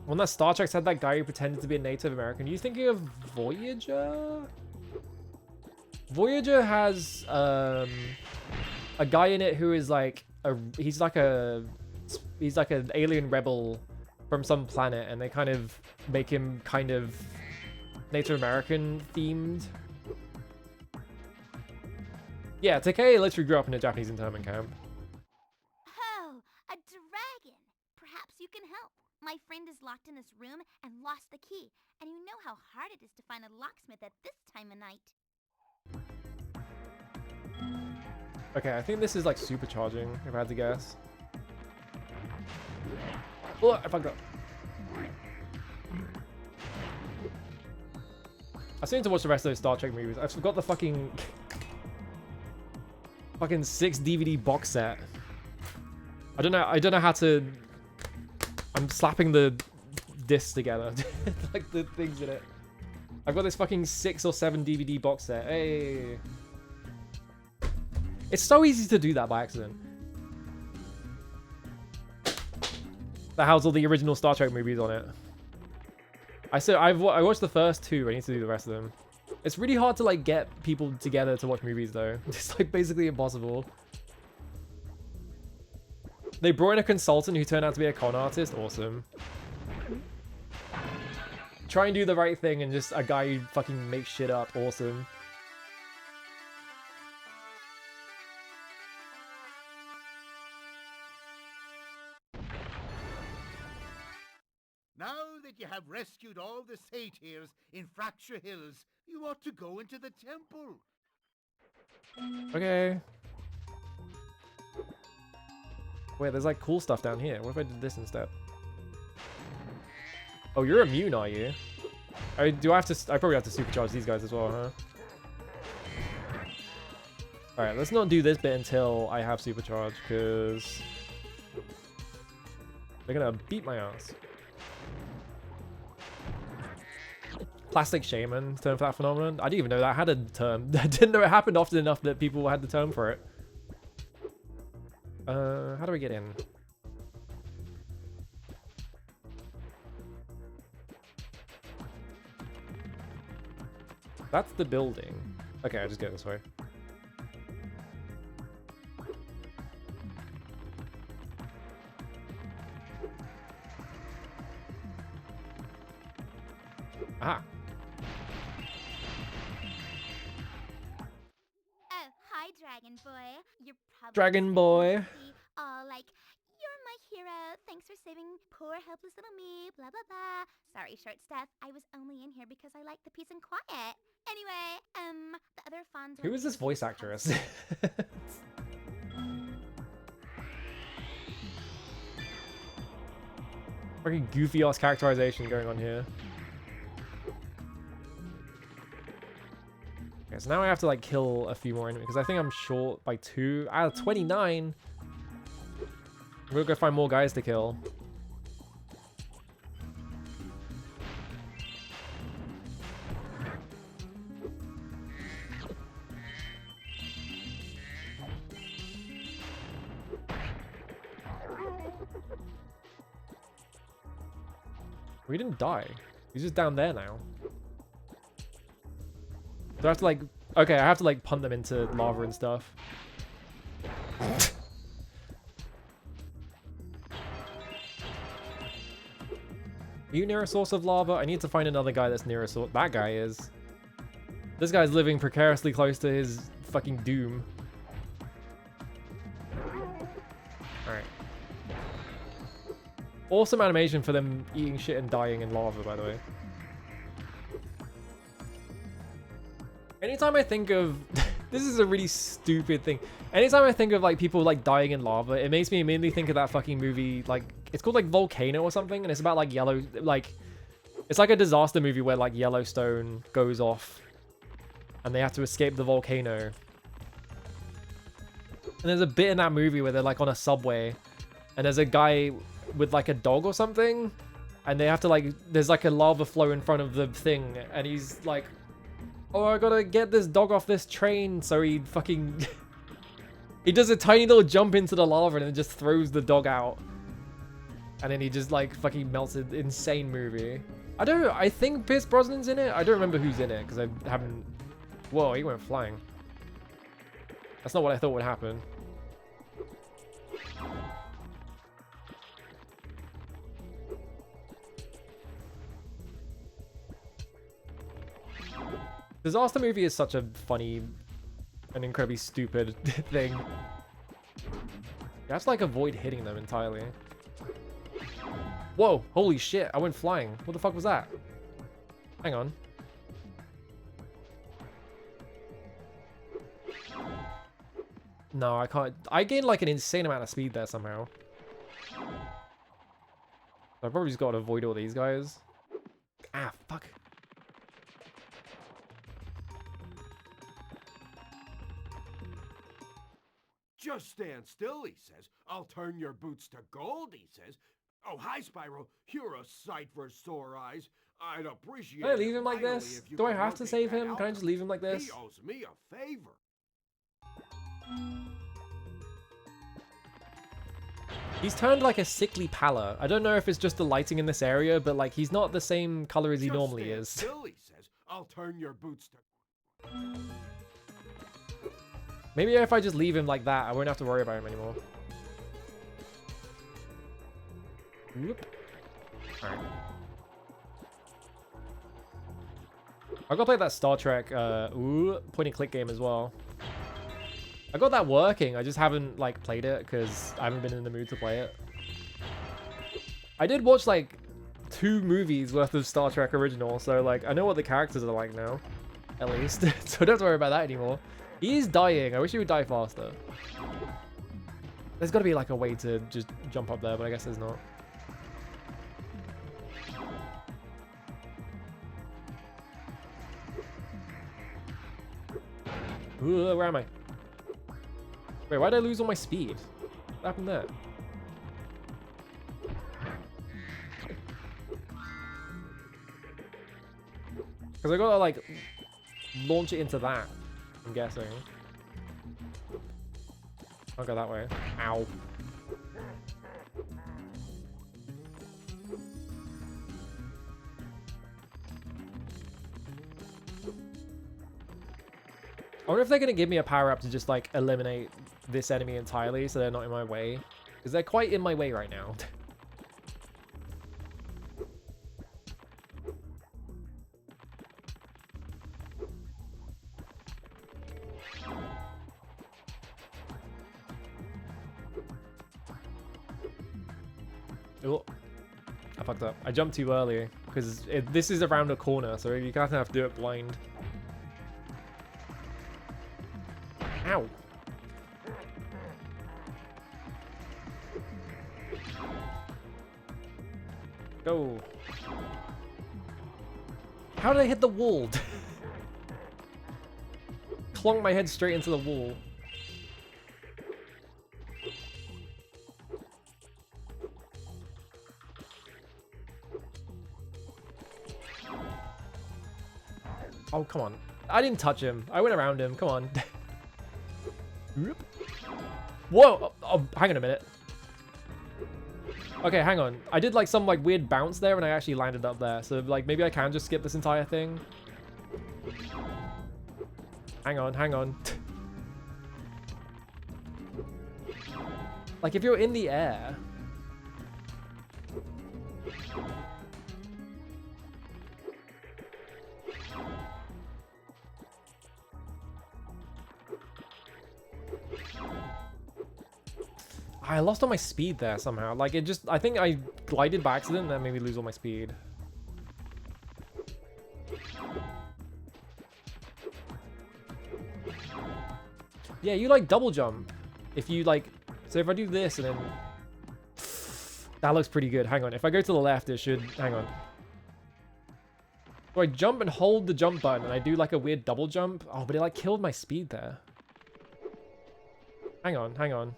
When that Star Trek had that guy who pretended to be a Native American, are you thinking of Voyager? Voyager has a guy in it who is like he's like an alien rebel from some planet, and they kind of make him kind of Native American themed. Yeah, Takei literally grew up in a Japanese internment camp. Oh, a dragon! Perhaps you can help. My friend is locked in this room and lost the key, and you know how hard it is to find a locksmith at this time of night. Okay, I think this is like supercharging, if I had to guess. Oh, I fucked up. I still need to watch the rest of those Star Trek movies. I forgot the fucking 6 DVD box set. I don't know how to. I'm slapping the discs together, like the things in it. I've got this fucking 6 or 7 DVD box set. Hey, it's so easy to do that by accident. That has all the original Star Trek movies on it. I watched the first 2. I need to do the rest of them. It's really hard to like get people together to watch movies though. It's like basically impossible. They brought in a consultant who turned out to be a con artist. Awesome. Try and do the right thing and just a guy who fucking makes shit up. Awesome. Now that you have rescued all the satyrs in Fracture Hills, you ought to go into the temple. Okay. Wait, there's like cool stuff down here. What if I did this instead? Oh, you're immune, are you? I probably have to supercharge these guys as well, huh? Alright, let's not do this bit until I have supercharge, because they're gonna beat my ass. Plastic Shaman, term for that phenomenon. I didn't even know that had a term. I didn't know it happened often enough that people had the term for it. How do we get in? That's the building. Okay, I just go this way. Ah. Oh, hi, Dragon Boy. You're probably Dragon Boy. Oh, like, you're my hero. Thanks for saving poor, helpless little me. Blah, blah, blah. Sorry, short stuff. I was only in here because I like the peace and quiet. Anyway, the other fawns. Who is this voice actress? Fucking goofy ass characterization going on here. Okay, so now I have to like kill a few more enemies because I think I'm short by 2 out of 29. I'm gonna go find more guys to kill. We didn't die. He's just down there now. Do I have to like... Okay, I have to like punt them into lava and stuff. Are you near a source of lava? I need to find another guy that's near a source. That guy is. This guy's living precariously close to his fucking doom. Alright. Awesome animation for them eating shit and dying in lava, by the way. Anytime I think of... This is a really stupid thing. Anytime I think of like people like dying in lava, it makes me immediately think of that fucking movie, like, it's called like Volcano or something, and it's about like it's like a disaster movie where like Yellowstone goes off and they have to escape the volcano. And there's a bit in that movie where they're like on a subway and there's a guy with like a dog or something, and they have to like, there's like a lava flow in front of the thing, and he's like, oh, I gotta get this dog off this train, so he fucking... he does a tiny little jump into the lava and then just throws the dog out. And then he just like fucking melts it. Insane movie. I think Pierce Brosnan's in it. I don't remember who's in it because I haven't... Whoa, he went flying. That's not what I thought would happen. Disaster movie is such a funny and incredibly stupid thing. You have to like avoid hitting them entirely. Whoa, holy shit, I went flying. What the fuck was that? Hang on. No, I can't. I gained like an insane amount of speed there somehow. I probably just got to avoid all these guys. Ah, fuck. Just stand still, he says. I'll turn your boots to gold, he says. Oh, hi, Spyro. You're a sight for sore eyes. I'd appreciate it. Can I leave him like this? Do I have to save him? Can I just leave him like this? He owes me a favor. He's turned like a sickly pallor. I don't know if it's just the lighting in this area, but like he's not the same color as he normally is. Still, he says. I'll turn your boots to... Maybe if I just leave him like that, I won't have to worry about him anymore. Whoop. Alright. I gotta play that Star Trek point and click game as well. I got that working, I just haven't like played it because I haven't been in the mood to play it. I did watch like 2 movies worth of Star Trek original, so like I know what the characters are like now, at least. So I don't have to worry about that anymore. He's dying. I wish he would die faster. There's got to be like a way to just jump up there, but I guess there's not. Ooh, where am I? Wait, why did I lose all my speed? What happened there? Because I gotta like launch it into that, I'm guessing. I'll go that way. Ow. I wonder if they're going to give me a power-up to just, like, eliminate this enemy entirely so they're not in my way. Because they're quite in my way right now. Oh, I fucked up. I jumped too early because this is around a corner, so you kind of have to do it blind. Ow. Go. How did I hit the wall? Clonked my head straight into the wall. Oh, come on. I didn't touch him. I went around him. Come on. Whoa! Oh, hang on a minute. Okay, hang on. I did like some like weird bounce there and I actually landed up there. So like maybe I can just skip this entire thing. Hang on, hang on. Like if you're in the air. I lost all my speed there somehow. Like it just, I think I glided by accident and that made me lose all my speed. Yeah, you like double jump. If you like, so if I do this and then, that looks pretty good. Hang on, if I go to the left, it should, hang on. So I jump and hold the jump button and I do like a weird double jump. Oh, but it like killed my speed there. Hang on, hang on.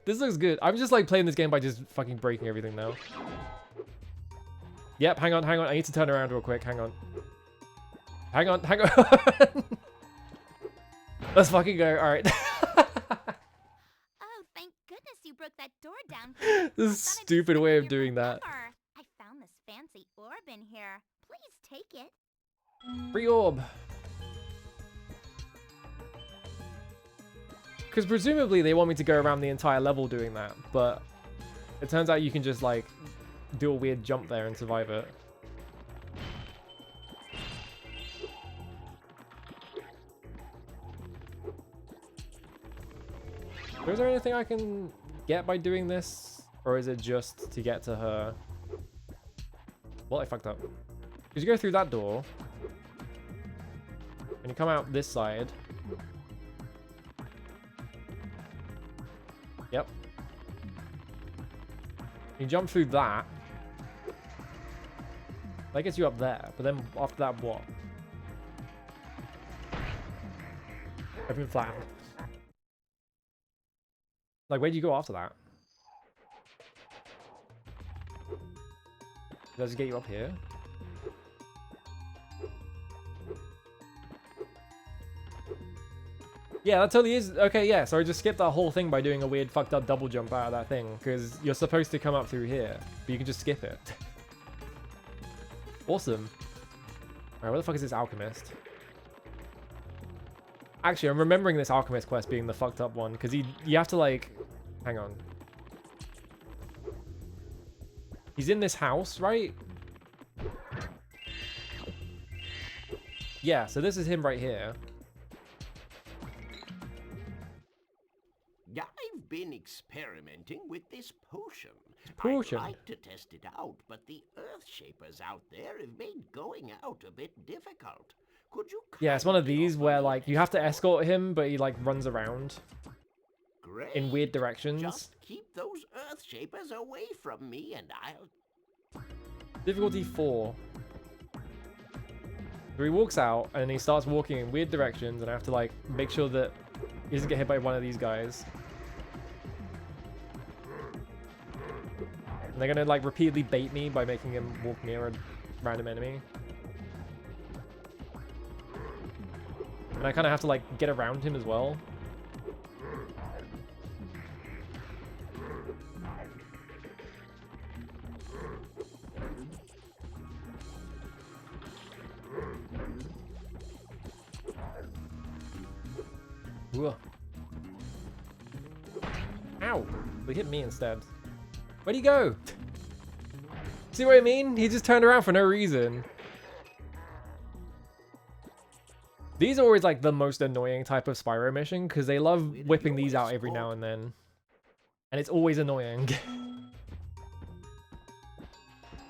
This looks good. I'm just like playing this game by just fucking breaking everything now. Yep, hang on, hang on. I need to turn around real quick. Hang on. Hang on, hang on. Let's fucking go. All right. Oh, thank goodness you broke that door down. This is a stupid way of doing that. I found this fancy orb in here. Please take it. Free orb. Because presumably they want me to go around the entire level doing that, but it turns out you can just like do a weird jump there and survive it. So is there anything I can get by doing this? Or is it just to get to her? Well, I fucked up. Because you go through that door. And you come out this side. Yep. You jump through that. That gets you up there. But then after that, what? Open flat. Like, where do you go after that? Does it get you up here? Yeah, that totally is. Okay, yeah, so I just skipped that whole thing by doing a weird fucked up double jump out of that thing, because you're supposed to come up through here, but you can just skip it. Awesome. Alright, where the fuck is this alchemist? Actually, I'm remembering this alchemist quest being the fucked up one, because you have to like... Hang on. He's in this house, right? Yeah, so this is him right here. I've been experimenting with this potion. Potion? I'd like to test it out, but the Earth Shapers out there have made going out a bit difficult. Could you? Yeah, it's one of these where like you have to escort him, but he like runs around in weird directions. Just keep those Earth Shapers away from me, and I'll. Difficulty 4. So he walks out and he starts walking in weird directions, and I have to like make sure that he doesn't get hit by one of these guys. And they're gonna like repeatedly bait me by making him walk near a random enemy. And I kind of have to like get around him as well. Ooh. Ow! They hit me instead. Where'd he go? See what I mean? He just turned around for no reason. These are always like the most annoying type of Spyro mission because they love whipping these out every now and then. And it's always annoying.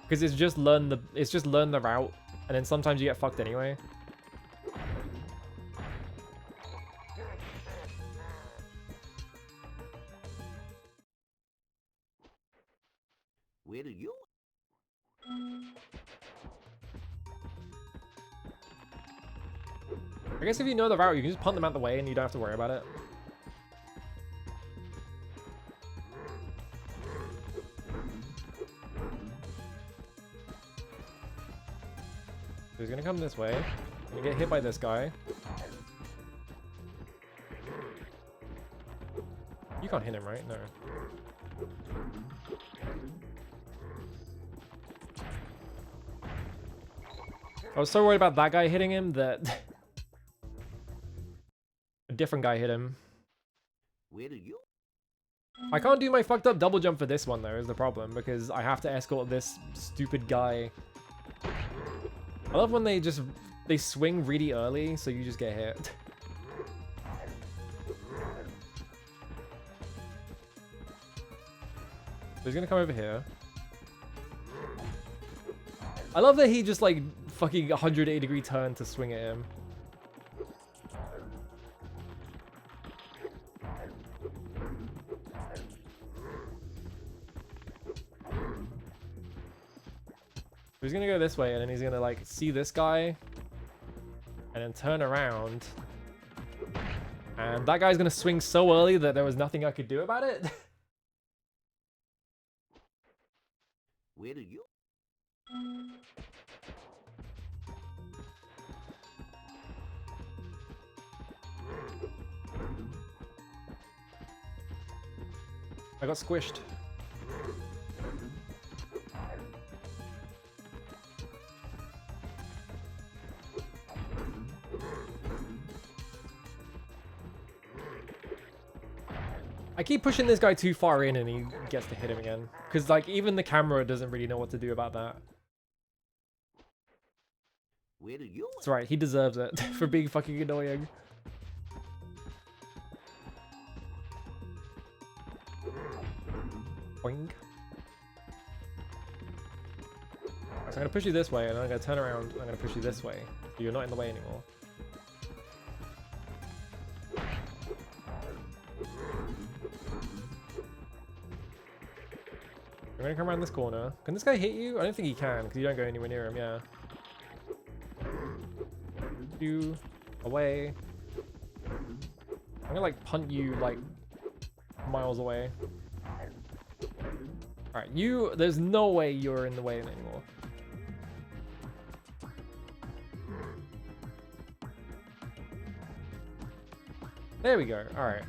Because it's just learn the route and then sometimes you get fucked anyway. Will you? I guess if you know the route, you can just punt them out the way and you don't have to worry about it. So he's gonna come this way. I'm gonna get hit by this guy. You can't hit him, right? No. I was so worried about that guy hitting him that a different guy hit him. Where do you? I can't do my fucked up double jump for this one though, is the problem, because I have to escort this stupid guy. I love when they swing really early, so you just get hit. So he's gonna come over here. I love that he just like fucking 180-degree turn to swing at him. He's gonna go this way, and then he's gonna like see this guy and then turn around, and that guy's gonna swing so early that there was nothing I could do about it. Where do you? I got squished. I keep pushing this guy too far in and he gets to hit him again. Because, like, even the camera doesn't really know what to do about that. Where do you? That's right, he deserves it for being fucking annoying. Boing. So I'm gonna push you this way, and then I'm gonna turn around, and I'm gonna push you this way. So you're not in the way anymore. I'm gonna come around this corner. Can this guy hit you? I don't think he can, because you don't go anywhere near him, yeah. You away. I'm gonna like punt you like miles away. Alright, you, there's no way you're in the way anymore. There we go, alright.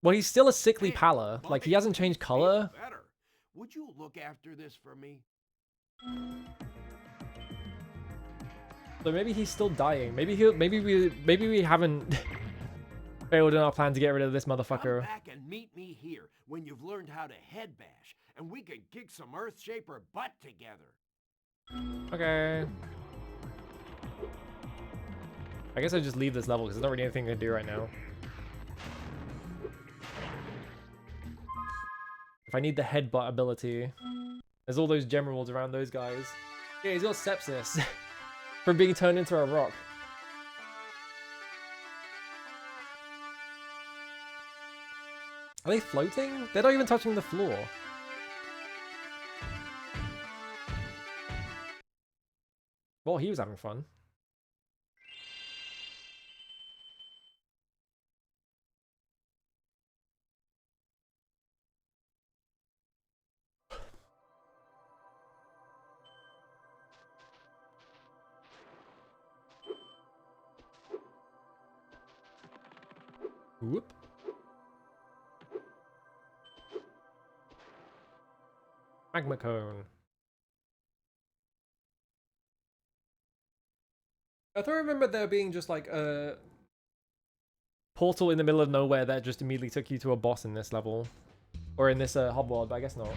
Well, he's still a sickly pallor. Like, he hasn't changed color. Better. Would you look after this for me? So maybe he's still dying. Maybe we haven't failed in our plan to get rid of this motherfucker. Come back and meet me here when you've learned how to head bash, and we can kick some Earthshaper butt together. Okay. I guess I just leave this level because there's not really anything to do right now. If I need the headbutt ability, there's all those gem rewards around those guys. Yeah, he's got sepsis from being turned into a rock. Are they floating? They're not even touching the floor. Well, he was having fun. Whoop. Magma cone. I thought I remember there being just like a portal in the middle of nowhere that just immediately took you to a boss in this level. Or in this hub world, but I guess not.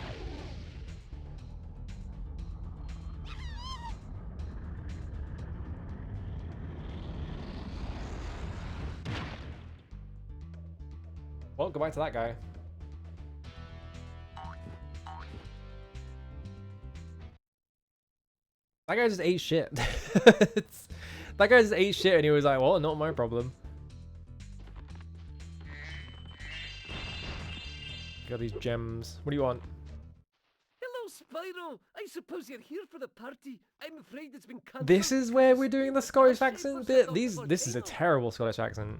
Well, goodbye to that guy. That guy just ate shit. That guy just ate shit and he was like, well, not my problem. Got these gems. What do you want? Hello, Spyro. I suppose you're here for the party. I'm afraid it's been cancelled. This is where we're doing the Scottish accent bit? This is a terrible Scottish accent.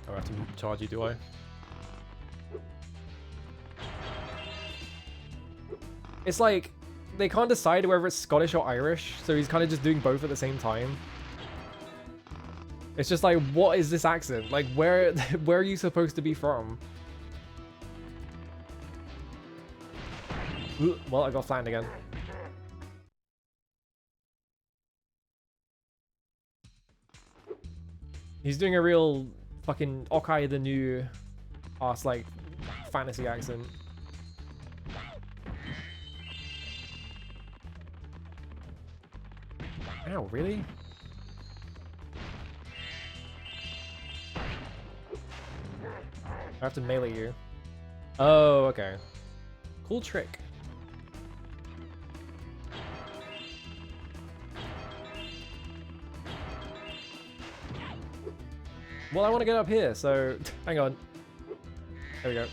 I have to charge you, do I? It's like, they can't decide whether it's Scottish or Irish, so he's kind of just doing both at the same time. It's just like, what is this accent? Like, where are you supposed to be from? Ooh, well, I got flattened again. He's doing a real fucking Okai the New ass, like, fantasy accent. Ow, really? I have to melee you. Oh, okay. Cool trick. Well, I want to get up here, so hang on. There we go.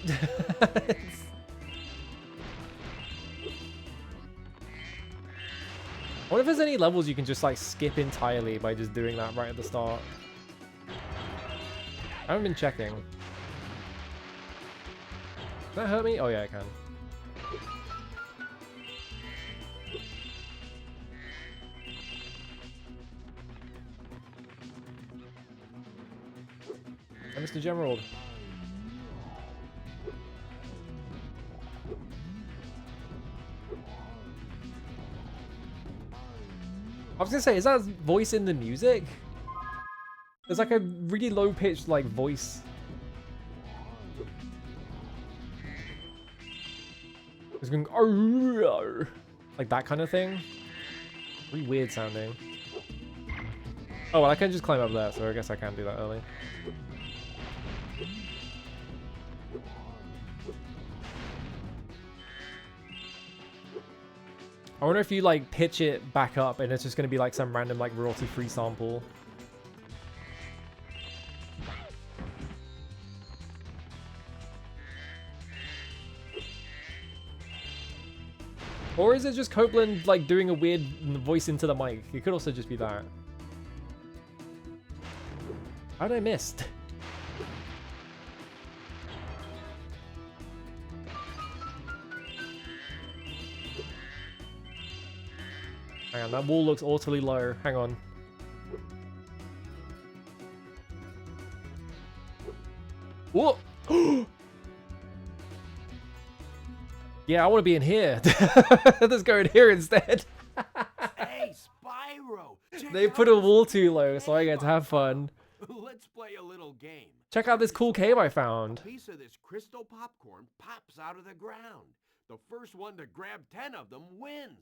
I wonder if there's any levels you can just like skip entirely by just doing that right at the start. I haven't been checking. Can that hurt me? Oh yeah, it can. Hey, Mr. Gemerald. I was gonna say, is that voice in the music? There's like a really low pitched like voice. It's going "Arr!" like that kind of thing. Really weird sounding. Oh, well, I can just climb up there, so I guess I can do that early. I wonder if you like pitch it back up and it's just going to be like some random like royalty-free sample. Or is it just Copeland like doing a weird voice into the mic? It could also just be that. How did I miss? Hang on, that wall looks awfully low. Hang on. Whoa! Yeah, I want to be in here. Let's go in here instead. Hey, Spyro! They put a wall too low, so I get to have fun. Let's play a little game. Check out this cool cave I found. A piece of this crystal popcorn pops out of the ground. The first one to grab 10 of them wins.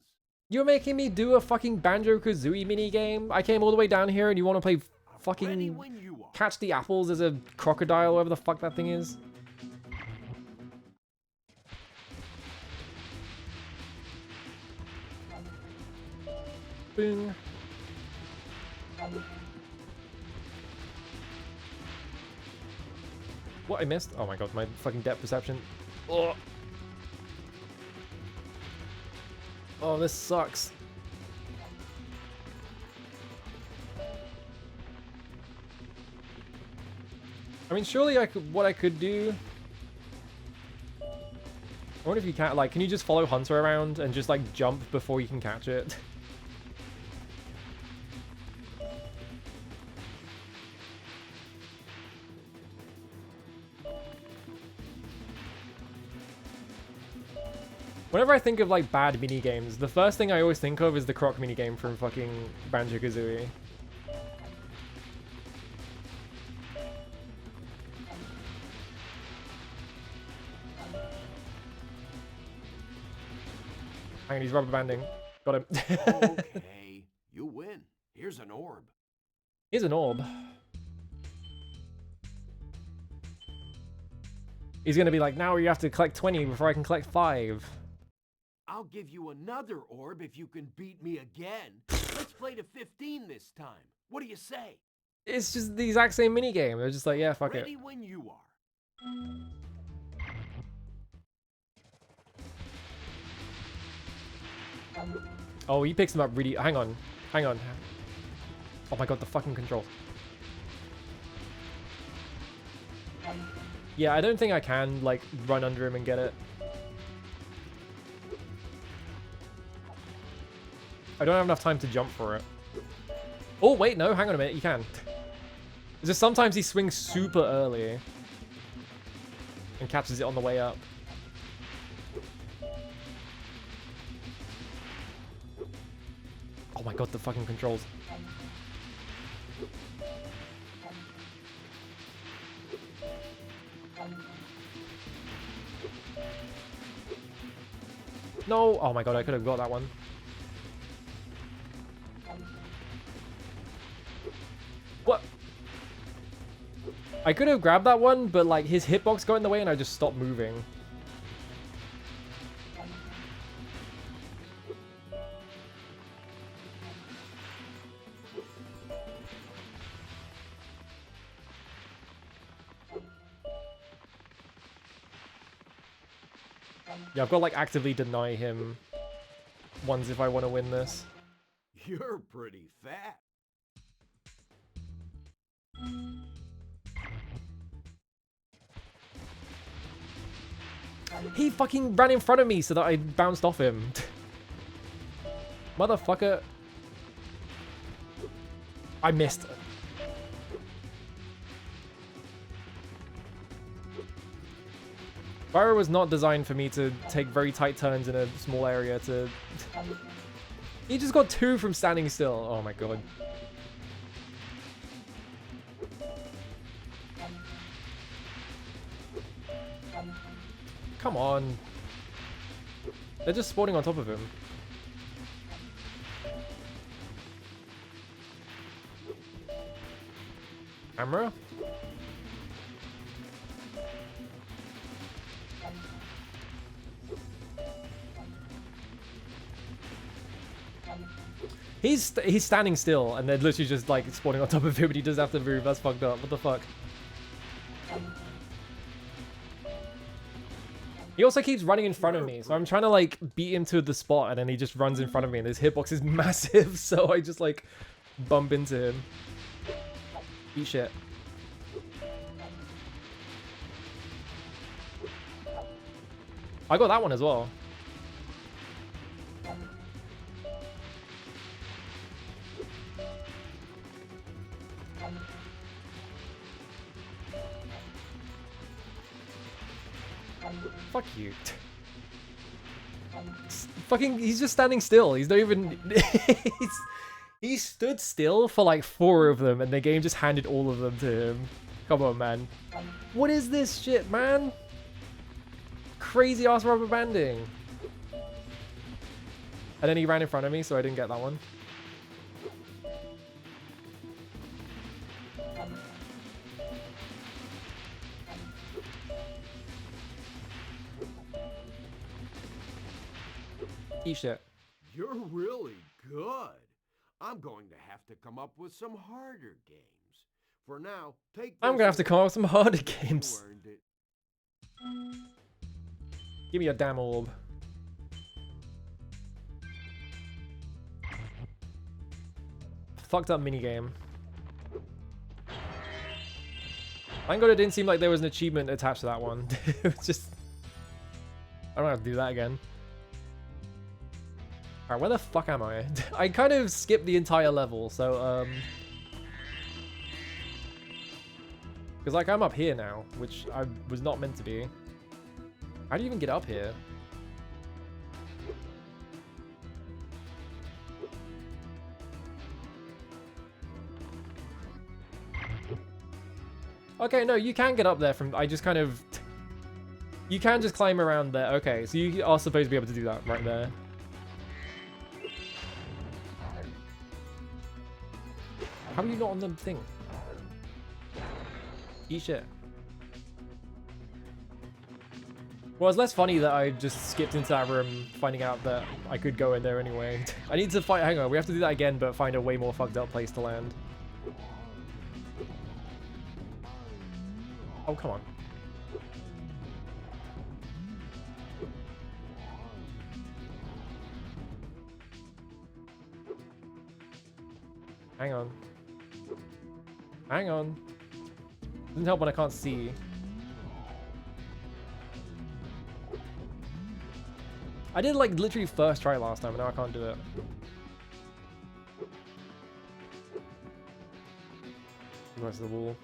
You're making me do a fucking Banjo-Kazooie minigame? I came all the way down here and you want to play fucking catch the apples as a crocodile, whatever the fuck that thing is? Boom. What, I missed? Oh my god, my fucking depth perception. Oh. Oh, this sucks. I mean, surely I could, what I could do... I wonder if you can't, like, can you just follow Hunter around and just, like, jump before you can catch it? Whenever I think of, like, bad minigames, the first thing I always think of is the Croc minigame from fucking Banjo-Kazooie. Hang on, he's rubber banding. Got him. Okay, you win. Here's an orb. Here's an orb. He's gonna be like, now you have to collect 20 before I can collect 5. I'll give you another orb if you can beat me again. Let's play to 15 this time. What do you say? It's just the exact same minigame. They're just like, yeah, fuck it. Ready when you are. Oh, he picks them up really... Hang on. Hang on. Oh my god, the fucking controls. Yeah, I don't think I can, like, run under him and get it. I don't have enough time to jump for it. Oh, wait, no, hang on a minute, you can. Just sometimes he swings super early and catches it on the way up. Oh my god, the fucking controls. No! Oh my god, I could have got that one. What? I could have grabbed that one, but like his hitbox got in the way and I just stopped moving. Yeah, I've got to like actively deny him ones if I want to win this. You're pretty fat. He fucking ran in front of me so that I bounced off him. Motherfucker. I missed. Spyro was not designed for me to take very tight turns in a small area to... He just got 2 from standing still. Oh my god. Come on. They're just spawning on top of him. Camera? He's standing still, and they're literally just like spawning on top of him, but he doesn't have to move. That's fucked up. What the fuck? He also keeps running in front of me, so I'm trying to like beat him to the spot, and then he just runs in front of me, and his hitbox is massive, so I just like bump into him. Eat shit. I got that one as well. Fuck you. Fucking, he's just standing still. He's not even... he stood still for like 4 of them, and the game just handed all of them to him. Come on, man. What is this shit, man? Crazy ass rubber banding. And then he ran in front of me, so I didn't get that one. Eat shit. You're really good. I'm going to have to come up with some harder games. For now, take I'm gonna have to come up with some harder games. Give me a damn orb. Fucked up minigame. Thank God it didn't seem like there was an achievement attached to that one. It was just... I don't have to do that again. Alright, where the fuck am I? I kind of skipped the entire level, so, because, like, I'm up here now, which I was not meant to be. How do you even get up here? Okay, no, you can get up there from... I just kind of... You can just climb around there. Okay, so you are supposed to be able to do that right there. How are you not on the thing? Eat shit. Well, it's less funny that I just skipped into that room, finding out that I could go in there anyway. I need to fight. Hang on, we have to do that again, but find a way more fucked up place to land. Oh, come on. Hang on. Hang on. Doesn't help when I can't see. I did like literally first try last time, and now I can't do it. close to the wall.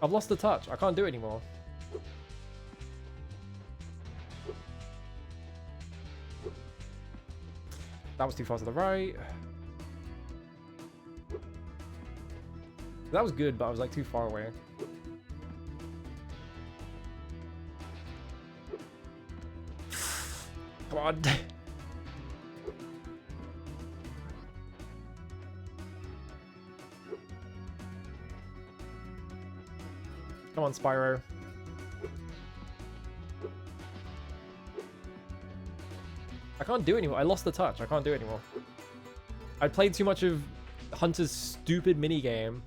I've lost the touch. I can't do it anymore. That was too far to the right. That was good, but I was like too far away. Come on. Come on, Spyro. I can't do it anymore. I lost the touch. I can't do it anymore. I played too much of Hunter's stupid minigame.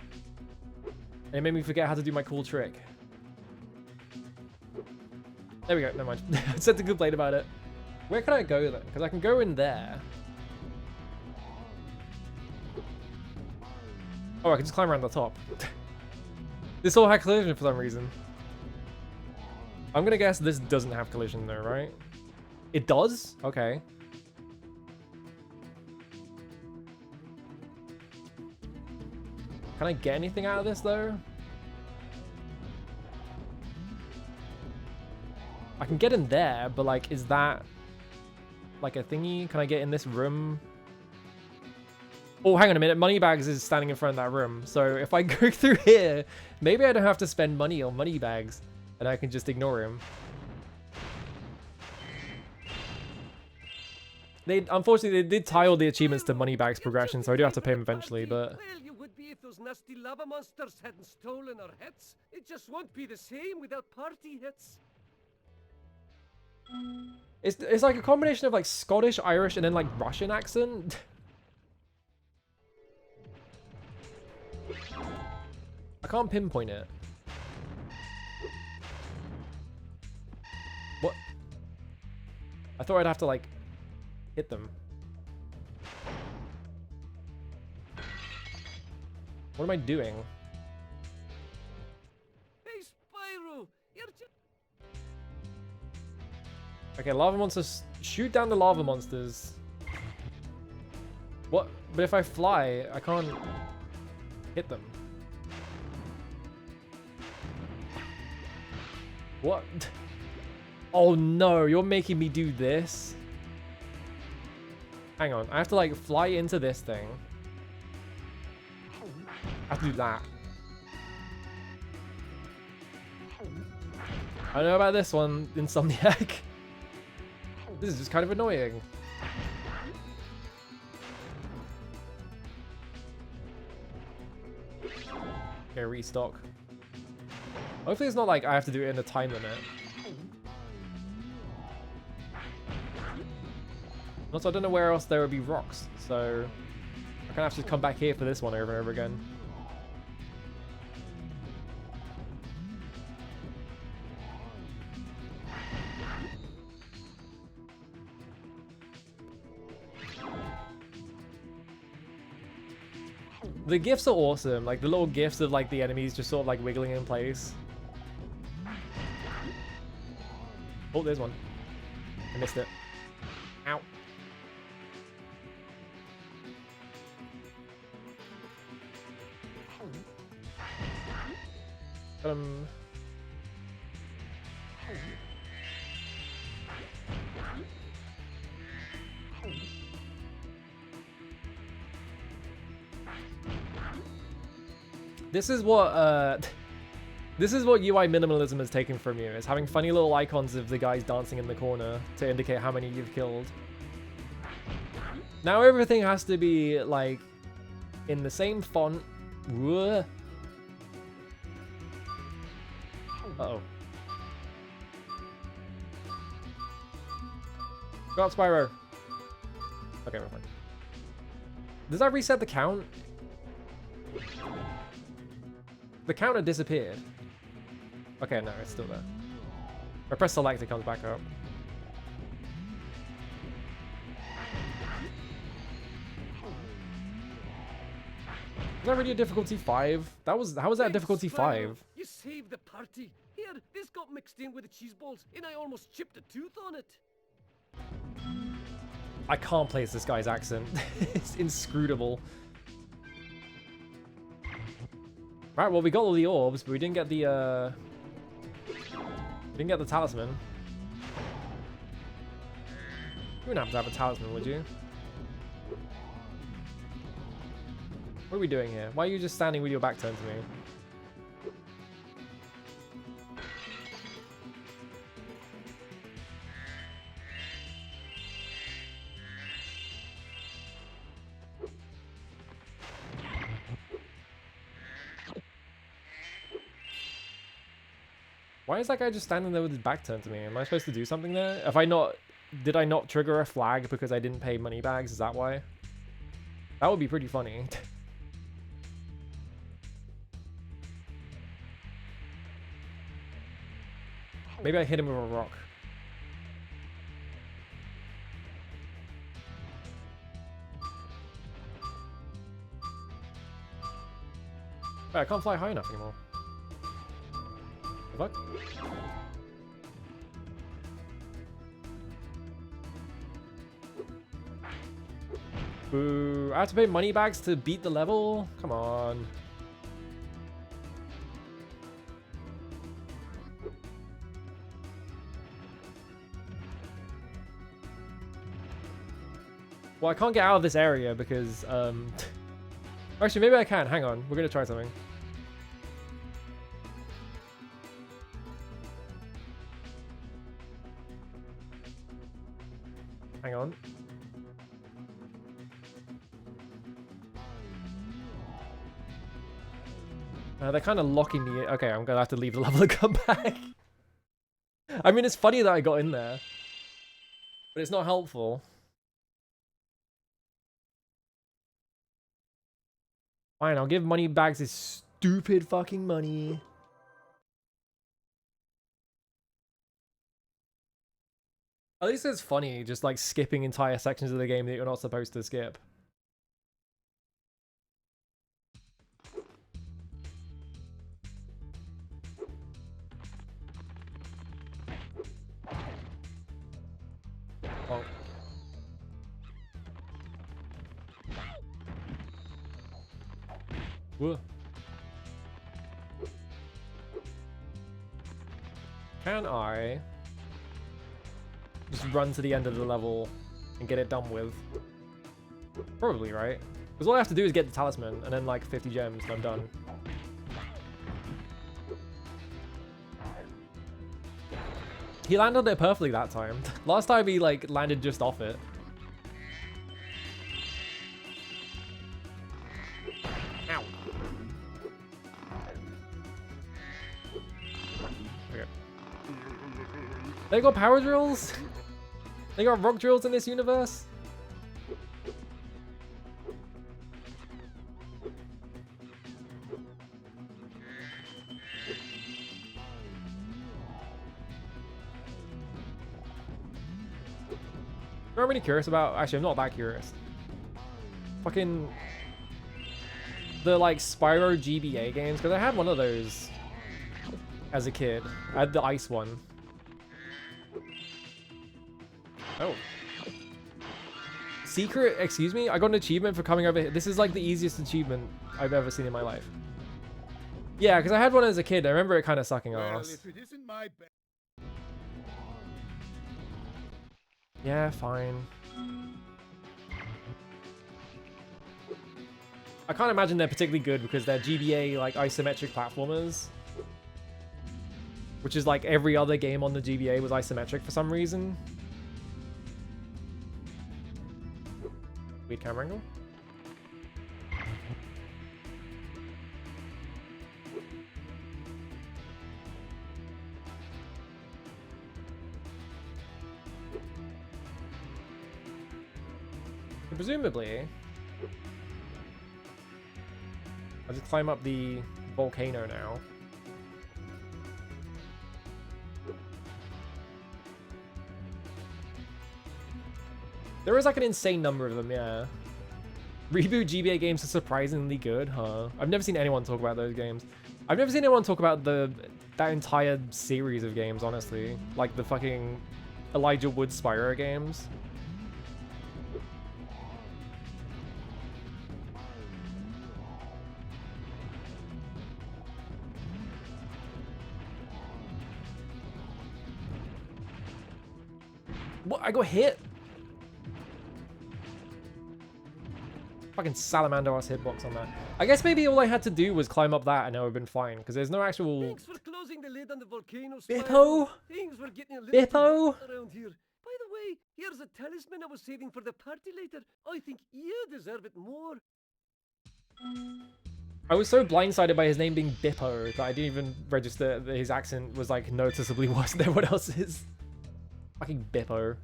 And it made me forget how to do my cool trick. There we go. Never mind. I said to complain about it. Where can I go then? Because I can go in there. Oh, I can just climb around the top. This all had collision for some reason. I'm gonna guess this doesn't have collision though, right? It does? Okay. Can I get anything out of this though? I can get in there, but like, is that like a thingy? Can I get in this room? Oh, hang on a minute. Moneybags is standing in front of that room. So if I go through here, maybe I don't have to spend money on Moneybags and I can just ignore him. Unfortunately, they did tie all the achievements to Moneybags progression, so I do have to pay him eventually, but... Well, you would be if those nasty lava monsters hadn't stolen our hits. It just won't be the same without party hits. It's like a combination of like Scottish, Irish, and then like Russian accent. I can't pinpoint it. What? I thought I'd have to like hit them. What am I doing? Hey, Spyro! You're just... Okay, lava monsters. Shoot down the lava monsters. What? But if I fly, I can't hit them. What? Oh no, you're making me do this? Hang on, I have to like fly into this thing. I have to do that. I don't know about this one, Insomniac. This is just kind of annoying. Okay, restock. Hopefully it's not like I have to do it in a time limit. Also, I don't know where else there would be rocks, so I kind of have to come back here for this one over and over again. The gifts are awesome, like the little gifts of like the enemies just sort of like wiggling in place. Oh, there's one. I missed it. Ow. This is what UI minimalism has taken from you. It's having funny little icons of the guys dancing in the corner to indicate how many you've killed. Now everything has to be like in the same font. Uh-oh. Go up, Spyro. Okay, we're fine. Does that reset the count? The counter disappeared. Okay, no, it's still there. If I press select, it comes back up. Is that really a difficulty 5? How was that difficulty 5? You saved the party. Here, this got mixed in with the cheese balls, and I almost chipped a tooth on it. I can't place this guy's accent. It's inscrutable. Right, well we got all the orbs, but we didn't get the talisman. You wouldn't have to have a talisman, would you? What are we doing here? Why are you just standing with your back turned to me? Why is that guy just standing there with his back turned to me? Am I supposed to do something there? Have I not... Did I not trigger a flag because I didn't pay money bags? Is that why? That would be pretty funny. Maybe I hit him with a rock. Wait, I can't fly high enough anymore. The fuck? Boo. I have to pay money bags to beat the level? Come on. Well, I can't get out of this area because, actually, maybe I can. Hang on. We're going to try something. Hang on. They're kind of locking me in. Okay, I'm going to have to leave the level and come back. I mean, it's funny that I got in there. But it's not helpful. Fine, I'll give money bags his stupid fucking money. At least it's funny, just like skipping entire sections of the game that you're not supposed to skip. Oh. Whoa. Can I just run to the end of the level and get it done with? Probably, right? Because all I have to do is get the talisman and then like 50 gems and I'm done. He landed it perfectly that time. Last time he like landed just off it. Ow. Okay. They got power drills? They got rock drills in this universe? I'm really curious about... Actually, I'm not that curious. Fucking... The, like, Spyro GBA games. Because I had one of those as a kid. I had the ice one. Oh. Secret... Excuse me? I got an achievement for coming over here. This is, like, the easiest achievement I've ever seen in my life. Yeah, because I had one as a kid. I remember it kind of sucking ass. If it isn't my Yeah, fine. I can't imagine they're particularly good because they're GBA, like, isometric platformers. Which is like every other game on the GBA was isometric for some reason. Weird camera angle. Presumably, I'll just climb up the volcano now. There is like an insane number of them, yeah. Reboot GBA games are surprisingly good, huh? I've never seen anyone talk about those games. I've never seen anyone talk about that entire series of games, honestly. Like the fucking Elijah Wood Spyro games. What? I got hit? Fucking salamander ass hitbox on that. I guess maybe all I had to do was climb up that and I would have been fine, because there's no actual... Thanks for closing the lid on the volcano, Bippo? Things were getting a little Bippo? too around here. By the way, here's a talisman I was saving for the party later. I think you deserve it more. I was so blindsided by his name being Bippo that I didn't even register that his accent was like noticeably worse than everyone else's. Fucking Bippo.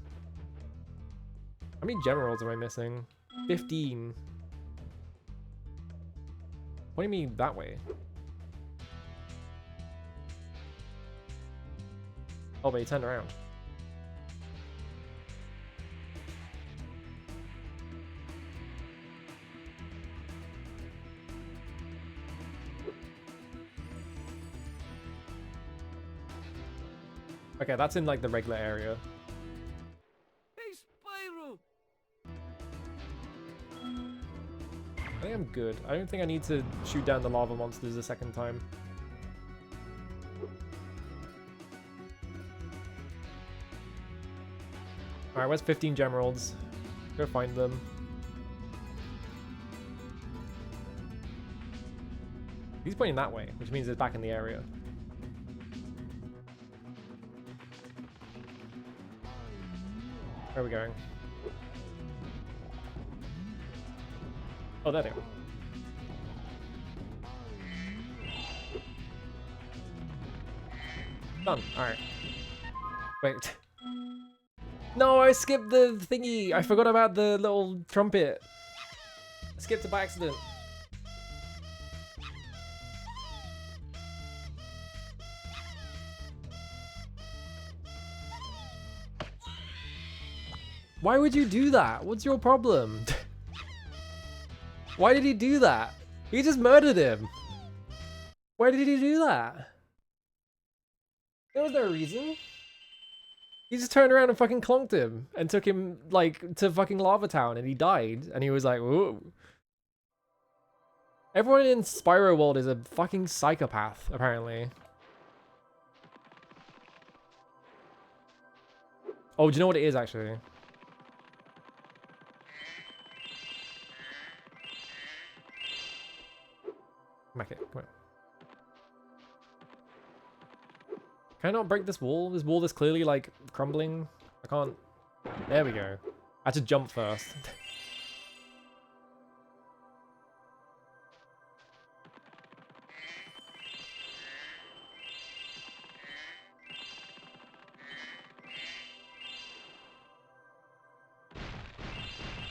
How many generals am I missing? 15. What do you mean that way? Oh, but he turned around. Okay, that's in like the regular area. Hey, Spyro! I think I'm good. I don't think I need to shoot down the lava monsters a second time. Alright, where's 15 Gemeralds? Go find them. He's pointing that way, which means it's back in the area. Where are we going? Oh, there they are. Done. Alright. Wait. No, I skipped the thingy. I forgot about the little trumpet. I skipped it by accident. Why would you do that? What's your problem? Why did he do that? He just murdered him. Why did he do that? There was no reason. He just turned around and fucking clonked him and took him, like, to fucking Lava Town and he died. And he was like, whoa. Everyone in Spyro World is a fucking psychopath, apparently. Oh, do you know what it is, actually? Smack it, come on. Can I not break this wall? This wall is clearly, like, crumbling. I can't... There we go. I had to jump first.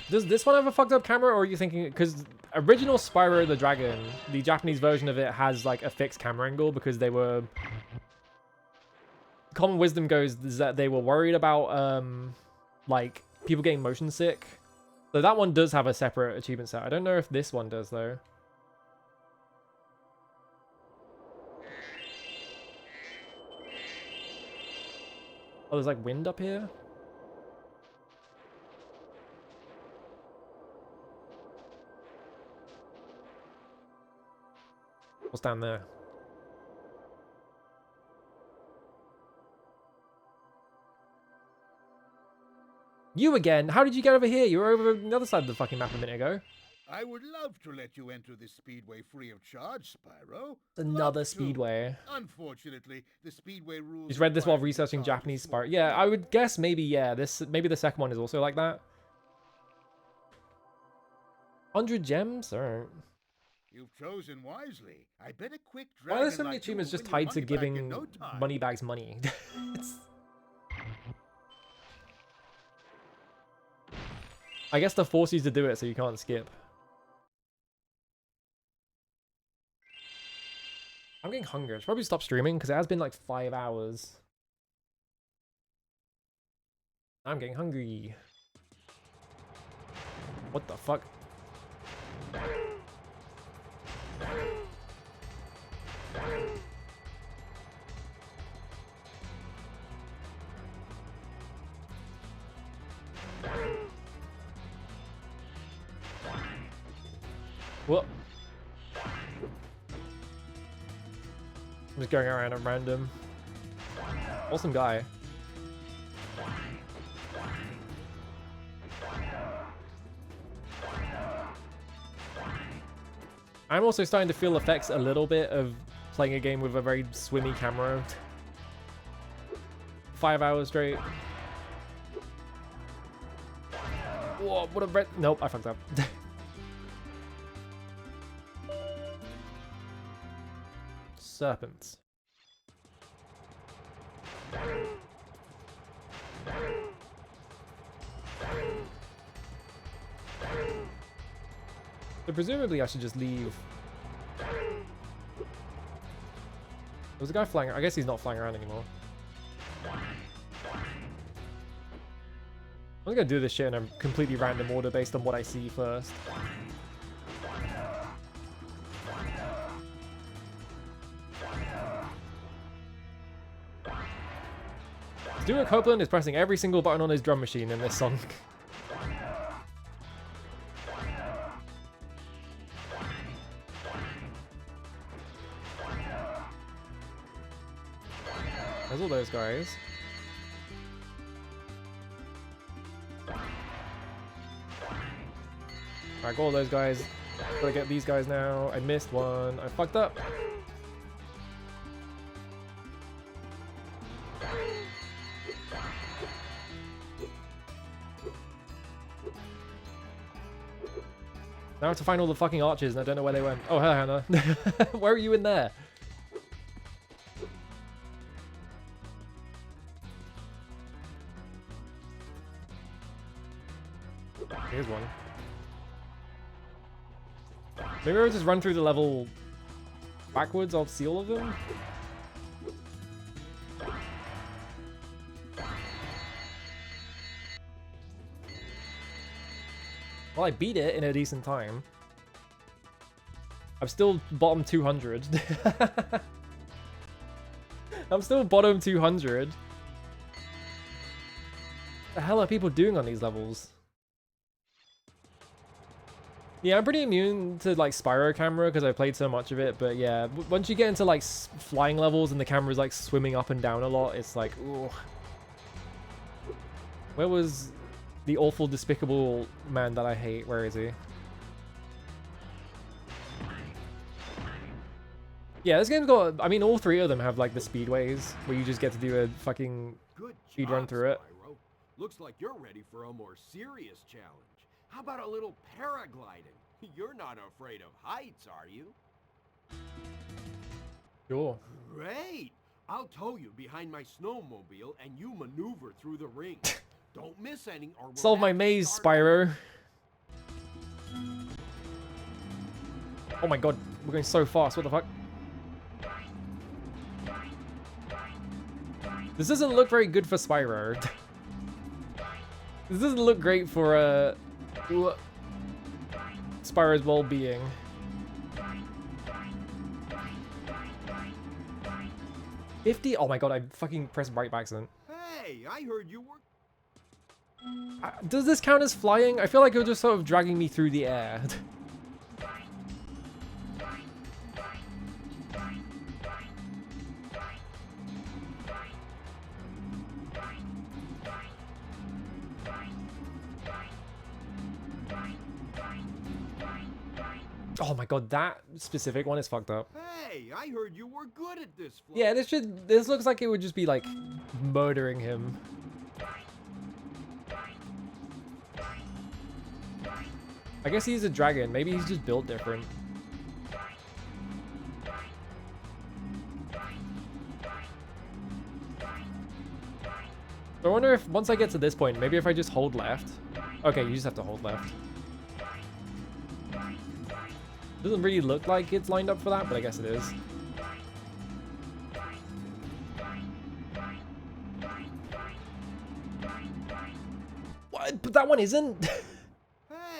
Does this one have a fucked up camera, or are you thinking... Because original Spyro the Dragon, the Japanese version of it has, like, a fixed camera angle because they were... Common wisdom goes is that they were worried about, like, people getting motion sick. So that one does have a separate achievement set. I don't know if this one does, though. Oh, there's, like, wind up here? What's down there? You again? How did you get over here? You were over the other side of the fucking map a minute ago. I would love to let you enter this speedway free of charge, Spyro. Another speedway. Unfortunately, the speedway rules... He's read this while researching Japanese Spyro. Yeah, I would guess maybe, yeah, maybe the second one is also like that. 100 gems? Alright. You've chosen wisely. I bet a quick Why dragon are so many like you achievements will just win your tied to money back in giving no time. moneybags money? It's... I guess they force you to do it so you can't skip. I'm getting hungry. I should probably stop streaming because it has been like 5 hours. I'm getting hungry. What the fuck? What? I'm just going around at random. Awesome guy. I'm also starting to feel effects a little bit of playing a game with a very swimmy camera. 5 hours straight. Whoa, what a red... Nope, I fucked up. Serpents. So presumably I should just leave. There's a guy flying. I guess he's not flying around anymore. I'm gonna do this shit in a completely random order based on what I see first. Stuart Copeland is pressing every single button on his drum machine in this song. There's all those guys. Alright, got all those guys. Gotta get these guys now. I missed one. I fucked up. Now I have to find all the fucking archers and I don't know where they went. Oh, hello, Hannah. Where are you in there? Here's one. Maybe I'll just run through the level backwards. I'll see all of them. Well, I beat it in a decent time. I'm still bottom 200. I'm still bottom 200. What the hell are people doing on these levels? Yeah, I'm pretty immune to like Spyro camera because I played so much of it, but yeah, once you get into like flying levels and the camera's like swimming up and down a lot, it's like, ooh. Where was the awful, despicable man that I hate? Where is he? Yeah, this game's got, I mean, all three of them have like the speedways where you just get to do a fucking speed run through it. Spyro. Looks like you're ready for a more serious challenge. How about a little paragliding? You're not afraid of heights, are you? Sure. Great! I'll tow you behind my snowmobile and you maneuver through the ring. Don't miss any or we'll Solve my maze, Spyro. Oh my god, we're going so fast, what the fuck? This doesn't look very good for Spyro. This doesn't look great for Spyro's well-being. $50? Oh my god, I fucking pressed right by accident. Hey, I heard you were... Does this count as flying? I feel like it was just sort of dragging me through the air. Oh my god, that specific one is fucked up. Hey, I heard you were good at this. Yeah, this looks like it would just be like murdering him. I guess he's a dragon. Maybe he's just built different. I wonder if once I get to this point, maybe if I just hold left. Okay, you just have to hold left. Doesn't really look like it's lined up for that, but I guess it is. What? But that one isn't?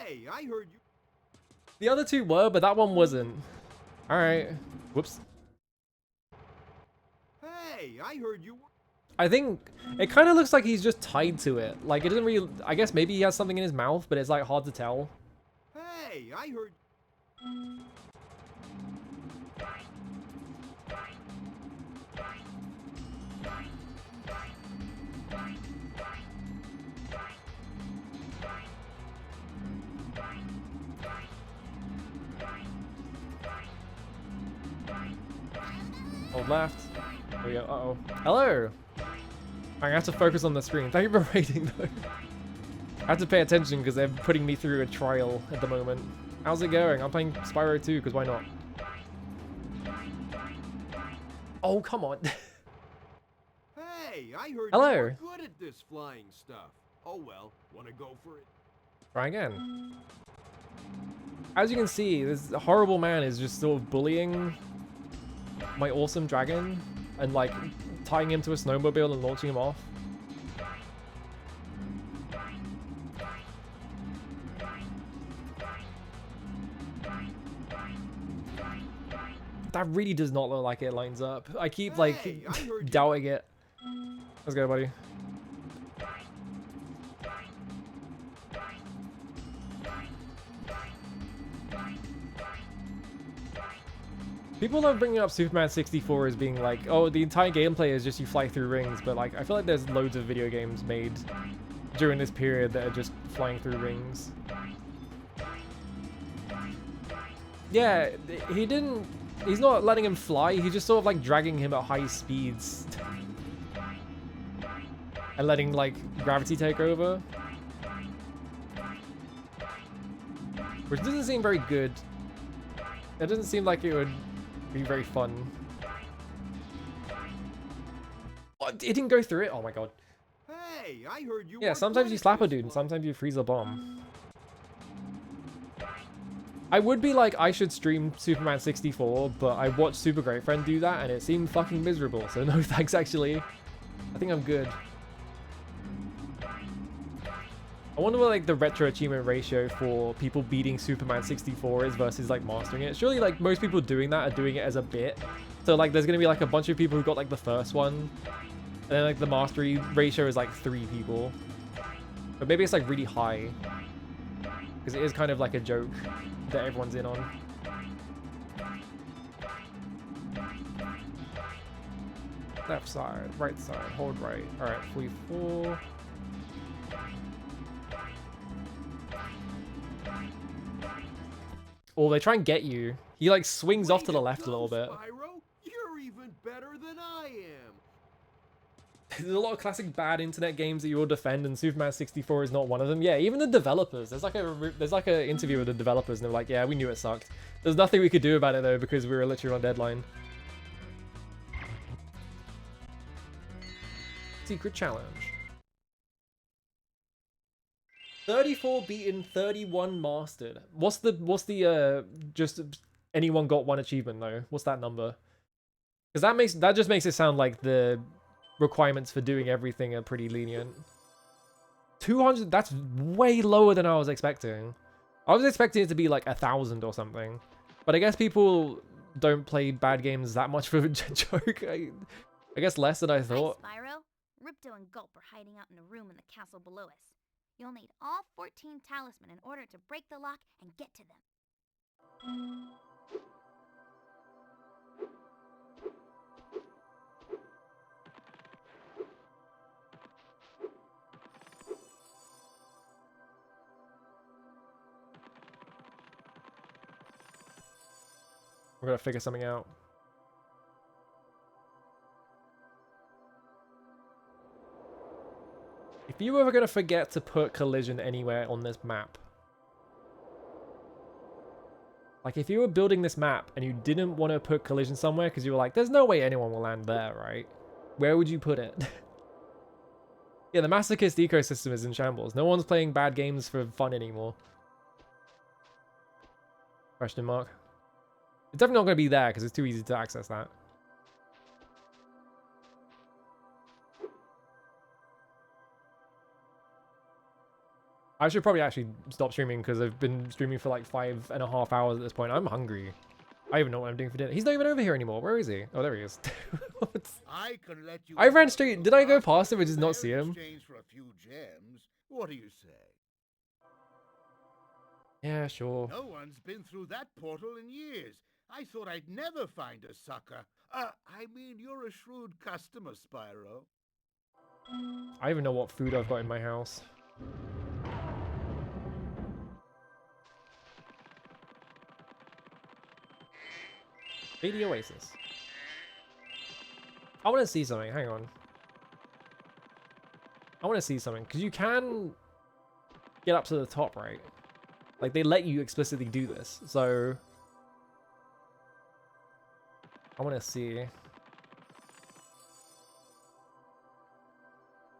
Hey, I heard you. The other two were, but that one wasn't. Alright. Whoops. Hey, I heard you were... I think it kind of looks like he's just tied to it. Like, it doesn't really... I guess maybe he has something in his mouth, but it's like hard to tell. Hey, I heard... left. There we go. Uh-oh. Hello! I have to focus on the screen. Thank you for raiding, though. I have to pay attention because they're putting me through a trial at the moment. How's it going? I'm playing Spyro 2, because why not? Oh, come on. Hey, I heard Hello. you were good at this flying stuff. Oh well, wanna go for it? Try again. As you can see, this horrible man is just sort of bullying my awesome dragon and like tying him to a snowmobile and launching him off. That really does not look like it lines up. I keep like doubting it. Let's go, buddy. People love bringing up Superman 64 as being like, oh, the entire gameplay is just you fly through rings, but like I feel like there's loads of video games made during this period that are just flying through rings. Yeah, he's not letting him fly, he's just sort of like dragging him at high speeds. And letting like gravity take over. Which doesn't seem very good. It doesn't seem like it would be very fun. What? It didn't go through it? Oh my god. Hey, I heard you. Yeah, sometimes you slap a dude and sometimes you freeze a bomb. I would be like, I should stream Superman 64, but I watched Super Great Friend do that and it seemed fucking miserable, so no thanks actually. I think I'm good. I wonder what like the retro achievement ratio for people beating Superman 64 is versus like mastering it. Surely like most people doing that are doing it as a bit. So like there's gonna be like a bunch of people who got like the first one. And then like the mastery ratio is like 3 people. But maybe it's like really high. Because it is kind of like a joke that everyone's in on. Left side, right side, hold right. Alright, 44. Oh, they try and get you. He like swings off to the left a little bit. Spyro, you're even better than I am. There's a lot of classic bad internet games that you will defend, and Superman 64 is not one of them. Yeah, even the developers. There's like a interview with the developers, and they're like, "Yeah, we knew it sucked. There's nothing we could do about it though because we were literally on deadline." Secret challenge. 34 beaten, 31 mastered. What's the just anyone got one achievement though? What's that number? Because that just makes it sound like the requirements for doing everything are pretty lenient. 200, that's way lower than I was expecting. I was expecting it to be like 1,000 or something. But I guess people don't play bad games that much for a joke. I guess less than I thought. Hi, Spyro. Ripto and Gulp are hiding out in a room in the castle below us. You'll need all 14 talisman in order to break the lock and get to them. We're gonna figure something out. If you were gonna forget to put collision anywhere on this map, like if you were building this map and you didn't want to put collision somewhere because you were like, there's no way anyone will land there, right? Where would you put it? Yeah, the masochist ecosystem is in shambles. No one's playing bad games for fun anymore. Question mark. It's definitely not going to be there because it's too easy to access that. I should probably actually stop streaming because I've been streaming for like 5.5 hours at this point. I'm hungry. I even know what I'm doing for dinner. He's not even over here anymore. Where is he? Oh, there he is. I ran straight. Did I go past him and just not see him? For a few gems. What do you say? Yeah, sure. No one's been through that portal in years. I thought I'd never find a sucker. I mean, you're a shrewd customer, Spyro. I even know what food I've got in my house. Lady Oasis. I want to see something. Hang on. I want to see something. Because you can get up to the top, right? Like, they let you explicitly do this. So, I want to see.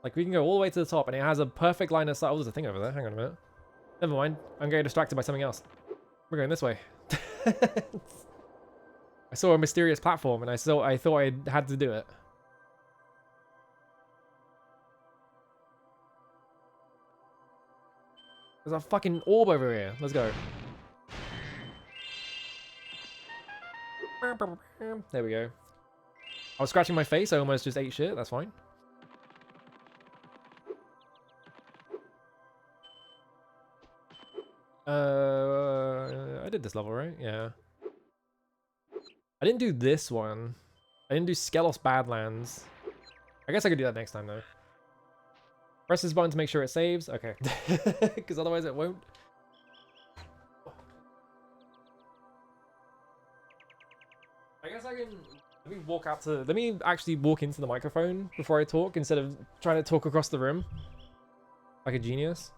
Like, we can go all the way to the top, and it has a perfect line of sight. Oh, there's a thing over there. Hang on a minute. Never mind. I'm getting distracted by something else. We're going this way. I saw a mysterious platform, and I thought I had to do it. There's a fucking orb over here. Let's go. There we go. I was scratching my face. I almost just ate shit. That's fine. I did this level, right? Yeah. I didn't do this one. I didn't do Skelos Badlands. I guess I could do that next time, though. Press this button to make sure it saves. Okay. Because otherwise it won't. I guess I can... Let me actually walk into the microphone before I talk instead of trying to talk across the room. Like a genius.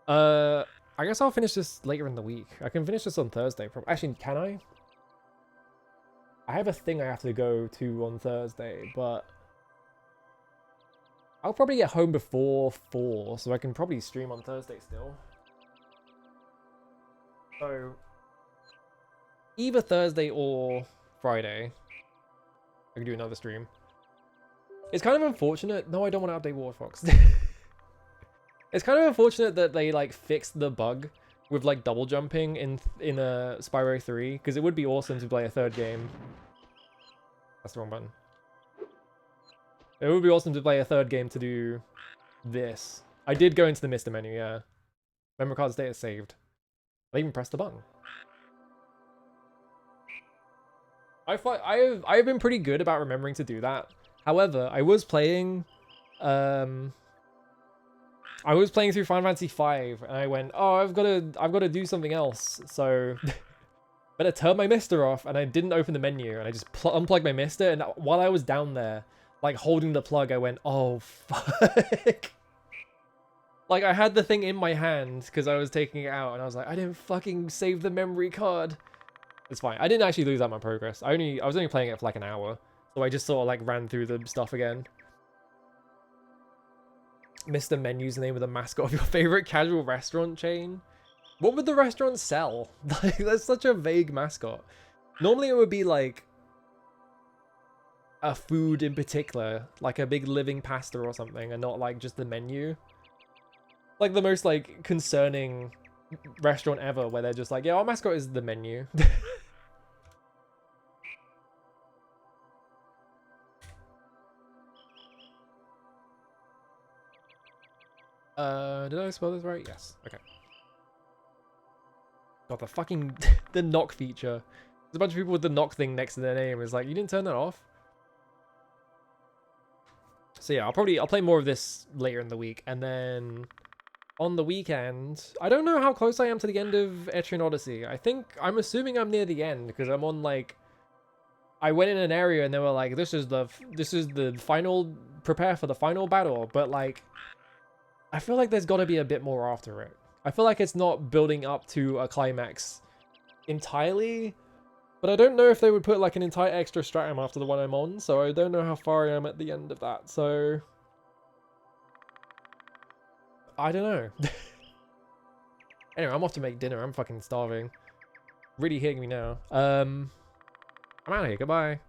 I guess I'll finish this later in the week. I can finish this on Thursday. Actually, can I? I have a thing I have to go to on Thursday, but I'll probably get home before 4, so I can probably stream on Thursday still. So, either Thursday or Friday, I can do another stream. It's kind of unfortunate. No, I don't want to update Waterfox. It's kind of unfortunate that they like fixed the bug with like double jumping in Spyro 3, because it would be awesome to play a third game. That's the wrong button. It would be awesome to play a third game to do this. I did go into the Mr. menu, yeah. Memory card status saved. I even pressed the button. I've been pretty good about remembering to do that. However, I was playing through Final Fantasy V, and I went, oh, I've got to do something else. So, better turn my Mister off, and I didn't open the menu, and I just unplugged my Mister, and while I was down there, like holding the plug, I went, oh fuck. Like I had the thing in my hand because I was taking it out, and I was like, I didn't fucking save the memory card. It's fine. I didn't actually lose that much progress. I was only playing it for like an hour, so I just sort of like ran through the stuff again. Mr. Menu's the name of the mascot of your favorite casual restaurant chain. What would the restaurant sell? Like, that's such a vague mascot. Normally it would be like a food in particular, like a big living pasta or something, and not like just the menu. Like the most like concerning restaurant ever, where they're just like, yeah, our mascot is the menu. Did I spell this right? Yes. Okay. God, the fucking the knock feature. There's a bunch of people with the knock thing next to their name. It's like, you didn't turn that off. So yeah, I'll play more of this later in the week, and then on the weekend, I don't know how close I am to the end of Etrian Odyssey. I'm assuming I'm near the end because I'm on like, I went in an area and they were like, this is the final, prepare for the final battle, but like, I feel like there's got to be a bit more after it. I feel like it's not building up to a climax entirely, but I don't know if they would put like an entire extra stratum after the one I'm on, so I don't know how far I am at the end of that, so I don't know. Anyway, I'm off to make dinner. I'm fucking starving. Really hitting me now. I'm out of here. Goodbye.